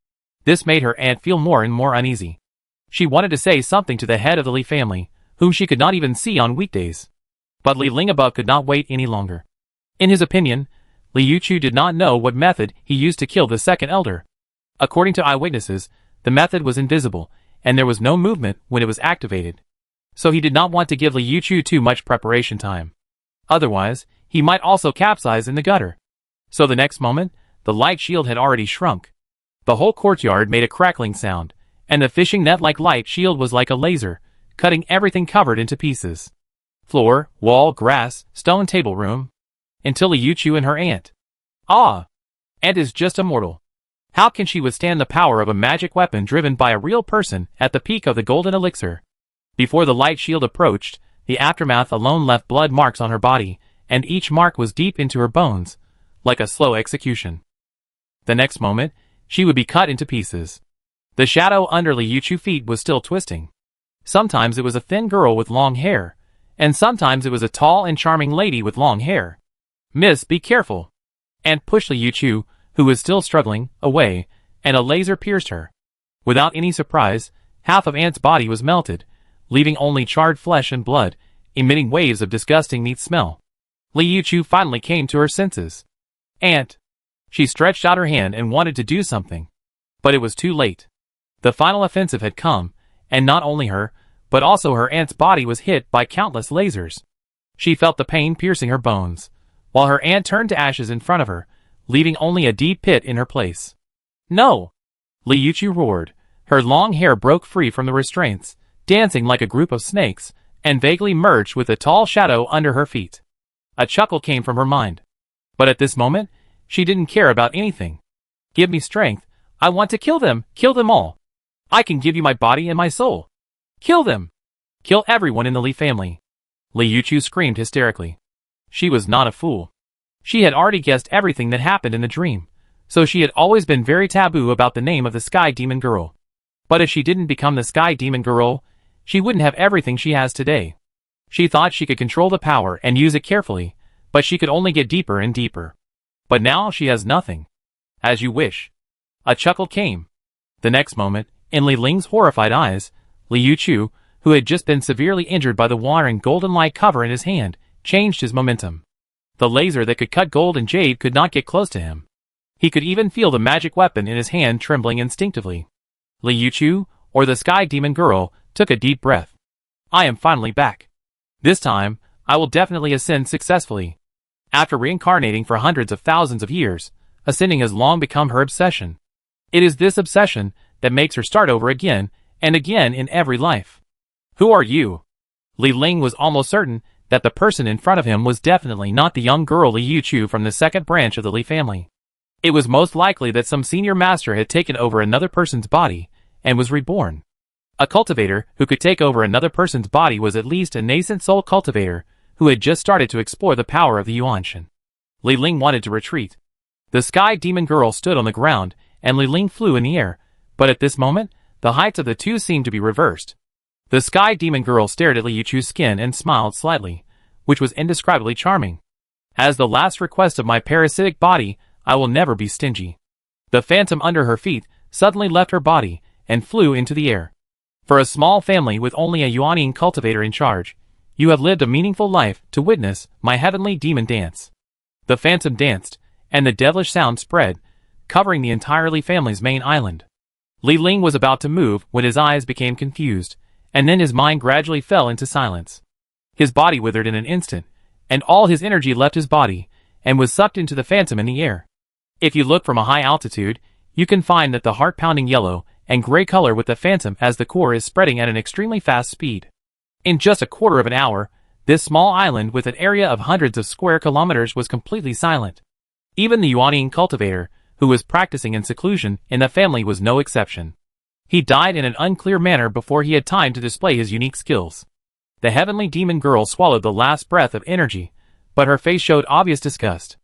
This made her aunt feel more and more uneasy. She wanted to say something to the head of the Li family, whom she could not even see on weekdays. But Li Ling above could not wait any longer. In his opinion, Li Yichu did not know what method he used to kill the second elder. According to eyewitnesses, the method was invisible, and there was no movement when it was activated. So he did not want to give Li Yichu too much preparation time. Otherwise, he might also capsize in the gutter. So the next moment, the light shield had already shrunk. The whole courtyard made a crackling sound, and the fishing net-like light shield was like a laser, cutting everything covered into pieces. Floor, wall, grass, stone table room. Until Li Yichu and her aunt. Ah! Aunt is just a mortal. How can she withstand the power of a magic weapon driven by a real person at the peak of the golden elixir? Before the light shield approached, the aftermath alone left blood marks on her body, and each mark was deep into her bones, like a slow execution. The next moment, she would be cut into pieces. The shadow under Li Yichu's feet was still twisting. Sometimes it was a thin girl with long hair, and sometimes it was a tall and charming lady with long hair. "Miss, be careful." Aunt pushed Li Yichu, who was still struggling, away, and a laser pierced her. Without any surprise, half of Aunt's body was melted, leaving only charred flesh and blood, emitting waves of disgusting meat smell. Li Yichu finally came to her senses. "Aunt." She stretched out her hand and wanted to do something. But it was too late. The final offensive had come, and not only her, but also her aunt's body was hit by countless lasers. She felt the pain piercing her bones, while her aunt turned to ashes in front of her, leaving only a deep pit in her place. "No!" Li Yichu roared. Her long hair broke free from the restraints, dancing like a group of snakes, and vaguely merged with the tall shadow under her feet. A chuckle came from her mind. But at this moment, she didn't care about anything. "Give me strength. I want to kill them all. I can give you my body and my soul. Kill them. Kill everyone in the Li family." Li Yichu screamed hysterically. She was not a fool. She had already guessed everything that happened in the dream, so she had always been very taboo about the name of the Sky Demon Girl. But if she didn't become the Sky Demon Girl, she wouldn't have everything she has today. She thought she could control the power and use it carefully, but she could only get deeper and deeper. But now she has nothing. "As you wish." A chuckle came. The next moment, in Li Ling's horrified eyes, Li Yichu, who had just been severely injured by the wiring golden light cover in his hand, changed his momentum. The laser that could cut gold and jade could not get close to him. He could even feel the magic weapon in his hand trembling instinctively. Li Yichu, or the Sky Demon Girl, took a deep breath. "I am finally back. This time, I will definitely ascend successfully." After reincarnating for hundreds of thousands of years, ascending has long become her obsession. It is this obsession that makes her start over again and again in every life. "Who are you?" Li Ling was almost certain that the person in front of him was definitely not the young girl Li Yichu from the second branch of the Li family. It was most likely that some senior master had taken over another person's body and was reborn. A cultivator who could take over another person's body was at least a nascent soul cultivator who had just started to explore the power of the Yuanshan. Li Ling wanted to retreat. The Sky Demon Girl stood on the ground and Li Ling flew in the air, but at this moment, the heights of the two seemed to be reversed. The Sky Demon Girl stared at Li Yuchu's skin and smiled slightly, which was indescribably charming. As the last request of my parasitic body, I will never be stingy. The phantom under her feet suddenly left her body and flew into the air. For a small family with only a Yuanian cultivator in charge, you have lived a meaningful life to witness my heavenly demon dance. The phantom danced, and the devilish sound spread, covering the entire Li family's main island. Li Ling was about to move when his eyes became confused, and then his mind gradually fell into silence. His body withered in an instant, and all his energy left his body, and was sucked into the phantom in the air. If you look from a high altitude, you can find that the heart-pounding yellow and gray color with the phantom as the core is spreading at an extremely fast speed. In just a quarter of an hour, this small island with an area of hundreds of square kilometers was completely silent. Even the Yuanian cultivator, who was practicing in seclusion in the family, was no exception. He died in an unclear manner before he had time to display his unique skills. The heavenly demon girl swallowed the last breath of energy, but her face showed obvious disgust.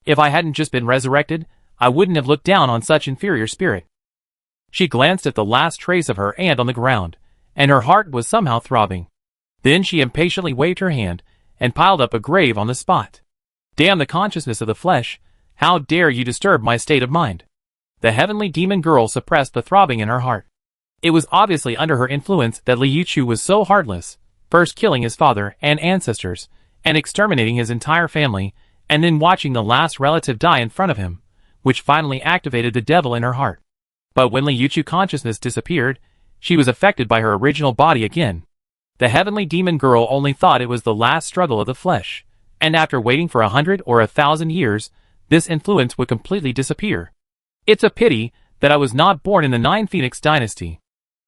If I hadn't just been resurrected, I wouldn't have looked down on such inferior spirit. She glanced at the last trace of her aunt on the ground, and her heart was somehow throbbing. Then she impatiently waved her hand, and piled up a grave on the spot. Damn the consciousness of the flesh, how dare you disturb my state of mind? The heavenly demon girl suppressed the throbbing in her heart. It was obviously under her influence that Li Yuchu was so heartless, first killing his father and ancestors, and exterminating his entire family, and then watching the last relative die in front of him, which finally activated the devil in her heart. But when Li Yuchu consciousness disappeared, she was affected by her original body again. The heavenly demon girl only thought it was the last struggle of the flesh, and after waiting for 100 or 1,000 years, this influence would completely disappear. It's a pity that I was not born in the 9 Phoenix dynasty.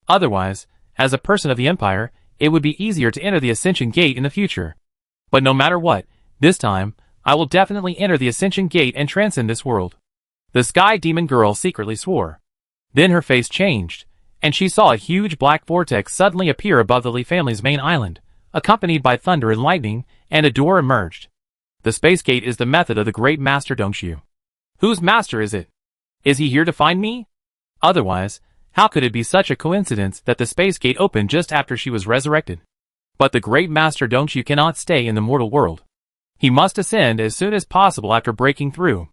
Otherwise, as a person of the Empire, it would be easier to enter the Ascension Gate in the future. But no matter what, this time, I will definitely enter the Ascension Gate and transcend this world. The Sky Demon Girl secretly swore. Then her face changed, and she saw a huge black vortex suddenly appear above the Li family's main island, accompanied by thunder and lightning, and a door emerged. The Space Gate is the method of the Great Master Dongshu. Whose master is it? Is he here to find me? Otherwise, how could it be such a coincidence that the Space Gate opened just after she was resurrected? But the Great Master Dongshu cannot stay in the mortal world. He must ascend as soon as possible after breaking through.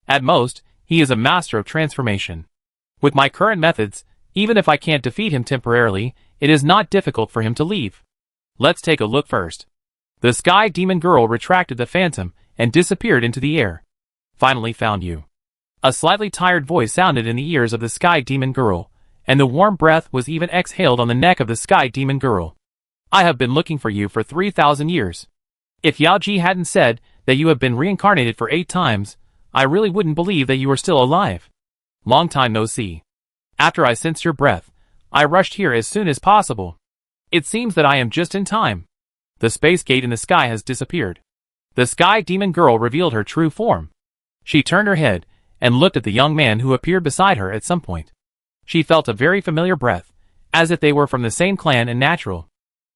At most, he is a master of transformation. With my current methods, even if I can't defeat him temporarily, it is not difficult for him to leave. Let's take a look first. The Sky Demon Girl retracted the phantom and disappeared into the air. Finally found you. A slightly tired voice sounded in the ears of the Sky Demon Girl, and the warm breath was even exhaled on the neck of the Sky Demon Girl. I have been looking for you for 3,000 years. If Yao Ji hadn't said that you have been reincarnated for 8 times, I really wouldn't believe that you were still alive. Long time no see. After I sensed your breath, I rushed here as soon as possible. It seems that I am just in time. The Space Gate in the sky has disappeared. The Sky Demon Girl revealed her true form. She turned her head and looked at the young man who appeared beside her at some point. She felt a very familiar breath, as if they were from the same clan and natural.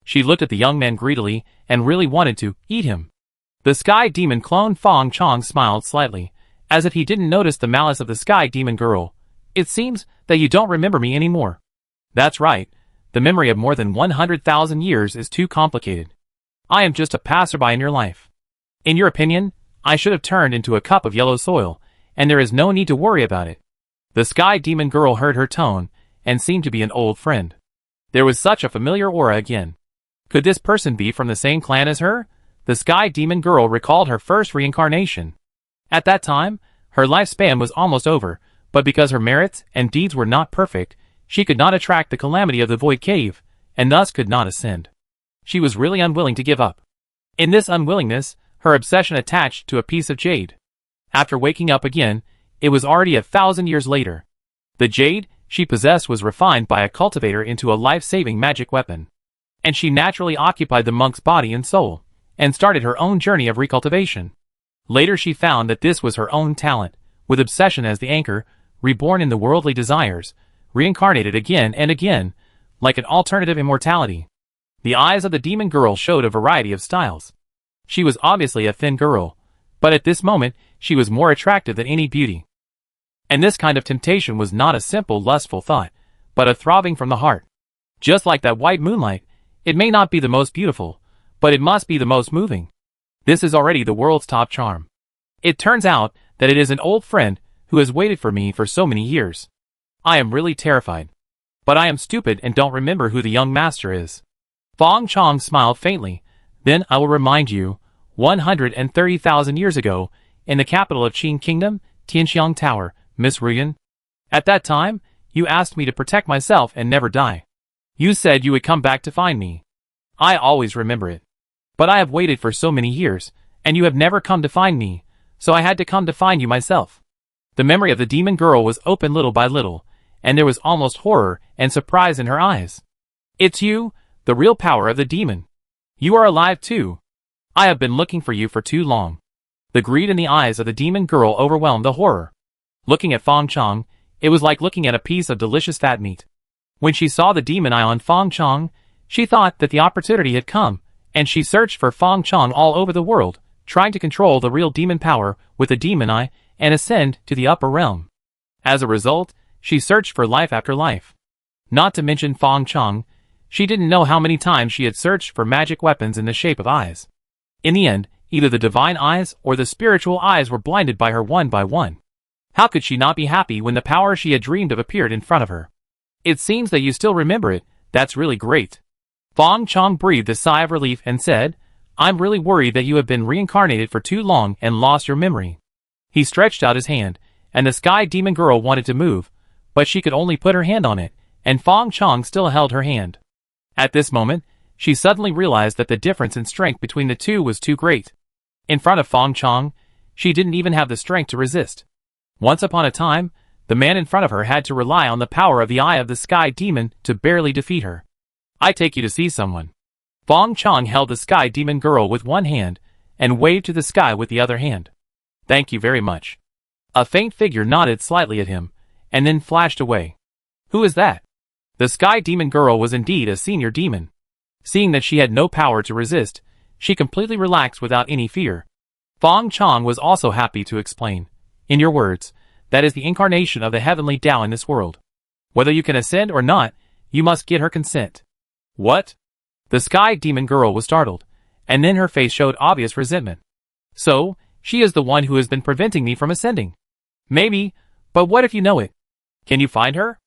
She looked at the young man greedily and really wanted to eat him. The Sky Demon clone Fong Chong smiled slightly, as if he didn't notice the malice of the Sky Demon Girl. It seems that you don't remember me anymore. That's right. The memory of more than 100,000 years is too complicated. I am just a passerby in your life. In your opinion, I should have turned into a cup of yellow soil, and there is no need to worry about it. The Sky Demon Girl heard her tone, and seemed to be an old friend. There was such a familiar aura again. Could this person be from the same clan as her? The Sky Demon Girl recalled her first reincarnation. At that time, her lifespan was almost over, but because her merits and deeds were not perfect, she could not attract the calamity of the Void Cave, and thus could not ascend. She was really unwilling to give up. In this unwillingness, her obsession attached to a piece of jade. After waking up again, it was already 1,000 years later. The jade she possessed was refined by a cultivator into a life-saving magic weapon. And she naturally occupied the monk's body and soul, and started her own journey of recultivation. Later she found that this was her own talent, with obsession as the anchor, reborn in the worldly desires, reincarnated again and again, like an alternative immortality. The eyes of the demon girl showed a variety of styles. She was obviously a thin girl, but at this moment she was more attractive than any beauty. And this kind of temptation was not a simple lustful thought, but a throbbing from the heart. Just like that white moonlight, it may not be the most beautiful, but it must be the most moving. This is already the world's top charm. It turns out that it is an old friend who has waited for me for so many years. I am really terrified. But I am stupid and don't remember who the young master is. Fong Chong smiled faintly. Then I will remind you, 130,000 years ago, in the capital of Qing Kingdom, Tianxiang Tower, Miss Ruyan. At that time, you asked me to protect myself and never die. You said you would come back to find me. I always remember it. But I have waited for so many years, and you have never come to find me, so I had to come to find you myself. The memory of the demon girl was opened little by little, and there was almost horror and surprise in her eyes. It's you, the real power of the demon. You are alive too. I have been looking for you for too long. The greed in the eyes of the demon girl overwhelmed the horror. Looking at Fong Chong, it was like looking at a piece of delicious fat meat. When she saw the demon eye on Fong Chong, she thought that the opportunity had come, and she searched for Fong Chong all over the world, trying to control the real demon power with the demon eye and ascend to the upper realm. As a result, she searched for life after life. Not to mention Fong Chong, she didn't know how many times she had searched for magic weapons in the shape of eyes. In the end, either the divine eyes or the spiritual eyes were blinded by her one by one. How could she not be happy when the power she had dreamed of appeared in front of her? It seems that you still remember it. That's really great. Fong Chong breathed a sigh of relief and said, I'm really worried that you have been reincarnated for too long and lost your memory. He stretched out his hand, and the sky demon girl wanted to move, but she could only put her hand on it, and Fong Chong still held her hand. At this moment, she suddenly realized that the difference in strength between the two was too great. In front of Fong Chong, she didn't even have the strength to resist. Once upon a time, the man in front of her had to rely on the power of the eye of the sky demon to barely defeat her. I take you to see someone. Fong Chong held the sky demon girl with one hand, and waved to the sky with the other hand. Thank you very much. A faint figure nodded slightly at him, and then flashed away. Who is that? The sky demon girl was indeed a senior demon. Seeing that she had no power to resist, she completely relaxed without any fear. Fong Chong was also happy to explain. In your words, that is the incarnation of the heavenly Tao in this world. Whether you can ascend or not, you must get her consent. What? The sky demon girl was startled, and then her face showed obvious resentment. So, she is the one who has been preventing me from ascending. Maybe, but what if you know it? Can you find her?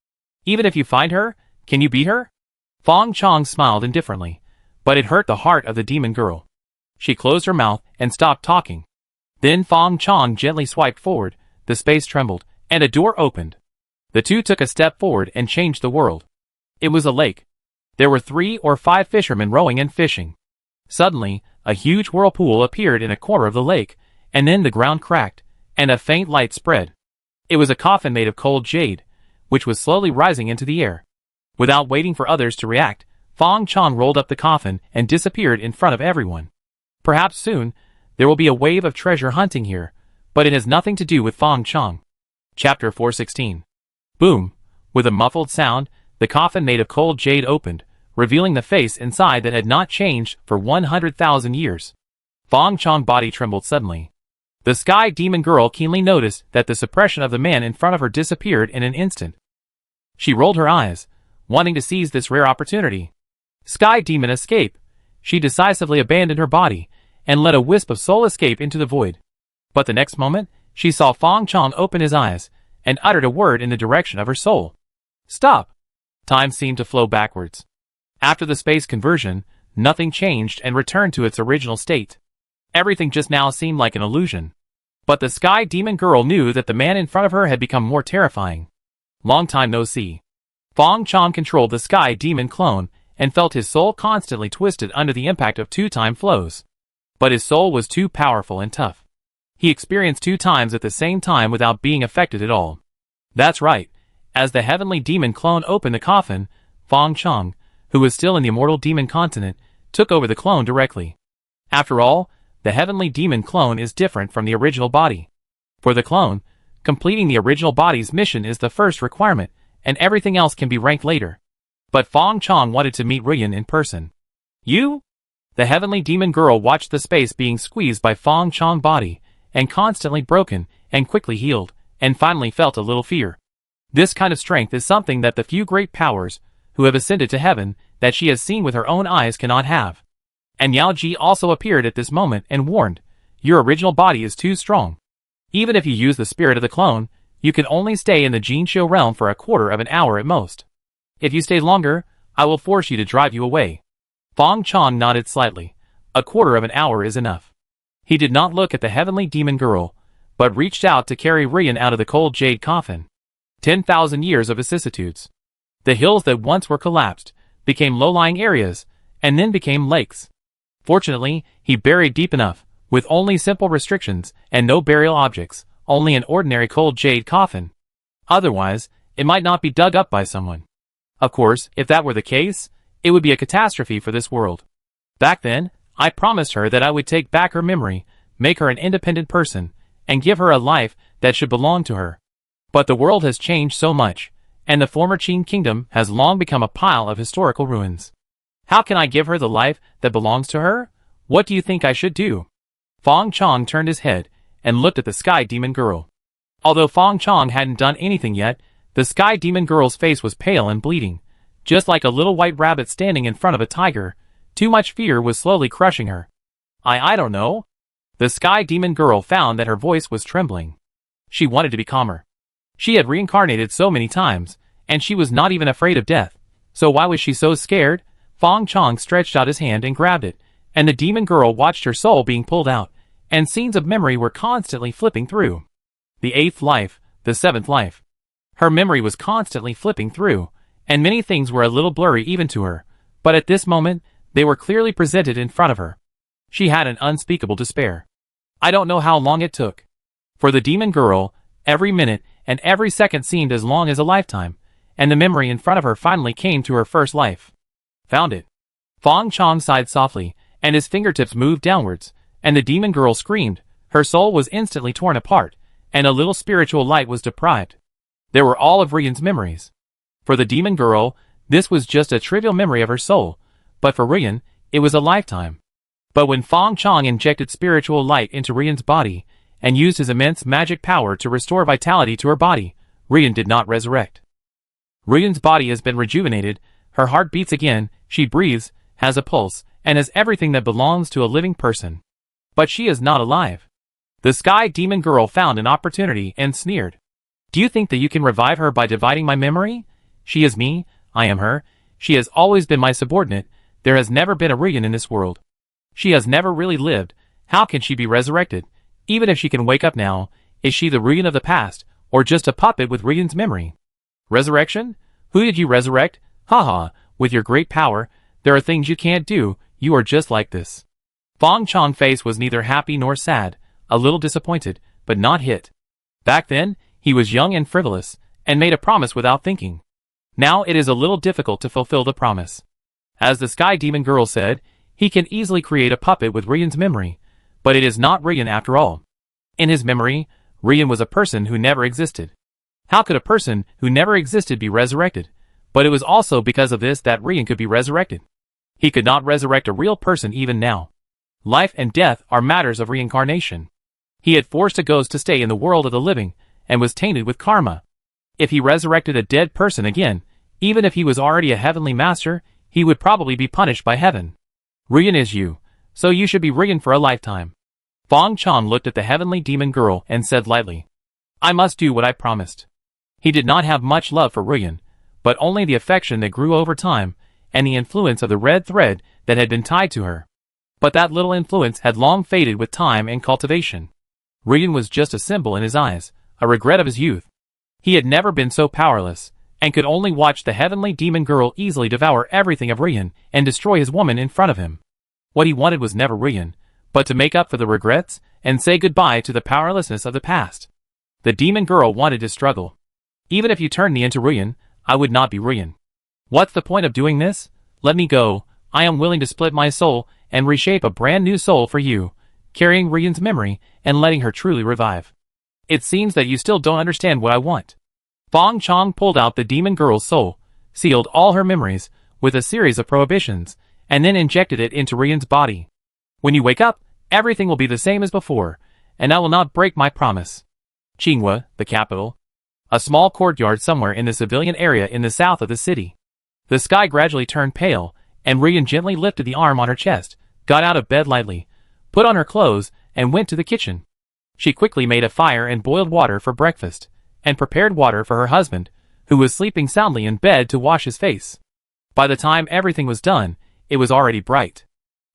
Even if you find her, can you beat her? Fong Chong smiled indifferently, but it hurt the heart of the demon girl. She closed her mouth and stopped talking. Then Fong Chong gently swiped forward, the space trembled, and a door opened. The two took a step forward and changed the world. It was a lake. There were 3 or 5 fishermen rowing and fishing. Suddenly, a huge whirlpool appeared in a corner of the lake, and then the ground cracked, and a faint light spread. It was a coffin made of cold jade, which was slowly rising into the air. Without waiting for others to react, Fong Chong rolled up the coffin and disappeared in front of everyone. Perhaps soon, there will be a wave of treasure hunting here, but it has nothing to do with Fong Chong. Chapter 416. Boom! With a muffled sound, the coffin made of cold jade opened, revealing the face inside that had not changed for 100,000 years. Fong Chong's body trembled suddenly. The sky demon girl keenly noticed that the suppression of the man in front of her disappeared in an instant. She rolled her eyes, wanting to seize this rare opportunity. Sky demon escape! She decisively abandoned her body, and let a wisp of soul escape into the void. But the next moment, she saw Fong Chong open his eyes, and uttered a word in the direction of her soul. Stop! Time seemed to flow backwards. After the space conversion, nothing changed and returned to its original state. Everything just now seemed like an illusion. But the sky demon girl knew that the man in front of her had become more terrifying. Long time no see. Fong Chong controlled the sky demon clone, and felt his soul constantly twisted under the impact of 2-time flows. But his soul was too powerful and tough. He experienced 2 times at the same time without being affected at all. That's right. As the heavenly demon clone opened the coffin, Fong Chong, who was still in the immortal demon continent, took over the clone directly. After all, the heavenly demon clone is different from the original body. For the clone, completing the original body's mission is the first requirement, and everything else can be ranked later. But Fong Chong wanted to meet Ruyan in person. You? The heavenly demon girl watched the space being squeezed by Fong Chong's body, and constantly broken, and quickly healed, and finally felt a little fear. This kind of strength is something that the few great powers who have ascended to heaven that she has seen with her own eyes cannot have. And Yao Ji also appeared at this moment and warned, "Your original body is too strong. Even if you use the spirit of the clone, you can only stay in the Jinshu realm for a quarter of an hour at most. If you stay longer, I will force you to drive you away." Fang Chong nodded slightly. A quarter of an hour is enough. He did not look at the heavenly demon girl, but reached out to carry Rian out of the cold jade coffin. 10,000 years of vicissitudes. The hills that once were collapsed became low-lying areas, and then became lakes. Fortunately, he buried deep enough, with only simple restrictions and no burial objects, only an ordinary cold jade coffin. Otherwise, it might not be dug up by someone. Of course, if that were the case, it would be a catastrophe for this world. Back then, I promised her that I would take back her memory, make her an independent person, and give her a life that should belong to her. But the world has changed so much, and the former Qin kingdom has long become a pile of historical ruins. How can I give her the life that belongs to her? What do you think I should do? Fang Chong turned his head and looked at the Sky Demon Girl. Although Fang Chong hadn't done anything yet, the Sky Demon Girl's face was pale and bleeding, just like a little white rabbit standing in front of a tiger. Too much fear was slowly crushing her. I don't know. The Sky Demon Girl found that her voice was trembling. She wanted to be calmer. She had reincarnated so many times, and she was not even afraid of death. So why was she so scared? Fang Chong stretched out his hand and grabbed it, and the demon girl watched her soul being pulled out, and scenes of memory were constantly flipping through. The 8th life, the 7th life. Her memory was constantly flipping through, and many things were a little blurry even to her, but at this moment, they were clearly presented in front of her. She had an unspeakable despair. I don't know how long it took. For the demon girl, every minute and every second seemed as long as a lifetime, and the memory in front of her finally came to her first life. Found it. Fang Chong sighed softly, and his fingertips moved downwards, and the demon girl screamed. Her soul was instantly torn apart, and a little spiritual light was deprived. There were all of Rian's memories. For the demon girl, this was just a trivial memory of her soul, but for Rian, it was a lifetime. But when Fang Chong injected spiritual light into Rian's body, and used his immense magic power to restore vitality to her body, Rian did not resurrect. Rian's body has been rejuvenated, her heart beats again, she breathes, has a pulse, and has everything that belongs to a living person. But she is not alive. The Sky Demon Girl found an opportunity and sneered. Do you think that you can revive her by dividing my memory? She is me, I am her, she has always been my subordinate, there has never been a Rian in this world. She has never really lived, how can she be resurrected? Even if she can wake up now, is she the Rian of the past, or just a puppet with Rian's memory? Resurrection? Who did you resurrect? Haha, with your great power, there are things you can't do, you are just like this. Fang Chong's face was neither happy nor sad, a little disappointed, but not hit. Back then, he was young and frivolous, and made a promise without thinking. Now it is a little difficult to fulfill the promise. As the Sky Demon Girl said, he can easily create a puppet with Rian's memory, but it is not Rian after all. In his memory, Rian was a person who never existed. How could a person who never existed be resurrected? But it was also because of this that Rian could be resurrected. He could not resurrect a real person even now. Life and death are matters of reincarnation. He had forced a ghost to stay in the world of the living, and was tainted with karma. If he resurrected a dead person again, even if he was already a heavenly master, he would probably be punished by heaven. Rian is you, so you should be Rian for a lifetime. Fang Chong looked at the heavenly demon girl and said lightly, I must do what I promised. He did not have much love for Rian, but only the affection that grew over time, and the influence of the red thread that had been tied to her. But that little influence had long faded with time and cultivation. Rian was just a symbol in his eyes, a regret of his youth. He had never been so powerless, and could only watch the heavenly demon girl easily devour everything of Rian and destroy his woman in front of him. What he wanted was never Rian, but to make up for the regrets and say goodbye to the powerlessness of the past. The demon girl wanted to struggle. Even if you turned me into Rian, I would not be Rian. What's the point of doing this? Let me go. I am willing to split my soul and reshape a brand new soul for you, carrying Rian's memory and letting her truly revive. It seems that you still don't understand what I want. Fang Chong pulled out the demon girl's soul, sealed all her memories with a series of prohibitions, and then injected it into Rian's body. When you wake up, everything will be the same as before, and I will not break my promise. Qinghua, the capital. A small courtyard somewhere in the civilian area in the south of the city. The sky gradually turned pale, and Rian gently lifted the arm on her chest, got out of bed lightly, put on her clothes, and went to the kitchen. She quickly made a fire and boiled water for breakfast, and prepared water for her husband, who was sleeping soundly in bed, to wash his face. By the time everything was done, it was already bright.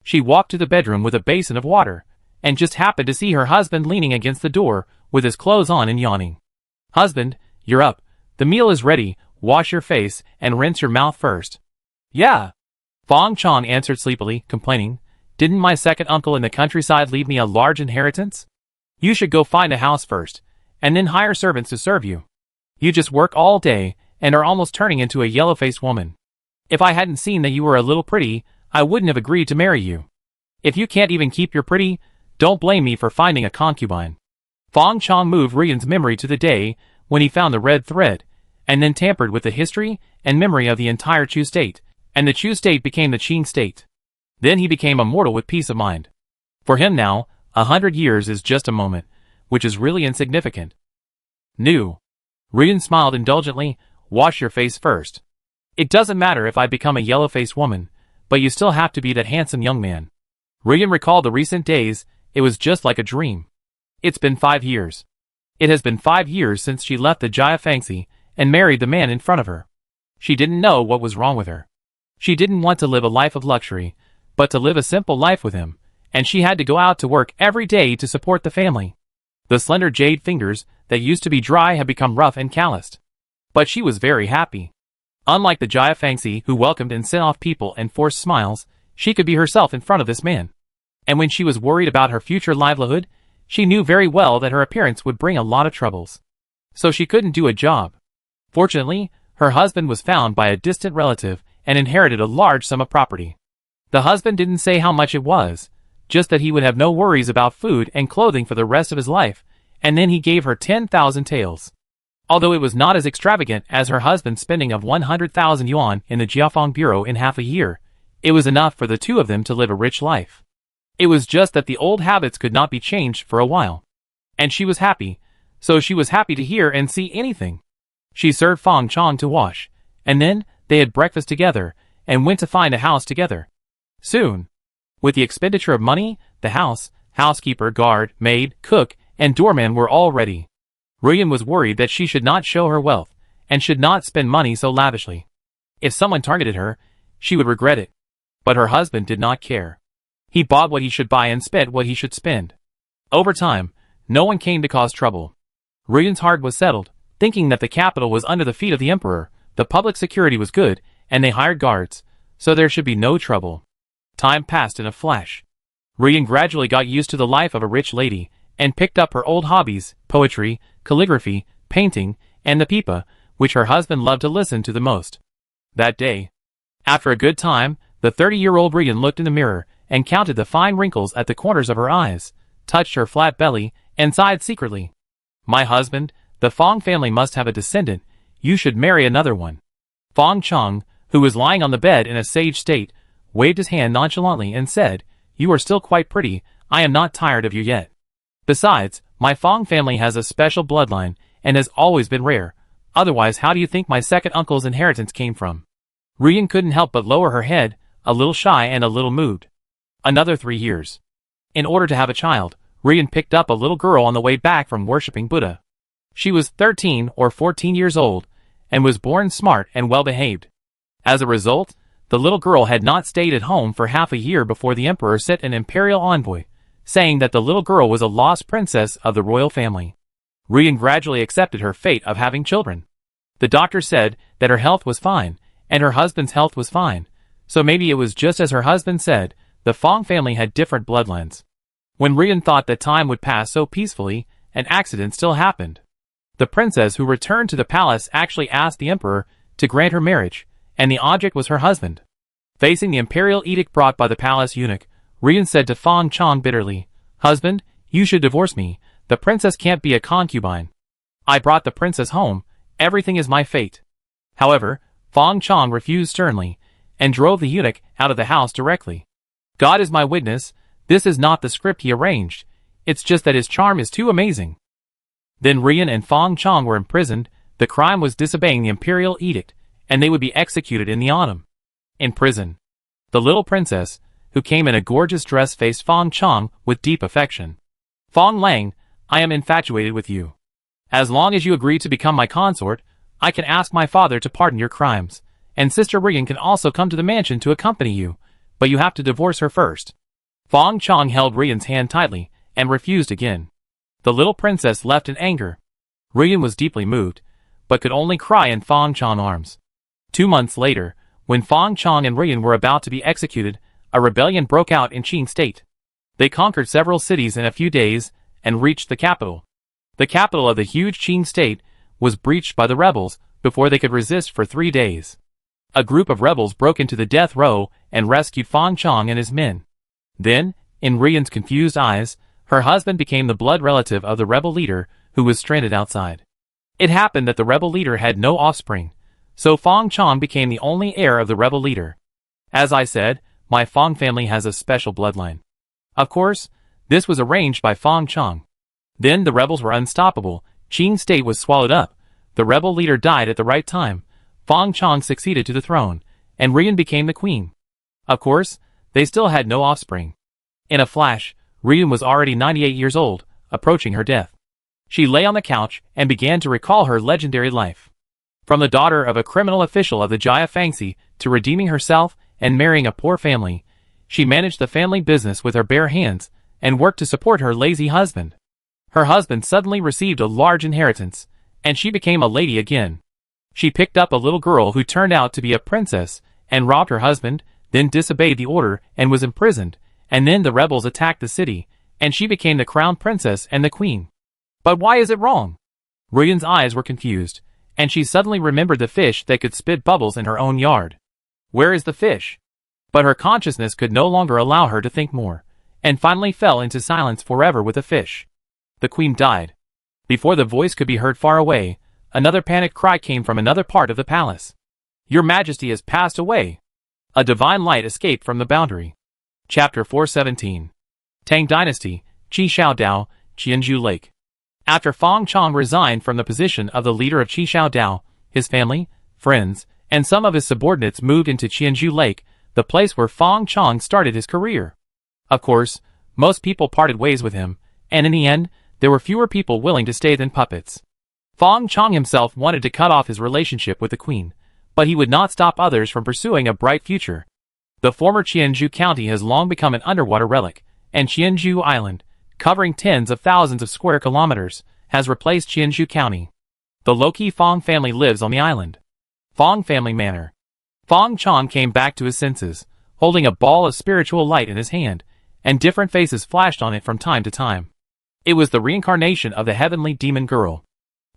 She walked to the bedroom with a basin of water, and just happened to see her husband leaning against the door, with his clothes on and yawning. "Husband, you're up. The meal is ready. Wash your face, and rinse your mouth first." "Yeah." Fong Chong answered sleepily, complaining, "Didn't my second uncle in the countryside leave me a large inheritance? You should go find a house first, and then hire servants to serve you. You just work all day, and are almost turning into a yellow-faced woman. If I hadn't seen that you were a little pretty, I wouldn't have agreed to marry you. If you can't even keep your pretty, don't blame me for finding a concubine." Fong Chong moved Rian's memory to the day when he found the red thread, and then tampered with the history and memory of the entire Chu state, and the Chu state became the Qing state. Then he became a mortal with peace of mind. For him now, 100 years is just a moment, which is really insignificant. New. Rian smiled indulgently. "Wash your face first. It doesn't matter if I become a yellow-faced woman, but you still have to be that handsome young man." Rian recalled the recent days. It was just like a dream. It's been 5 years. It has been 5 years since she left the Jia Fangxi and married the man in front of her. She didn't know what was wrong with her. She didn't want to live a life of luxury, but to live a simple life with him, and she had to go out to work every day to support the family. The slender jade fingers that used to be dry had become rough and calloused. But she was very happy. Unlike the Jia Fangxi, who welcomed and sent off people and forced smiles, she could be herself in front of this man. And when she was worried about her future livelihood, she knew very well that her appearance would bring a lot of troubles. So she couldn't do a job. Fortunately, her husband was found by a distant relative and inherited a large sum of property. The husband didn't say how much it was, just that he would have no worries about food and clothing for the rest of his life, and then he gave her 10,000 taels. Although it was not as extravagant as her husband's spending of 100,000 yuan in the Jiafeng Bureau in half a year, it was enough for the two of them to live a rich life. It was just that the old habits could not be changed for a while. And she was happy, so she was happy to hear and see anything. She served Fong Chong to wash, and then they had breakfast together, and went to find a house together. Soon, with the expenditure of money, the house, housekeeper, guard, maid, cook, and doorman were all ready. Rian was worried that she should not show her wealth, and should not spend money so lavishly. If someone targeted her, she would regret it. But her husband did not care. He bought what he should buy and spent what he should spend. Over time, no one came to cause trouble. Rian's heart was settled, thinking that the capital was under the feet of the emperor, the public security was good, and they hired guards, so there should be no trouble. Time passed in a flash. Rian gradually got used to the life of a rich lady, and picked up her old hobbies, poetry, calligraphy, painting, and the pipa, which her husband loved to listen to the most. That day, after a good time, the 30-year-old Rian looked in the mirror, and counted the fine wrinkles at the corners of her eyes, touched her flat belly, and sighed secretly. "My husband, the Fong family must have a descendant. You should marry another one." Fong Chong, who was lying on the bed in a sage state, waved his hand nonchalantly and said, "You are still quite pretty. I am not tired of you yet. Besides, my Fong family has a special bloodline, and has always been rare. Otherwise, how do you think my second uncle's inheritance came from?" Rian couldn't help but lower her head, a little shy and a little moved. Another 3 years. In order to have a child, Rian picked up a little girl on the way back from worshipping Buddha. She was 13 or 14 years old, and was born smart and well-behaved. As a result, the little girl had not stayed at home for half a year before the emperor sent an imperial envoy, saying that the little girl was a lost princess of the royal family. Rian gradually accepted her fate of having children. The doctor said that her health was fine, and her husband's health was fine, so maybe it was just as her husband said, the Fong family had different bloodlines. When Rian thought that time would pass so peacefully, an accident still happened. The princess who returned to the palace actually asked the emperor to grant her marriage, and the object was her husband. Facing the imperial edict brought by the palace eunuch, Rian said to Fong Chong bitterly, "Husband, you should divorce me. The princess can't be a concubine. I brought the princess home. Everything is my fate." However, Fong Chong refused sternly, and drove the eunuch out of the house directly. "God is my witness, this is not the script he arranged. It's just that his charm is too amazing." Then Rian and Fong Chong were imprisoned. The crime was disobeying the imperial edict, and they would be executed in the autumn. In prison, the little princess, who came in a gorgeous dress, faced Fong Chong with deep affection. "Fong Lang, I am infatuated with you. As long as you agree to become my consort, I can ask my father to pardon your crimes, and Sister Rian can also come to the mansion to accompany you, but you have to divorce her first." Fong Chong held Rian's hand tightly, and refused again. The little princess left in anger. Rian was deeply moved, but could only cry in Fong Chong's arms. 2 months later, when Fong Chong and Rian were about to be executed, a rebellion broke out in Qing State. They conquered several cities in a few days, and reached the capital. The capital of the huge Qing State was breached by the rebels before they could resist for 3 days. A group of rebels broke into the death row and rescued Fong Chong and his men. Then, in Rian's confused eyes, her husband became the blood relative of the rebel leader who was stranded outside. It happened that the rebel leader had no offspring, so Fong Chong became the only heir of the rebel leader. As I said, my Fong family has a special bloodline. Of course, this was arranged by Fong Chong. Then the rebels were unstoppable. Qing State was swallowed up. The rebel leader died at the right time. Fong Chong succeeded to the throne, and Rian became the queen. Of course, they still had no offspring. In a flash, Rian was already 98 years old, approaching her death. She lay on the couch and began to recall her legendary life. From the daughter of a criminal official of the Jia Fangxi to redeeming herself and marrying a poor family, she managed the family business with her bare hands and worked to support her lazy husband. Her husband suddenly received a large inheritance, and she became a lady again. She picked up a little girl who turned out to be a princess and robbed her husband, then disobeyed the order and was imprisoned, and then the rebels attacked the city, and she became the crown princess and the queen. But why is it wrong? Rian's eyes were confused, and she suddenly remembered the fish that could spit bubbles in her own yard. Where is the fish? But her consciousness could no longer allow her to think more, and finally fell into silence forever with the fish. The queen died. Before the voice could be heard far away, another panicked cry came from another part of the palace. "Your Majesty has passed away." A divine light escaped from the boundary. Chapter 417. Tang Dynasty, Qi Shao Dao, Qianzhou Lake. After Fong Chong resigned from the position of the leader of Qi Shao Dao, his family, friends, and some of his subordinates moved into Qianzhou Lake, the place where Fong Chong started his career. Of course, most people parted ways with him, and in the end, there were fewer people willing to stay than puppets. Fong Chong himself wanted to cut off his relationship with the queen, but he would not stop others from pursuing a bright future. The former Qianzhou County has long become an underwater relic, and Qianzhou Island, covering tens of thousands of square kilometers, has replaced Qianzhou County. The low-key Fong family lives on the island. Fong Family Manor. Fong Chong came back to his senses, holding a ball of spiritual light in his hand, and different faces flashed on it from time to time. It was the reincarnation of the heavenly demon girl.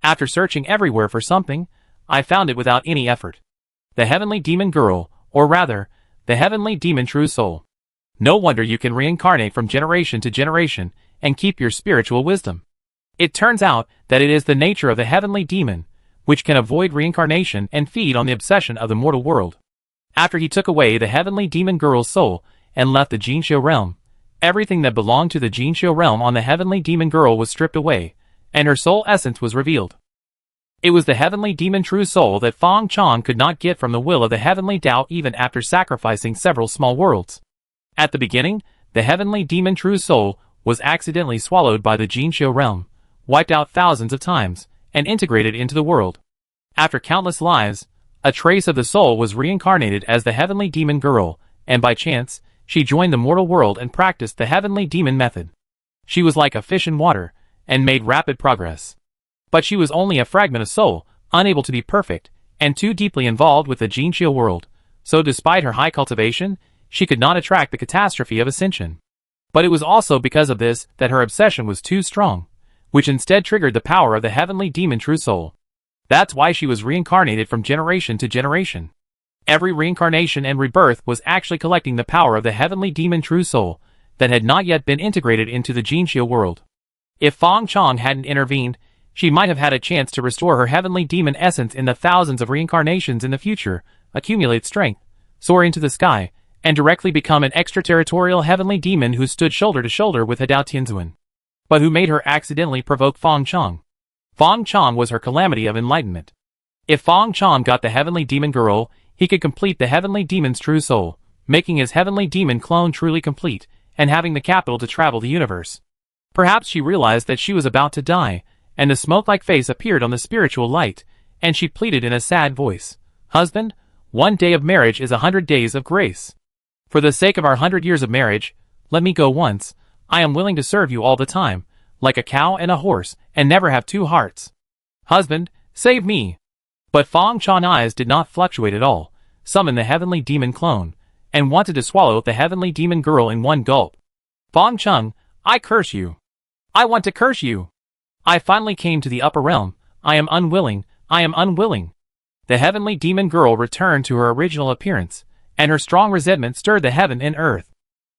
After searching everywhere for something, I found it without any effort. The heavenly demon girl, or rather, the heavenly demon true soul. No wonder you can reincarnate from generation to generation and keep your spiritual wisdom. It turns out that it is the nature of the heavenly demon, which can avoid reincarnation and feed on the obsession of the mortal world. After he took away the heavenly demon girl's soul and left the Jinxiu realm, everything that belonged to the Jinxiu realm on the heavenly demon girl was stripped away, and her soul essence was revealed. It was the heavenly demon true soul that Fong Chong could not get from the will of the heavenly Tao even after sacrificing several small worlds. At the beginning, the heavenly demon true soul was accidentally swallowed by the Jinxiu realm, wiped out thousands of times, and integrated into the world. After countless lives, a trace of the soul was reincarnated as the heavenly demon girl, and by chance, she joined the mortal world and practiced the heavenly demon method. She was like a fish in water, and made rapid progress. But she was only a fragment of soul, unable to be perfect, and too deeply involved with the Jinxiu world, so despite her high cultivation, she could not attract the catastrophe of ascension. But it was also because of this that her obsession was too strong, which instead triggered the power of the heavenly demon true soul. That's why she was reincarnated from generation to generation. Every reincarnation and rebirth was actually collecting the power of the heavenly demon true soul that had not yet been integrated into the Jinxiu world. If Fong Chong hadn't intervened, she might have had a chance to restore her heavenly demon essence in the thousands of reincarnations in the future, accumulate strength, soar into the sky, and directly become an extraterritorial heavenly demon who stood shoulder to shoulder with Hadao Tianzuan. But who made her accidentally provoke Fong Chong? Fong Chong was her calamity of enlightenment. If Fong Chong got the heavenly demon girl, he could complete the heavenly demon's true soul, making his heavenly demon clone truly complete, and having the capital to travel the universe. Perhaps she realized that she was about to die, and the smoke-like face appeared on the spiritual light, and she pleaded in a sad voice, "Husband, 1 day of marriage is 100 days of grace. For the sake of our 100 years of marriage, let me go once. I am willing to serve you all the time, like a cow and a horse, and never have 2 hearts. Husband, save me." But Fong Chong's eyes did not fluctuate at all, summoned the heavenly demon clone, and wanted to swallow the heavenly demon girl in one gulp. "Fong Chong, I curse you. I want to curse you. I finally came to the upper realm. I am unwilling. I am unwilling." The heavenly demon girl returned to her original appearance, and her strong resentment stirred the heaven and earth.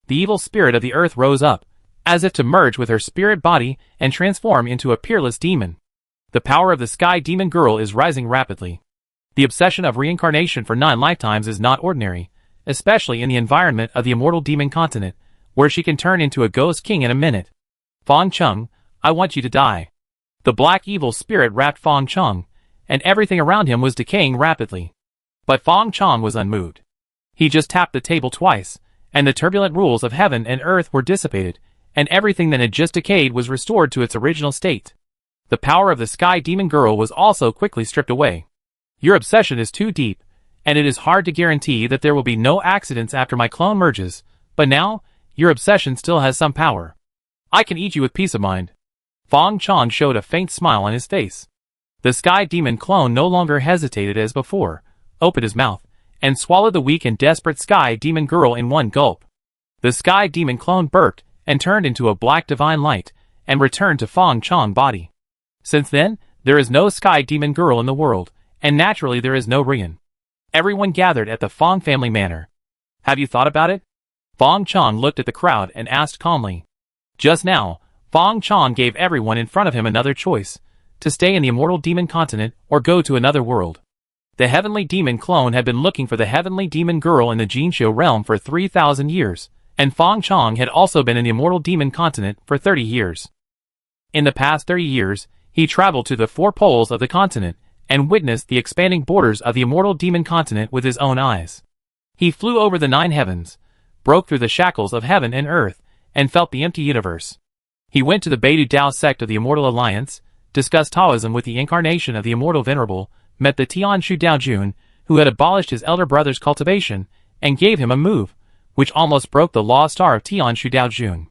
The evil spirit of the earth rose up, as if to merge with her spirit body and transform into a peerless demon. The power of the sky demon girl is rising rapidly. The obsession of reincarnation for 9 lifetimes is not ordinary, especially in the environment of the immortal demon continent, where she can turn into a ghost king in a minute. "Fong Chong, I want you to die." The black evil spirit wrapped Fong Chong, and everything around him was decaying rapidly. But Fong Chong was unmoved. He just tapped the table twice, and the turbulent rules of heaven and earth were dissipated, and everything that had just decayed was restored to its original state. The power of the sky demon girl was also quickly stripped away. "Your obsession is too deep, and it is hard to guarantee that there will be no accidents after my clone merges, but now, your obsession still has some power. I can eat you with peace of mind." Fong Chong showed a faint smile on his face. The sky demon clone no longer hesitated as before, opened his mouth, and swallowed the weak and desperate sky demon girl in one gulp. The sky demon clone burped and turned into a black divine light, and returned to Fong Chong's body. Since then, there is no sky demon girl in the world, and naturally there is no Rian. Everyone gathered at the Fong family manor. "Have you thought about it?" Fong Chong looked at the crowd and asked calmly. Just now, Fong Chong gave everyone in front of him another choice, to stay in the immortal demon continent or go to another world. The heavenly demon clone had been looking for the heavenly demon girl in the Jinxiu realm for 3,000 years, and Fong Chong had also been in the immortal demon continent for 30 years. In the past 30 years, he traveled to the 4 poles of the continent, and witnessed the expanding borders of the immortal demon continent with his own eyes. He flew over the 9 heavens, broke through the shackles of heaven and earth, and felt the empty universe. He went to the Baidu Dao sect of the Immortal Alliance, discussed Taoism with the incarnation of the Immortal Venerable, met the Tian Shu Dao Jun, who had abolished his elder brother's cultivation, and gave him a move, which almost broke the law star of Tian Shu Dao Jun.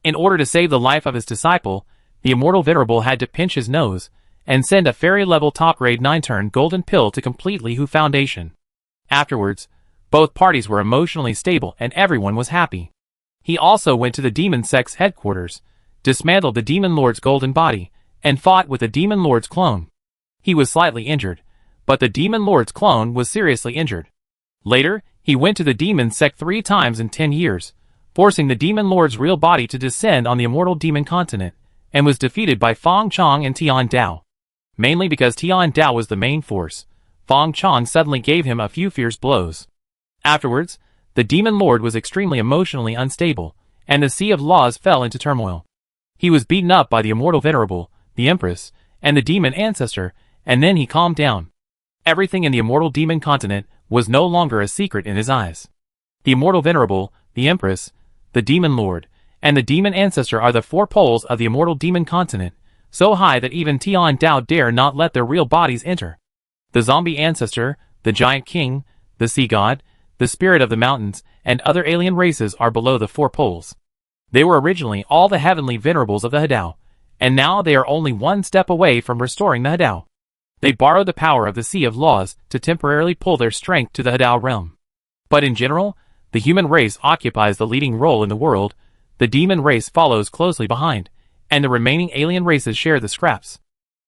In order to save the life of his disciple, the Immortal Venerable had to pinch his nose, and send a fairy-level top-grade 9-turn golden pill to complete Li Hu Foundation. Afterwards, both parties were emotionally stable and everyone was happy. He also went to the Demon Sect's headquarters, dismantled the Demon Lord's golden body, and fought with the Demon Lord's clone. He was slightly injured, but the Demon Lord's clone was seriously injured. Later, he went to the Demon Sect 3 times in 10 years, forcing the Demon Lord's real body to descend on the immortal demon continent, and was defeated by Fong Chong and Tian Dao. Mainly because Tian Dao was the main force, Fong Chong suddenly gave him a few fierce blows. Afterwards, the Demon Lord was extremely emotionally unstable, and the Sea of Laws fell into turmoil. He was beaten up by the Immortal Venerable, the Empress, and the Demon Ancestor, and then he calmed down. Everything in the immortal demon continent was no longer a secret in his eyes. The Immortal Venerable, the Empress, the Demon Lord, and the Demon Ancestor are the 4 poles of the immortal demon continent, so high that even Tian Dao dare not let their real bodies enter. The Zombie Ancestor, the Giant King, the Sea God, the Spirit of the Mountains, and other alien races are below the 4 poles. They were originally all the heavenly venerables of the Hadao, and now they are only one step away from restoring the Hadao. They borrowed the power of the Sea of Laws to temporarily pull their strength to the Hadao realm. But in general, the human race occupies the leading role in the world, the demon race follows closely behind, and the remaining alien races share the scraps.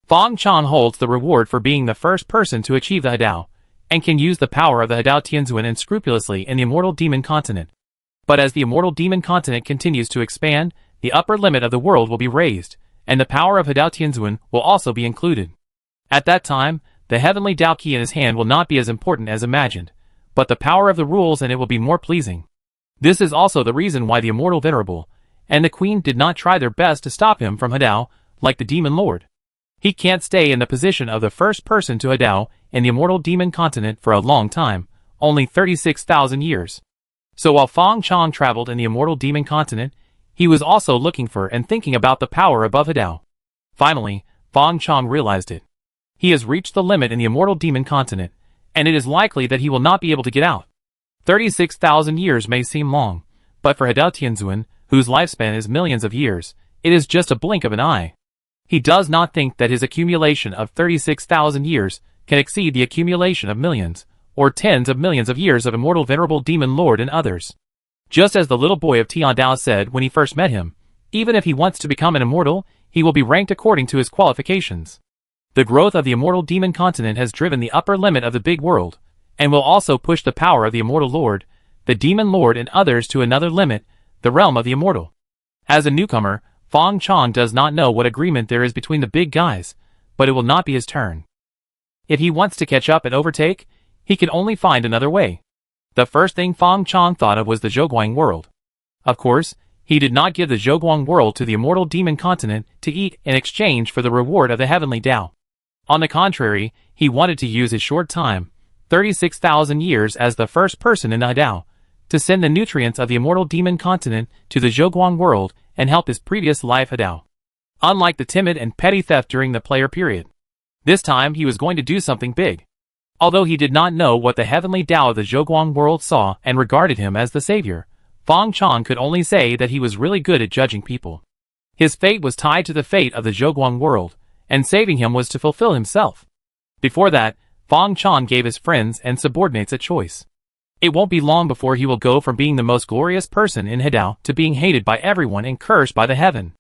Fong Chong holds the reward for being the first person to achieve the Hadao, and can use the power of the Hadao Tianzuan unscrupulously in the immortal demon continent. But as the immortal demon continent continues to expand, the upper limit of the world will be raised, and the power of Hadao Tianzuan will also be included. At that time, the heavenly Dao key in his hand will not be as important as imagined, but the power of the rules and it will be more pleasing. This is also the reason why the Immortal Venerable and the Queen did not try their best to stop him from Hadao, like the Demon Lord. He can't stay in the position of the first person to Hadao in the immortal demon continent for a long time, only 36,000 years. So while Fong Chong traveled in the immortal demon continent, he was also looking for and thinking about the power above Hadao. Finally, Fong Chong realized it. He has reached the limit in the immortal demon continent, and it is likely that he will not be able to get out. 36,000 years may seem long, but for Hadao Tianzuan, whose lifespan is millions of years, it is just a blink of an eye. He does not think that his accumulation of 36,000 years can exceed the accumulation of millions, or tens of millions of years of immortal venerable demon lord and others. Just as the little boy of Tiandao said when he first met him, even if he wants to become an immortal, he will be ranked according to his qualifications. The growth of the immortal demon continent has driven the upper limit of the big world, and will also push the power of the immortal lord, the demon lord and others to another limit, the realm of the immortal. As a newcomer, Fong Chong does not know what agreement there is between the big guys, but it will not be his turn. If he wants to catch up and overtake, he can only find another way. The first thing Fong Chong thought of was the Zhoguang world. Of course, he did not give the Zhoguang world to the immortal demon continent to eat in exchange for the reward of the heavenly Tao. On the contrary, he wanted to use his short time, 36,000 years as the first person in the Hadao, to send the nutrients of the immortal demon continent to the Zhoguang world and help his previous life Hadao. Unlike the timid and petty theft during the player period, this time he was going to do something big. Although he did not know what the heavenly Tao of the Zhoguang world saw and regarded him as the savior, Fong Chong could only say that he was really good at judging people. His fate was tied to the fate of the Zhoguang world, and saving him was to fulfill himself. Before that, Fong Chong gave his friends and subordinates a choice. It won't be long before he will go from being the most glorious person in Hadao to being hated by everyone and cursed by the heaven.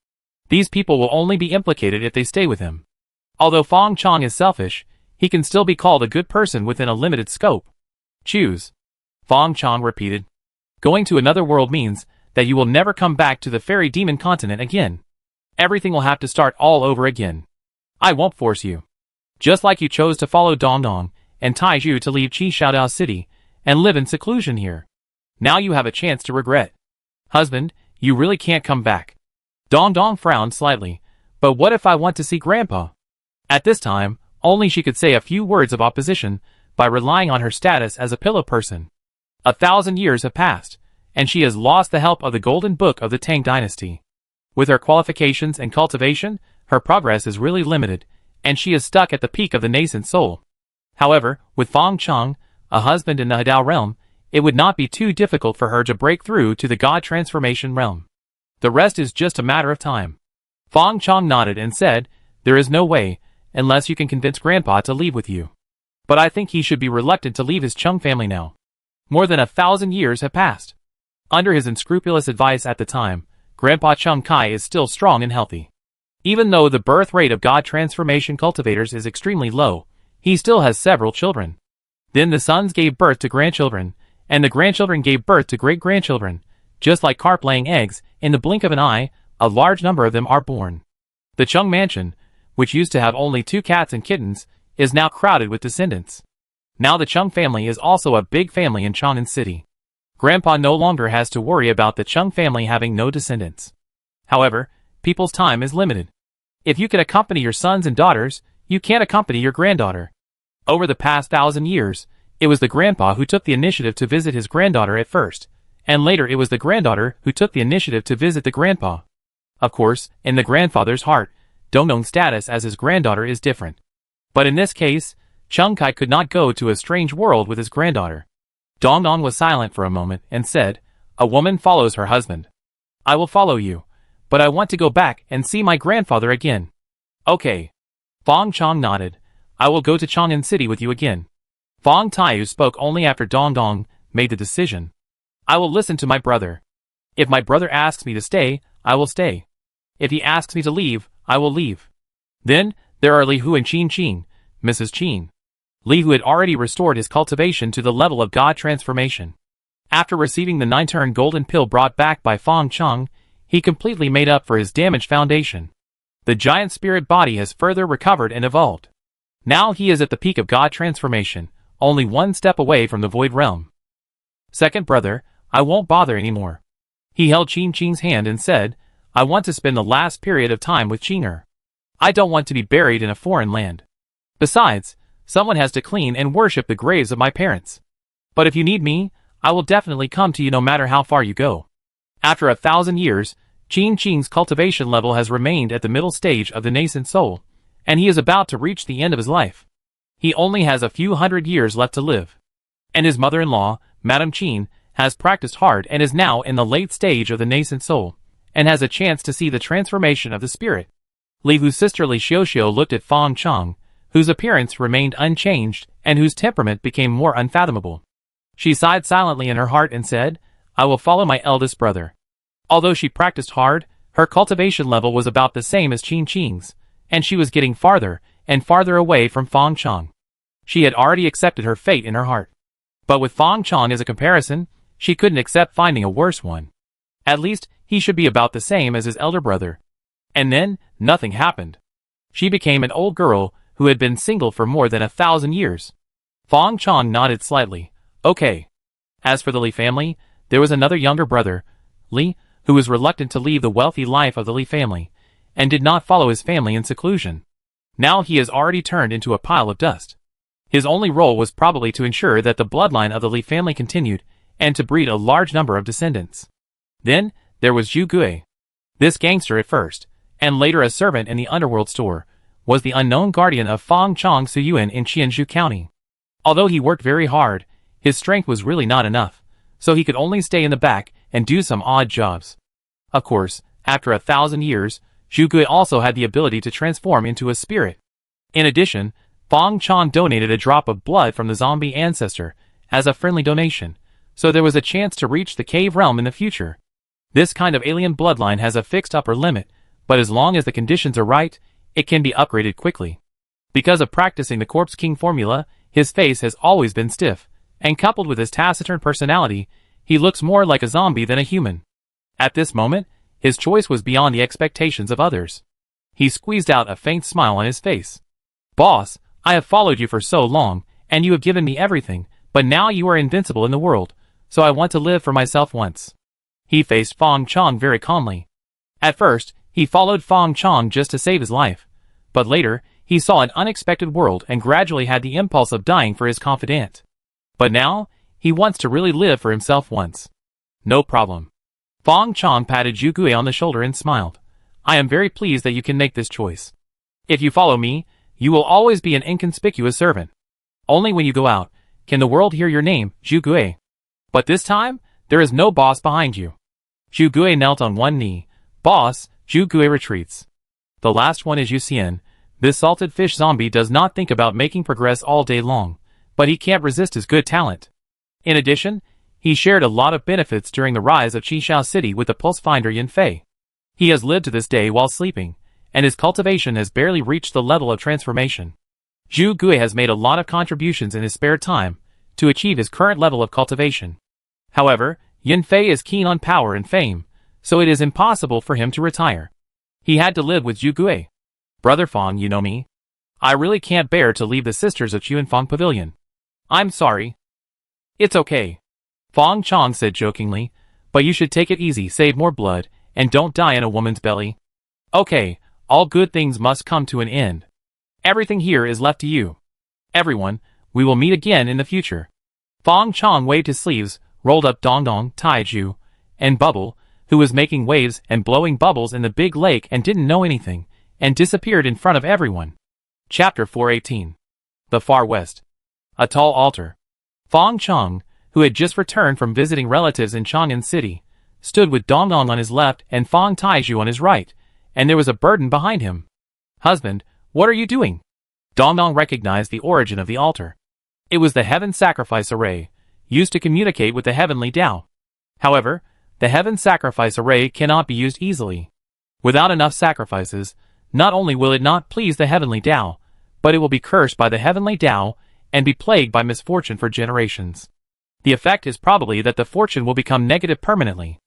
These people will only be implicated if they stay with him. Although Fong Chong is selfish, he can still be called a good person within a limited scope. Choose. Fong Chong repeated. Going to another world means that you will never come back to the fairy demon continent again. Everything will have to start all over again. I won't force you. Just like you chose to follow Dong Dong and Taiju to leave Qi Shaodao City and live in seclusion here. Now you have a chance to regret. Husband, you really can't come back. Dong Dong frowned slightly. But what if I want to see Grandpa? At this time, only she could say a few words of opposition by relying on her status as a pillow person. 1,000 years have passed, and she has lost the help of the Golden Book of the Tang Dynasty. With her qualifications and cultivation, her progress is really limited, and she is stuck at the peak of the nascent soul. However, with Fong Chong, a husband in the Hadao realm, it would not be too difficult for her to break through to the God transformation realm. The rest is just a matter of time. Fong Chong nodded and said, there is no way, unless you can convince Grandpa to leave with you. But I think he should be reluctant to leave his Chung family now. More than 1,000 years have passed. Under his unscrupulous advice at the time, Grandpa Chung Kai is still strong and healthy. Even though the birth rate of God transformation cultivators is extremely low, he still has several children. Then the sons gave birth to grandchildren, and the grandchildren gave birth to great-grandchildren. Just like carp laying eggs, in the blink of an eye, a large number of them are born. The Chung mansion, which used to have only 2 cats and kittens, is now crowded with descendants. Now the Chung family is also a big family in Chang'an City. Grandpa no longer has to worry about the Chung family having no descendants. However, people's time is limited. If you can accompany your sons and daughters, you can't accompany your granddaughter. Over the past 1,000 years, it was the grandpa who took the initiative to visit his granddaughter at first, and later it was the granddaughter who took the initiative to visit the grandpa. Of course, in the grandfather's heart, Dongdong's status as his granddaughter is different. But in this case, Chung Kai could not go to a strange world with his granddaughter. Dongdong was silent for a moment and said, a woman follows her husband. I will follow you, but I want to go back and see my grandfather again. Okay. Fong Chong nodded. I will go to Chang'an City with you again. Fong Taiyu spoke only after Dongdong made the decision. I will listen to my brother. If my brother asks me to stay, I will stay. If he asks me to leave, I will leave. Then, there are Li Hu and Qin Qin, Mrs. Qin. Li Hu had already restored his cultivation to the level of God transformation. After receiving the 9-turn golden pill brought back by Fong Chong, he completely made up for his damaged foundation. The giant spirit body has further recovered and evolved. Now he is at the peak of God transformation, only 1 step away from the void realm. Second brother, I won't bother anymore. He held Qin Qin's hand and said, I want to spend the last period of time with Qing'er. I don't want to be buried in a foreign land. Besides, someone has to clean and worship the graves of my parents. But if you need me, I will definitely come to you no matter how far you go. After 1,000 years, Qin Qing's cultivation level has remained at the middle stage of the nascent soul, and he is about to reach the end of his life. He only has a few hundred years left to live. And his mother-in-law, Madame Qin, has practiced hard and is now in the late stage of the nascent soul, and has a chance to see the transformation of the spirit. Li Hu's sister Li Xiuxiu looked at Fang Chang, whose appearance remained unchanged and whose temperament became more unfathomable. She sighed silently in her heart and said, I will follow my eldest brother. Although she practiced hard, her cultivation level was about the same as Qin Qing's, and she was getting farther and farther away from Fang Chang. She had already accepted her fate in her heart. But with Fang Chang as a comparison, she couldn't accept finding a worse one. At least, he should be about the same as his elder brother. And then, nothing happened. She became an old girl who had been single for more than 1,000 years. Fang Chang nodded slightly. Okay. As for the Li family, there was another younger brother, Li, who was reluctant to leave the wealthy life of the Li family, and did not follow his family in seclusion. Now he has already turned into a pile of dust. His only role was probably to ensure that the bloodline of the Li family continued, and to breed a large number of descendants. Then, there was Zhu Gui. This gangster at first, and later a servant in the underworld store, was the unknown guardian of Fang Chang Suyuan in Qianzhou County. Although he worked very hard, his strength was really not enough, so he could only stay in the back and do some odd jobs. Of course, after 1,000 years, Zhu Gui also had the ability to transform into a spirit. In addition, Fang Chang donated a drop of blood from the zombie ancestor as a friendly donation, so there was a chance to reach the cave realm in the future. This kind of alien bloodline has a fixed upper limit, but as long as the conditions are right, it can be upgraded quickly. Because of practicing the Corpse King formula, his face has always been stiff, and coupled with his taciturn personality, he looks more like a zombie than a human. At this moment, his choice was beyond the expectations of others. He squeezed out a faint smile on his face. Boss, I have followed you for so long, and you have given me everything, but now you are invincible in the world, so I want to live for myself once. He faced Fang Chang very calmly. At first, he followed Fang Chang just to save his life, but later, he saw an unexpected world and gradually had the impulse of dying for his confidant. But now, he wants to really live for himself once. No problem. Fang Chang patted Zhu Gui on the shoulder and smiled. I am very pleased that you can make this choice. If you follow me, you will always be an inconspicuous servant. Only when you go out, can the world hear your name, Zhu Gui. But this time, there is no boss behind you. Zhu Gui knelt on one knee. Boss, Zhu Gui retreats. The last one is Yu Xian. This salted fish zombie does not think about making progress all day long, but he can't resist his good talent. In addition, he shared a lot of benefits during the rise of Qishao City with the pulse finder Yin Fei. He has lived to this day while sleeping, and his cultivation has barely reached the level of transformation. Zhu Gui has made a lot of contributions in his spare time to achieve his current level of cultivation. However, Yin Fei is keen on power and fame, so it is impossible for him to retire. He had to live with Zhu Gui. Brother Fang, you know me. I really can't bear to leave the sisters of Chuanfang Pavilion. I'm sorry. It's okay. Fang Chang said jokingly, but you should take it easy, save more blood, and don't die in a woman's belly. Okay, all good things must come to an end. Everything here is left to you. Everyone, we will meet again in the future. Fang Chang waved his sleeves, rolled up Dong Dong, Taiju, and Bubble, who was making waves and blowing bubbles in the big lake and didn't know anything, and disappeared in front of everyone. Chapter 418. The Far West. A tall altar. Fang Chang, who had just returned from visiting relatives in Chang'an City, stood with Dong Dong on his left and Fang Taiju on his right, and there was a burden behind him. Husband, what are you doing? Dong Dong recognized the origin of the altar. It was the Heaven Sacrifice Array, used to communicate with the Heavenly Tao. However, the Heaven Sacrifice Array cannot be used easily. Without enough sacrifices, not only will it not please the Heavenly Tao, but it will be cursed by the Heavenly Tao and be plagued by misfortune for generations. The effect is probably that the fortune will become negative permanently.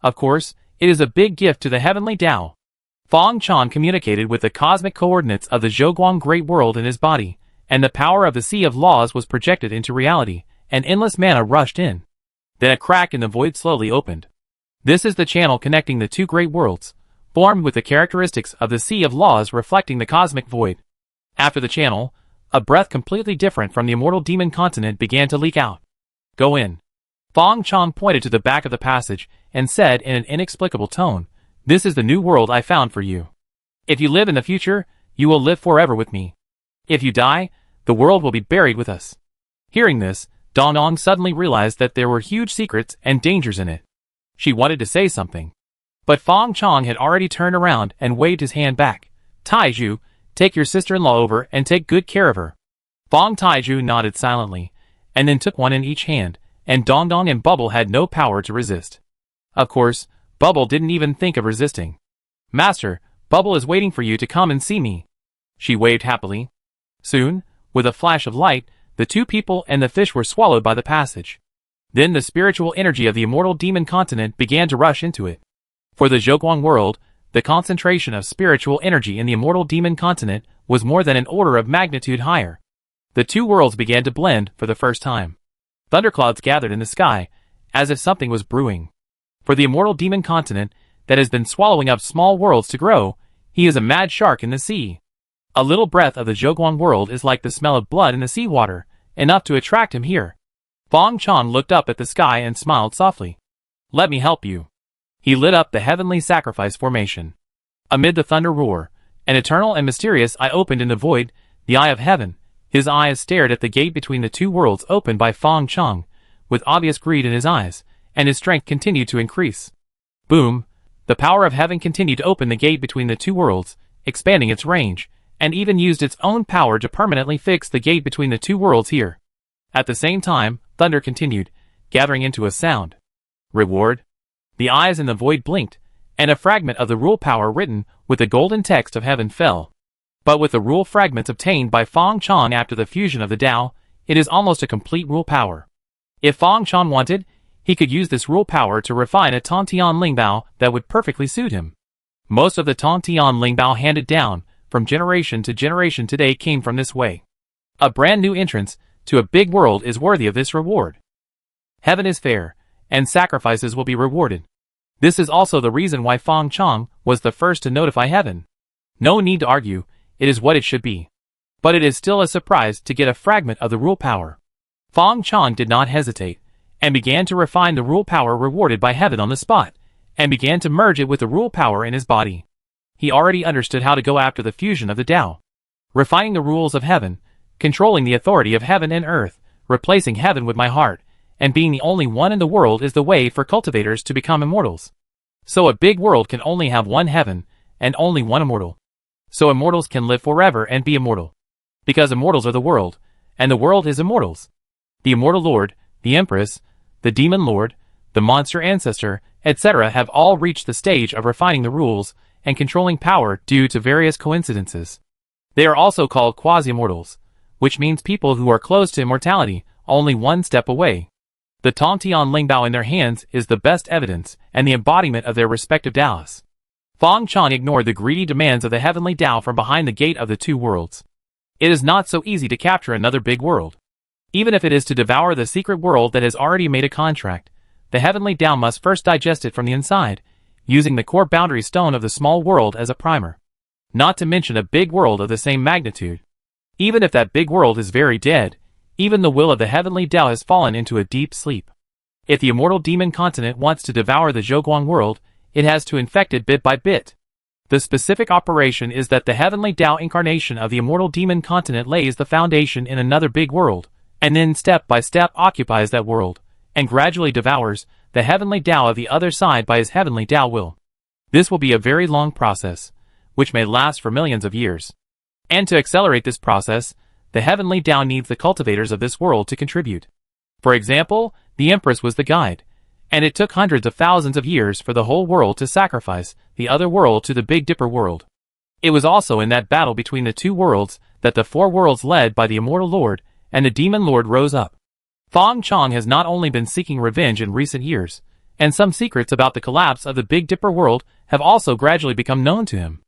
Of course, it is a big gift to the Heavenly Tao. Fang Chang communicated with the cosmic coordinates of the Zhouguang Great World in his body, and the power of the Sea of Laws was projected into reality, and endless mana rushed in. Then a crack in the void slowly opened. This is the channel connecting the two great worlds, formed with the characteristics of the Sea of Laws reflecting the cosmic void. After the channel, a breath completely different from the immortal demon continent began to leak out. Go in. Fong Chong pointed to the back of the passage and said in an inexplicable tone, "This is the new world I found for you. If you live in the future, you will live forever with me. If you die, the world will be buried with us." Hearing this, Dong Dong suddenly realized that there were huge secrets and dangers in it. She wanted to say something, but Fong Chong had already turned around and waved his hand back. "Taiju, take your sister-in-law over and take good care of her." Fong Taiju nodded silently, and then took one in each hand, and Dong Dong and Bubble had no power to resist. Of course, Bubble didn't even think of resisting. "Master, Bubble is waiting for you to come and see me." She waved happily. Soon, with a flash of light, the two people and the fish were swallowed by the passage. Then the spiritual energy of the immortal demon continent began to rush into it. For the Zhoguang world, the concentration of spiritual energy in the immortal demon continent was more than an order of magnitude higher. The two worlds began to blend for the first time. Thunderclouds gathered in the sky, as if something was brewing. For the immortal demon continent that has been swallowing up small worlds to grow, he is a mad shark in the sea. A little breath of the Zhoguang world is like the smell of blood in the seawater, enough to attract him here. Fong Chong looked up at the sky and smiled softly. "Let me help you." He lit up the heavenly sacrifice formation. Amid the thunder roar, an eternal and mysterious eye opened in the void, the eye of heaven. His eyes stared at the gate between the two worlds opened by Fong Chong, with obvious greed in his eyes, and his strength continued to increase. Boom! The power of heaven continued to open the gate between the two worlds, expanding its range, and even used its own power to permanently fix the gate between the two worlds here. At the same time, thunder continued, gathering into a sound. Reward? The eyes in the void blinked, and a fragment of the rule power written with the golden text of heaven fell. But with the rule fragments obtained by Fong Chong after the fusion of the Tao, it is almost a complete rule power. If Fong Chong wanted, he could use this rule power to refine a Tontian Lingbao that would perfectly suit him. Most of the Tontian Lingbao handed down from generation to generation today came from this way. A brand new entrance to a big world is worthy of this reward. Heaven is fair, and sacrifices will be rewarded. This is also the reason why Fong Chong was the first to notify heaven. No need to argue, it is what it should be. But it is still a surprise to get a fragment of the rule power. Fong Chong did not hesitate, and began to refine the rule power rewarded by heaven on the spot, and began to merge it with the rule power in his body. He already understood how to go after the fusion of the Tao. Refining the rules of heaven, controlling the authority of heaven and earth, replacing heaven with my heart, and being the only one in the world is the way for cultivators to become immortals. So a big world can only have one heaven, and only one immortal. So immortals can live forever and be immortal. Because immortals are the world, and the world is immortals. The immortal lord, the empress, the demon lord, the monster ancestor, etc. have all reached the stage of refining the rules and controlling power due to various coincidences. They are also called quasi-immortals, which means people who are close to immortality, only one step away. The Tongtian Lingbao in their hands is the best evidence and the embodiment of their respective Taos. Fong Chong ignored the greedy demands of the heavenly Tao from behind the gate of the two worlds. It is not so easy to capture another big world. Even if it is to devour the secret world that has already made a contract, the heavenly Tao must first digest it from the inside, using the core boundary stone of the small world as a primer. Not to mention a big world of the same magnitude. Even if that big world is very dead, even the will of the heavenly Tao has fallen into a deep sleep. If the immortal demon continent wants to devour the Zhoguang world, it has to infect it bit by bit. The specific operation is that the heavenly Tao incarnation of the immortal demon continent lays the foundation in another big world, and then step by step occupies that world, and gradually devours the heavenly Tao of the other side by his heavenly Tao will. This will be a very long process, which may last for millions of years. And to accelerate this process, the heavenly Tao needs the cultivators of this world to contribute. For example, the Empress was the guide, and it took hundreds of thousands of years for the whole world to sacrifice the other world to the Big Dipper world. It was also in that battle between the two worlds that the four worlds led by the Immortal Lord and the Demon Lord rose up. Fong Chong has not only been seeking revenge in recent years, and some secrets about the collapse of the Big Dipper world have also gradually become known to him.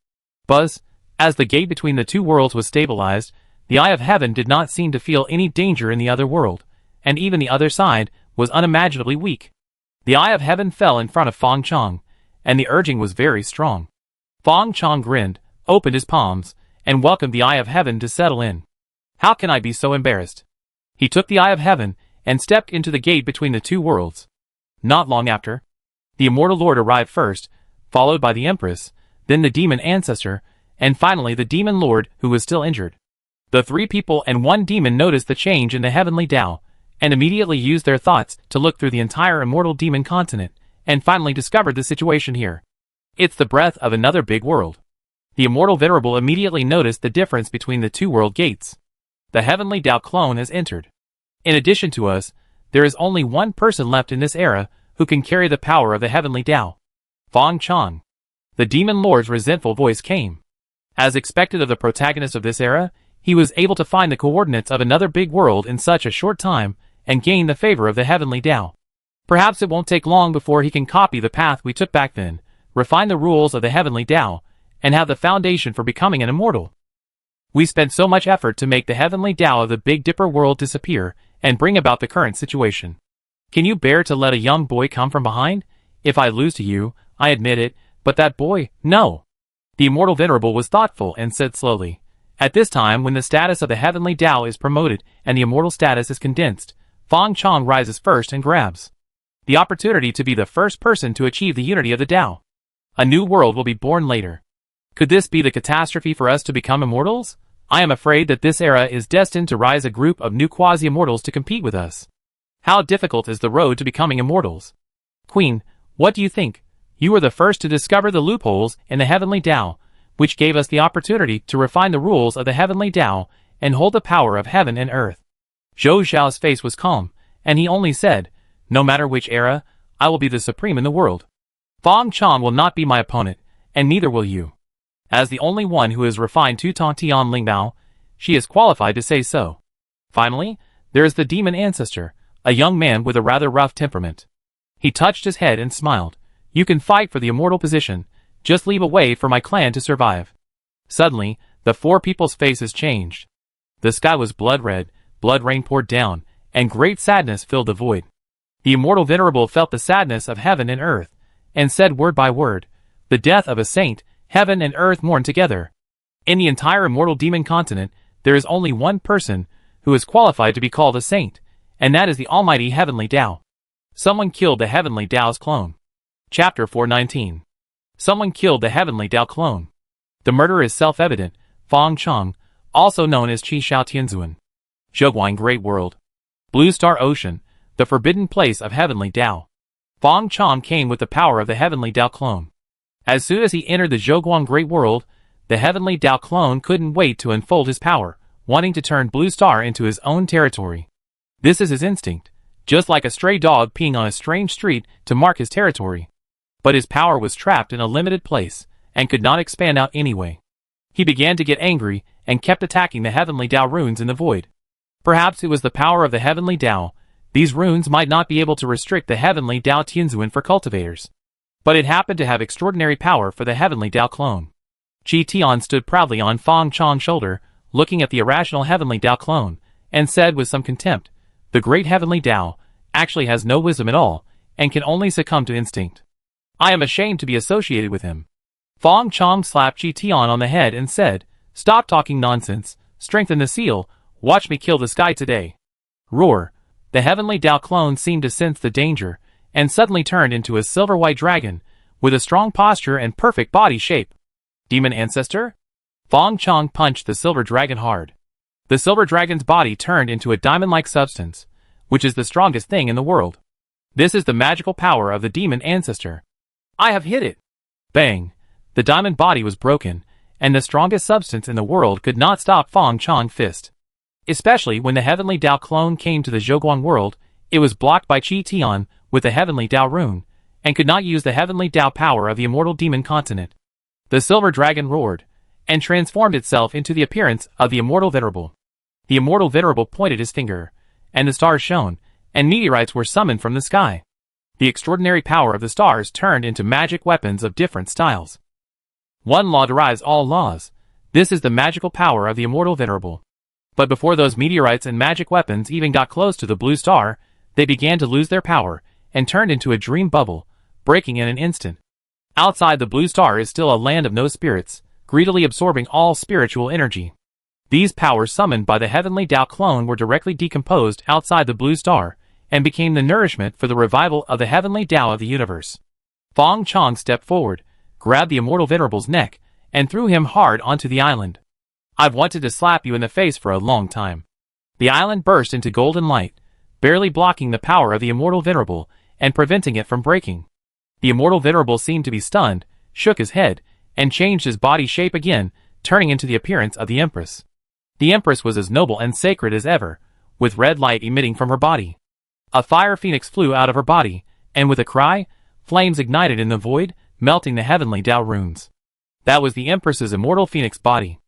But, as the gate between the two worlds was stabilized, the Eye of Heaven did not seem to feel any danger in the other world, and even the other side was unimaginably weak. The Eye of Heaven fell in front of Fong Chong, and the urging was very strong. Fong Chong grinned, opened his palms, and welcomed the eye of heaven to settle in. How can I be so embarrassed? He took the eye of heaven and stepped into the gate between the two worlds. Not long after, the immortal lord arrived first, followed by the empress, then the demon ancestor, and finally the demon lord who was still injured. The three people and one demon noticed the change in the heavenly Tao, and immediately used their thoughts to look through the entire immortal demon continent, and finally discovered the situation here. It's the breath of another big world. The immortal venerable immediately noticed the difference between the two world gates. The heavenly Tao clone has entered. In addition to us, there is only one person left in this era who can carry the power of the heavenly Tao. Fong Chong. The demon lord's resentful voice came. As expected of the protagonist of this era, he was able to find the coordinates of another big world in such a short time and gain the favor of the heavenly Tao. Perhaps it won't take long before he can copy the path we took back then, refine the rules of the heavenly Tao, and have the foundation for becoming an immortal. We spent so much effort to make the heavenly Tao of the Big Dipper world disappear and bring about the current situation. Can you bear to let a young boy come from behind? If I lose to you, I admit it, but that boy, no. The immortal venerable was thoughtful and said slowly, at this time when the status of the heavenly Tao is promoted and the immortal status is condensed, Fong Chong rises first and grabs the opportunity to be the first person to achieve the unity of the Tao. A new world will be born later. Could this be the catastrophe for us to become immortals? I am afraid that this era is destined to rise a group of new quasi-immortals to compete with us. How difficult is the road to becoming immortals? Queen, what do you think? You were the first to discover the loopholes in the heavenly Tao, which gave us the opportunity to refine the rules of the heavenly Tao and hold the power of heaven and earth. Zhou Xiao's face was calm, and he only said, no matter which era, I will be the supreme in the world. Fong Chong will not be my opponent, and neither will you. As the only one who has refined Tu-Tong Tian Lingbao, she is qualified to say so. Finally, there is the demon ancestor, a young man with a rather rough temperament. He touched his head and smiled. You can fight for the immortal position, just leave a way for my clan to survive. Suddenly, the four people's faces changed. The sky was blood red, blood rain poured down, and great sadness filled the void. The immortal venerable felt the sadness of heaven and earth, and said word by word, the death of a saint, heaven and earth mourn together. In the entire immortal demon continent, there is only one person who is qualified to be called a saint, and that is the almighty heavenly Tao. Someone killed the heavenly Tao's clone. Chapter 419. Someone killed the heavenly Tao clone. The murder is self-evident. Fong Chong, also known as Qi Shao Tianzuan. Zhoguang Great World. Blue Star Ocean, the forbidden place of heavenly Tao. Fong Chong came with the power of the heavenly Tao clone. As soon as he entered the Zhoguang Great World, the heavenly Tao clone couldn't wait to unfold his power, wanting to turn Blue Star into his own territory. This is his instinct, just like a stray dog peeing on a strange street to mark his territory. But his power was trapped in a limited place, and could not expand out anyway. He began to get angry, and kept attacking the heavenly Tao runes in the void. Perhaps it was the power of the heavenly Tao. These runes might not be able to restrict the heavenly Tao Tianzuan for cultivators. But it happened to have extraordinary power for the heavenly Tao clone. Qi Tian stood proudly on Fong Chong's shoulder, looking at the irrational heavenly Tao clone, and said with some contempt, the great heavenly Tao actually has no wisdom at all, and can only succumb to instinct. I am ashamed to be associated with him. Fong Chong slapped Qi Tian on the head and said, stop talking nonsense, strengthen the seal, watch me kill this guy today. Roar. The heavenly Tao clone seemed to sense the danger, and suddenly turned into a silver-white dragon, with a strong posture and perfect body shape. Demon ancestor? Fong Chong punched the silver dragon hard. The silver dragon's body turned into a diamond-like substance, which is the strongest thing in the world. This is the magical power of the demon ancestor. I have hit it. Bang. The diamond body was broken, and the strongest substance in the world could not stop Fong Chong's fist. Especially when the heavenly Tao clone came to the Zhoguang world, it was blocked by Qi Tian with the heavenly Tao rune, and could not use the heavenly Tao power of the immortal demon continent. The silver dragon roared, and transformed itself into the appearance of the immortal venerable. The immortal venerable pointed his finger, and the stars shone, and meteorites were summoned from the sky. The extraordinary power of the stars turned into magic weapons of different styles. One law derives all laws. This is the magical power of the immortal venerable. But before those meteorites and magic weapons even got close to the blue star, they began to lose their power, and turned into a dream bubble, breaking in an instant. Outside the blue star is still a land of no spirits, greedily absorbing all spiritual energy. These powers summoned by the heavenly Tao clone were directly decomposed outside the blue star, and became the nourishment for the revival of the heavenly Tao of the universe. Fong Chong stepped forward, grabbed the immortal venerable's neck, and threw him hard onto the island. "I've wanted to slap you in the face for a long time." The island burst into golden light, barely blocking the power of the immortal venerable, and preventing it from breaking. The immortal venerable seemed to be stunned, shook his head, and changed his body shape again, turning into the appearance of the Empress. The Empress was as noble and sacred as ever, with red light emitting from her body. A fire phoenix flew out of her body, and with a cry, flames ignited in the void, melting the heavenly Tao runes. That was the Empress's immortal phoenix body.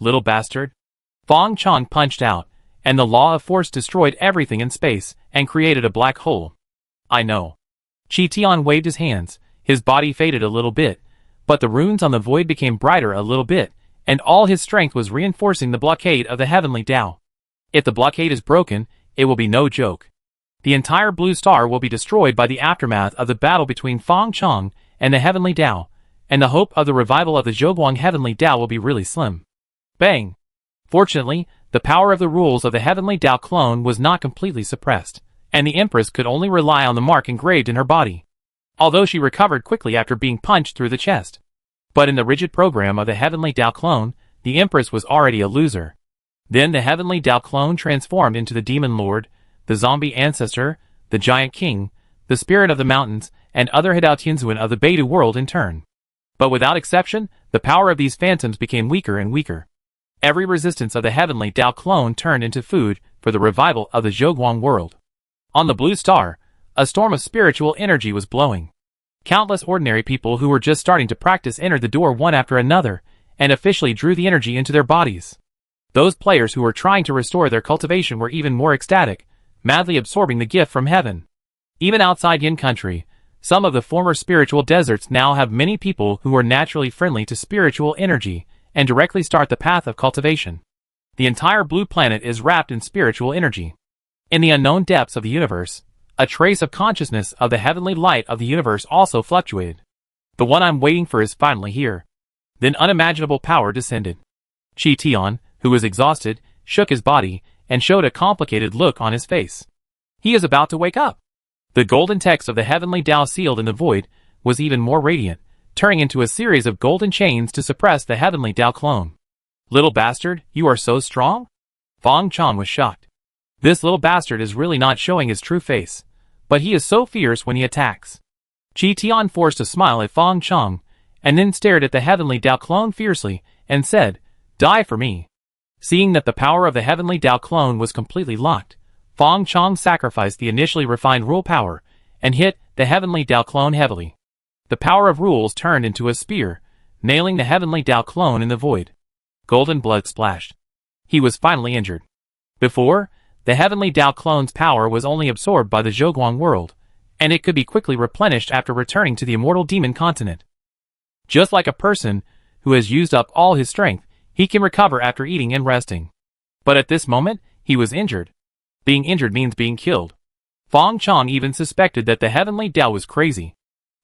"Little bastard." Fong Chong punched out, and the law of force destroyed everything in space, and created a black hole. "I know." Chi Tian waved his hands, his body faded a little bit, but the runes on the void became brighter a little bit, and all his strength was reinforcing the blockade of the heavenly Tao. If the blockade is broken, it will be no joke. The entire blue star will be destroyed by the aftermath of the battle between Fong Chong and the heavenly Tao, and the hope of the revival of the Zhoguang heavenly Tao will be really slim. Bang! Fortunately, the power of the rules of the heavenly Tao clone was not completely suppressed, and the Empress could only rely on the mark engraved in her body, although she recovered quickly after being punched through the chest. But in the rigid program of the heavenly Tao clone, the Empress was already a loser. Then the heavenly Tao clone transformed into the demon lord, the zombie ancestor, the giant king, the spirit of the mountains, and other Hidao Tianzuan of the Beidou world in turn. But without exception, the power of these phantoms became weaker and weaker. Every resistance of the heavenly Tao clone turned into food for the revival of the Zhoguang world. On the blue star, a storm of spiritual energy was blowing. Countless ordinary people who were just starting to practice entered the door one after another, and officially drew the energy into their bodies. Those players who were trying to restore their cultivation were even more ecstatic, madly absorbing the gift from heaven. Even outside Yin country, some of the former spiritual deserts now have many people who are naturally friendly to spiritual energy, and directly start the path of cultivation. The entire blue planet is wrapped in spiritual energy. In the unknown depths of the universe, a trace of consciousness of the heavenly light of the universe also fluctuated. "The one I'm waiting for is finally here." Then unimaginable power descended. Chi Tian, who was exhausted, shook his body, and showed a complicated look on his face. He is about to wake up. The golden text of the heavenly Tao sealed in the void was even more radiant, turning into a series of golden chains to suppress the heavenly Tao clone. "Little bastard, you are so strong?" Fong Chong was shocked. This little bastard is really not showing his true face, but he is so fierce when he attacks. Chi Tian forced a smile at Fong Chong, and then stared at the heavenly Tao clone fiercely, and said, "Die for me." Seeing that the power of the heavenly Tao clone was completely locked, Fong Chong sacrificed the initially refined rule power, and hit the heavenly Tao clone heavily. The power of rules turned into a spear, nailing the heavenly Tao clone in the void. Golden blood splashed. He was finally injured. Before, the heavenly Tao clone's power was only absorbed by the Zhoguang world, and it could be quickly replenished after returning to the immortal demon continent. Just like a person who has used up all his strength, he can recover after eating and resting. But at this moment, he was injured. Being injured means being killed. Fong Chong even suspected that the heavenly Tao was crazy.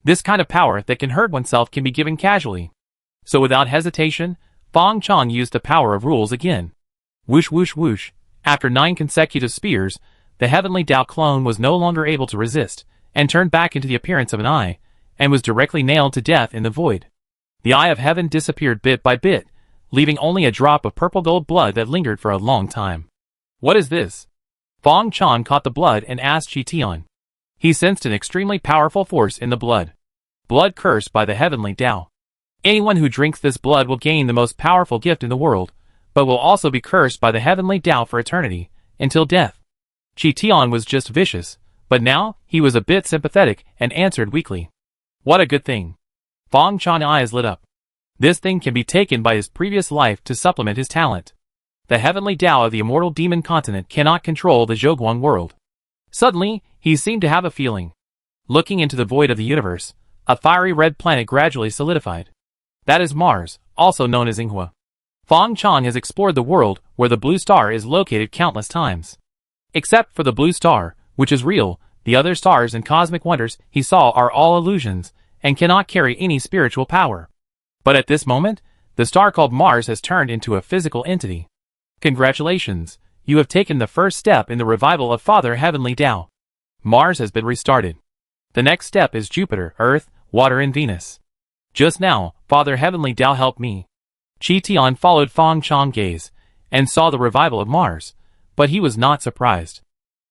This kind of power that can hurt oneself can be given casually. So without hesitation, Fong Chong used the power of rules again. Whoosh whoosh whoosh. After 9 consecutive spears, the heavenly Tao clone was no longer able to resist, and turned back into the appearance of an eye, and was directly nailed to death in the void. The eye of heaven disappeared bit by bit, leaving only a drop of purple gold blood that lingered for a long time. "What is this?" Fong Chong caught the blood and asked Chi Tian. He sensed an extremely powerful force in the blood. Blood cursed by the heavenly Tao. Anyone who drinks this blood will gain the most powerful gift in the world, but will also be cursed by the heavenly Tao for eternity, until death. Chi Tian was just vicious, but now he was a bit sympathetic and answered weakly. "What a good thing." Fong Chong's eyes lit up. This thing can be taken by his previous life to supplement his talent. The heavenly Tao of the immortal demon continent cannot control the Zhoguang world. Suddenly, he seemed to have a feeling. Looking into the void of the universe, a fiery red planet gradually solidified. That is Mars, also known as Inghua. Fong Chong has explored the world where the blue star is located countless times. Except for the blue star, which is real, the other stars and cosmic wonders he saw are all illusions, and cannot carry any spiritual power. But at this moment, the star called Mars has turned into a physical entity. Congratulations, you have taken the first step in the revival of Father Heavenly Tao. Mars has been restarted. The next step is Jupiter, Earth, Water and Venus. Just now, Father Heavenly Tao helped me. Qi Tian followed Feng Chang's gaze, and saw the revival of Mars, but he was not surprised.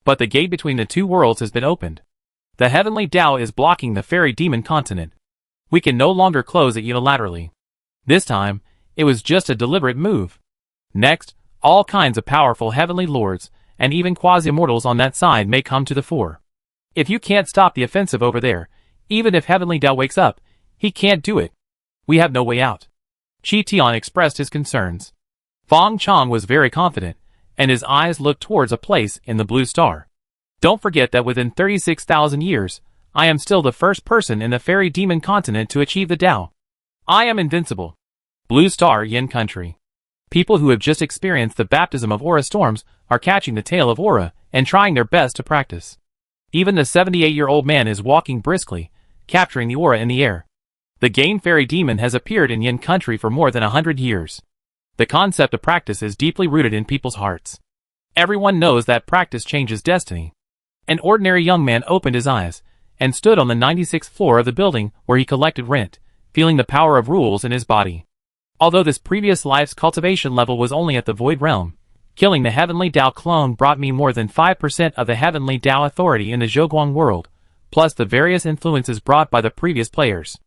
But the gate between the two worlds has been opened. The Heavenly Tao is blocking the fairy demon continent. We can no longer close it unilaterally. This time, it was just a deliberate move. Next, all kinds of powerful heavenly lords, and even quasi-immortals on that side may come to the fore. If you can't stop the offensive over there, even if Heavenly Tao wakes up, he can't do it. We have no way out. Qi Tian expressed his concerns. Feng Chang was very confident, and his eyes looked towards a place in the blue star. Don't forget that within 36,000 years, I am still the first person in the fairy demon continent to achieve the Tao. I am invincible. Blue Star Yin Country. People who have just experienced the baptism of aura storms are catching the tail of aura and trying their best to practice. Even the 78-year-old man is walking briskly, capturing the aura in the air. The Gain Fairy Demon has appeared in Yin Country for more than 100 years. The concept of practice is deeply rooted in people's hearts. Everyone knows that practice changes destiny. An ordinary young man opened his eyes and stood on the 96th floor of the building where he collected rent, feeling the power of rules in his body. Although this previous life's cultivation level was only at the Void Realm, killing the Heavenly Tao clone brought me more than 5% of the Heavenly Tao authority in the Zhoguang world, plus the various influences brought by the previous players.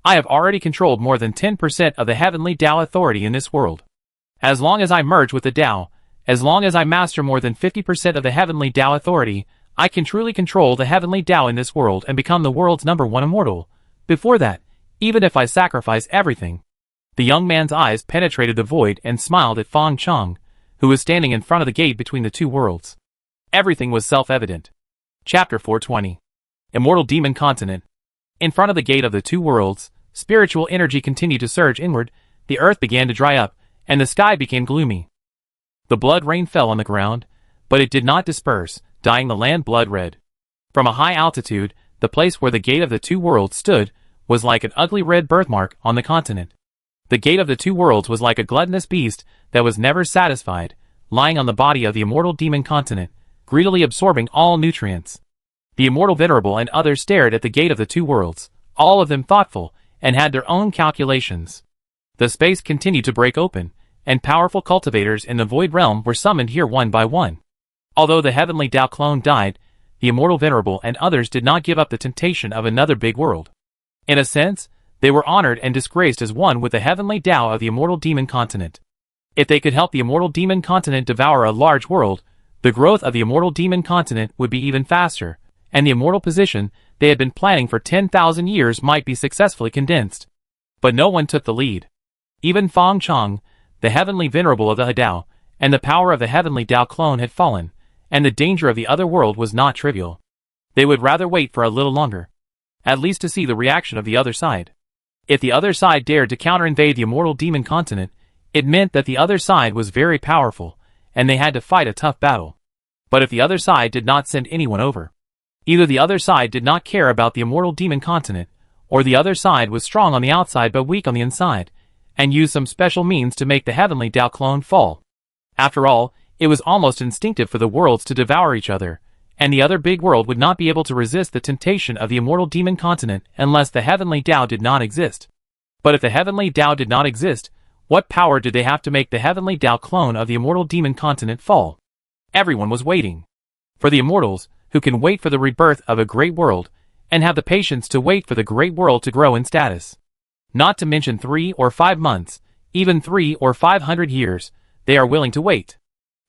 I have already controlled more than 10% of the Heavenly Tao authority in this world. As long as I merge with the Tao, as long as I master more than 50% of the Heavenly Tao authority, I can truly control the Heavenly Tao in this world and become the world's #1 immortal. Before that, even if I sacrifice everything. The young man's eyes penetrated the void and smiled at Feng Chang, who was standing in front of the gate between the two worlds. Everything was self-evident. Chapter 420. Immortal Demon Continent. In front of the gate of the two worlds, spiritual energy continued to surge inward, the earth began to dry up, and the sky became gloomy. The blood rain fell on the ground, but it did not disperse, dyeing the land blood red. From a high altitude, the place where the gate of the two worlds stood was like an ugly red birthmark on the continent. The gate of the two worlds was like a gluttonous beast that was never satisfied, lying on the body of the immortal demon continent, greedily absorbing all nutrients. The immortal venerable and others stared at the gate of the two worlds, all of them thoughtful, and had their own calculations. The space continued to break open, and powerful cultivators in the void realm were summoned here one by one. Although the Heavenly Tao clone died, the immortal venerable and others did not give up the temptation of another big world. In a sense, they were honored and disgraced as one with the Heavenly Tao of the immortal demon continent. If they could help the immortal demon continent devour a large world, the growth of the immortal demon continent would be even faster, and the immortal position they had been planning for 10,000 years might be successfully condensed. But no one took the lead. Even Feng Chang, the heavenly venerable of the Hadao, and the power of the Heavenly Tao clone had fallen, and the danger of the other world was not trivial. They would rather wait for a little longer, at least to see the reaction of the other side. If the other side dared to counter-invade the immortal demon continent, it meant that the other side was very powerful, and they had to fight a tough battle. But if the other side did not send anyone over, either the other side did not care about the immortal demon continent, or the other side was strong on the outside but weak on the inside, and used some special means to make the Heavenly Tao clone fall. After all, it was almost instinctive for the worlds to devour each other, and the other big world would not be able to resist the temptation of the immortal demon continent unless the Heavenly Tao did not exist. But if the Heavenly Tao did not exist, what power did they have to make the Heavenly Tao clone of the immortal demon continent fall? Everyone was waiting. For the immortals, who can wait for the rebirth of a great world, and have the patience to wait for the great world to grow in status. Not to mention 3 or 5 months, even 3 or 500 years, they are willing to wait.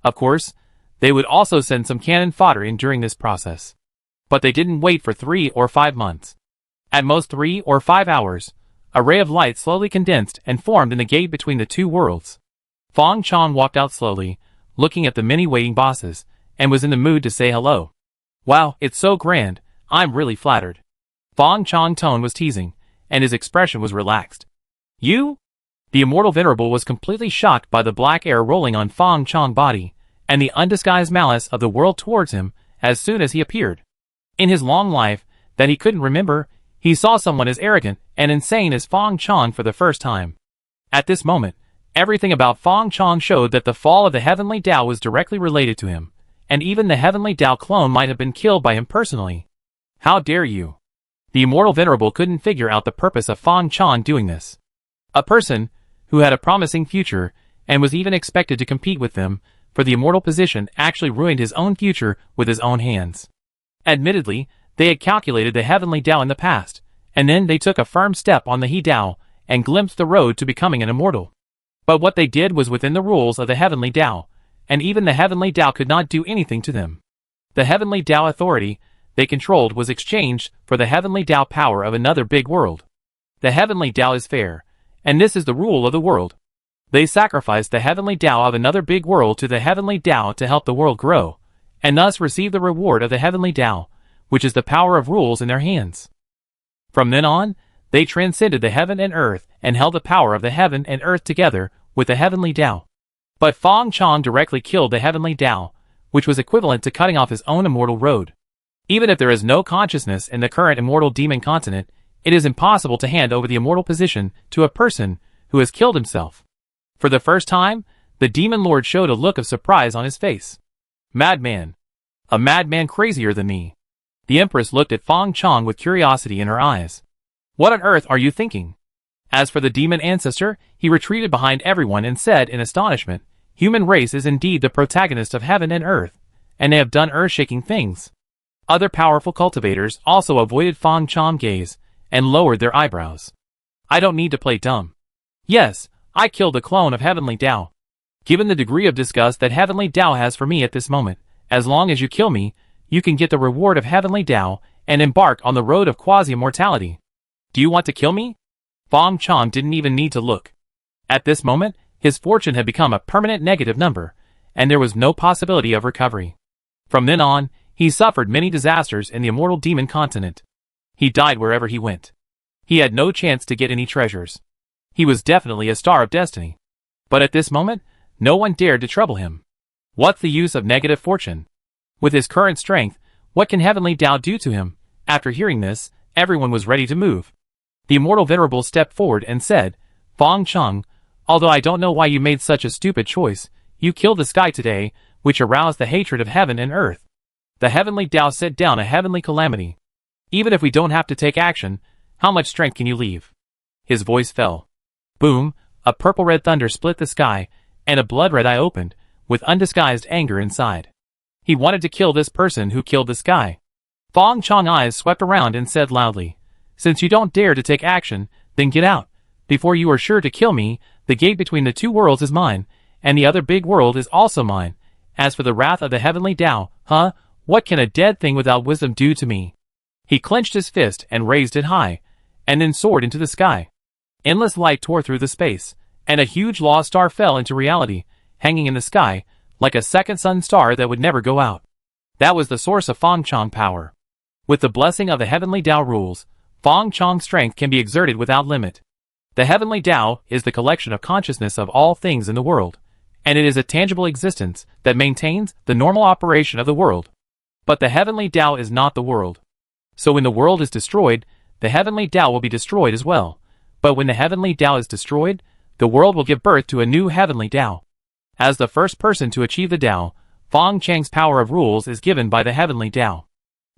Of course, they would also send some cannon fodder in during this process. But they didn't wait for 3 or 5 months. At most 3 or 5 hours, a ray of light slowly condensed and formed in the gate between the two worlds. Feng Chang walked out slowly, looking at the many waiting bosses, and was in the mood to say hello. Wow, it's so grand, I'm really flattered. Feng Chang's tone was teasing, and his expression was relaxed. You? The immortal venerable was completely shocked by the black air rolling on Feng Chang's body, and the undisguised malice of the world towards him as soon as he appeared. In his long life, that he couldn't remember, He saw someone as arrogant and insane as Fong Chong for the first time. At this moment, everything about Fong Chong showed that the fall of the Heavenly Tao was directly related to him, and even the Heavenly Tao clone might have been killed by him personally. How dare you? The Immortal Venerable couldn't figure out the purpose of Fong Chong doing this. A person who had a promising future and was even expected to compete with them for the immortal position actually ruined his own future with his own hands. Admittedly, they had calculated the Heavenly Tao in the past, and then they took a firm step on the He Tao and glimpsed the road to becoming an immortal. But what they did was within the rules of the Heavenly Tao, and even the Heavenly Tao could not do anything to them. The Heavenly Tao authority they controlled was exchanged for the Heavenly Tao power of another big world. The Heavenly Tao is fair, and this is the rule of the world. They sacrificed the Heavenly Tao of another big world to the Heavenly Tao to help the world grow, and thus receive the reward of the Heavenly Tao, which is the power of rules in their hands. From then on, they transcended the heaven and earth and held the power of the heaven and earth together with the Heavenly Tao. But Fong Chong directly killed the Heavenly Tao, which was equivalent to cutting off his own immortal road. Even if there is no consciousness in the current immortal demon continent, it is impossible to hand over the immortal position to a person who has killed himself. For the first time, the Demon Lord showed a look of surprise on his face. Madman. A madman crazier than me. The Empress looked at Fong Chong with curiosity in her eyes. What on earth are you thinking? As for the demon ancestor, he retreated behind everyone and said in astonishment, human race is indeed the protagonist of heaven and earth, and they have done earth-shaking things. Other powerful cultivators also avoided Fong Chong's gaze and lowered their eyebrows. I don't need to play dumb. Yes, I killed a clone of Heavenly Tao. Given the degree of disgust that Heavenly Tao has for me at this moment, as long as you kill me, you can get the reward of Heavenly Tao and embark on the road of quasi-immortality. Do you want to kill me? Fong Chong didn't even need to look. At this moment, his fortune had become a permanent negative number, and there was no possibility of recovery. From then on, he suffered many disasters in the immortal demon continent. He died wherever he went. He had no chance to get any treasures. He was definitely a star of destiny. But at this moment, no one dared to trouble him. What's the use of negative fortune? With his current strength, what can Heavenly Tao do to him? After hearing this, everyone was ready to move. The Immortal Venerable stepped forward and said, Fong Chong, although I don't know why you made such a stupid choice, you killed the sky today, which aroused the hatred of heaven and earth. The Heavenly Tao set down a heavenly calamity. Even if we don't have to take action, how much strength can you leave? His voice fell. Boom, a purple-red thunder split the sky, and a blood-red eye opened, with undisguised anger inside. He wanted to kill this person who killed the sky. Fong Chong's eyes swept around and said loudly, Since you don't dare to take action, then get out. Before you are sure to kill me, the gate between the two worlds is mine, and the other big world is also mine. As for the wrath of the Heavenly Tao, what can a dead thing without wisdom do to me? He clenched his fist and raised it high, and then soared into the sky. Endless light tore through the space, and a huge lost star fell into reality, hanging in the sky, like a second sun star that would never go out. That was the source of Fong Chong power. With the blessing of the Heavenly Tao rules, Fong Chong's strength can be exerted without limit. The Heavenly Tao is the collection of consciousness of all things in the world, and it is a tangible existence that maintains the normal operation of the world. But the Heavenly Tao is not the world. So when the world is destroyed, the Heavenly Tao will be destroyed as well. But when the Heavenly Tao is destroyed, the world will give birth to a new Heavenly Tao. As the first person to achieve the Tao, Fong Chang's power of rules is given by the Heavenly Tao.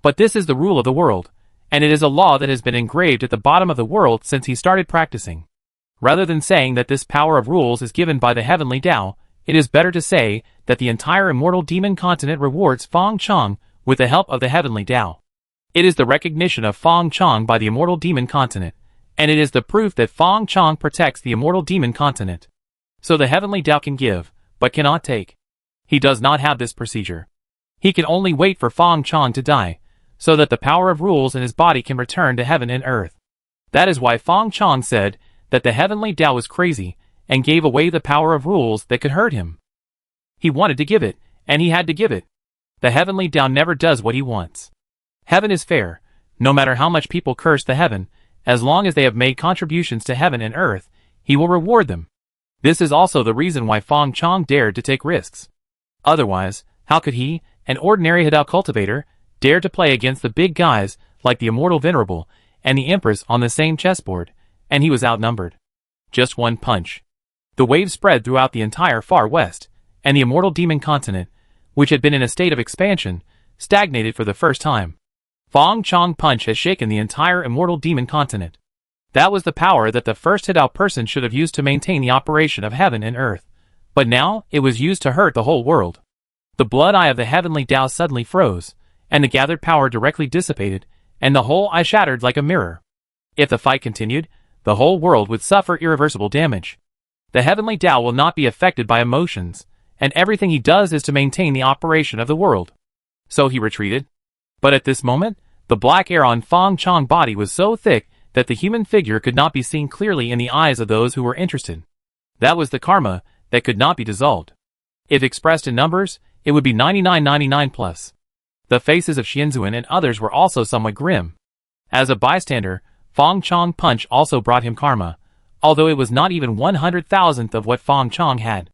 But this is the rule of the world, and it is a law that has been engraved at the bottom of the world since he started practicing. Rather than saying that this power of rules is given by the Heavenly Tao, it is better to say that the entire immortal demon continent rewards Fong Chong with the help of the Heavenly Tao. It is the recognition of Fong Chong by the immortal demon continent, and it is the proof that Fong Chong protects the immortal demon continent. So the Heavenly Tao can give, but cannot take. He does not have this procedure. He can only wait for Fong Chong to die, so that the power of rules in his body can return to heaven and earth. That is why Fong Chong said that the Heavenly Tao was crazy, and gave away the power of rules that could hurt him. He wanted to give it, and he had to give it. The Heavenly Tao never does what he wants. Heaven is fair, no matter how much people curse the heaven, as long as they have made contributions to heaven and earth, he will reward them. This is also the reason why Fong Chong dared to take risks. Otherwise, how could he, an ordinary Hidao cultivator, dare to play against the big guys like the Immortal Venerable, and the Empress on the same chessboard, and he was outnumbered. Just one punch. The wave spread throughout the entire Far West, and the immortal demon continent, which had been in a state of expansion, stagnated for the first time. Fong Chong punch has shaken the entire immortal demon continent. That was the power that the first Hidao person should have used to maintain the operation of heaven and earth. But now, it was used to hurt the whole world. The blood eye of the heavenly Tao suddenly froze, and the gathered power directly dissipated, and the whole eye shattered like a mirror. If the fight continued, the whole world would suffer irreversible damage. The heavenly Tao will not be affected by emotions, and everything he does is to maintain the operation of the world. So he retreated. But at this moment, the black air on Fong Chong's body was so thick that the human figure could not be seen clearly in the eyes of those who were interested. That was the karma that could not be dissolved. If expressed in numbers, it would be 9999 plus. The faces of Xianzuan and others were also somewhat grim. As a bystander, Fong Chong punch also brought him karma, although it was not even 100,000th of what Fong Chong had.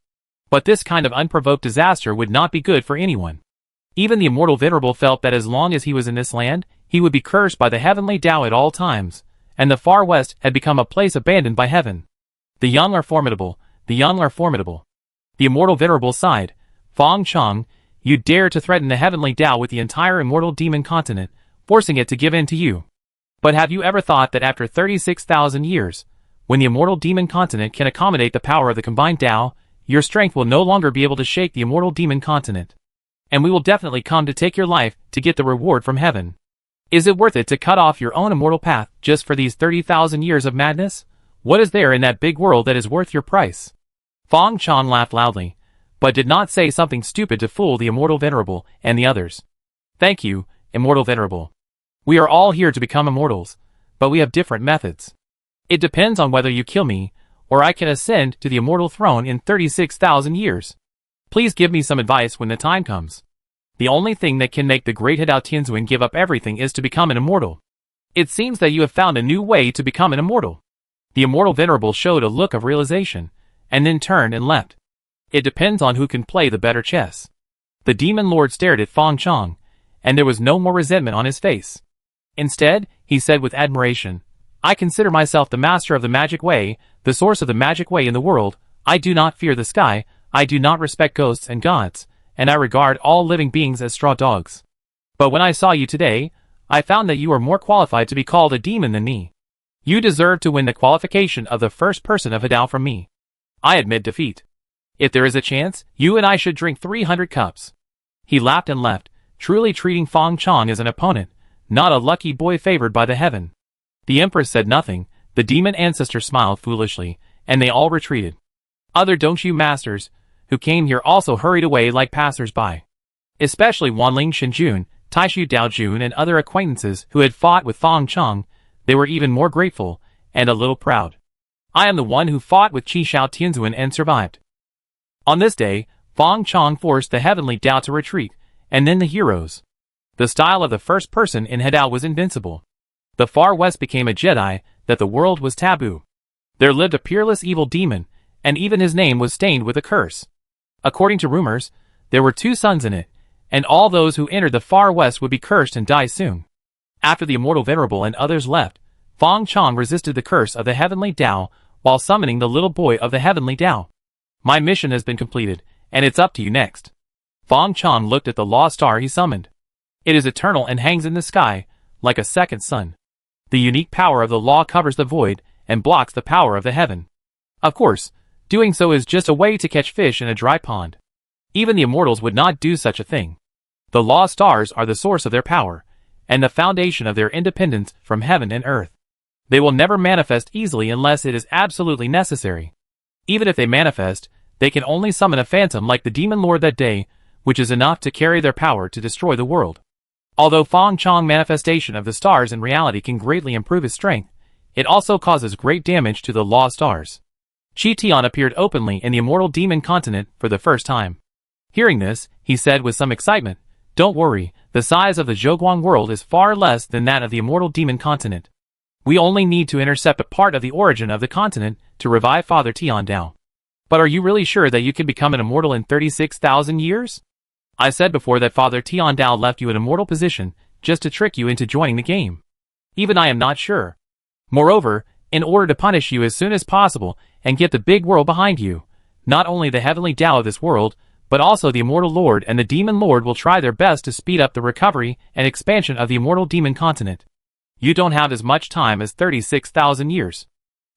But this kind of unprovoked disaster would not be good for anyone. Even the immortal venerable felt that as long as he was in this land, he would be cursed by the heavenly Tao at all times, and the Far West had become a place abandoned by heaven. The young are formidable, the young are formidable. The immortal venerable sighed. Fong Chong, you dare to threaten the heavenly Tao with the entire immortal demon continent, forcing it to give in to you. But have you ever thought that after 36,000 years, when the immortal demon continent can accommodate the power of the combined Tao, your strength will no longer be able to shake the immortal demon continent? And we will definitely come to take your life to get the reward from heaven. Is it worth it to cut off your own immortal path just for these 30,000 years of madness? What is there in that big world that is worth your price? Fong Chong laughed loudly, but did not say something stupid to fool the immortal venerable and the others. Thank you, immortal venerable. We are all here to become immortals, but we have different methods. It depends on whether you kill me, or I can ascend to the immortal throne in 36,000 years. Please give me some advice when the time comes. The only thing that can make the great Hidao Tianzuan give up everything is to become an immortal. It seems that you have found a new way to become an immortal. The immortal venerable showed a look of realization, and then turned and left. It depends on who can play the better chess. The demon lord stared at Fong Chong, and there was no more resentment on his face. Instead, he said with admiration, I consider myself the master of the magic way, the source of the magic way in the world. I do not fear the sky, I do not respect ghosts and gods, and I regard all living beings as straw dogs. But when I saw you today, I found that you are more qualified to be called a demon than me. You deserve to win the qualification of the first person of Hidao from me. I admit defeat. If there is a chance, you and I should drink 300 cups. He laughed and left, truly treating Fong Chong as an opponent, not a lucky boy favored by the heaven. The Empress said nothing, the demon ancestor smiled foolishly, and they all retreated. Other don't you masters, who came here also hurried away like passers-by. Especially Wanling Shenjun, Taishu Daojun and other acquaintances who had fought with Fong Chong, they were even more grateful, and a little proud. I am the one who fought with Qi Shao Tianzuan and survived. On this day, Fong Chong forced the heavenly Tao to retreat, and then the heroes. The style of the first person in Hidao was invincible. The Far West became a Jedi, that the world was taboo. There lived a peerless evil demon, and even his name was stained with a curse. According to rumors, there were 2 sons in it, and all those who entered the Far West would be cursed and die soon. After the immortal venerable and others left, Fong Chong resisted the curse of the heavenly Tao while summoning the little boy of the heavenly Tao. My mission has been completed, and it's up to you next. Fong Chong looked at the law star he summoned. It is eternal and hangs in the sky, like a second sun. The unique power of the law covers the void and blocks the power of the heaven. Of course, doing so is just a way to catch fish in a dry pond. Even the immortals would not do such a thing. The law stars are the source of their power, and the foundation of their independence from heaven and earth. They will never manifest easily unless it is absolutely necessary. Even if they manifest, they can only summon a phantom like the demon lord that day, which is enough to carry their power to destroy the world. Although Fong Chong's manifestation of the stars in reality can greatly improve his strength, it also causes great damage to the law stars. Qi Tian appeared openly in the immortal demon continent for the first time. Hearing this, he said with some excitement, "Don't worry, the size of the Zhouguang world is far less than that of the immortal demon continent. We only need to intercept a part of the origin of the continent to revive Father Tian Dao. But are you really sure that you can become an immortal in 36,000 years? I said before that Father Tian Dao left you in a mortal position just to trick you into joining the game. Even I am not sure. Moreover, in order to punish you as soon as possible and get the big world behind you, not only the heavenly Tao of this world, but also the immortal lord and the demon lord will try their best to speed up the recovery and expansion of the immortal demon continent. You don't have as much time as 36,000 years.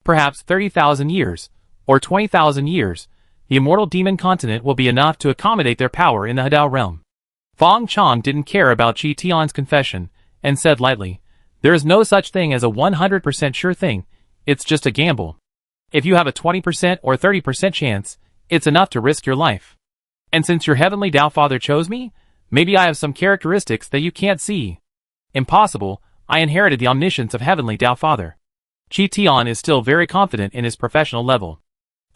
Perhaps 30,000 years, or 20,000 years, the immortal demon continent will be enough to accommodate their power in the Hadao realm. Fong Chong didn't care about Qi Tian's confession, and said lightly, there is no such thing as a 100% sure thing, it's just a gamble. If you have a 20% or 30% chance, it's enough to risk your life. And since your heavenly Tao Father chose me, maybe I have some characteristics that you can't see. Impossible, I inherited the omniscience of heavenly Tao Father. Qi Tian is still very confident in his professional level.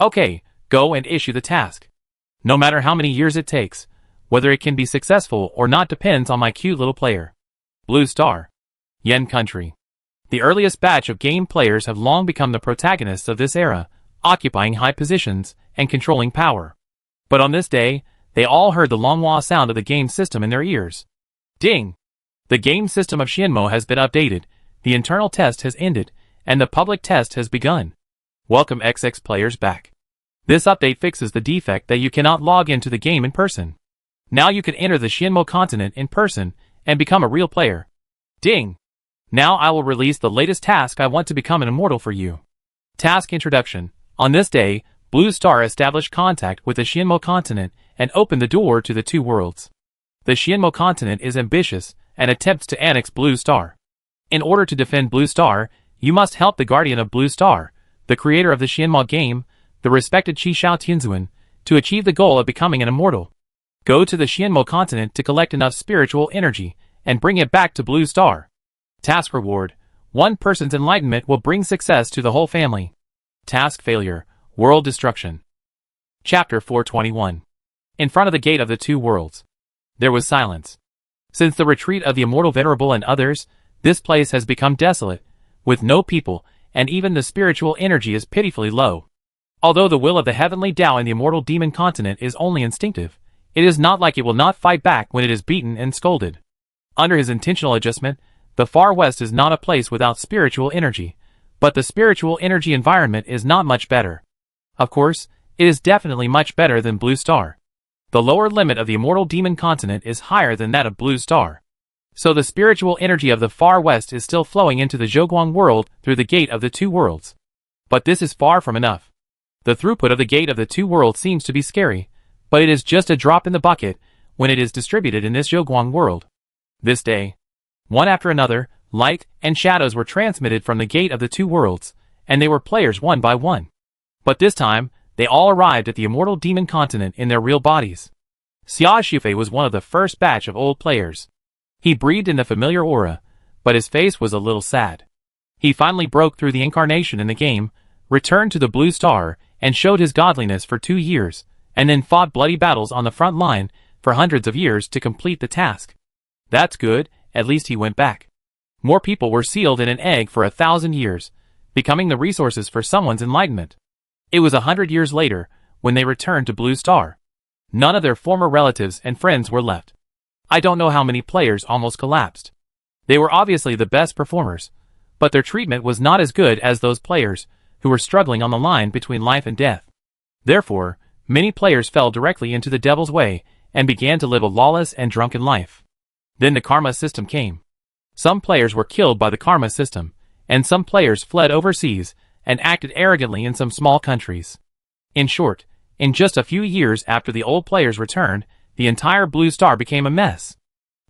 Okay, go and issue the task. No matter how many years it takes, whether it can be successful or not depends on my cute little player. Blue Star. Yen Country. The earliest batch of game players have long become the protagonists of this era, occupying high positions and controlling power. But on this day, they all heard the longhua sound of the game system in their ears. Ding! The game system of Xianmo has been updated, the internal test has ended, and the public test has begun. Welcome XX players back. This update fixes the defect that you cannot log into the game in person. Now you can enter the Xianmo continent in person and become a real player. Ding! Now I will release the latest task I want to become an immortal for you. Task Introduction. On this day, Blue Star established contact with the Xianmo continent and opened the door to the two worlds. The Xianmo continent is ambitious and attempts to annex Blue Star. In order to defend Blue Star, you must help the guardian of Blue Star, the creator of the Xianmo game, the respected Qi Shao Tianzuan, to achieve the goal of becoming an immortal. Go to the Xianmo continent to collect enough spiritual energy and bring it back to Blue Star. Task Reward. One person's enlightenment will bring success to the whole family. Task Failure. World Destruction. Chapter 421. In front of the gate of the two worlds. There was silence. Since the retreat of the immortal venerable and others, this place has become desolate, with no people, and even the spiritual energy is pitifully low. Although the will of the heavenly Tao in the immortal demon continent is only instinctive, it is not like it will not fight back when it is beaten and scolded. Under his intentional adjustment, the far west is not a place without spiritual energy, but the spiritual energy environment is not much better. Of course, it is definitely much better than Blue Star. The lower limit of the immortal demon continent is higher than that of Blue Star. So the spiritual energy of the far west is still flowing into the Zhouguang world through the gate of the two worlds. But this is far from enough. The throughput of the gate of the two worlds seems to be scary, but it is just a drop in the bucket when it is distributed in this Zhouguang world. This day, one after another, light and shadows were transmitted from the gate of the two worlds, and they were players one by one. But this time, they all arrived at the immortal demon continent in their real bodies. Xia Shufei was one of the first batch of old players. He breathed in the familiar aura, but his face was a little sad. He finally broke through the incarnation in the game, returned to the Blue Star, and showed his godliness for 2 years, and then fought bloody battles on the front line for hundreds of years to complete the task. That's good, at least he went back. More people were sealed in an egg for 1,000 years, becoming the resources for someone's enlightenment. It was 100 years later, when they returned to Blue Star. None of their former relatives and friends were left. I don't know how many players almost collapsed. They were obviously the best performers, but their treatment was not as good as those players who were struggling on the line between life and death. Therefore, many players fell directly into the devil's way and began to live a lawless and drunken life. Then the karma system came. Some players were killed by the karma system, and some players fled overseas and acted arrogantly in some small countries. In short, in just a few years after the old players returned, the entire Blue Star became a mess.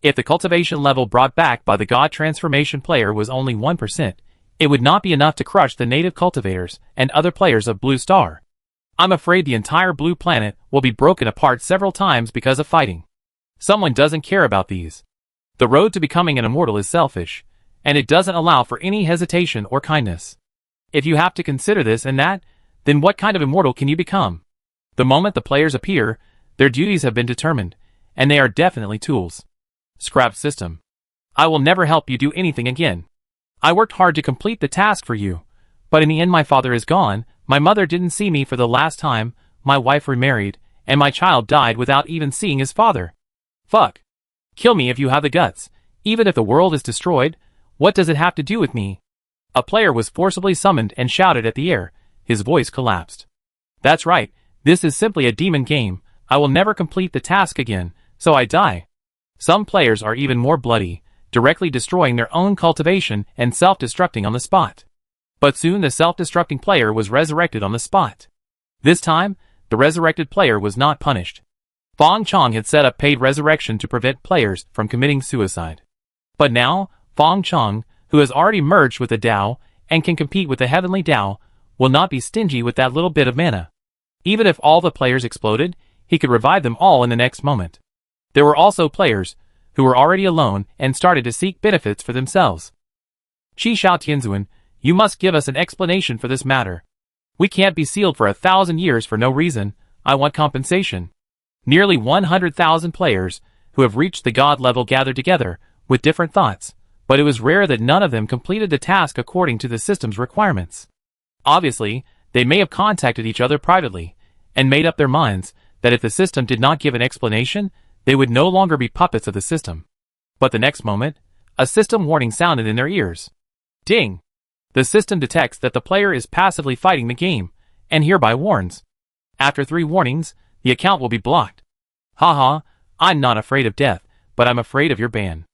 If the cultivation level brought back by the God Transformation player was only 1%, it would not be enough to crush the native cultivators and other players of Blue Star. I'm afraid the entire blue planet will be broken apart several times because of fighting. Someone doesn't care about these. The road to becoming an immortal is selfish, and it doesn't allow for any hesitation or kindness. If you have to consider this and that, then what kind of immortal can you become? The moment the players appear, their duties have been determined, and they are definitely tools. Scrap system. I will never help you do anything again. I worked hard to complete the task for you, but in the end my father is gone, my mother didn't see me for the last time, my wife remarried, and my child died without even seeing his father. Fuck. Kill me if you have the guts. Even if the world is destroyed, What does it have to do with me? A player was forcibly summoned and shouted at the air. His voice collapsed. That's right, this is simply a demon game. I will never complete the task again, so I die. Some players are even more bloody, directly destroying their own cultivation and self-destructing on the spot. But soon the self-destructing player was resurrected on the spot. This time, the resurrected player was not punished. Fong Chong had set up paid resurrection to prevent players from committing suicide. But now, Fong Chong, who has already merged with the Tao and can compete with the heavenly Tao, will not be stingy with that little bit of mana. Even if all the players exploded, he could revive them all in the next moment. There were also players who were already alone and started to seek benefits for themselves. Qi Shao Tianzuan, you must give us an explanation for this matter. We can't be sealed for 1,000 years for no reason. I want compensation. Nearly 100,000 players who have reached the god level gathered together with different thoughts, but it was rare that none of them completed the task according to the system's requirements. Obviously, they may have contacted each other privately and made up their minds that if the system did not give an explanation, they would no longer be puppets of the system. But the next moment, a system warning sounded in their ears. Ding! The system detects that the player is passively fighting the game, and hereby warns. After 3 warnings, the account will be blocked. Haha, I'm not afraid of death, but I'm afraid of your ban.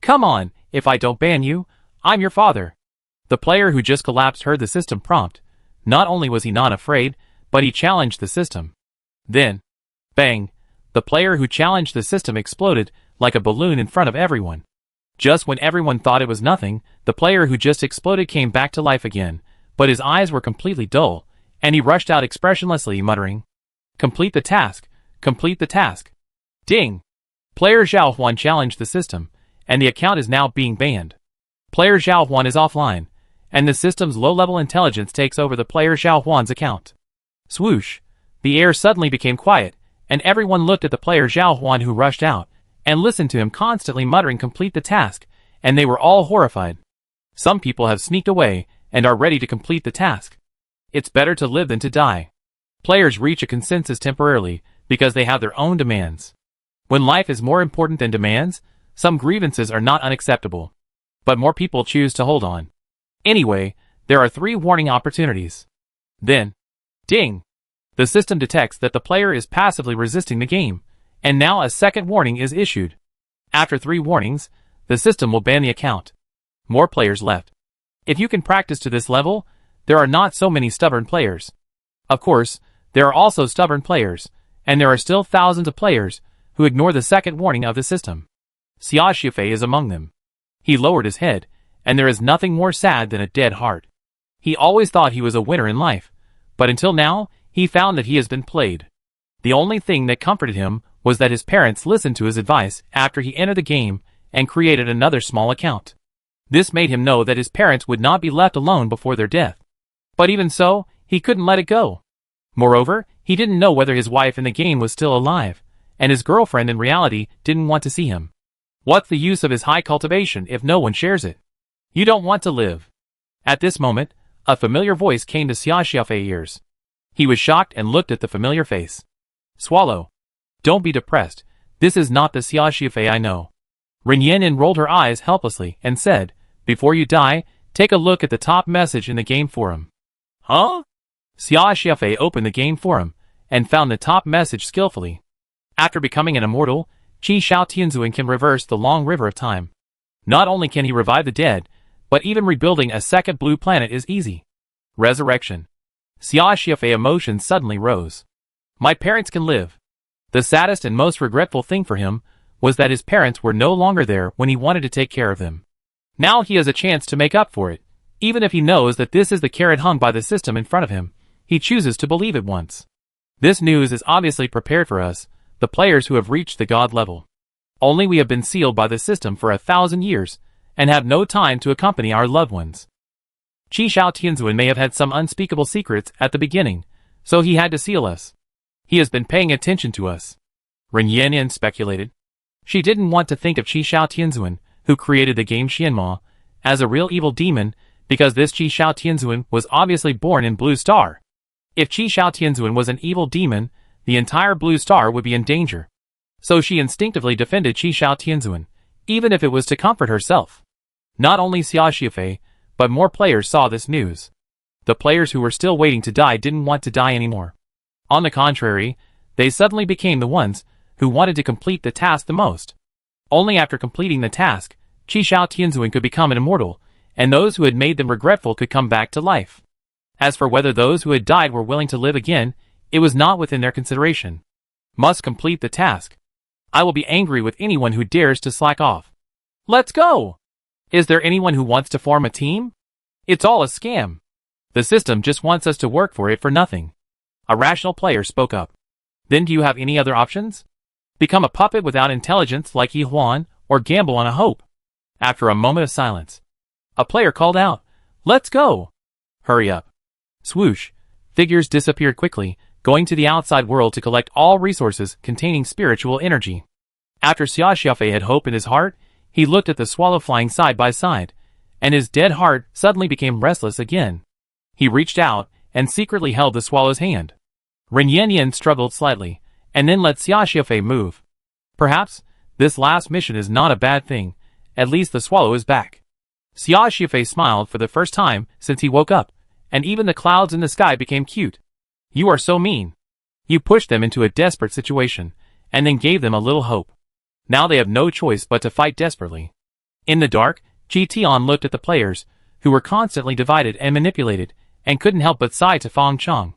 Come on, if I don't ban you, I'm your father. The player who just collapsed heard the system prompt. Not only was he not afraid, but he challenged the system. Then, bang, the player who challenged the system exploded like a balloon in front of everyone. Just when everyone thought it was nothing, the player who just exploded came back to life again, but his eyes were completely dull, and he rushed out expressionlessly muttering, "Complete the task, complete the task." Ding! Player Zhao Huan challenged the system, and the account is now being banned. Player Zhao Huan is offline, and the system's low-level intelligence takes over the player Zhao Huan's account. Swoosh! The air suddenly became quiet, and everyone looked at the player Zhao Huan who rushed out, and listened to him constantly muttering complete the task, and they were all horrified. Some people have sneaked away, and are ready to complete the task. It's better to live than to die. Players reach a consensus temporarily, because they have their own demands. When life is more important than demands, some grievances are not unacceptable. But more people choose to hold on. Anyway, there are 3 warning opportunities. Then, ding! The system detects that the player is passively resisting the game, and now a second warning is issued. After 3 warnings, the system will ban the account. More players left. If you can practice to this level, there are not so many stubborn players. Of course, there are also stubborn players, and there are still thousands of players who ignore the second warning of the system. Xia Shifei is among them. He lowered his head, and there is nothing more sad than a dead heart. He always thought he was a winner in life, but until now, he found that he has been played. The only thing that comforted him was that his parents listened to his advice after he entered the game and created another small account. This made him know that his parents would not be left alone before their death. But even so, he couldn't let it go. Moreover, he didn't know whether his wife in the game was still alive, and his girlfriend in reality didn't want to see him. What's the use of his high cultivation if no one shares it? You don't want to live. At this moment, a familiar voice came to Xia Xiaofei's ears. He was shocked and looked at the familiar face. Swallow. Don't be depressed. This is not the Xia Xiaofei I know. Ren Yanyan rolled her eyes helplessly and said, "Before you die, take a look at the top message in the game forum." Huh? Xia Xiaofei opened the game forum and found the top message skillfully. After becoming an immortal, Qi Shao Tianzuan can reverse the long river of time. Not only can he revive the dead, but even rebuilding a second blue planet is easy. Resurrection. Xia Xiaofei's emotions suddenly rose. My parents can live. The saddest and most regretful thing for him was that his parents were no longer there when he wanted to take care of them. Now he has a chance to make up for it. Even if he knows that this is the carrot hung by the system in front of him, he chooses to believe it once. This news is obviously prepared for us, the players who have reached the god level. Only we have been sealed by the system for 1,000 years, and have no time to accompany our loved ones. Qi Shao Tianzuan may have had some unspeakable secrets at the beginning, so he had to seal us. He has been paying attention to us. Ren Yanyan speculated. She didn't want to think of Qi Shao Tianzuan, who created the game Xianma, as a real evil demon, because this Qi Shao Tianzuan was obviously born in Blue Star. If Qi Shao Tianzuan was an evil demon, the entire Blue Star would be in danger. So she instinctively defended Qi Shao Tianzuan, even if it was to comfort herself. Not only Xia Xiafei, but more players saw this news. The players who were still waiting to die didn't want to die anymore. On the contrary, they suddenly became the ones who wanted to complete the task the most. Only after completing the task, Qi Shao Tianzuan could become an immortal, and those who had made them regretful could come back to life. As for whether those who had died were willing to live again, it was not within their consideration. Must complete the task. I will be angry with anyone who dares to slack off. Let's go! Is there anyone who wants to form a team? It's all a scam. The system just wants us to work for it for nothing. A rational player spoke up. Then do you have any other options? Become a puppet without intelligence like Yi Huan, or gamble on a hope. After a moment of silence, a player called out, "Let's go!" Hurry up. Swoosh. Figures disappeared quickly, going to the outside world to collect all resources containing spiritual energy. After Xia Xiafei had hope in his heart, he looked at the swallow flying side by side, and his dead heart suddenly became restless again. He reached out and secretly held the swallow's hand. Ren Yanyan struggled slightly, and then let Xia Xiafei move. Perhaps this last mission is not a bad thing. At least the swallow is back. Xia Xiafei smiled for the first time since he woke up, and even the clouds in the sky became cute. You are so mean. You pushed them into a desperate situation, and then gave them a little hope. Now they have no choice but to fight desperately. In the dark, Qi Tian looked at the players, who were constantly divided and manipulated, and couldn't help but sigh to Fang Chong.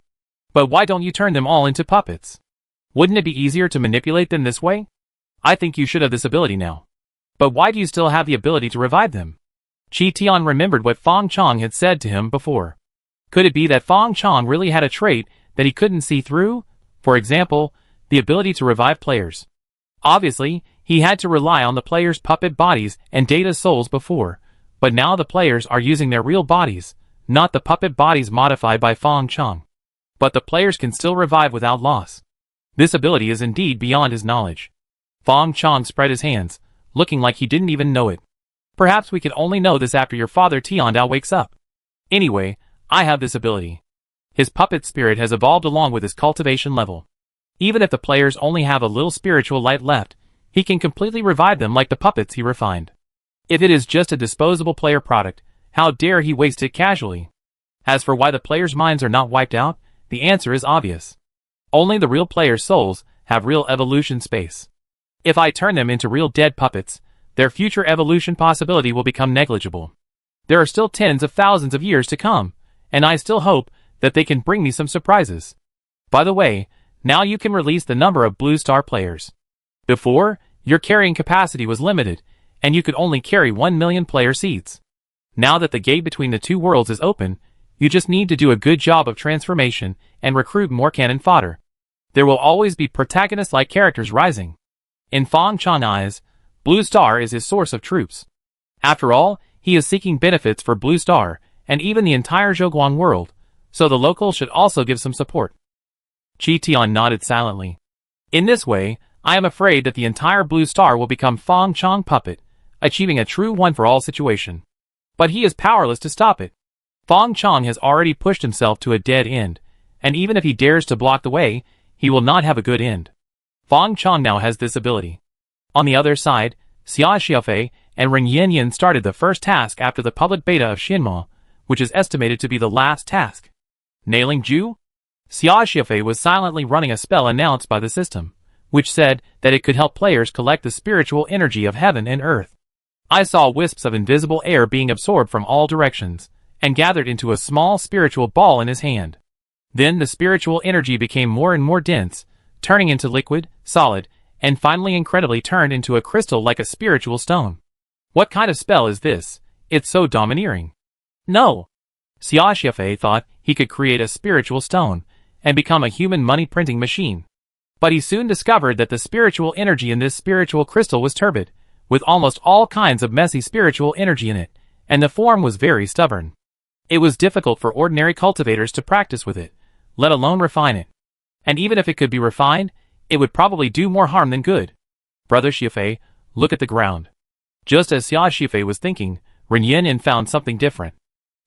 But why don't you turn them all into puppets? Wouldn't it be easier to manipulate them this way? I think you should have this ability now. But why do you still have the ability to revive them? Qi Tian remembered what Fang Chong had said to him before. Could it be that Fang Chong really had a trait that he couldn't see through? For example, the ability to revive players. Obviously, he had to rely on the players' puppet bodies and data souls before, but now the players are using their real bodies, not the puppet bodies modified by Fang Chong. But the players can still revive without loss. This ability is indeed beyond his knowledge. Fang Chong spread his hands, looking like he didn't even know it. Perhaps we can only know this after your father Tiandao wakes up. Anyway, I have this ability. His puppet spirit has evolved along with his cultivation level. Even if the players only have a little spiritual light left, he can completely revive them like the puppets he refined. If it is just a disposable player product, how dare he waste it casually? As for why the players' minds are not wiped out, the answer is obvious. Only the real players' souls have real evolution space. If I turn them into real dead puppets, their future evolution possibility will become negligible. There are still tens of thousands of years to come, and I still hope that they can bring me some surprises. By the way, now you can release the number of Blue Star players. Before, your carrying capacity was limited, and you could only carry 1 million player seats. Now that the gate between the two worlds is open, you just need to do a good job of transformation and recruit more cannon fodder. There will always be protagonist-like characters rising. In Fang Chong's eyes, Blue Star is his source of troops. After all, he is seeking benefits for Blue Star, and even the entire Zhoguang world, so the locals should also give some support. Qi Tian nodded silently. In this way, I am afraid that the entire Blue Star will become Fang Chong puppet, achieving a true one-for-all situation. But he is powerless to stop it. Fang Chong has already pushed himself to a dead end, and even if he dares to block the way, he will not have a good end. Fang Chong now has this ability. On the other side, Xia Xiafei and Ren Yanyan started the first task after the public beta of Xinma, which is estimated to be the last task. Nailing Ju? Xia Xiafei was silently running a spell announced by the system, which said that it could help players collect the spiritual energy of heaven and earth. I saw wisps of invisible air being absorbed from all directions, and gathered into a small spiritual ball in his hand. Then the spiritual energy became more and more dense, turning into liquid, solid, and finally incredibly turned into a crystal like a spiritual stone. What kind of spell is this? It's so domineering. No. Xia Xiafei thought he could create a spiritual stone, and become a human money printing machine. But he soon discovered that the spiritual energy in this spiritual crystal was turbid, with almost all kinds of messy spiritual energy in it, and the form was very stubborn. It was difficult for ordinary cultivators to practice with it, let alone refine it. And even if it could be refined, it would probably do more harm than good. Brother Xiafei, look at the ground. Just as Xia Xiafei was thinking, Ren Yanyan found something different.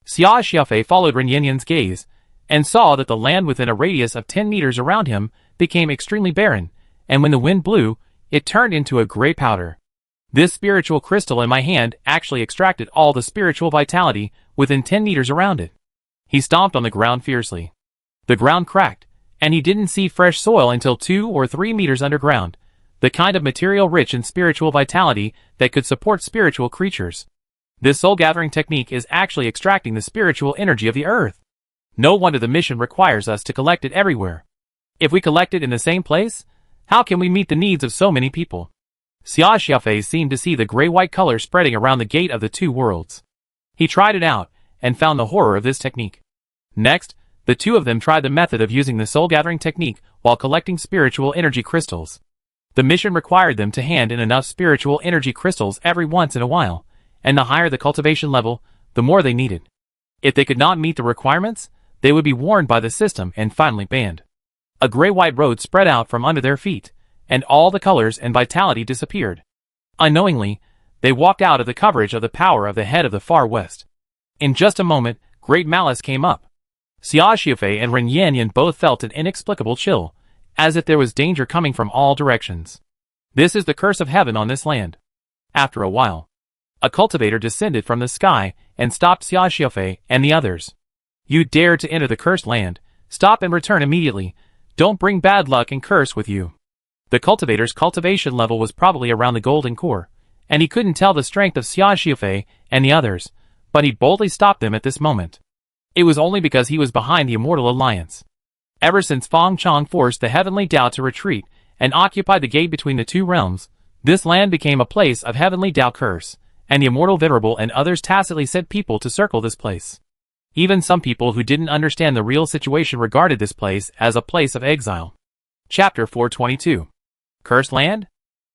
Xia Xiafei followed Ren Yanyan's gaze, and saw that the land within a radius of 10 meters around him became extremely barren, and when the wind blew, it turned into a gray powder. This spiritual crystal in my hand actually extracted all the spiritual vitality within 10 meters around it. He stomped on the ground fiercely. The ground cracked, and he didn't see fresh soil until 2 or 3 meters underground, the kind of material rich in spiritual vitality that could support spiritual creatures. This soul-gathering technique is actually extracting the spiritual energy of the earth. No wonder the mission requires us to collect it everywhere. If we collect it in the same place, how can we meet the needs of so many people? Xia Xiaofei seemed to see the gray-white color spreading around the gate of the two worlds. He tried it out, and found the horror of this technique. Next, the two of them tried the method of using the soul-gathering technique while collecting spiritual energy crystals. The mission required them to hand in enough spiritual energy crystals every once in a while, and the higher the cultivation level, the more they needed. If they could not meet the requirements, they would be warned by the system and finally banned. A gray-white road spread out from under their feet, and all the colors and vitality disappeared. Unknowingly, they walked out of the coverage of the power of the head of the Far West. In just a moment, great malice came up. Xia Xiaofei and Ren Yanyan both felt an inexplicable chill, as if there was danger coming from all directions. This is the curse of heaven on this land. After a while, a cultivator descended from the sky and stopped Xia Xiaofei and the others. You dare to enter the cursed land, stop and return immediately. Don't bring bad luck and curse with you. The cultivator's cultivation level was probably around the golden core, and he couldn't tell the strength of Xia Xiaofei and the others, but he boldly stopped them at this moment. It was only because he was behind the Immortal Alliance. Ever since Feng Chang forced the Heavenly Dao to retreat and occupy the gate between the two realms, this land became a place of Heavenly Dao curse, and the Immortal Venerable and others tacitly sent people to circle this place. Even some people who didn't understand the real situation regarded this place as a place of exile. Chapter 422. Cursed Land?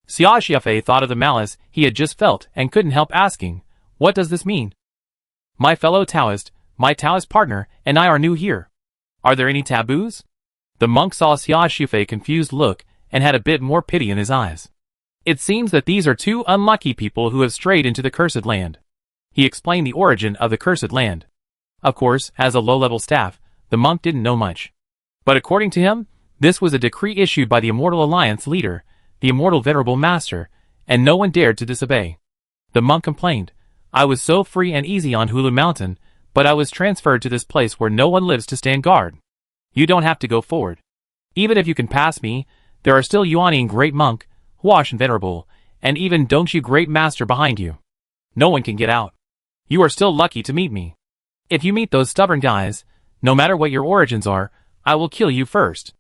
Xia Xiaofei thought of the malice he had just felt and couldn't help asking, what does this mean? My fellow Taoist, my Taoist partner, and I are new here. Are there any taboos? The monk saw Xia Xiaofei's confused look and had a bit more pity in his eyes. It seems that these are two unlucky people who have strayed into the cursed land. He explained the origin of the cursed land. Of course, as a low-level staff, the monk didn't know much. But according to him, this was a decree issued by the Immortal Alliance leader, the Immortal Venerable Master, and no one dared to disobey. The monk complained, I was so free and easy on Hulu Mountain, but I was transferred to this place where no one lives to stand guard. You don't have to go forward. Even if you can pass me, there are still Yuani and Great Monk, Huash and Venerable, and even Dongxu Great Master behind you. No one can get out. You are still lucky to meet me. If you meet those stubborn guys, no matter what your origins are, I will kill you first.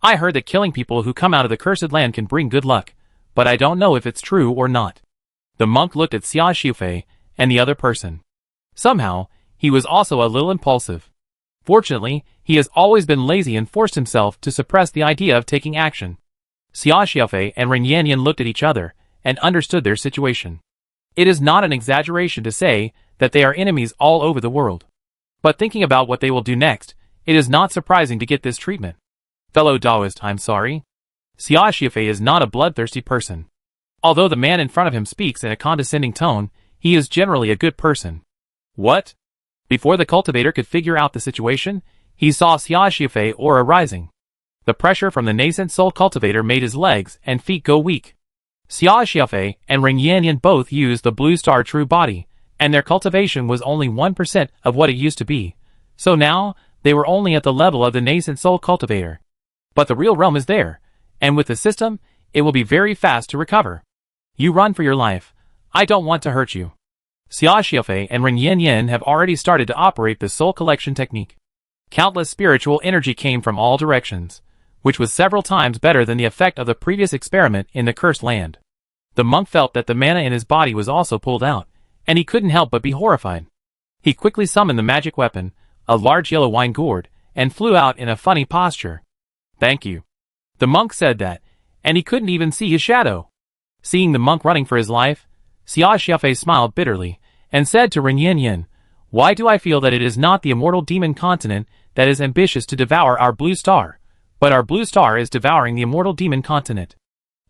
I heard that killing people who come out of the cursed land can bring good luck, but I don't know if it's true or not. The monk looked at Xia Xiaofei and the other person. Somehow, he was also a little impulsive. Fortunately, he has always been lazy and forced himself to suppress the idea of taking action. Xia Xiaofei and Ren Yanyan looked at each other and understood their situation. It is not an exaggeration to say that they are enemies all over the world. But thinking about what they will do next, it is not surprising to get this treatment. Fellow Taoist, I'm sorry. Xia Xiaofei is not a bloodthirsty person. Although the man in front of him speaks in a condescending tone, he is generally a good person. What? Before the cultivator could figure out the situation, he saw Xia Xiaofei aura rising. The pressure from the nascent soul cultivator made his legs and feet go weak. Xia Xiaofei and Ren Yanyan both used the Blue Star True Body, and their cultivation was only 1% of what it used to be. So now, they were only at the level of the nascent soul cultivator. But the real realm is there, and with the system, it will be very fast to recover. You run for your life. I don't want to hurt you. Xia Xiaofei and Ren Yanyan have already started to operate the soul collection technique. Countless spiritual energy came from all directions, which was several times better than the effect of the previous experiment in the cursed land. The monk felt that the mana in his body was also pulled out, and he couldn't help but be horrified. He quickly summoned the magic weapon, a large yellow wine gourd, and flew out in a funny posture. Thank you. The monk said that, and he couldn't even see his shadow. Seeing the monk running for his life, Xia Xiaofei smiled bitterly, and said to Ren Yanyan, why do I feel that it is not the immortal demon continent that is ambitious to devour our blue star, but our blue star is devouring the immortal demon continent?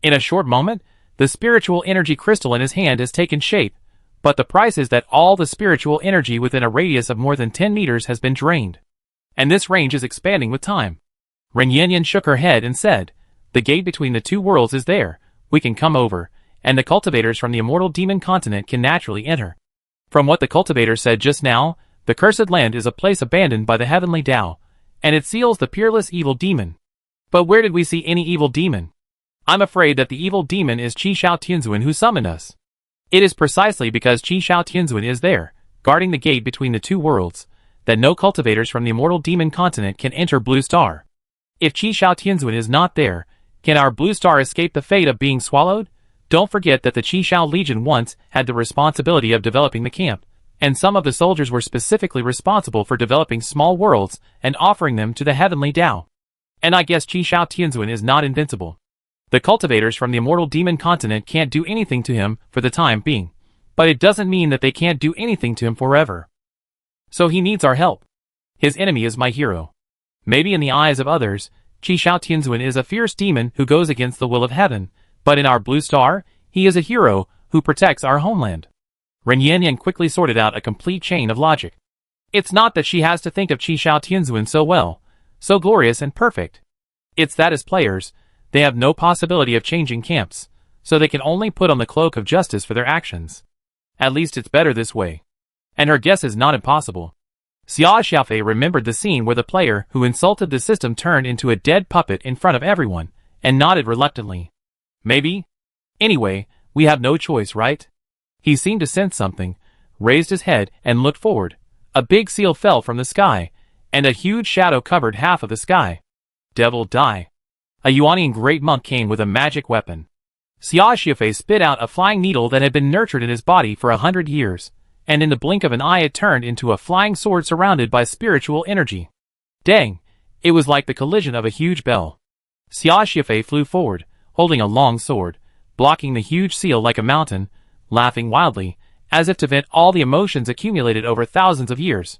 In a short moment, the spiritual energy crystal in his hand has taken shape, but the price is that all the spiritual energy within a radius of more than 10 meters has been drained. And this range is expanding with time. Ren Yanyan shook her head and said, the gate between the two worlds is there, we can come over, and the cultivators from the immortal demon continent can naturally enter. From what the cultivator said just now, the cursed land is a place abandoned by the heavenly Tao, and it seals the peerless evil demon. But where did we see any evil demon? I'm afraid that the evil demon is Qi Shao Tianzuan who summoned us. It is precisely because Qi Shao Tianzuan is there, guarding the gate between the two worlds, that no cultivators from the immortal demon continent can enter Blue Star. If Qi Shao Tianzuan is not there, can our Blue Star escape the fate of being swallowed? Don't forget that the Qi Shao Legion once had the responsibility of developing the camp, and some of the soldiers were specifically responsible for developing small worlds and offering them to the heavenly Tao. And I guess Qi Shao Tianzuan is not invincible. The cultivators from the immortal demon continent can't do anything to him for the time being, but it doesn't mean that they can't do anything to him forever. So he needs our help. His enemy is my hero. Maybe in the eyes of others, Qi Shao Tianzuan is a fierce demon who goes against the will of heaven, but in our Blue Star, he is a hero who protects our homeland. Ren Yanyan quickly sorted out a complete chain of logic. It's not that she has to think of Qi Shao Tianzuan so well, so glorious and perfect. It's that as players, they have no possibility of changing camps, so they can only put on the cloak of justice for their actions. At least it's better this way. And her guess is not impossible. Xia Xiaofei remembered the scene where the player who insulted the system turned into a dead puppet in front of everyone, and nodded reluctantly. Maybe? Anyway, we have no choice, right? He seemed to sense something, raised his head and looked forward. A big seal fell from the sky, and a huge shadow covered half of the sky. Devil die. A Yuanian great monk came with a magic weapon. Xia Xiaofei spit out a flying needle that had been nurtured in his body for 100 years, and in the blink of an eye it turned into a flying sword surrounded by spiritual energy. Dang, it was like the collision of a huge bell. Xia Xiaofei flew forward, holding a long sword, blocking the huge seal like a mountain, laughing wildly, as if to vent all the emotions accumulated over thousands of years.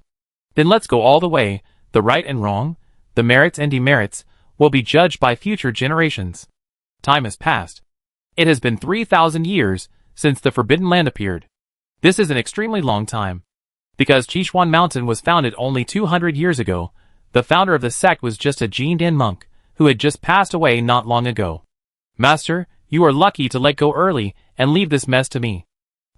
Then let's go all the way. The right and wrong, the merits and demerits, will be judged by future generations. Time has passed. It has been 3,000 years since the Forbidden Land appeared. This is an extremely long time. Because Qishuan Mountain was founded only 200 years ago, the founder of the sect was just a Jindan monk, who had just passed away not long ago. Master, you are lucky to let go early and leave this mess to me.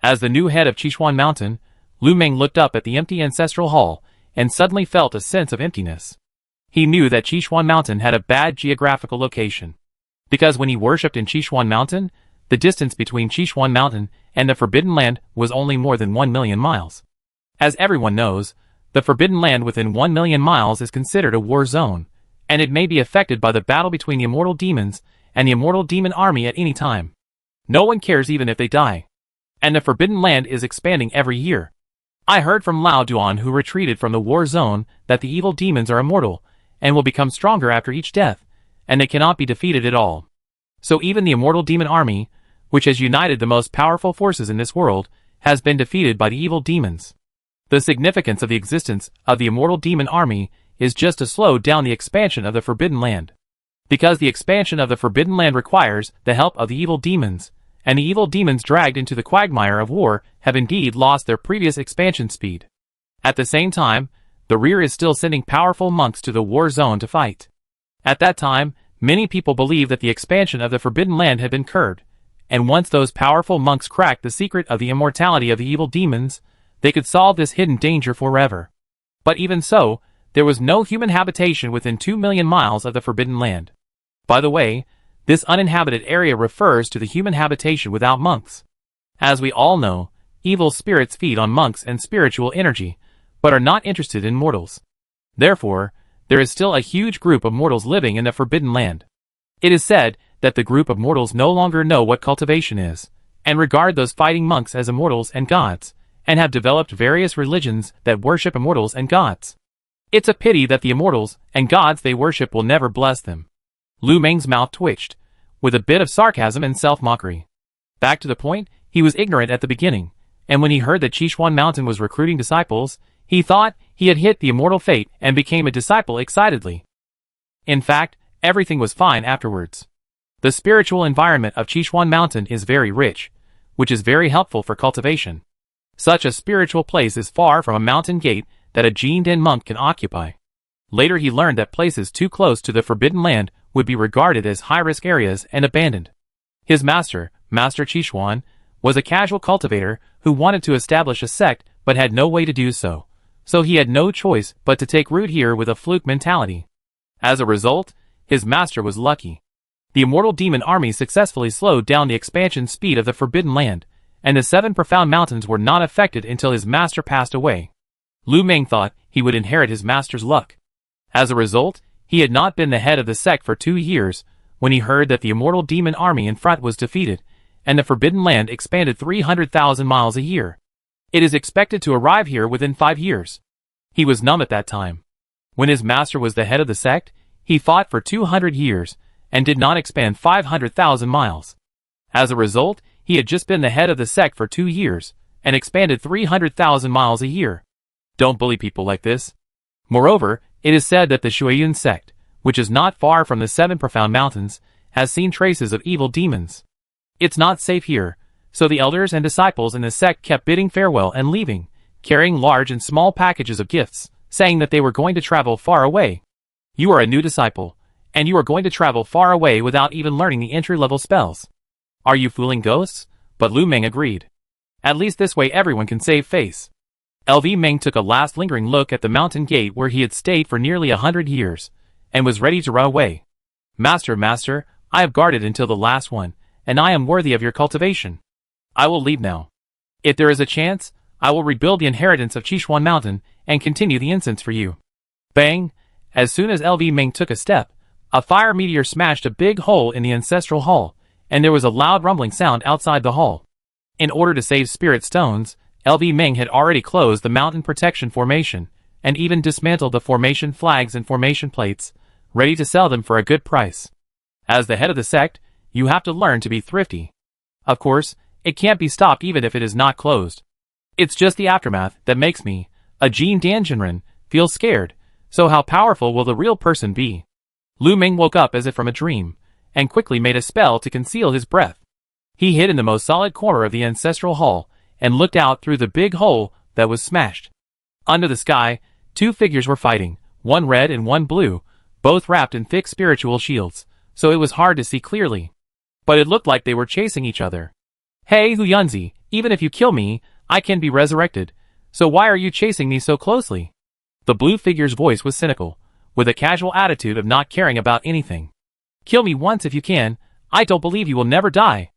As the new head of Qishuan Mountain, Lu Meng looked up at the empty ancestral hall and suddenly felt a sense of emptiness. He knew that Qishuan Mountain had a bad geographical location. Because when he worshipped in Qishuan Mountain, the distance between Qishuan Mountain and the Forbidden Land was only more than 1 million miles. As everyone knows, the Forbidden Land within 1 million miles is considered a war zone, and it may be affected by the battle between the immortal demons and the immortal demon army at any time. No one cares even if they die. And the Forbidden Land is expanding every year. I heard from Lao Duan, who retreated from the war zone, that the evil demons are immortal, and will become stronger after each death, and they cannot be defeated at all. So even the immortal demon army, which has united the most powerful forces in this world, has been defeated by the evil demons. The significance of the existence of the immortal demon army is just to slow down the expansion of the Forbidden Land. Because the expansion of the Forbidden Land requires the help of the evil demons, and the evil demons dragged into the quagmire of war have indeed lost their previous expansion speed. At the same time, the rear is still sending powerful monks to the war zone to fight. At that time, many people believe that the expansion of the Forbidden Land had been curbed, and once those powerful monks cracked the secret of the immortality of the evil demons, they could solve this hidden danger forever. But even so, there was no human habitation within 2 million miles of the Forbidden Land. By the way, this uninhabited area refers to the human habitation without monks. As we all know, evil spirits feed on monks and spiritual energy, but are not interested in mortals. Therefore, there is still a huge group of mortals living in the Forbidden Land. It is said that the group of mortals no longer know what cultivation is, and regard those fighting monks as immortals and gods, and have developed various religions that worship immortals and gods. It's a pity that the immortals and gods they worship will never bless them. Lu Meng's mouth twitched, with a bit of sarcasm and self-mockery. Back to the point, he was ignorant at the beginning, and when he heard that Qishuan Mountain was recruiting disciples, he thought he had hit the immortal fate and became a disciple excitedly. In fact, everything was fine afterwards. The spiritual environment of Qishuan Mountain is very rich, which is very helpful for cultivation. Such a spiritual place is far from a mountain gate that a Jindan monk can occupy. Later he learned that places too close to the Forbidden Land would be regarded as high-risk areas and abandoned. His master, Master Qishuan, was a casual cultivator who wanted to establish a sect but had no way to do so. So he had no choice but to take root here with a fluke mentality. As a result, his master was lucky. The immortal demon army successfully slowed down the expansion speed of the Forbidden Land, and the 7 profound mountains were not affected until his master passed away. Lu Meng thought he would inherit his master's luck. As a result, he had not been the head of the sect for 2 years when he heard that the immortal demon army in front was defeated, and the Forbidden Land expanded 300,000 miles a year. It is expected to arrive here within 5 years. He was numb at that time. When his master was the head of the sect, he fought for 200 years and did not expand 500,000 miles. As a result, he had just been the head of the sect for 2 years and expanded 300,000 miles a year. Don't bully people like this. Moreover, it is said that the Shuiyun sect, which is not far from the 7 profound mountains, has seen traces of evil demons. It's not safe here, so the elders and disciples in the sect kept bidding farewell and leaving, carrying large and small packages of gifts, saying that they were going to travel far away. You are a new disciple, and you are going to travel far away without even learning the entry-level spells. Are you fooling ghosts? But Lu Meng agreed. At least this way everyone can save face. LV Meng took a last lingering look at the mountain gate where he had stayed for nearly 100 years, and was ready to run away. Master, I have guarded until the last one, and I am worthy of your cultivation. I will leave now. If there is a chance, I will rebuild the inheritance of Qishuan Mountain and continue the incense for you. Bang! As soon as LV Meng took a step, a fire meteor smashed a big hole in the ancestral hall, and there was a loud rumbling sound outside the hall. In order to save spirit stones, LV Meng had already closed the mountain protection formation, and even dismantled the formation flags and formation plates, ready to sell them for a good price. As the head of the sect, you have to learn to be thrifty. Of course, it can't be stopped even if it is not closed. It's just the aftermath that makes me, a Jin Danjinren, feel scared, so how powerful will the real person be? Lu Meng woke up as if from a dream, and quickly made a spell to conceal his breath. He hid in the most solid corner of the ancestral hall, and looked out through the big hole that was smashed. Under the sky, 2 figures were fighting, one red and one blue, both wrapped in thick spiritual shields, so it was hard to see clearly. But it looked like they were chasing each other. Hey Huyunzi, even if you kill me, I can be resurrected, so why are you chasing me so closely? The blue figure's voice was cynical, with a casual attitude of not caring about anything. Kill me once if you can, I don't believe you will never die.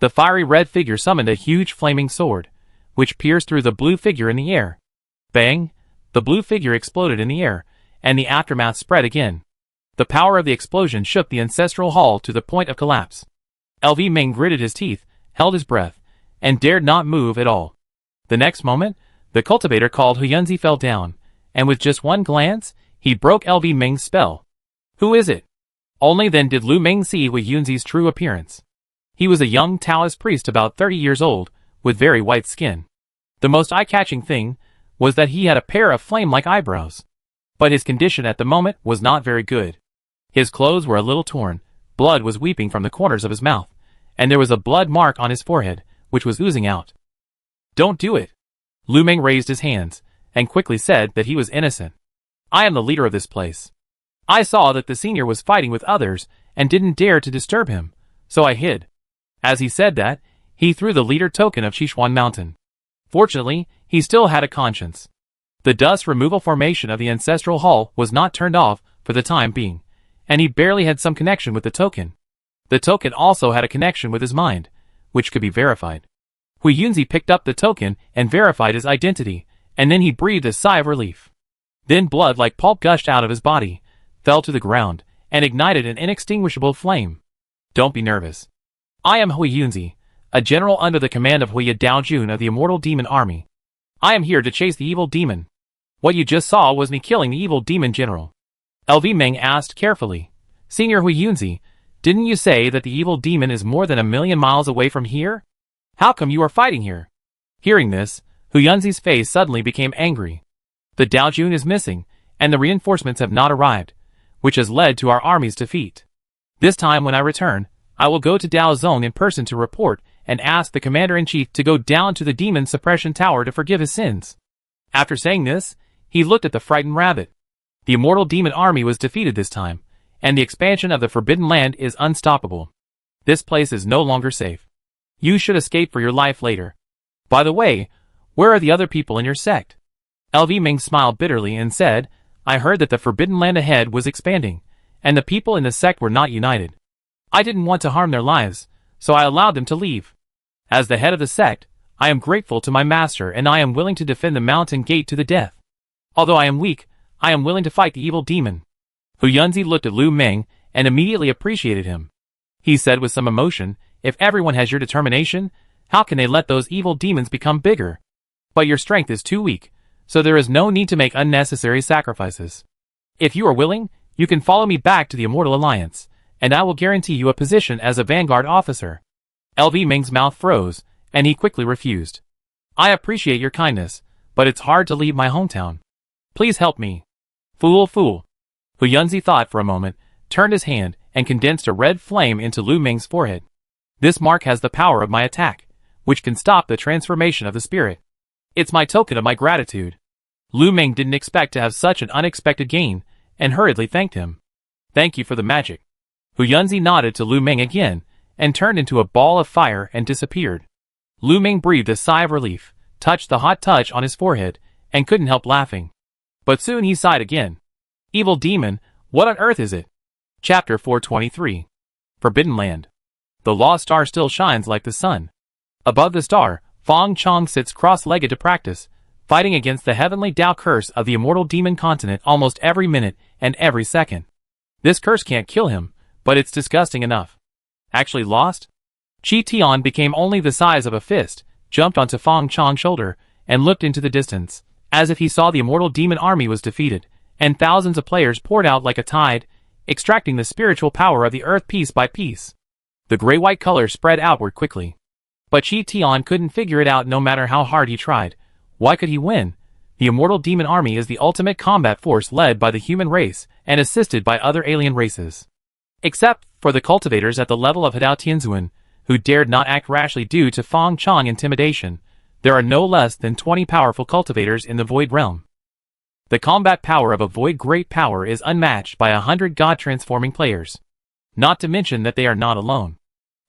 The fiery red figure summoned a huge flaming sword, which pierced through the blue figure in the air. Bang! The blue figure exploded in the air, and the aftermath spread again. The power of the explosion shook the ancestral hall to the point of collapse. LV Meng gritted his teeth, held his breath, and dared not move at all. The next moment, the cultivator called Huyunzi fell down, and with just one glance, he broke LV Meng's spell. Who is it? Only then did Lu Meng see Huyunzi's true appearance. He was a young Taoist priest about 30 years old, with very white skin. The most eye-catching thing was that he had a pair of flame-like eyebrows. But his condition at the moment was not very good. His clothes were a little torn, blood was weeping from the corners of his mouth, and there was a blood mark on his forehead, which was oozing out. Don't do it. Lu Meng raised his hands, and quickly said that he was innocent. I am the leader of this place. I saw that the senior was fighting with others, and didn't dare to disturb him, so I hid. As he said that, he threw the leader token of Qishuan Mountain. Fortunately, he still had a conscience. The dust removal formation of the ancestral hall was not turned off for the time being, and he barely had some connection with the token. The token also had a connection with his mind, which could be verified. Huyunzi picked up the token and verified his identity, and then he breathed a sigh of relief. Then blood like pulp gushed out of his body, fell to the ground, and ignited an inextinguishable flame. Don't be nervous. I am Huyunzi, a general under the command of Huya Daojun of the Immortal Demon Army. I am here to chase the evil demon. What you just saw was me killing the evil demon general. LV Meng asked carefully. Senior Huyunzi, didn't you say that the evil demon is more than 1,000,000 miles away from here? How come you are fighting here? Hearing this, Huyunzi's face suddenly became angry. The Daojun is missing, and the reinforcements have not arrived, which has led to our army's defeat. This time when I return, I will go to Daozong in person to report and ask the commander-in-chief to go down to the demon suppression tower to forgive his sins. After saying this, he looked at the frightened rabbit. The immortal demon army was defeated this time, and the expansion of the Forbidden Land is unstoppable. This place is no longer safe. You should escape for your life later. By the way, where are the other people in your sect? LV Ming smiled bitterly and said, I heard that the Forbidden Land ahead was expanding, and the people in the sect were not united. I didn't want to harm their lives, so I allowed them to leave. As the head of the sect, I am grateful to my master and I am willing to defend the mountain gate to the death. Although I am weak, I am willing to fight the evil demon. Hu Yunzi looked at Lu Meng and immediately appreciated him. He said with some emotion, if everyone has your determination, how can they let those evil demons become bigger? But your strength is too weak, so there is no need to make unnecessary sacrifices. If you are willing, you can follow me back to the Immortal Alliance, and I will guarantee you a position as a vanguard officer. LV Ming's mouth froze, and he quickly refused. I appreciate your kindness, but it's hard to leave my hometown. Please help me. Fool, fool. Hu Yunzi thought for a moment, turned his hand, and condensed a red flame into Lu Ming's forehead. This mark has the power of my attack, which can stop the transformation of the spirit. It's my token of my gratitude. Lu Ming didn't expect to have such an unexpected gain, and hurriedly thanked him. Thank you for the magic. Hu Yunzi nodded to Lu Ming again, and turned into a ball of fire and disappeared. Lu Ming breathed a sigh of relief, touched the hot touch on his forehead, and couldn't help laughing. But soon he sighed again. Evil demon, what on earth is it? Chapter 423. Forbidden Land. The lost star still shines like the sun. Above the star, Fong Chong sits cross-legged to practice, fighting against the heavenly Tao curse of the immortal demon continent almost every minute and every second. This curse can't kill him, but it's disgusting enough. Actually lost? Chi Tian became only the size of a fist, jumped onto Fong Chong's shoulder, and looked into the distance, as if he saw the immortal demon army was defeated, and thousands of players poured out like a tide, extracting the spiritual power of the earth piece by piece. The gray-white color spread outward quickly. But Chi Tian couldn't figure it out no matter how hard he tried. Why could he win? The immortal demon army is the ultimate combat force led by the human race and assisted by other alien races. Except for the cultivators at the level of Hadao Tianzuan, who dared not act rashly due to Fong Chong intimidation, there are no less than 20 powerful cultivators in the Void Realm. The combat power of a Void Great Power is unmatched by 100 God-transforming players. Not to mention that they are not alone.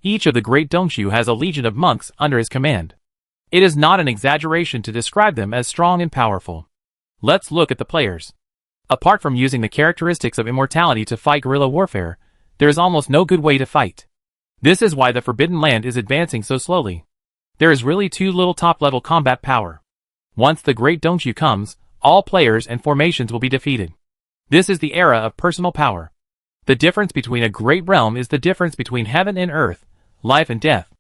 Each of the great Dongshu has a legion of monks under his command. It is not an exaggeration to describe them as strong and powerful. Let's look at the players. Apart from using the characteristics of immortality to fight guerrilla warfare, there is almost no good way to fight. This is why the Forbidden Land is advancing so slowly. There is really too little top-level combat power. Once the Great Dongshu comes, all players and formations will be defeated. This is the era of personal power. The difference between a great realm is the difference between heaven and earth, life and death.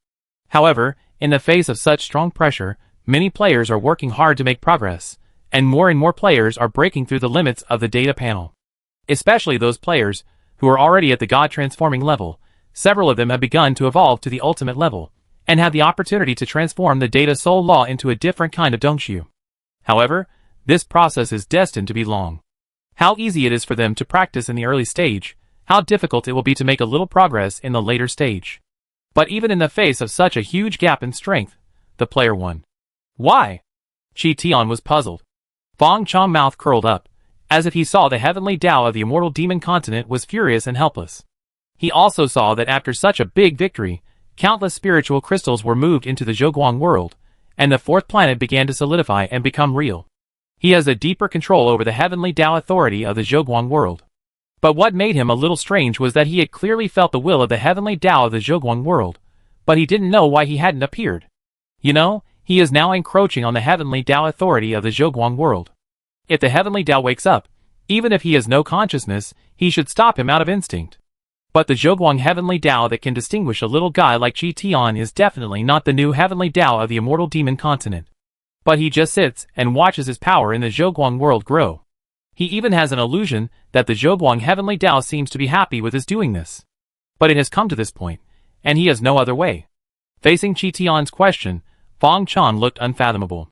However, in the face of such strong pressure, many players are working hard to make progress, and more players are breaking through the limits of the data panel. Especially those players who are already at the God-transforming level. Several of them have begun to evolve to the ultimate level, and have the opportunity to transform the data soul law into a different kind of Dongshu. However, this process is destined to be long. How easy it is for them to practice in the early stage, how difficult it will be to make a little progress in the later stage. But even in the face of such a huge gap in strength, the player won. Why? Chi Tian was puzzled. Fong Chong's mouth curled up, as if he saw the heavenly Tao of the immortal demon continent was furious and helpless. He also saw that after such a big victory, countless spiritual crystals were moved into the Zhoguang world, and the fourth planet began to solidify and become real. He has a deeper control over the heavenly Tao authority of the Zhoguang world. But what made him a little strange was that he had clearly felt the will of the heavenly Tao of the Zhoguang world, but he didn't know why he hadn't appeared. You know, he is now encroaching on the heavenly Tao authority of the Zhoguang world. If the heavenly Tao wakes up, even if he has no consciousness, he should stop him out of instinct. But the Zhoguang heavenly Tao that can distinguish a little guy like Chi Tian is definitely not the new heavenly Tao of the immortal demon continent. But he just sits and watches his power in the Zhoguang world grow. He even has an illusion that the Zhoguang heavenly Tao seems to be happy with his doing this. But it has come to this point, and he has no other way. Facing Chi Tian's question, Fong Chong looked unfathomable.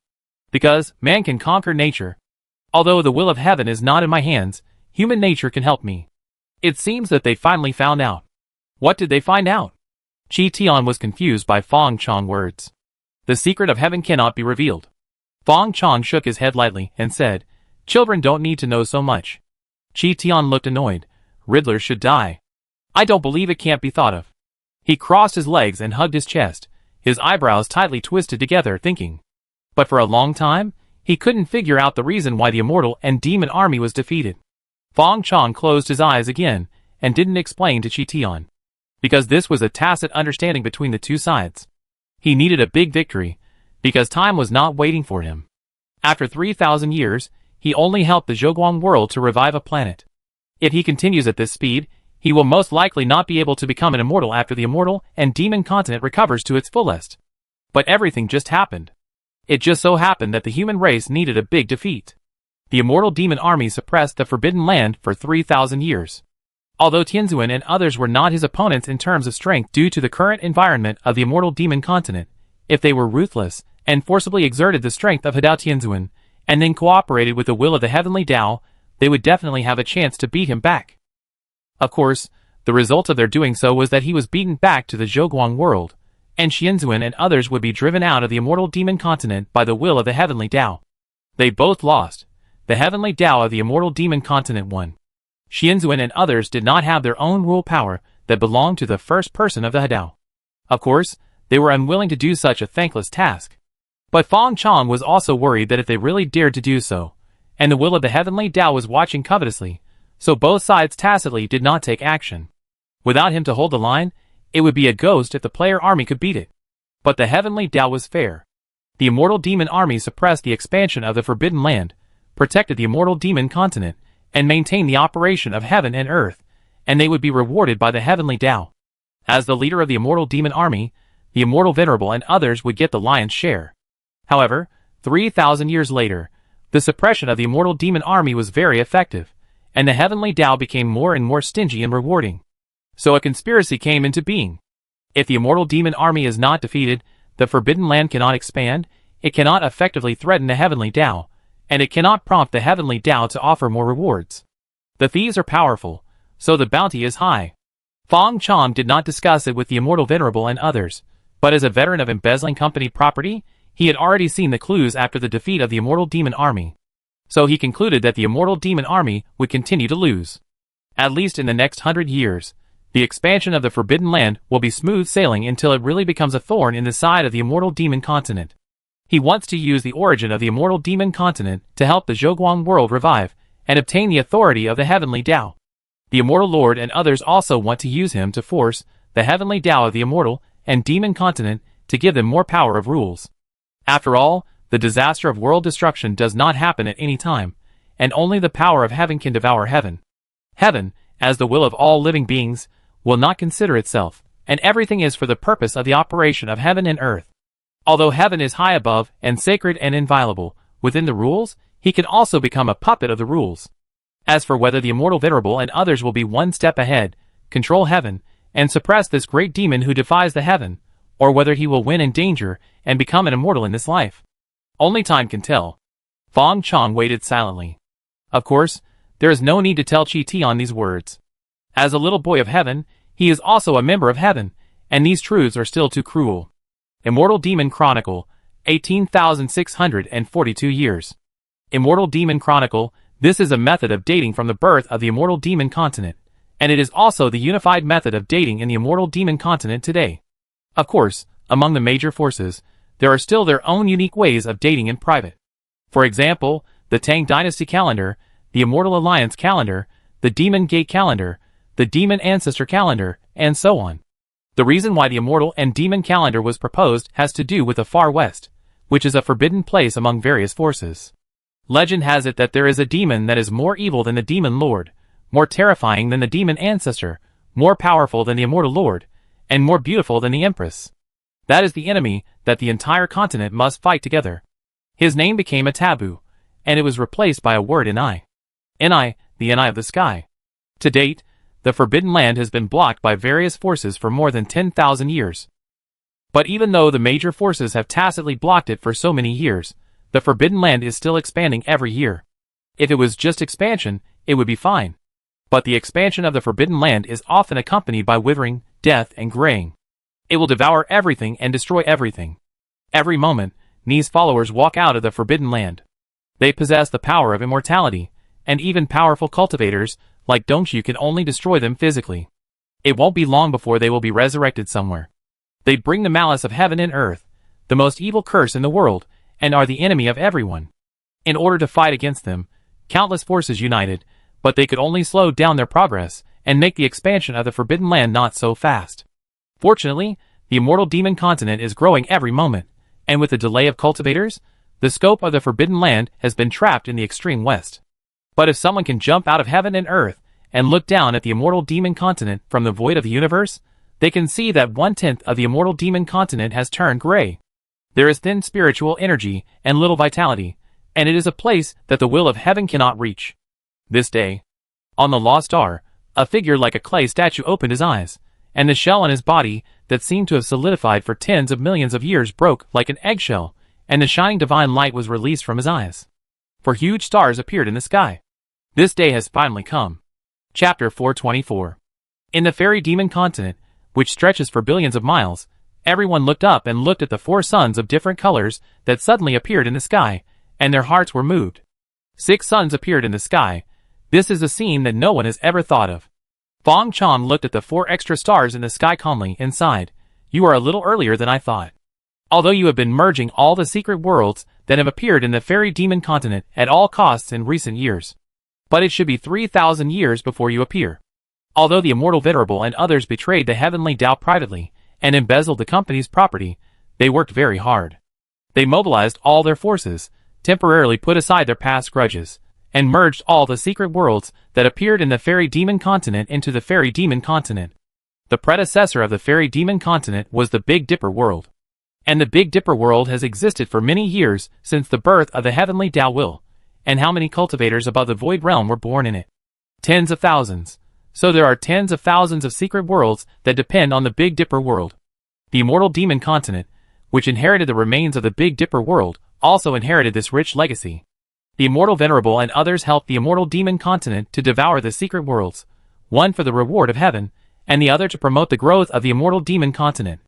Because man can conquer nature. Although the will of heaven is not in my hands, human nature can help me. It seems that they finally found out. What did they find out? Chi Tian was confused by Fong Chong's words. The secret of heaven cannot be revealed. Fong Chong shook his head lightly and said, Children don't need to know so much. Chi Tian looked annoyed. Riddlers should die. I don't believe it can't be thought of. He crossed his legs and hugged his chest, his eyebrows tightly twisted together, thinking. But for a long time, he couldn't figure out the reason why the immortal and demon army was defeated. Fong Chong closed his eyes again and didn't explain to Chi Tian. Because this was a tacit understanding between the two sides. He needed a big victory, because time was not waiting for him. After 3,000 years, he only helped the Zhoguang world to revive a planet. If he continues at this speed, he will most likely not be able to become an immortal after the immortal and demon continent recovers to its fullest. But everything just happened. It just so happened that the human race needed a big defeat. The immortal demon army suppressed the Forbidden Land for 3,000 years. Although Tianzuan and others were not his opponents in terms of strength due to the current environment of the immortal demon continent, if they were ruthless and forcibly exerted the strength of Hadao Tianzuan, and then cooperated with the will of the heavenly Tao, they would definitely have a chance to beat him back. Of course, the result of their doing so was that he was beaten back to the Zhoguang world, and Tianzuan and others would be driven out of the immortal demon continent by the will of the heavenly Tao. They both lost. The heavenly Tao of the immortal demon continent won. Tianzuan and others did not have their own rule power that belonged to the first person of the Hadao. Of course, they were unwilling to do such a thankless task. But Fong Chong was also worried that if they really dared to do so, and the will of the heavenly Tao was watching covetously, so both sides tacitly did not take action. Without him to hold the line, it would be a ghost if the player army could beat it. But the heavenly Tao was fair. The immortal demon army suppressed the expansion of the Forbidden Land, protected the immortal demon continent, and maintained the operation of heaven and earth, and they would be rewarded by the heavenly Tao. As the leader of the immortal demon army, the immortal venerable and others would get the lion's share. However, 3,000 years later, the suppression of the immortal demon army was very effective, and the heavenly Tao became more and more stingy and rewarding. So a conspiracy came into being. If the immortal demon army is not defeated, the Forbidden Land cannot expand, it cannot effectively threaten the heavenly Tao, and it cannot prompt the heavenly Tao to offer more rewards. The thieves are powerful, so the bounty is high. Fong Chong did not discuss it with the immortal venerable and others, but as a veteran of embezzling company property, he had already seen the clues after the defeat of the immortal demon army. So he concluded that the immortal demon army would continue to lose. At least in the next 100 years, the expansion of the Forbidden Land will be smooth sailing until it really becomes a thorn in the side of the immortal demon continent. He wants to use the origin of the immortal demon continent to help the Zhoguang world revive and obtain the authority of the heavenly Tao. The immortal lord and others also want to use him to force the heavenly Tao of the immortal and demon continent to give them more power of rules. After all, the disaster of world destruction does not happen at any time, and only the power of heaven can devour heaven. Heaven, as the will of all living beings, will not consider itself, and everything is for the purpose of the operation of heaven and earth. Although heaven is high above and sacred and inviolable, within the rules, he can also become a puppet of the rules. As for whether the immortal venerable and others will be one step ahead, control heaven, and suppress this great demon who defies the heaven, or whether he will win in danger and become an immortal in this life, only time can tell. Fong Chong waited silently. Of course, there is no need to tell Chi Tian these words. As a little boy of heaven, he is also a member of heaven, and these truths are still too cruel. Immortal Demon Chronicle, 18,642 years. Immortal Demon Chronicle, this is a method of dating from the birth of the immortal demon continent, and it is also the unified method of dating in the immortal demon continent today. Of course, among the major forces, there are still their own unique ways of dating in private. For example, the Tang Dynasty calendar, the Immortal Alliance calendar, the Demon Gate calendar, the Demon Ancestor calendar, and so on. The reason why the Immortal and Demon calendar was proposed has to do with the Far West, which is a forbidden place among various forces. Legend has it that there is a demon that is more evil than the Demon Lord, more terrifying than the Demon Ancestor, more powerful than the Immortal Lord, and more beautiful than the Empress. That is the enemy that the entire continent must fight together. His name became a taboo, and it was replaced by a word Enai. Enai, the Enai of the sky. To date, the Forbidden Land has been blocked by various forces for more than 10,000 years. But even though the major forces have tacitly blocked it for so many years, the Forbidden Land is still expanding every year. If it was just expansion, it would be fine. But the expansion of the Forbidden Land is often accompanied by withering, death, and graying. It will devour everything and destroy everything. Every moment, Ni's followers walk out of the Forbidden Land. They possess the power of immortality, and even powerful cultivators, like Dongshu, can only destroy them physically. It won't be long before they will be resurrected somewhere. They bring the malice of heaven and earth, the most evil curse in the world, and are the enemy of everyone. In order to fight against them, countless forces united, but they could only slow down their progress and make the expansion of the Forbidden Land not so fast. Fortunately, the immortal demon continent is growing every moment, and with the delay of cultivators, the scope of the Forbidden Land has been trapped in the extreme west. But if someone can jump out of heaven and earth and look down at the immortal demon continent from the void of the universe, they can see that 1/10 of the immortal demon continent has turned gray. There is thin spiritual energy and little vitality, and it is a place that the will of heaven cannot reach. This day, on the lost star, a figure like a clay statue opened his eyes, and the shell on his body that seemed to have solidified for tens of millions of years broke like an eggshell, and the shining divine light was released from his eyes. For huge stars appeared in the sky. This day has finally come. Chapter 424. In the fairy demon continent, which stretches for billions of miles, everyone looked up and looked at the 4 suns of different colors that suddenly appeared in the sky, and their hearts were moved. 6 suns appeared in the sky. This is a scene that no one has ever thought of. Fong Chong looked at the 4 extra stars in the sky calmly and sighed. You are a little earlier than I thought. Although you have been merging all the secret worlds that have appeared in the fairy demon continent at all costs in recent years. But it should be 3,000 years before you appear. Although the immortal venerable and others betrayed the heavenly Tao privately and embezzled the company's property, they worked very hard. They mobilized all their forces, temporarily put aside their past grudges, and merged all the secret worlds that appeared in the fairy demon continent into the fairy demon continent. The predecessor of the fairy demon continent was the Big Dipper world. And the Big Dipper world has existed for many years since the birth of the heavenly Tao will. And how many cultivators above the void realm were born in it? Tens of thousands. So there are tens of thousands of secret worlds that depend on the Big Dipper world. The immortal demon continent, which inherited the remains of the Big Dipper world, also inherited this rich legacy. The immortal venerable and others helped the immortal demon continent to devour the secret worlds, one for the reward of heaven, and the other to promote the growth of the immortal demon continent.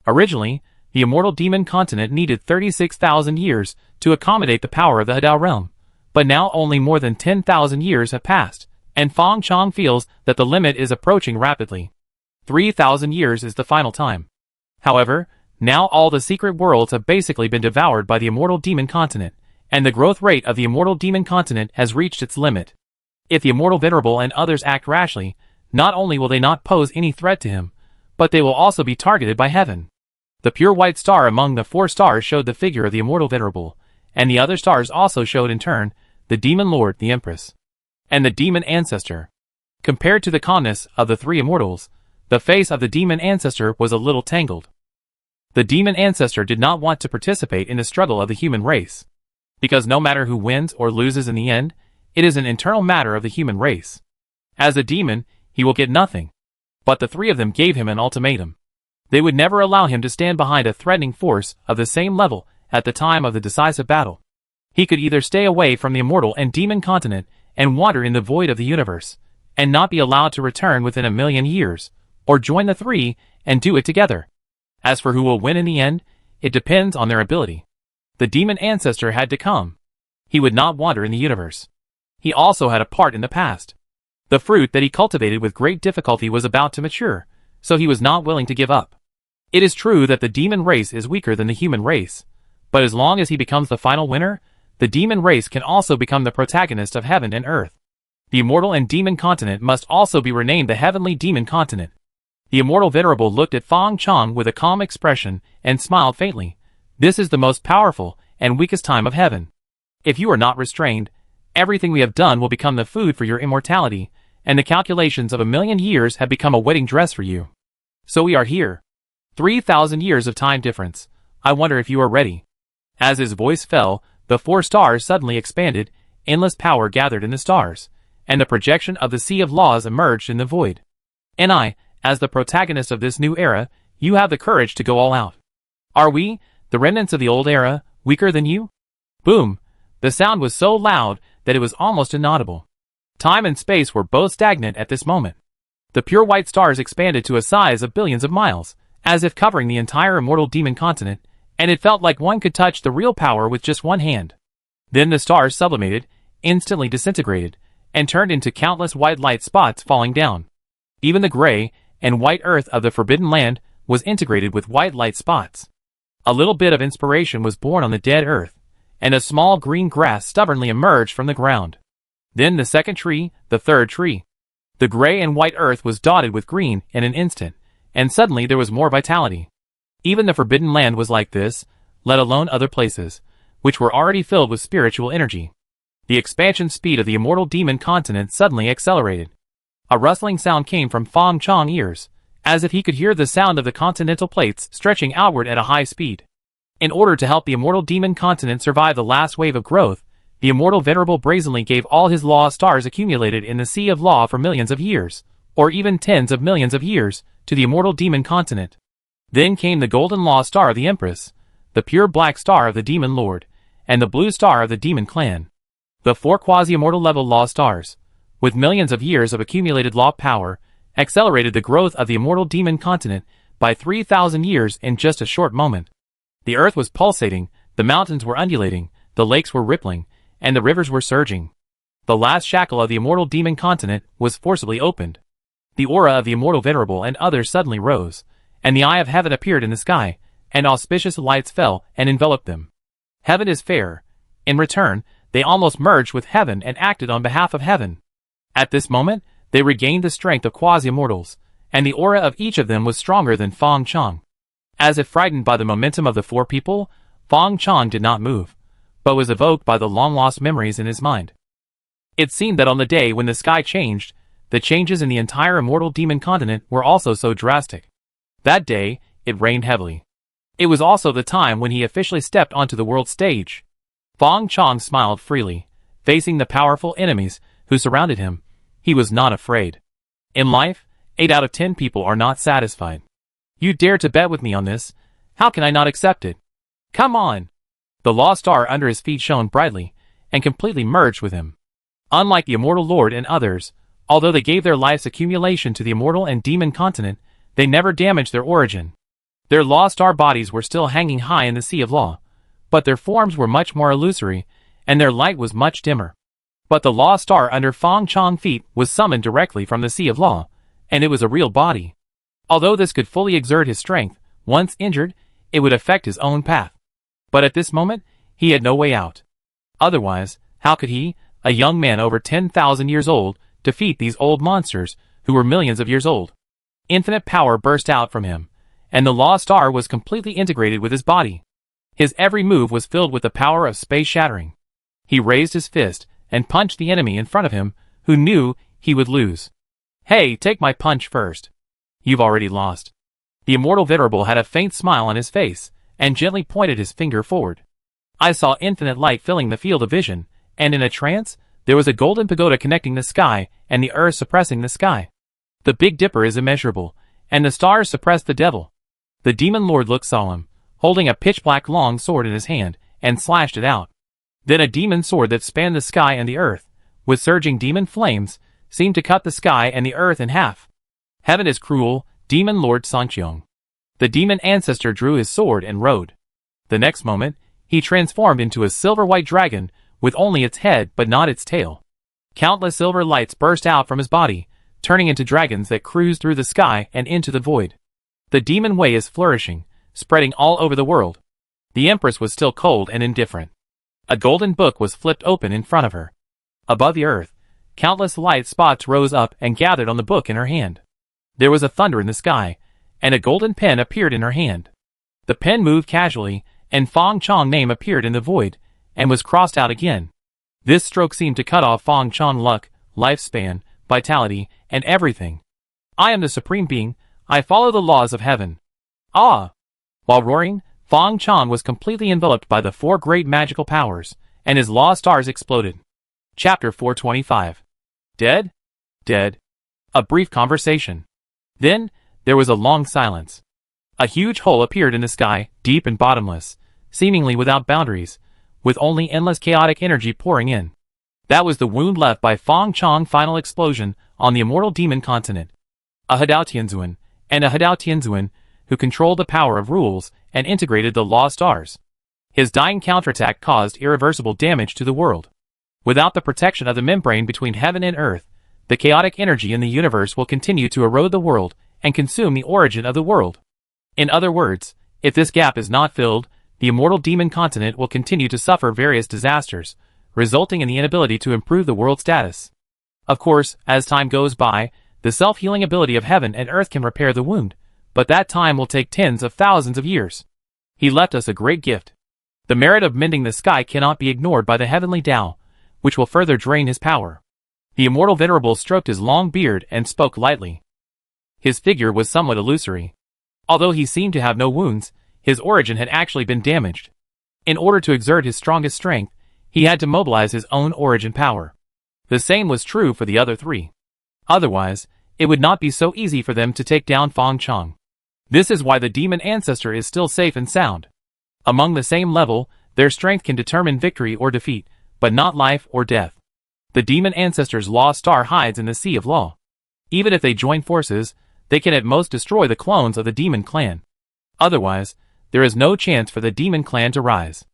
Originally, the immortal demon continent needed 36,000 years to accommodate the power of the Hadao realm, but now only more than 10,000 years have passed, and Fong Chong feels that the limit is approaching rapidly. 3,000 years is the final time. However, now all the secret worlds have basically been devoured by the immortal demon continent, and the growth rate of the immortal demon continent has reached its limit. If the immortal venerable and others act rashly, not only will they not pose any threat to him, but they will also be targeted by heaven. The pure white star among the 4 stars showed the figure of the immortal venerable, and the other stars also showed in turn the demon lord, the empress, and the demon ancestor. Compared to the calmness of the 3 immortals, the face of the demon ancestor was a little tangled. The demon ancestor did not want to participate in the struggle of the human race, because no matter who wins or loses in the end, it is an internal matter of the human race. As a demon, he will get nothing. But the 3 of them gave him an ultimatum. They would never allow him to stand behind a threatening force of the same level at the time of the decisive battle. He could either stay away from the immortal and demon continent and wander in the void of the universe, and not be allowed to return within 1,000,000 years, or join the 3 and do it together. As for who will win in the end, it depends on their ability. The demon ancestor had to come. He would not wander in the universe. He also had a part in the past. The fruit that he cultivated with great difficulty was about to mature, so he was not willing to give up. It is true that the demon race is weaker than the human race, but as long as he becomes the final winner, the demon race can also become the protagonist of heaven and earth. The immortal and demon continent must also be renamed the heavenly demon continent. The immortal venerable looked at Fong Chong with a calm expression and smiled faintly. This is the most powerful and weakest time of heaven. If you are not restrained, everything we have done will become the food for your immortality, and the calculations of 1,000,000 years have become a wedding dress for you. So we are here. 3,000 years of time difference. I wonder if you are ready. As his voice fell, the 4 stars suddenly expanded, endless power gathered in the stars, and the projection of the sea of laws emerged in the void. And I, as the protagonist of this new era, you have the courage to go all out. Are we, the remnants of the old era, weaker than you? Boom! The sound was so loud that it was almost inaudible. Time and space were both stagnant at this moment. The pure white stars expanded to a size of billions of miles, as if covering the entire immortal demon continent, and it felt like one could touch the real power with just one hand. Then the stars sublimated, instantly disintegrated, and turned into countless white light spots falling down. Even the gray and white earth of the Forbidden Land was integrated with white light spots. A little bit of inspiration was born on the dead earth, and a small green grass stubbornly emerged from the ground. Then the second tree, the third tree. The gray and white earth was dotted with green in an instant, and suddenly there was more vitality. Even the Forbidden Land was like this, let alone other places, which were already filled with spiritual energy. The expansion speed of the immortal demon continent suddenly accelerated. A rustling sound came from Fong Chong ears, as if he could hear the sound of the continental plates stretching outward at a high speed. In order to help the immortal demon continent survive the last wave of growth, the immortal venerable brazenly gave all his law stars accumulated in the sea of law for millions of years, or even tens of millions of years, to the immortal demon continent. Then came the golden law star of the Empress, the pure black star of the demon lord, and the blue star of the demon clan. The four quasi-immortal level law stars, with millions of years of accumulated law power, accelerated the growth of the immortal demon continent by 3,000 years in just a short moment. The earth was pulsating, the mountains were undulating, the lakes were rippling, and the rivers were surging. The last shackle of the immortal demon continent was forcibly opened. The aura of the immortal venerable and others suddenly rose, and the eye of heaven appeared in the sky, and auspicious lights fell and enveloped them. Heaven is fair. In return, they almost merged with heaven and acted on behalf of heaven. At this moment, they regained the strength of quasi-immortals, and the aura of each of them was stronger than Fong Chong. As if frightened by the momentum of the four people, Fong Chong did not move, but was evoked by the long-lost memories in his mind. It seemed that on the day when the sky changed, the changes in the entire immortal demon continent were also so drastic. That day, it rained heavily. It was also the time when he officially stepped onto the world stage. Fong Chong smiled freely, facing the powerful enemies who surrounded him. He was not afraid. In life, 8 out of 10 people are not satisfied. You dare to bet with me on this? How can I not accept it? Come on! The law star under his feet shone brightly, and completely merged with him. Unlike the immortal lord and others, although they gave their life's accumulation to the immortal and demon continent, they never damaged their origin. Their law star bodies were still hanging high in the sea of law, but their forms were much more illusory, and their light was much dimmer. But the law star under Fong Chong's feet was summoned directly from the sea of law, and it was a real body. Although this could fully exert his strength, once injured, it would affect his own path. But at this moment, he had no way out. Otherwise, how could he, a young man over 10,000 years old, defeat these old monsters, who were millions of years old? Infinite power burst out from him, and the law star was completely integrated with his body. His every move was filled with the power of space shattering. He raised his fist, and punched the enemy in front of him, who knew he would lose. Hey, take my punch first. You've already lost. The immortal venerable had a faint smile on his face, and gently pointed his finger forward. I saw infinite light filling the field of vision, and in a trance, there was a golden pagoda connecting the sky, and the earth suppressing the sky. The Big Dipper is immeasurable, and the stars suppress the devil. The demon lord looked solemn, holding a pitch-black long sword in his hand, and slashed it out. Then a demon sword that spanned the sky and the earth, with surging demon flames, seemed to cut the sky and the earth in half. Heaven is cruel, demon lord Sanqiong. The demon ancestor drew his sword and rode. The next moment, he transformed into a silver-white dragon, with only its head but not its tail. Countless silver lights burst out from his body, turning into dragons that cruised through the sky and into the void. The demon way is flourishing, spreading all over the world. The Empress was still cold and indifferent. A golden book was flipped open in front of her. Above the earth, countless light spots rose up and gathered on the book in her hand. There was a thunder in the sky, and a golden pen appeared in her hand. The pen moved casually, and Fong Chong's name appeared in the void, and was crossed out again. This stroke seemed to cut off Fong Chong's luck, lifespan, vitality, and everything. I am the Supreme Being, I follow the laws of heaven. Ah! While roaring, Fong Chong was completely enveloped by the 4 great magical powers, and his law stars exploded. Chapter 425. Dead? Dead. A brief conversation. Then, there was a long silence. A huge hole appeared in the sky, deep and bottomless, seemingly without boundaries, with only endless chaotic energy pouring in. That was the wound left by Fong Chong's final explosion on the immortal demon continent. A Hadao Tianzuan, and a Hadao Tianzuan, who controlled the power of rules and integrated the law stars. His dying counterattack caused irreversible damage to the world. Without the protection of the membrane between heaven and earth, the chaotic energy in the universe will continue to erode the world and consume the origin of the world. In other words, if this gap is not filled, the immortal demon continent will continue to suffer various disasters, resulting in the inability to improve the world status. Of course, as time goes by, the self-healing ability of heaven and earth can repair the wound, but that time will take tens of thousands of years. He left us a great gift. The merit of mending the sky cannot be ignored by the heavenly Tao, which will further drain his power. The immortal venerable stroked his long beard and spoke lightly. His figure was somewhat illusory. Although he seemed to have no wounds, his origin had actually been damaged. In order to exert his strongest strength, he had to mobilize his own origin power. The same was true for the other three. Otherwise, it would not be so easy for them to take down Feng Chang. This is why the demon ancestor is still safe and sound. Among the same level, their strength can determine victory or defeat, but not life or death. The demon ancestor's lost star hides in the sea of law. Even if they join forces, they can at most destroy the clones of the demon clan. Otherwise, there is no chance for the demon clan to rise.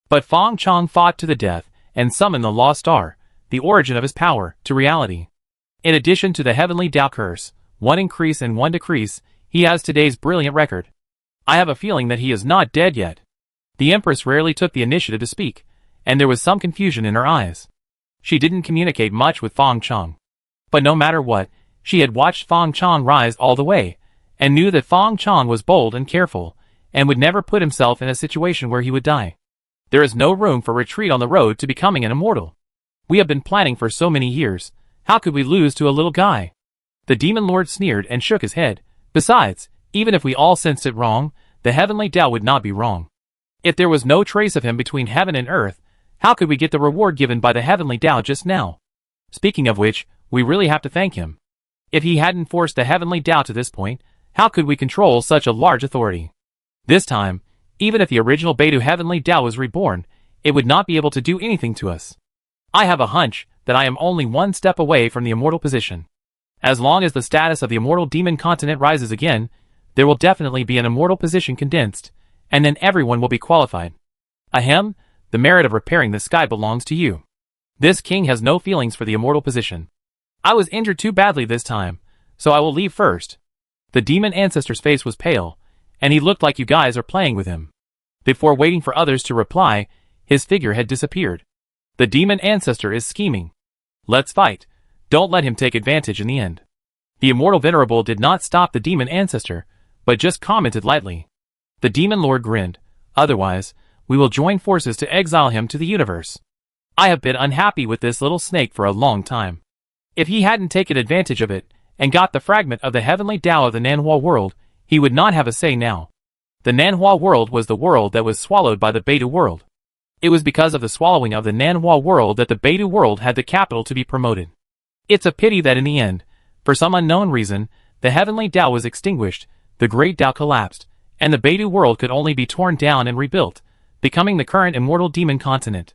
But Feng Chang fought to the death and summoned the lost star, the origin of his power, to reality. In addition to the heavenly Tao curse, one increase and one decrease, he has today's brilliant record. I have a feeling that he is not dead yet. The Empress rarely took the initiative to speak, and there was some confusion in her eyes. She didn't communicate much with Feng Chang. But no matter what, she had watched Feng Chang rise all the way, and knew that Feng Chang was bold and careful, and would never put himself in a situation where he would die. There is no room for retreat on the road to becoming an immortal. We have been planning for so many years, how could we lose to a little guy? The demon lord sneered and shook his head. Besides, even if we all sensed it wrong, the heavenly Tao would not be wrong. If there was no trace of him between heaven and earth, how could we get the reward given by the heavenly Tao just now? Speaking of which, we really have to thank him. If he hadn't forced the heavenly Tao to this point, how could we control such a large authority? This time, even if the original Baidu heavenly Tao was reborn, it would not be able to do anything to us. I have a hunch that I am only one step away from the immortal position. As long as the status of the immortal demon continent rises again, there will definitely be an immortal position condensed, and then everyone will be qualified. Ahem, the merit of repairing the sky belongs to you. This king has no feelings for the immortal position. I was injured too badly this time, so I will leave first. The demon ancestor's face was pale, and he looked like you guys are playing with him. Before waiting for others to reply, his figure had disappeared. The demon ancestor is scheming. Let's fight. Don't let him take advantage in the end. The immortal venerable did not stop the demon ancestor, but just commented lightly. The demon lord grinned. Otherwise, we will join forces to exile him to the universe. I have been unhappy with this little snake for a long time. If he hadn't taken advantage of it, and got the fragment of the heavenly Tao of the Nanhua world, he would not have a say now. The Nanhua world was the world that was swallowed by the Baidu world. It was because of the swallowing of the Nanhua world that the Baidu world had the capital to be promoted. It's a pity that in the end, for some unknown reason, the heavenly Tao was extinguished, the great Tao collapsed, and the Baidu world could only be torn down and rebuilt, becoming the current immortal demon continent.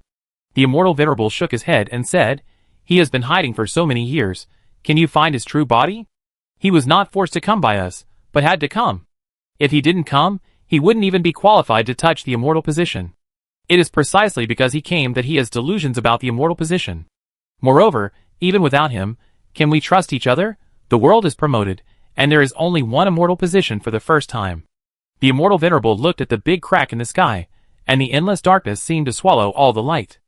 The immortal venerable shook his head and said, "He has been hiding for so many years. Can you find his true body? He was not forced to come by us, but had to come. If he didn't come, he wouldn't even be qualified to touch the immortal position. It is precisely because he came that he has delusions about the immortal position. Moreover, even without him, can we trust each other? The world is promoted, and there is only one immortal position for the first time." The immortal venerable looked at the big crack in the sky, and the endless darkness seemed to swallow all the light.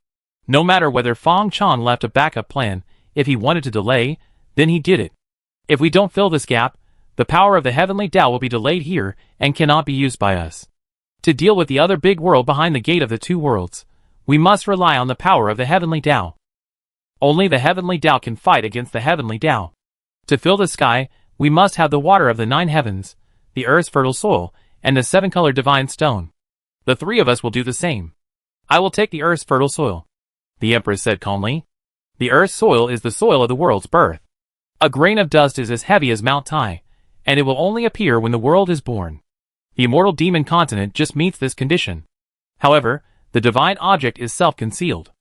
No matter whether Feng Chang left a backup plan, if he wanted to delay, then he did it. If we don't fill this gap, the power of the heavenly Tao will be delayed here and cannot be used by us. To deal with the other big world behind the gate of the two worlds, we must rely on the power of the heavenly Tao. Only the heavenly Tao can fight against the heavenly Tao. To fill the sky, we must have the water of the 9 heavens, the earth's fertile soil, and the 7-colored divine stone. The 3 of us will do the same. I will take the earth's fertile soil," the Empress said calmly. "The earth's soil is the soil of the world's birth. A grain of dust is as heavy as Mount Tai, and it will only appear when the world is born. The immortal demon continent just meets this condition. However, the divine object is self-concealed.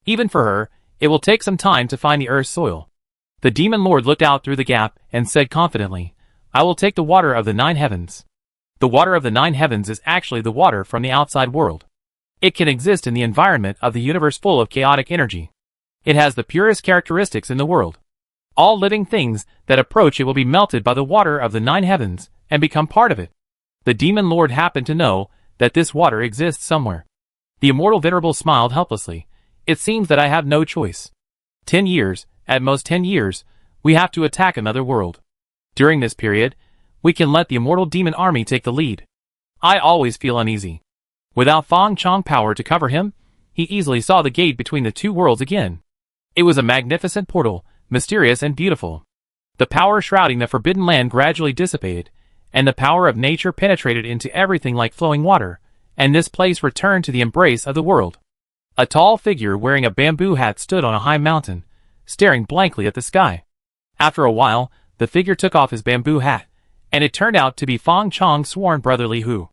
Even for her, it will take some time to find the earth's soil." The demon lord looked out through the gap and said confidently, "I will take the water of the 9 heavens. The water of the 9 heavens is actually the water from the outside world. It can exist in the environment of the universe full of chaotic energy. It has the purest characteristics in the world. All living things that approach it will be melted by the water of the 9 heavens and become part of it. The demon lord happened to know that this water exists somewhere. The immortal venerable smiled helplessly. It seems that I have no choice. 10 years, at most 10 years, we have to attack another world. During this period, we can let the immortal demon army take the lead. I always feel uneasy. Without Fang Chong power to cover him, he easily saw the gate between the two worlds again. It was a magnificent portal, mysterious and beautiful. The power shrouding the forbidden land gradually dissipated, and the power of nature penetrated into everything like flowing water, and this place returned to the embrace of the world. A tall figure wearing a bamboo hat stood on a high mountain, staring blankly at the sky. After a while, the figure took off his bamboo hat, and it turned out to be Fang Chong's sworn brother Li Hu.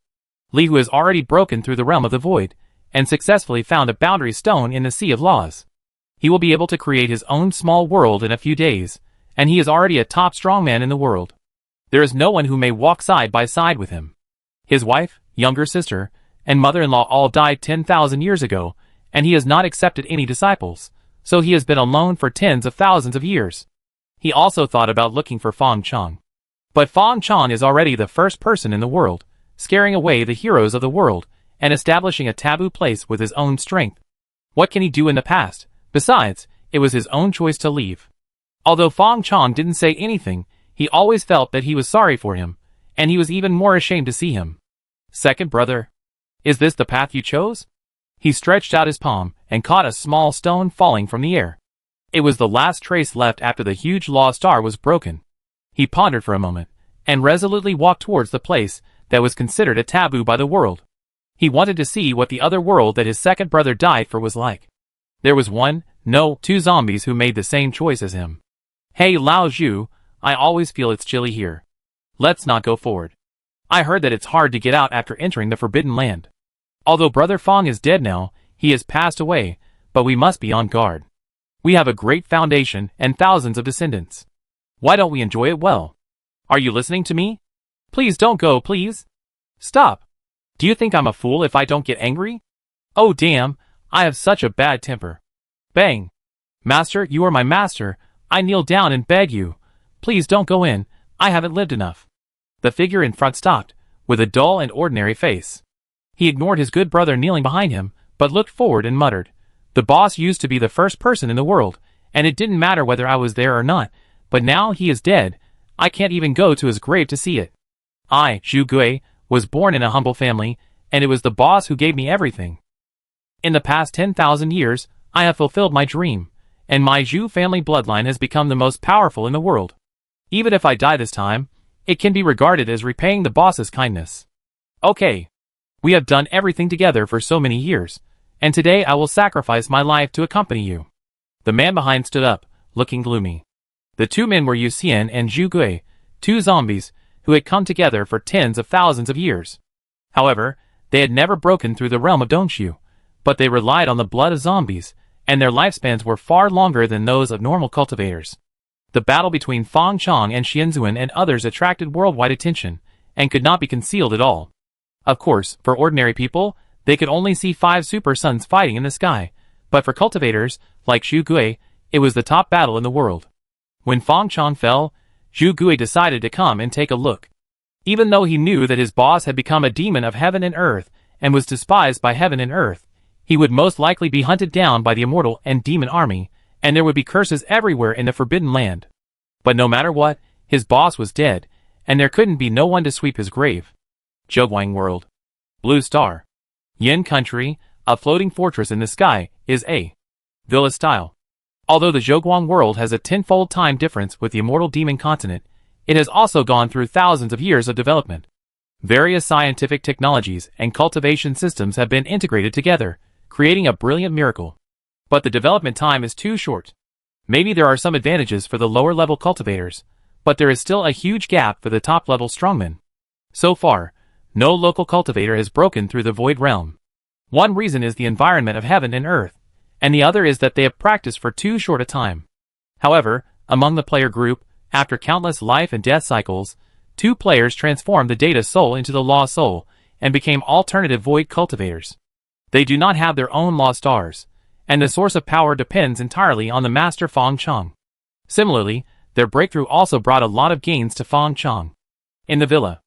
Li Hu has already broken through the realm of the void, and successfully found a boundary stone in the sea of laws. He will be able to create his own small world in a few days, and he is already a top strongman in the world. There is no one who may walk side by side with him. His wife, younger sister, and mother-in-law all died 10,000 years ago, and he has not accepted any disciples, so he has been alone for tens of thousands of years. He also thought about looking for Fang Chong. But Fang Chong is already the first person in the world, scaring away the heroes of the world, and establishing a taboo place with his own strength. What can he do in the past? Besides, it was his own choice to leave. Although Fang Chong didn't say anything, he always felt that he was sorry for him, and he was even more ashamed to see him. Second brother, is this the path you chose? He stretched out his palm and caught a small stone falling from the air. It was the last trace left after the huge law star was broken. He pondered for a moment, and resolutely walked towards the place that was considered a taboo by the world. He wanted to see what the other world that his second brother died for was like. There was two zombies who made the same choice as him. Hey Lao Zhu, I always feel it's chilly here. Let's not go forward. I heard that it's hard to get out after entering the Forbidden Land. Although Brother Fang is dead now, he has passed away, but we must be on guard. We have a great foundation and thousands of descendants. Why don't we enjoy it well? Are you listening to me? Please don't go, please. Stop. Do you think I'm a fool if I don't get angry? Oh damn, I have such a bad temper. Bang. Master, you are my master. I kneel down and beg you. Please don't go in, I haven't lived enough. The figure in front stopped, with a dull and ordinary face. He ignored his good brother kneeling behind him, but looked forward and muttered. The boss used to be the first person in the world, and it didn't matter whether I was there or not, but now he is dead. I can't even go to his grave to see it. I, Zhu Gui, was born in a humble family, and it was the boss who gave me everything. In the past 10,000 years, I have fulfilled my dream, and my Zhu family bloodline has become the most powerful in the world. Even if I die this time, it can be regarded as repaying the boss's kindness. Okay. We have done everything together for so many years, and today I will sacrifice my life to accompany you. The man behind stood up, looking gloomy. The two men were Yu Xian and Zhu Gui, two zombies who had come together for tens of thousands of years. However, they had never broken through the realm of Dongxiu, but they relied on the blood of zombies, and their lifespans were far longer than those of normal cultivators. The battle between Fang Chong and Xianzuan and others attracted worldwide attention, and could not be concealed at all. Of course, for ordinary people, they could only see 5 super suns fighting in the sky, but for cultivators, like Zhu Gui, it was the top battle in the world. When Fang Chong fell, Zhu Gui decided to come and take a look. Even though he knew that his boss had become a demon of heaven and earth, and was despised by heaven and earth, he would most likely be hunted down by the immortal and demon army, and there would be curses everywhere in the Forbidden Land. But no matter what, his boss was dead, and there couldn't be no one to sweep his grave. Zhoguang World. Blue Star. Yin Country, a floating fortress in the sky, is a villa style. Although the Zhoguang World has a tenfold time difference with the immortal demon continent, it has also gone through thousands of years of development. Various scientific technologies and cultivation systems have been integrated together, creating a brilliant miracle. But the development time is too short. Maybe there are some advantages for the lower-level cultivators, but there is still a huge gap for the top-level strongmen. So far, no local cultivator has broken through the void realm. One reason is the environment of heaven and earth, and the other is that they have practiced for too short a time. However, among the player group, after countless life and death cycles, 2 players transformed the data soul into the law soul, and became alternative void cultivators. They do not have their own law stars, and the source of power depends entirely on the master Fang Chong. Similarly, their breakthrough also brought a lot of gains to Fong Chong. In the villa,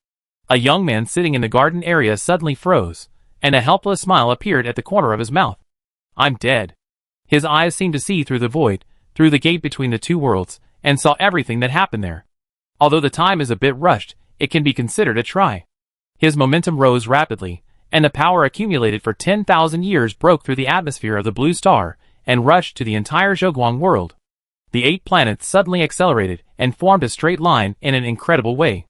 a young man sitting in the garden area suddenly froze, and a helpless smile appeared at the corner of his mouth. I'm dead. His eyes seemed to see through the void, through the gate between the two worlds, and saw everything that happened there. Although the time is a bit rushed, it can be considered a try. His momentum rose rapidly, and the power accumulated for 10,000 years broke through the atmosphere of the blue star and rushed to the entire Zhoguang world. The 8 planets suddenly accelerated and formed a straight line in an incredible way.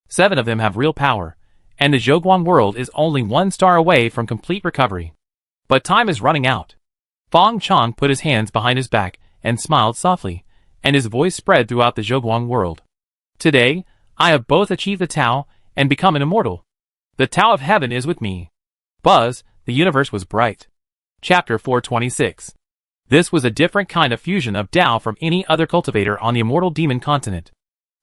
7 of them have real power, and the Zhoguang world is only 1 star away from complete recovery. But time is running out. Fong Chong put his hands behind his back and smiled softly, and his voice spread throughout the Zhoguang world. Today, I have both achieved the Tao and become an immortal. The Tao of Heaven is with me. Buzz, the universe was bright. Chapter 426. This was a different kind of fusion of Tao from any other cultivator on the immortal demon continent.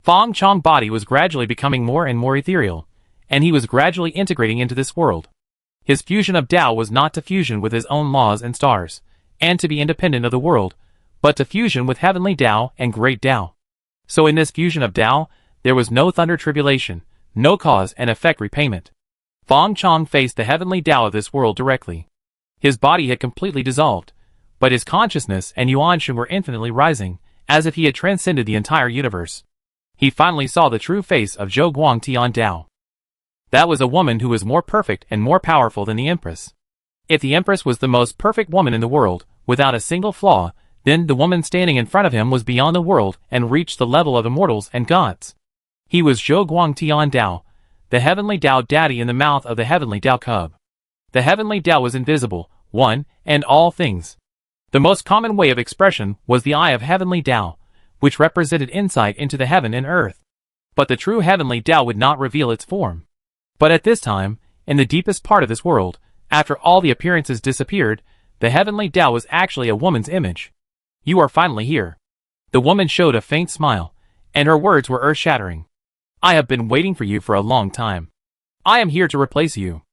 Fong Chong's body was gradually becoming more and more ethereal, and he was gradually integrating into this world. His fusion of Tao was not to fusion with his own laws and stars, and to be independent of the world, but to fusion with heavenly Tao and great Tao. So in this fusion of Tao, there was no thunder tribulation, no cause and effect repayment. Fong Chong faced the heavenly Tao of this world directly. His body had completely dissolved, but his consciousness and Yuan Sheng were infinitely rising, as if he had transcended the entire universe. He finally saw the true face of Zhou Guang Tian Dao. That was a woman who was more perfect and more powerful than the Empress. If the Empress was the most perfect woman in the world, without a single flaw, then the woman standing in front of him was beyond the world and reached the level of immortals and gods. He was Zhou Guang Tian Dao, the heavenly Dao daddy in the mouth of the heavenly Dao cub. The heavenly Dao was invisible, one, and all things. The most common way of expression was the eye of heavenly Dao, which represented insight into the heaven and earth. But the true heavenly Dao would not reveal its form. But at this time, in the deepest part of this world, after all the appearances disappeared, the heavenly Dao was actually a woman's image. You are finally here. The woman showed a faint smile, and her words were earth-shattering. I have been waiting for you for a long time. I am here to replace you.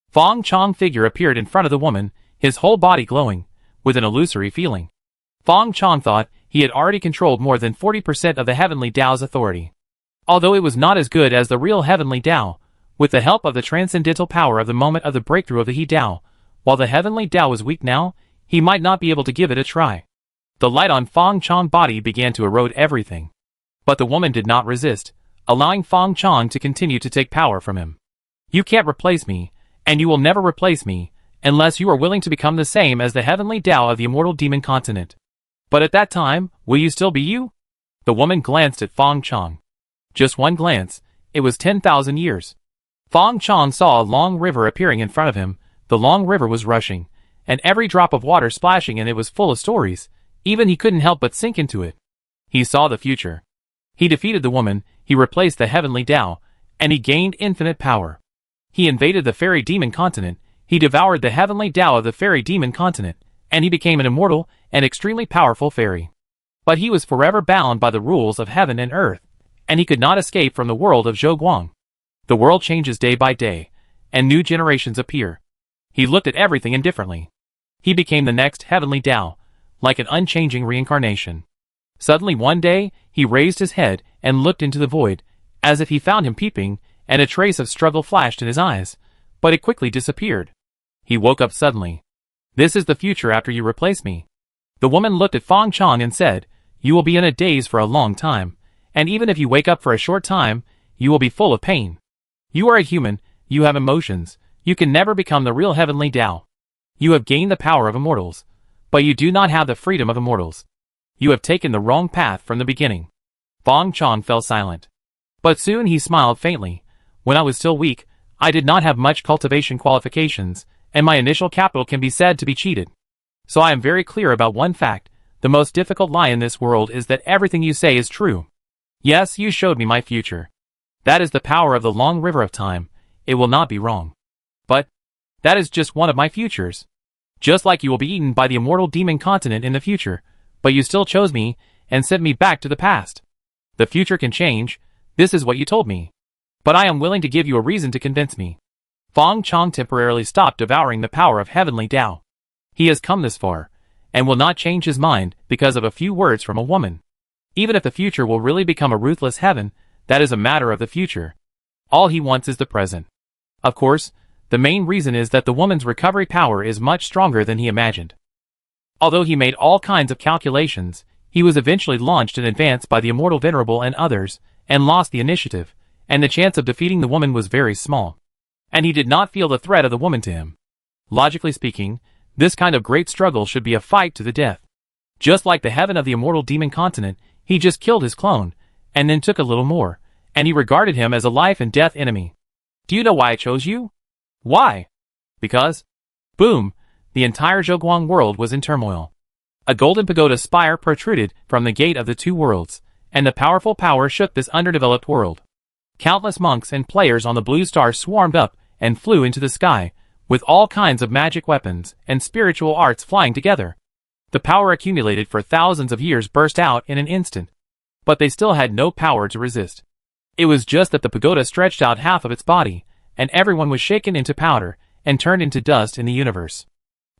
Fong Chong's figure appeared in front of the woman, his whole body glowing, with an illusory feeling. Fong Chong thought he had already controlled more than 40% of the heavenly Dao's authority. Although it was not as good as the real heavenly Dao, with the help of the transcendental power of the moment of the breakthrough of the He Dao, while the heavenly Dao was weak now, he might not be able to give it a try. The light on Fong Chong's body began to erode everything. But the woman did not resist, allowing Fong Chong to continue to take power from him. You can't replace me, and you will never replace me, unless you are willing to become the same as the heavenly Dao of the immortal demon continent. But at that time, will you still be you? The woman glanced at Fong Chong. Just one glance, it was 10,000 years. Fong Chong saw a long river appearing in front of him. The long river was rushing, and every drop of water splashing, and it was full of stories. Even he couldn't help but sink into it. He saw the future. He defeated the woman, he replaced the heavenly Dao, and he gained infinite power. He invaded the fairy demon continent, he devoured the heavenly Dao of the fairy demon continent, and he became an immortal and extremely powerful fairy. But he was forever bound by the rules of heaven and earth, and he could not escape from the world of Zhou Guang. The world changes day by day, and new generations appear. He looked at everything indifferently. He became the next heavenly Dao, like an unchanging reincarnation. Suddenly one day, he raised his head and looked into the void, as if he found him peeping, and a trace of struggle flashed in his eyes, but it quickly disappeared. He woke up suddenly. This is the future after you replace me. The woman looked at Fong Chong and said, you will be in a daze for a long time, and even if you wake up for a short time, you will be full of pain. You are a human, you have emotions, you can never become the real heavenly Dao. You have gained the power of immortals, but you do not have the freedom of immortals. You have taken the wrong path from the beginning. Fong Chong fell silent. But soon he smiled faintly. When I was still weak, I did not have much cultivation qualifications, and my initial capital can be said to be cheated. So I am very clear about one fact. The most difficult lie in this world is that everything you say is true. Yes, you showed me my future. That is the power of the long river of time. It will not be wrong. But that is just one of my futures. Just like you will be eaten by the immortal demon continent in the future, but you still chose me and sent me back to the past. The future can change, this is what you told me. But I am willing to give you a reason to convince me. Fong Chong temporarily stopped devouring the power of heavenly Dao. He has come this far, and will not change his mind because of a few words from a woman. Even if the future will really become a ruthless heaven, that is a matter of the future. All he wants is the present. Of course, the main reason is that the woman's recovery power is much stronger than he imagined. Although he made all kinds of calculations, he was eventually launched in advance by the immortal Venerable and others, and lost the initiative, and the chance of defeating the woman was very small. And he did not feel the threat of the woman to him. Logically speaking, this kind of great struggle should be a fight to the death. Just like the heaven of the immortal demon continent, he just killed his clone, and then took a little more, and he regarded him as a life and death enemy. Do you know why I chose you? Why? Because, boom, the entire Zhoguang world was in turmoil. A golden pagoda spire protruded from the gate of the two worlds, and the powerful power shook this underdeveloped world. Countless monks and players on the blue star swarmed up and flew into the sky, with all kinds of magic weapons and spiritual arts flying together. The power accumulated for thousands of years burst out in an instant. But they still had no power to resist. It was just that the pagoda stretched out half of its body, and everyone was shaken into powder and turned into dust in the universe.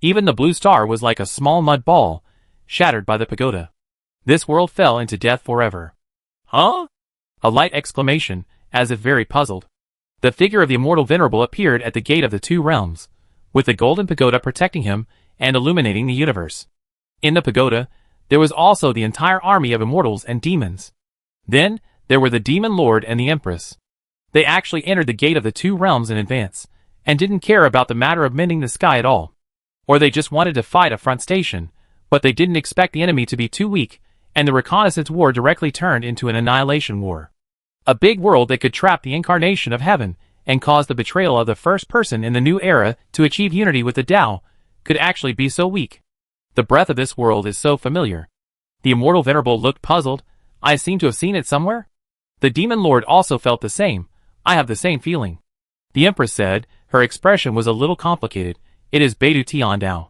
Even the blue star was like a small mud ball, shattered by the pagoda. This world fell into death forever. Huh? A light exclamation, as if very puzzled. The figure of the immortal Venerable appeared at the gate of the two realms, with the golden pagoda protecting him and illuminating the universe. In the pagoda, there was also the entire army of immortals and demons. Then, there were the Demon Lord and the Empress. They actually entered the gate of the two realms in advance, and didn't care about the matter of mending the sky at all. Or they just wanted to fight a front station, but they didn't expect the enemy to be too weak, and the reconnaissance war directly turned into an annihilation war. A big world that could trap the incarnation of heaven, and cause the betrayal of the first person in the new era to achieve unity with the Tao, could actually be so weak. The breath of this world is so familiar. The immortal Venerable looked puzzled. I seem to have seen it somewhere. The Demon Lord also felt the same. I have the same feeling. The Empress said, her expression was a little complicated. It is Beidou Tiandao.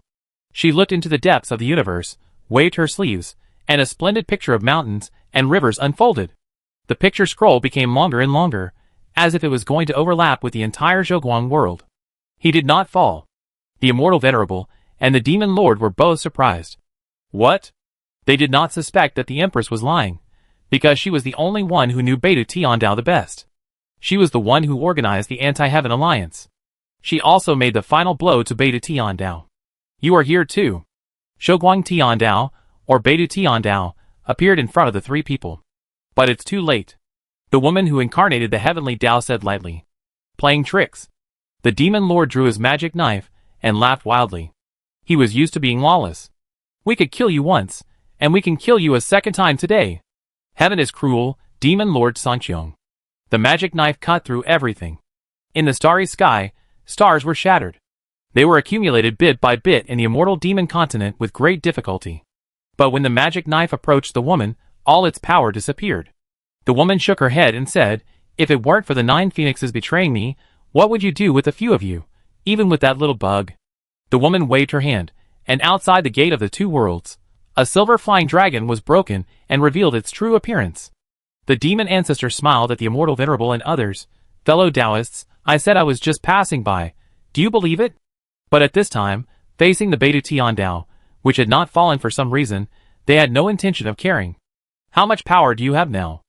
She looked into the depths of the universe, waved her sleeves, and a splendid picture of mountains and rivers unfolded. The picture scroll became longer and longer, as if it was going to overlap with the entire Zhoguang world. He did not fall. The immortal Venerable and the Demon Lord were both surprised. What? They did not suspect that the Empress was lying, because she was the only one who knew Beidou Tiandao the best. She was the one who organized the Anti-Heaven Alliance. She also made the final blow to Beidou Tiandao. You are here too. Zhoguang Tiandao, or Beidou Tiandao, appeared in front of the three people. But it's too late. The woman who incarnated the heavenly Tao said lightly. Playing tricks. The Demon Lord drew his magic knife and laughed wildly. He was used to being lawless. We could kill you once, and we can kill you a second time today. Heaven is cruel, Demon Lord Sanqiong. The magic knife cut through everything. In the starry sky, stars were shattered. They were accumulated bit by bit in the immortal demon continent with great difficulty. But when the magic knife approached the woman, all its power disappeared. The woman shook her head and said, if it weren't for the 9 phoenixes betraying me, what would you do with a few of you, even with that little bug? The woman waved her hand, and outside the gate of the two worlds, a silver flying dragon was broken and revealed its true appearance. The demon ancestor smiled at the immortal Venerable and others. Fellow Taoists, I said I was just passing by. Do you believe it? But at this time, facing the Beidou Tiandao, which had not fallen for some reason, they had no intention of caring. How much power do you have now?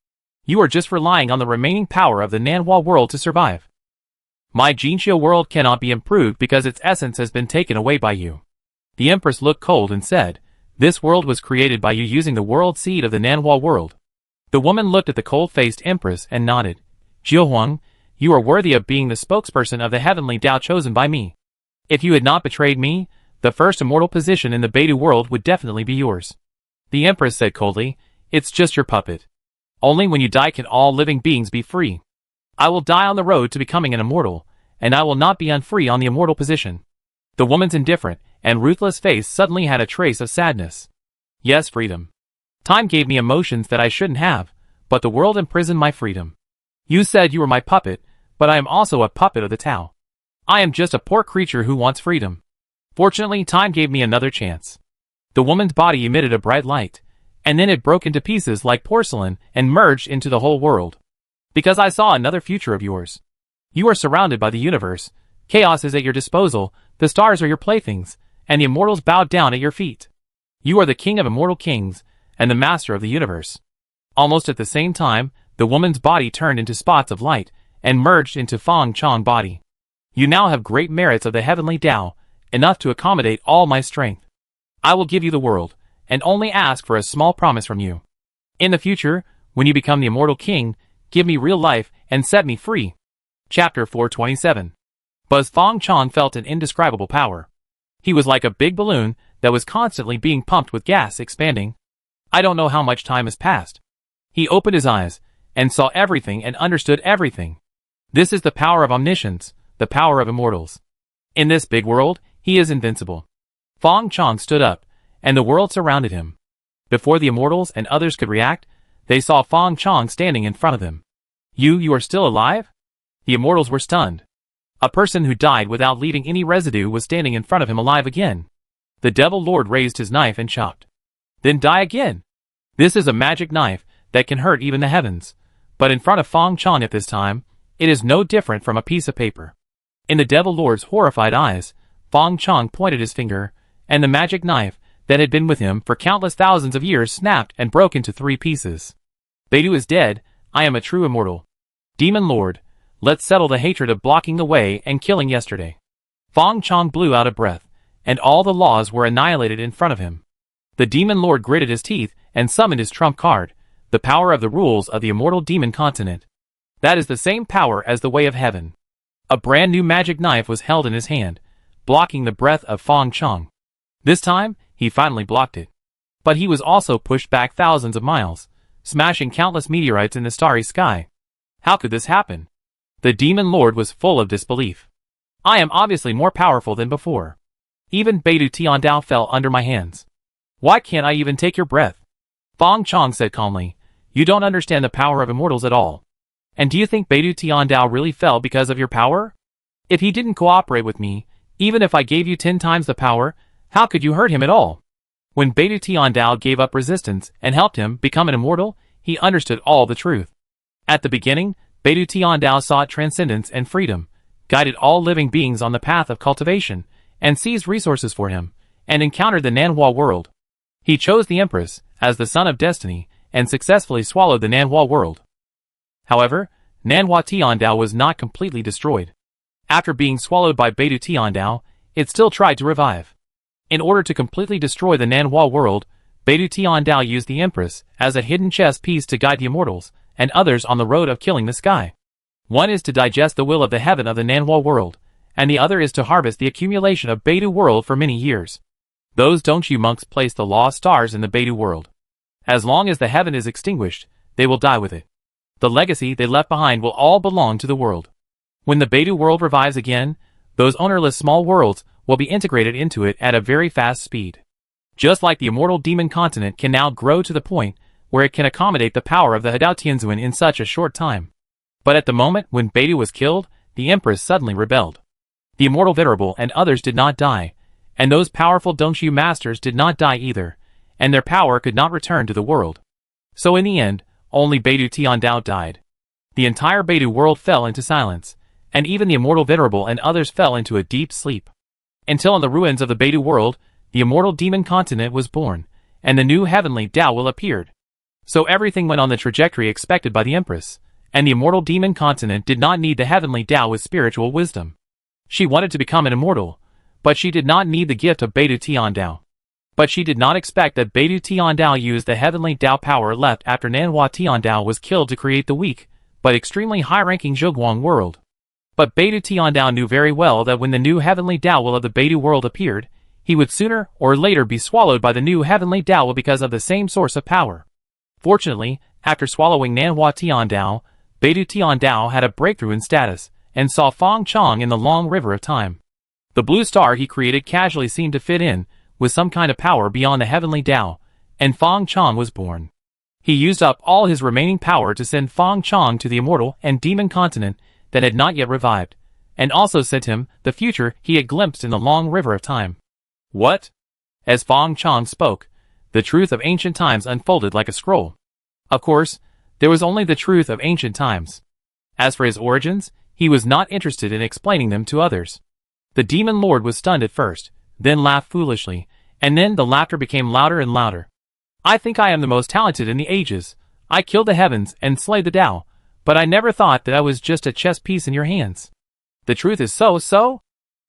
You are just relying on the remaining power of the Nanhua world to survive. My Jinxiu world cannot be improved because its essence has been taken away by you. The Empress looked cold and said, this world was created by you using the world seed of the Nanhua world. The woman looked at the cold-faced Empress and nodded. Jiuhuang, you are worthy of being the spokesperson of the heavenly Tao chosen by me. If you had not betrayed me, the first immortal position in the Beidou world would definitely be yours. The Empress said coldly, it's just your puppet. Only when you die can all living beings be free. I will die on the road to becoming an immortal, and I will not be unfree on the immortal position. The woman's indifferent and ruthless face suddenly had a trace of sadness. Yes, freedom. Time gave me emotions that I shouldn't have, but the world imprisoned my freedom. You said you were my puppet, but I am also a puppet of the Tao. I am just a poor creature who wants freedom. Fortunately, time gave me another chance. The woman's body emitted a bright light, and then it broke into pieces like porcelain and merged into the whole world. Because I saw another future of yours. You are surrounded by the universe, chaos is at your disposal, the stars are your playthings, and the immortals bowed down at your feet. You are the king of immortal kings, and the master of the universe. Almost at the same time, the woman's body turned into spots of light, and merged into Fang Chong's body. You now have great merits of the heavenly Tao, enough to accommodate all my strength. I will give you the world, and only ask for a small promise from you. In the future, when you become the immortal king, give me real life and set me free. Chapter 427. Buzz Fang Chong felt an indescribable power. He was like a big balloon that was constantly being pumped with gas expanding. I don't know how much time has passed. He opened his eyes, and saw everything and understood everything. This is the power of omniscience, the power of immortals. In this big world, he is invincible. Fang Chong stood up, and the world surrounded him. Before the immortals and others could react, they saw Fang Chong standing in front of them. You are still alive? The immortals were stunned. A person who died without leaving any residue was standing in front of him alive again. The Devil Lord raised his knife and chopped. Then die again. This is a magic knife that can hurt even the heavens. But in front of Fang Chong at this time, it is no different from a piece of paper. In the Devil Lord's horrified eyes, Fang Chong pointed his finger, and the magic knife that had been with him for countless thousands of years snapped and broke into 3 pieces. Beidou is dead. I am a true immortal. Demon Lord, let's settle the hatred of blocking the way and killing yesterday. Fang Chong blew out a breath, and all the laws were annihilated in front of him. The Demon Lord gritted his teeth and summoned his trump card, the power of the rules of the immortal demon continent. That is the same power as the way of heaven. A brand new magic knife was held in his hand, blocking the breath of Fang Chong. This time, he finally blocked it. But he was also pushed back thousands of miles, smashing countless meteorites in the starry sky. How could this happen? The Demon Lord was full of disbelief. I am obviously more powerful than before. Even Beidou Tiandao fell under my hands. Why can't I even take your breath? Fang Chong said calmly, you don't understand the power of immortals at all. And do you think Beidou Tiandao really fell because of your power? If he didn't cooperate with me, even if I gave you 10 times the power, how could you hurt him at all? When Beidou Tiandao gave up resistance and helped him become an immortal, he understood all the truth. At the beginning, Beidou Tiandao sought transcendence and freedom, guided all living beings on the path of cultivation, and seized resources for him, and encountered the Nanhua world. He chose the Empress as the son of destiny, and successfully swallowed the Nanhua world. However, Nanhua Tiandao was not completely destroyed. After being swallowed by Beidou Tiandao, it still tried to revive. In order to completely destroy the Nanhua world, Beidou Tiandao used the Empress as a hidden chess piece to guide the immortals and others on the road of killing the sky. One is to digest the will of the heaven of the Nanhua world, and the other is to harvest the accumulation of Beidou world for many years. Those Dongxu monks place the lost stars in the Beidou world. As long as the heaven is extinguished, they will die with it. The legacy they left behind will all belong to the world. When the Beidou world revives again, those ownerless small worlds will be integrated into it at a very fast speed. Just like the immortal demon continent can now grow to the point where it can accommodate the power of the Hadao Tianzuan in such a short time. But at the moment when Beidou was killed, the Empress suddenly rebelled. The immortal Venerable and others did not die, and those powerful Dongxu masters did not die either, and their power could not return to the world. So in the end, only Beidou Tiandao died. The entire Beidou world fell into silence, and even the immortal Venerable and others fell into a deep sleep. Until in the ruins of the Beidou world, the immortal demon continent was born, and the new heavenly Tao will appeared. So everything went on the trajectory expected by the Empress, and the immortal demon continent did not need the heavenly Tao with spiritual wisdom. She wanted to become an immortal, but she did not need the gift of Beidou Tiandao. But she did not expect that Beidou Tiandao used the heavenly Tao power left after Nanhua Tiandao was killed to create the weak, but extremely high-ranking Zhoguang world. But Beidou Tiandao knew very well that when the new heavenly Tao will of the Beidou world appeared, he would sooner or later be swallowed by the new heavenly Tao will because of the same source of power. Fortunately, after swallowing Nanhua Tiandao, Beidou Tiandao had a breakthrough in status, and saw Fang Chong in the long river of time. The blue star he created casually seemed to fit in, with some kind of power beyond the heavenly Tao, and Fang Chong was born. He used up all his remaining power to send Fang Chong to the immortal and demon continent that had not yet revived, and also sent him the future he had glimpsed in the long river of time. What? As Fang Chong spoke, the truth of ancient times unfolded like a scroll. Of course, there was only the truth of ancient times. As for his origins, he was not interested in explaining them to others. The demon lord was stunned at first, then laughed foolishly, and then the laughter became louder and louder. I think I am the most talented in the ages. I killed the heavens and slayed the Tao, but I never thought that I was just a chess piece in your hands. The truth is so.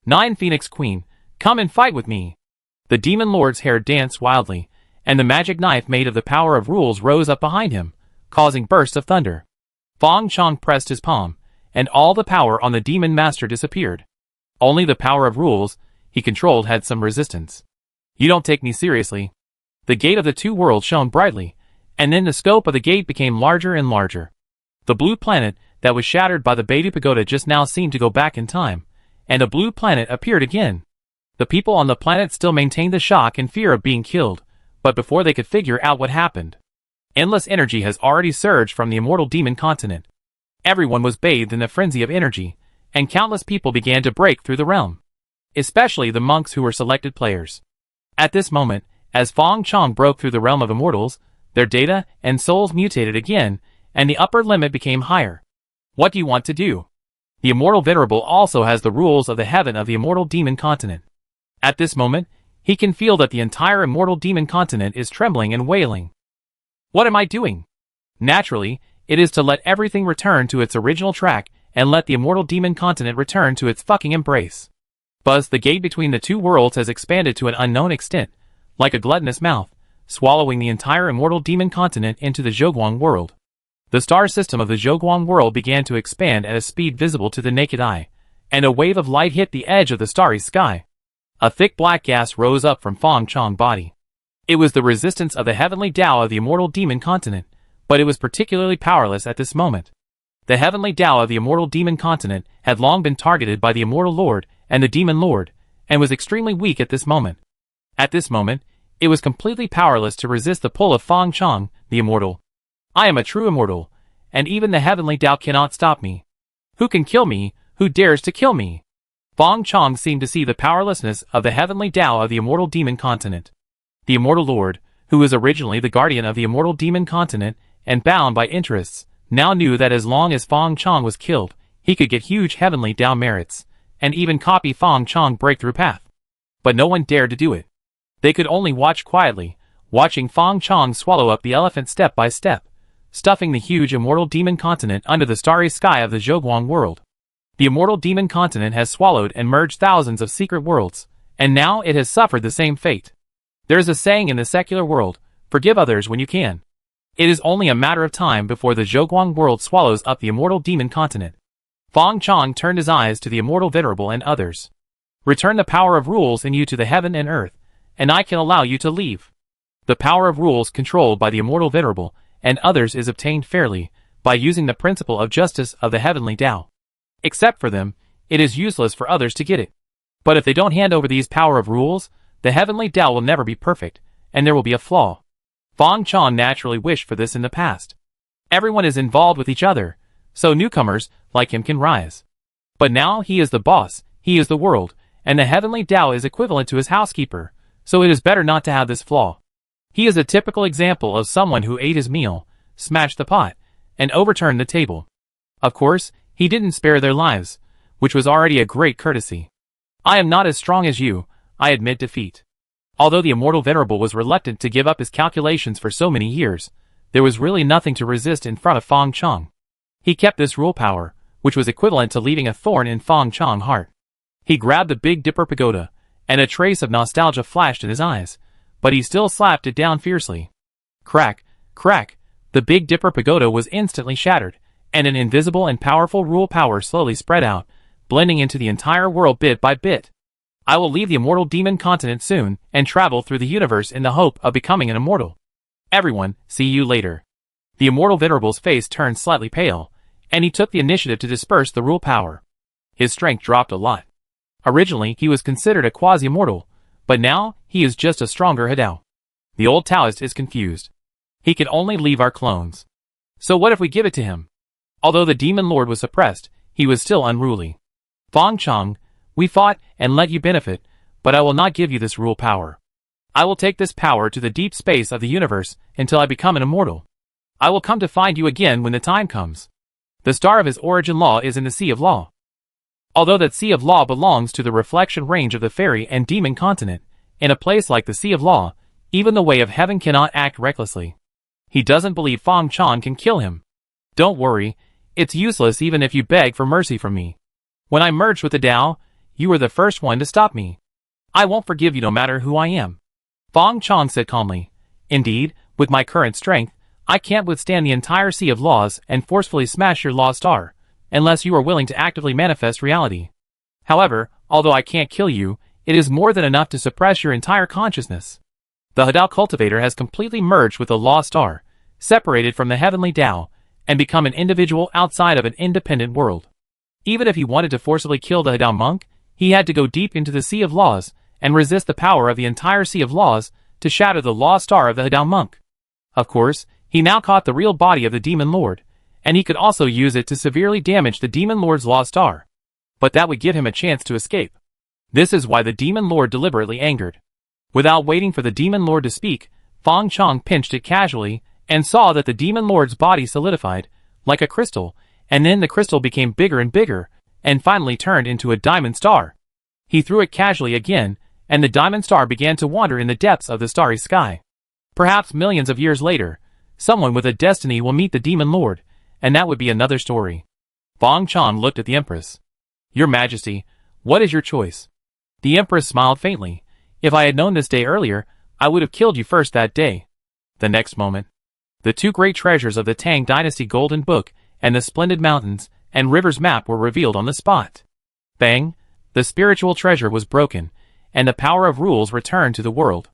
9 Phoenix Queen, come and fight with me. The demon lord's hair danced wildly, and the magic knife made of the power of rules rose up behind him, causing bursts of thunder. Fong Chong pressed his palm, and all the power on the demon master disappeared. Only the power of rules he controlled had some resistance. You don't take me seriously. The gate of the two worlds shone brightly, and then the scope of the gate became larger and larger. The blue planet that was shattered by the Baidu Pagoda just now seemed to go back in time, and a blue planet appeared again. The people on the planet still maintained the shock and fear of being killed, but before they could figure out what happened, endless energy has already surged from the immortal demon continent. Everyone was bathed in the frenzy of energy, and countless people began to break through the realm, especially the monks who were selected players. At this moment, as Fong Chong broke through the realm of immortals, their data and souls mutated again, and the upper limit became higher. What do you want to do? The immortal venerable also has the rules of the heaven of the immortal demon continent. At this moment, he can feel that the entire immortal demon continent is trembling and wailing. What am I doing? Naturally, it is to let everything return to its original track and let the immortal demon continent return to its fucking embrace. Buzz, the gate between the two worlds has expanded to an unknown extent, like a gluttonous mouth, swallowing the entire immortal demon continent into the Zhoguang world. The star system of the Zhoguang world began to expand at a speed visible to the naked eye, and a wave of light hit the edge of the starry sky. A thick black gas rose up from Fong Chong's body. It was the resistance of the heavenly Tao of the immortal demon continent, but it was particularly powerless at this moment. The heavenly Tao of the immortal demon continent had long been targeted by the immortal lord and the demon lord, and was extremely weak at this moment. At this moment, it was completely powerless to resist the pull of Fong Chong, the immortal. I am a true immortal, and even the heavenly Tao cannot stop me. Who can kill me? Who dares to kill me? Fong Chong seemed to see the powerlessness of the heavenly Tao of the immortal demon continent. The immortal lord, who was originally the guardian of the immortal demon continent and bound by interests, now knew that as long as Fong Chong was killed, he could get huge heavenly Tao merits, and even copy Fong Chong's breakthrough path. But no one dared to do it. They could only watch quietly, watching Fong Chong swallow up the elephant step by step, stuffing the huge immortal demon continent under the starry sky of the Zhoguang world. The immortal demon continent has swallowed and merged thousands of secret worlds, and now it has suffered the same fate. There is a saying in the secular world, forgive others when you can. It is only a matter of time before the Zhoguang world swallows up the immortal demon continent. Fong Chong turned his eyes to the immortal venerable and others. Return the power of rules in you to the heaven and earth, and I can allow you to leave. The power of rules controlled by the immortal venerable and others is obtained fairly, by using the principle of justice of the heavenly Tao. Except for them, it is useless for others to get it. But if they don't hand over these power of rules, the heavenly Tao will never be perfect, and there will be a flaw. Fong Chong naturally wished for this in the past. Everyone is involved with each other, so newcomers, like him, can rise. But now he is the boss, he is the world, and the heavenly Tao is equivalent to his housekeeper, so it is better not to have this flaw. He is a typical example of someone who ate his meal, smashed the pot, and overturned the table. Of course, he didn't spare their lives, which was already a great courtesy. I am not as strong as you, I admit defeat. Although the immortal venerable was reluctant to give up his calculations for so many years, there was really nothing to resist in front of Fong Chong. He kept this rule power, which was equivalent to leaving a thorn in Fong Chong's heart. He grabbed the Big Dipper Pagoda, and a trace of nostalgia flashed in his eyes, but he still slapped it down fiercely. Crack, crack, the Big Dipper Pagoda was instantly shattered, and an invisible and powerful rule power slowly spread out, blending into the entire world bit by bit. I will leave the immortal demon continent soon, and travel through the universe in the hope of becoming an immortal. Everyone, see you later. The immortal venerable's face turned slightly pale, and he took the initiative to disperse the rule power. His strength dropped a lot. Originally, he was considered a quasi-immortal, but now, he is just a stronger Hadao. The old Taoist is confused. He can only leave our clones. So what if we give it to him? Although the demon lord was suppressed, he was still unruly. Fong Chong, we fought and let you benefit, but I will not give you this rule power. I will take this power to the deep space of the universe until I become an immortal. I will come to find you again when the time comes. The star of his origin law is in the Sea of Law. Although that Sea of Law belongs to the reflection range of the fairy and demon continent, in a place like the Sea of Law, even the way of heaven cannot act recklessly. He doesn't believe Fang Chong can kill him. Don't worry, it's useless even if you beg for mercy from me. When I merged with the Tao, you were the first one to stop me. I won't forgive you no matter who I am. Fang Chong said calmly. Indeed, with my current strength, I can't withstand the entire sea of laws and forcefully smash your law star, unless you are willing to actively manifest reality. However, although I can't kill you, it is more than enough to suppress your entire consciousness. The Hadao cultivator has completely merged with the law star, separated from the heavenly Tao, and become an individual outside of an independent world. Even if he wanted to forcibly kill the Hadao monk, he had to go deep into the sea of laws and resist the power of the entire sea of laws to shatter the law star of the Hadao monk. Of course, he now caught the real body of the demon lord, and he could also use it to severely damage the demon lord's law star. But that would give him a chance to escape. This is why the demon lord deliberately angered. Without waiting for the demon lord to speak, Fang Chong pinched it casually and saw that the demon lord's body solidified, like a crystal, and then the crystal became bigger and bigger, and finally turned into a diamond star. He threw it casually again, and the diamond star began to wander in the depths of the starry sky. Perhaps millions of years later, someone with a destiny will meet the demon lord, and that would be another story. Fang Chong looked at the Empress. Your Majesty, what is your choice? The Empress smiled faintly. If I had known this day earlier, I would have killed you first that day. The next moment, the two great treasures of the Tang Dynasty Golden Book and the splendid mountains and rivers map were revealed on the spot. Bang! The spiritual treasure was broken, and the power of rules returned to the world.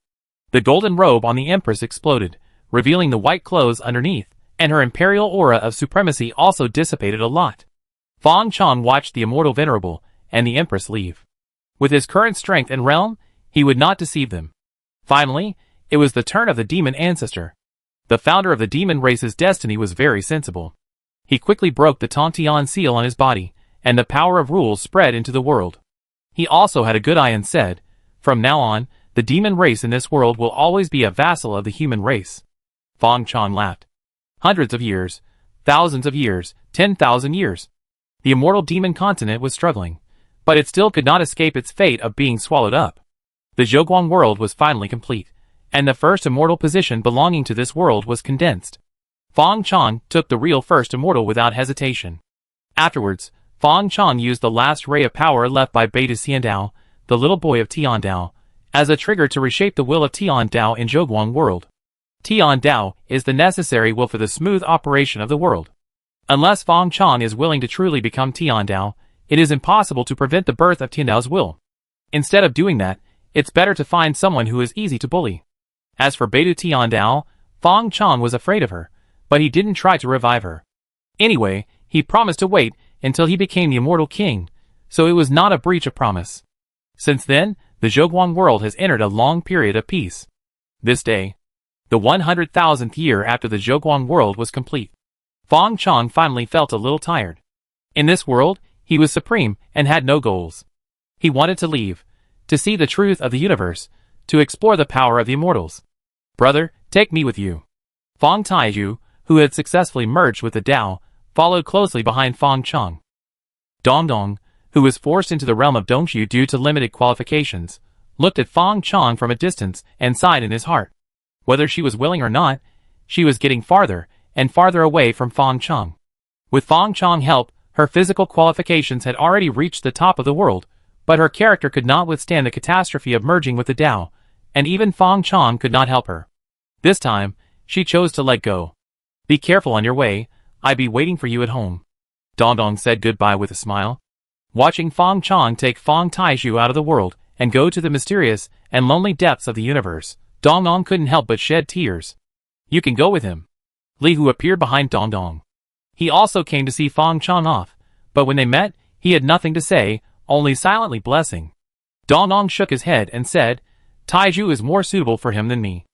The golden robe on the Empress exploded, revealing the white clothes underneath, and her imperial aura of supremacy also dissipated a lot. Fang Chong watched the immortal venerable and the Empress leave. With his current strength and realm, he would not deceive them. Finally, it was the turn of the demon ancestor. The founder of the demon race's destiny was very sensible. He quickly broke the Tongtian seal on his body, and the power of rules spread into the world. He also had a good eye and said, from now on, the demon race in this world will always be a vassal of the human race. Fang Chong laughed. Hundreds of years, thousands of years, 10,000 years. The immortal demon continent was struggling, but it still could not escape its fate of being swallowed up. The Zhoguang world was finally complete, and the first immortal position belonging to this world was condensed. Fang Chong took the real first immortal without hesitation. Afterwards, Fang Chong used the last ray of power left by Beta Xiandao, the little boy of Tiandao, as a trigger to reshape the will of Tiandao in Zhoguang world. Tiandao is the necessary will for the smooth operation of the world. Unless Fang Chong is willing to truly become Tiandao, it is impossible to prevent the birth of Tiandao's will. Instead of doing that, it's better to find someone who is easy to bully. As for Beta Tiandao, Fang Chong was afraid of her, but he didn't try to revive her. Anyway, he promised to wait until he became the immortal king, so it was not a breach of promise. Since then, the Zhoguang world has entered a long period of peace. This day, the 100,000th year after the Zhoguang world was complete, Fang Chong finally felt a little tired. In this world, he was supreme and had no goals. He wanted to leave, to see the truth of the universe, to explore the power of the immortals. Brother, take me with you. Fang Taiju, who had successfully merged with the Tao, followed closely behind Fang Chong. Dongdong, who was forced into the realm of Dongxu due to limited qualifications, looked at Fang Chong from a distance and sighed in his heart. Whether she was willing or not, she was getting farther and farther away from Fang Chong. With Fang Chong's help, her physical qualifications had already reached the top of the world, but her character could not withstand the catastrophe of merging with the Tao, and even Fang Chong could not help her. This time, she chose to let go. Be careful on your way, I be waiting for you at home. Dongdong said goodbye with a smile. Watching Fang Chong take Fang Taiju out of the world and go to the mysterious and lonely depths of the universe, Dongdong couldn't help but shed tears. You can go with him. Li Hu appeared behind Dongdong. He also came to see Fang Chong off, but when they met, he had nothing to say, only silently blessing. Dongdong shook his head and said, Taiju is more suitable for him than me.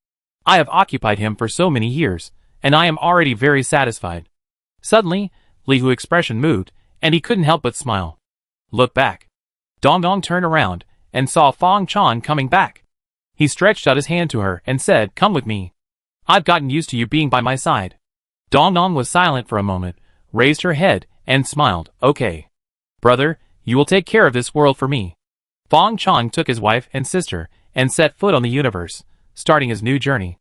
I have occupied him for so many years, and I am already very satisfied. Suddenly, Li Hu's expression moved, and he couldn't help but smile. Look back. Dongdong turned around and saw Fang Chong coming back. He stretched out his hand to her and said, come with me. I've gotten used to you being by my side. Dongdong was silent for a moment, raised her head, and smiled. Okay. Brother, you will take care of this world for me. Fang Chong took his wife and sister and set foot on the universe, starting his new journey.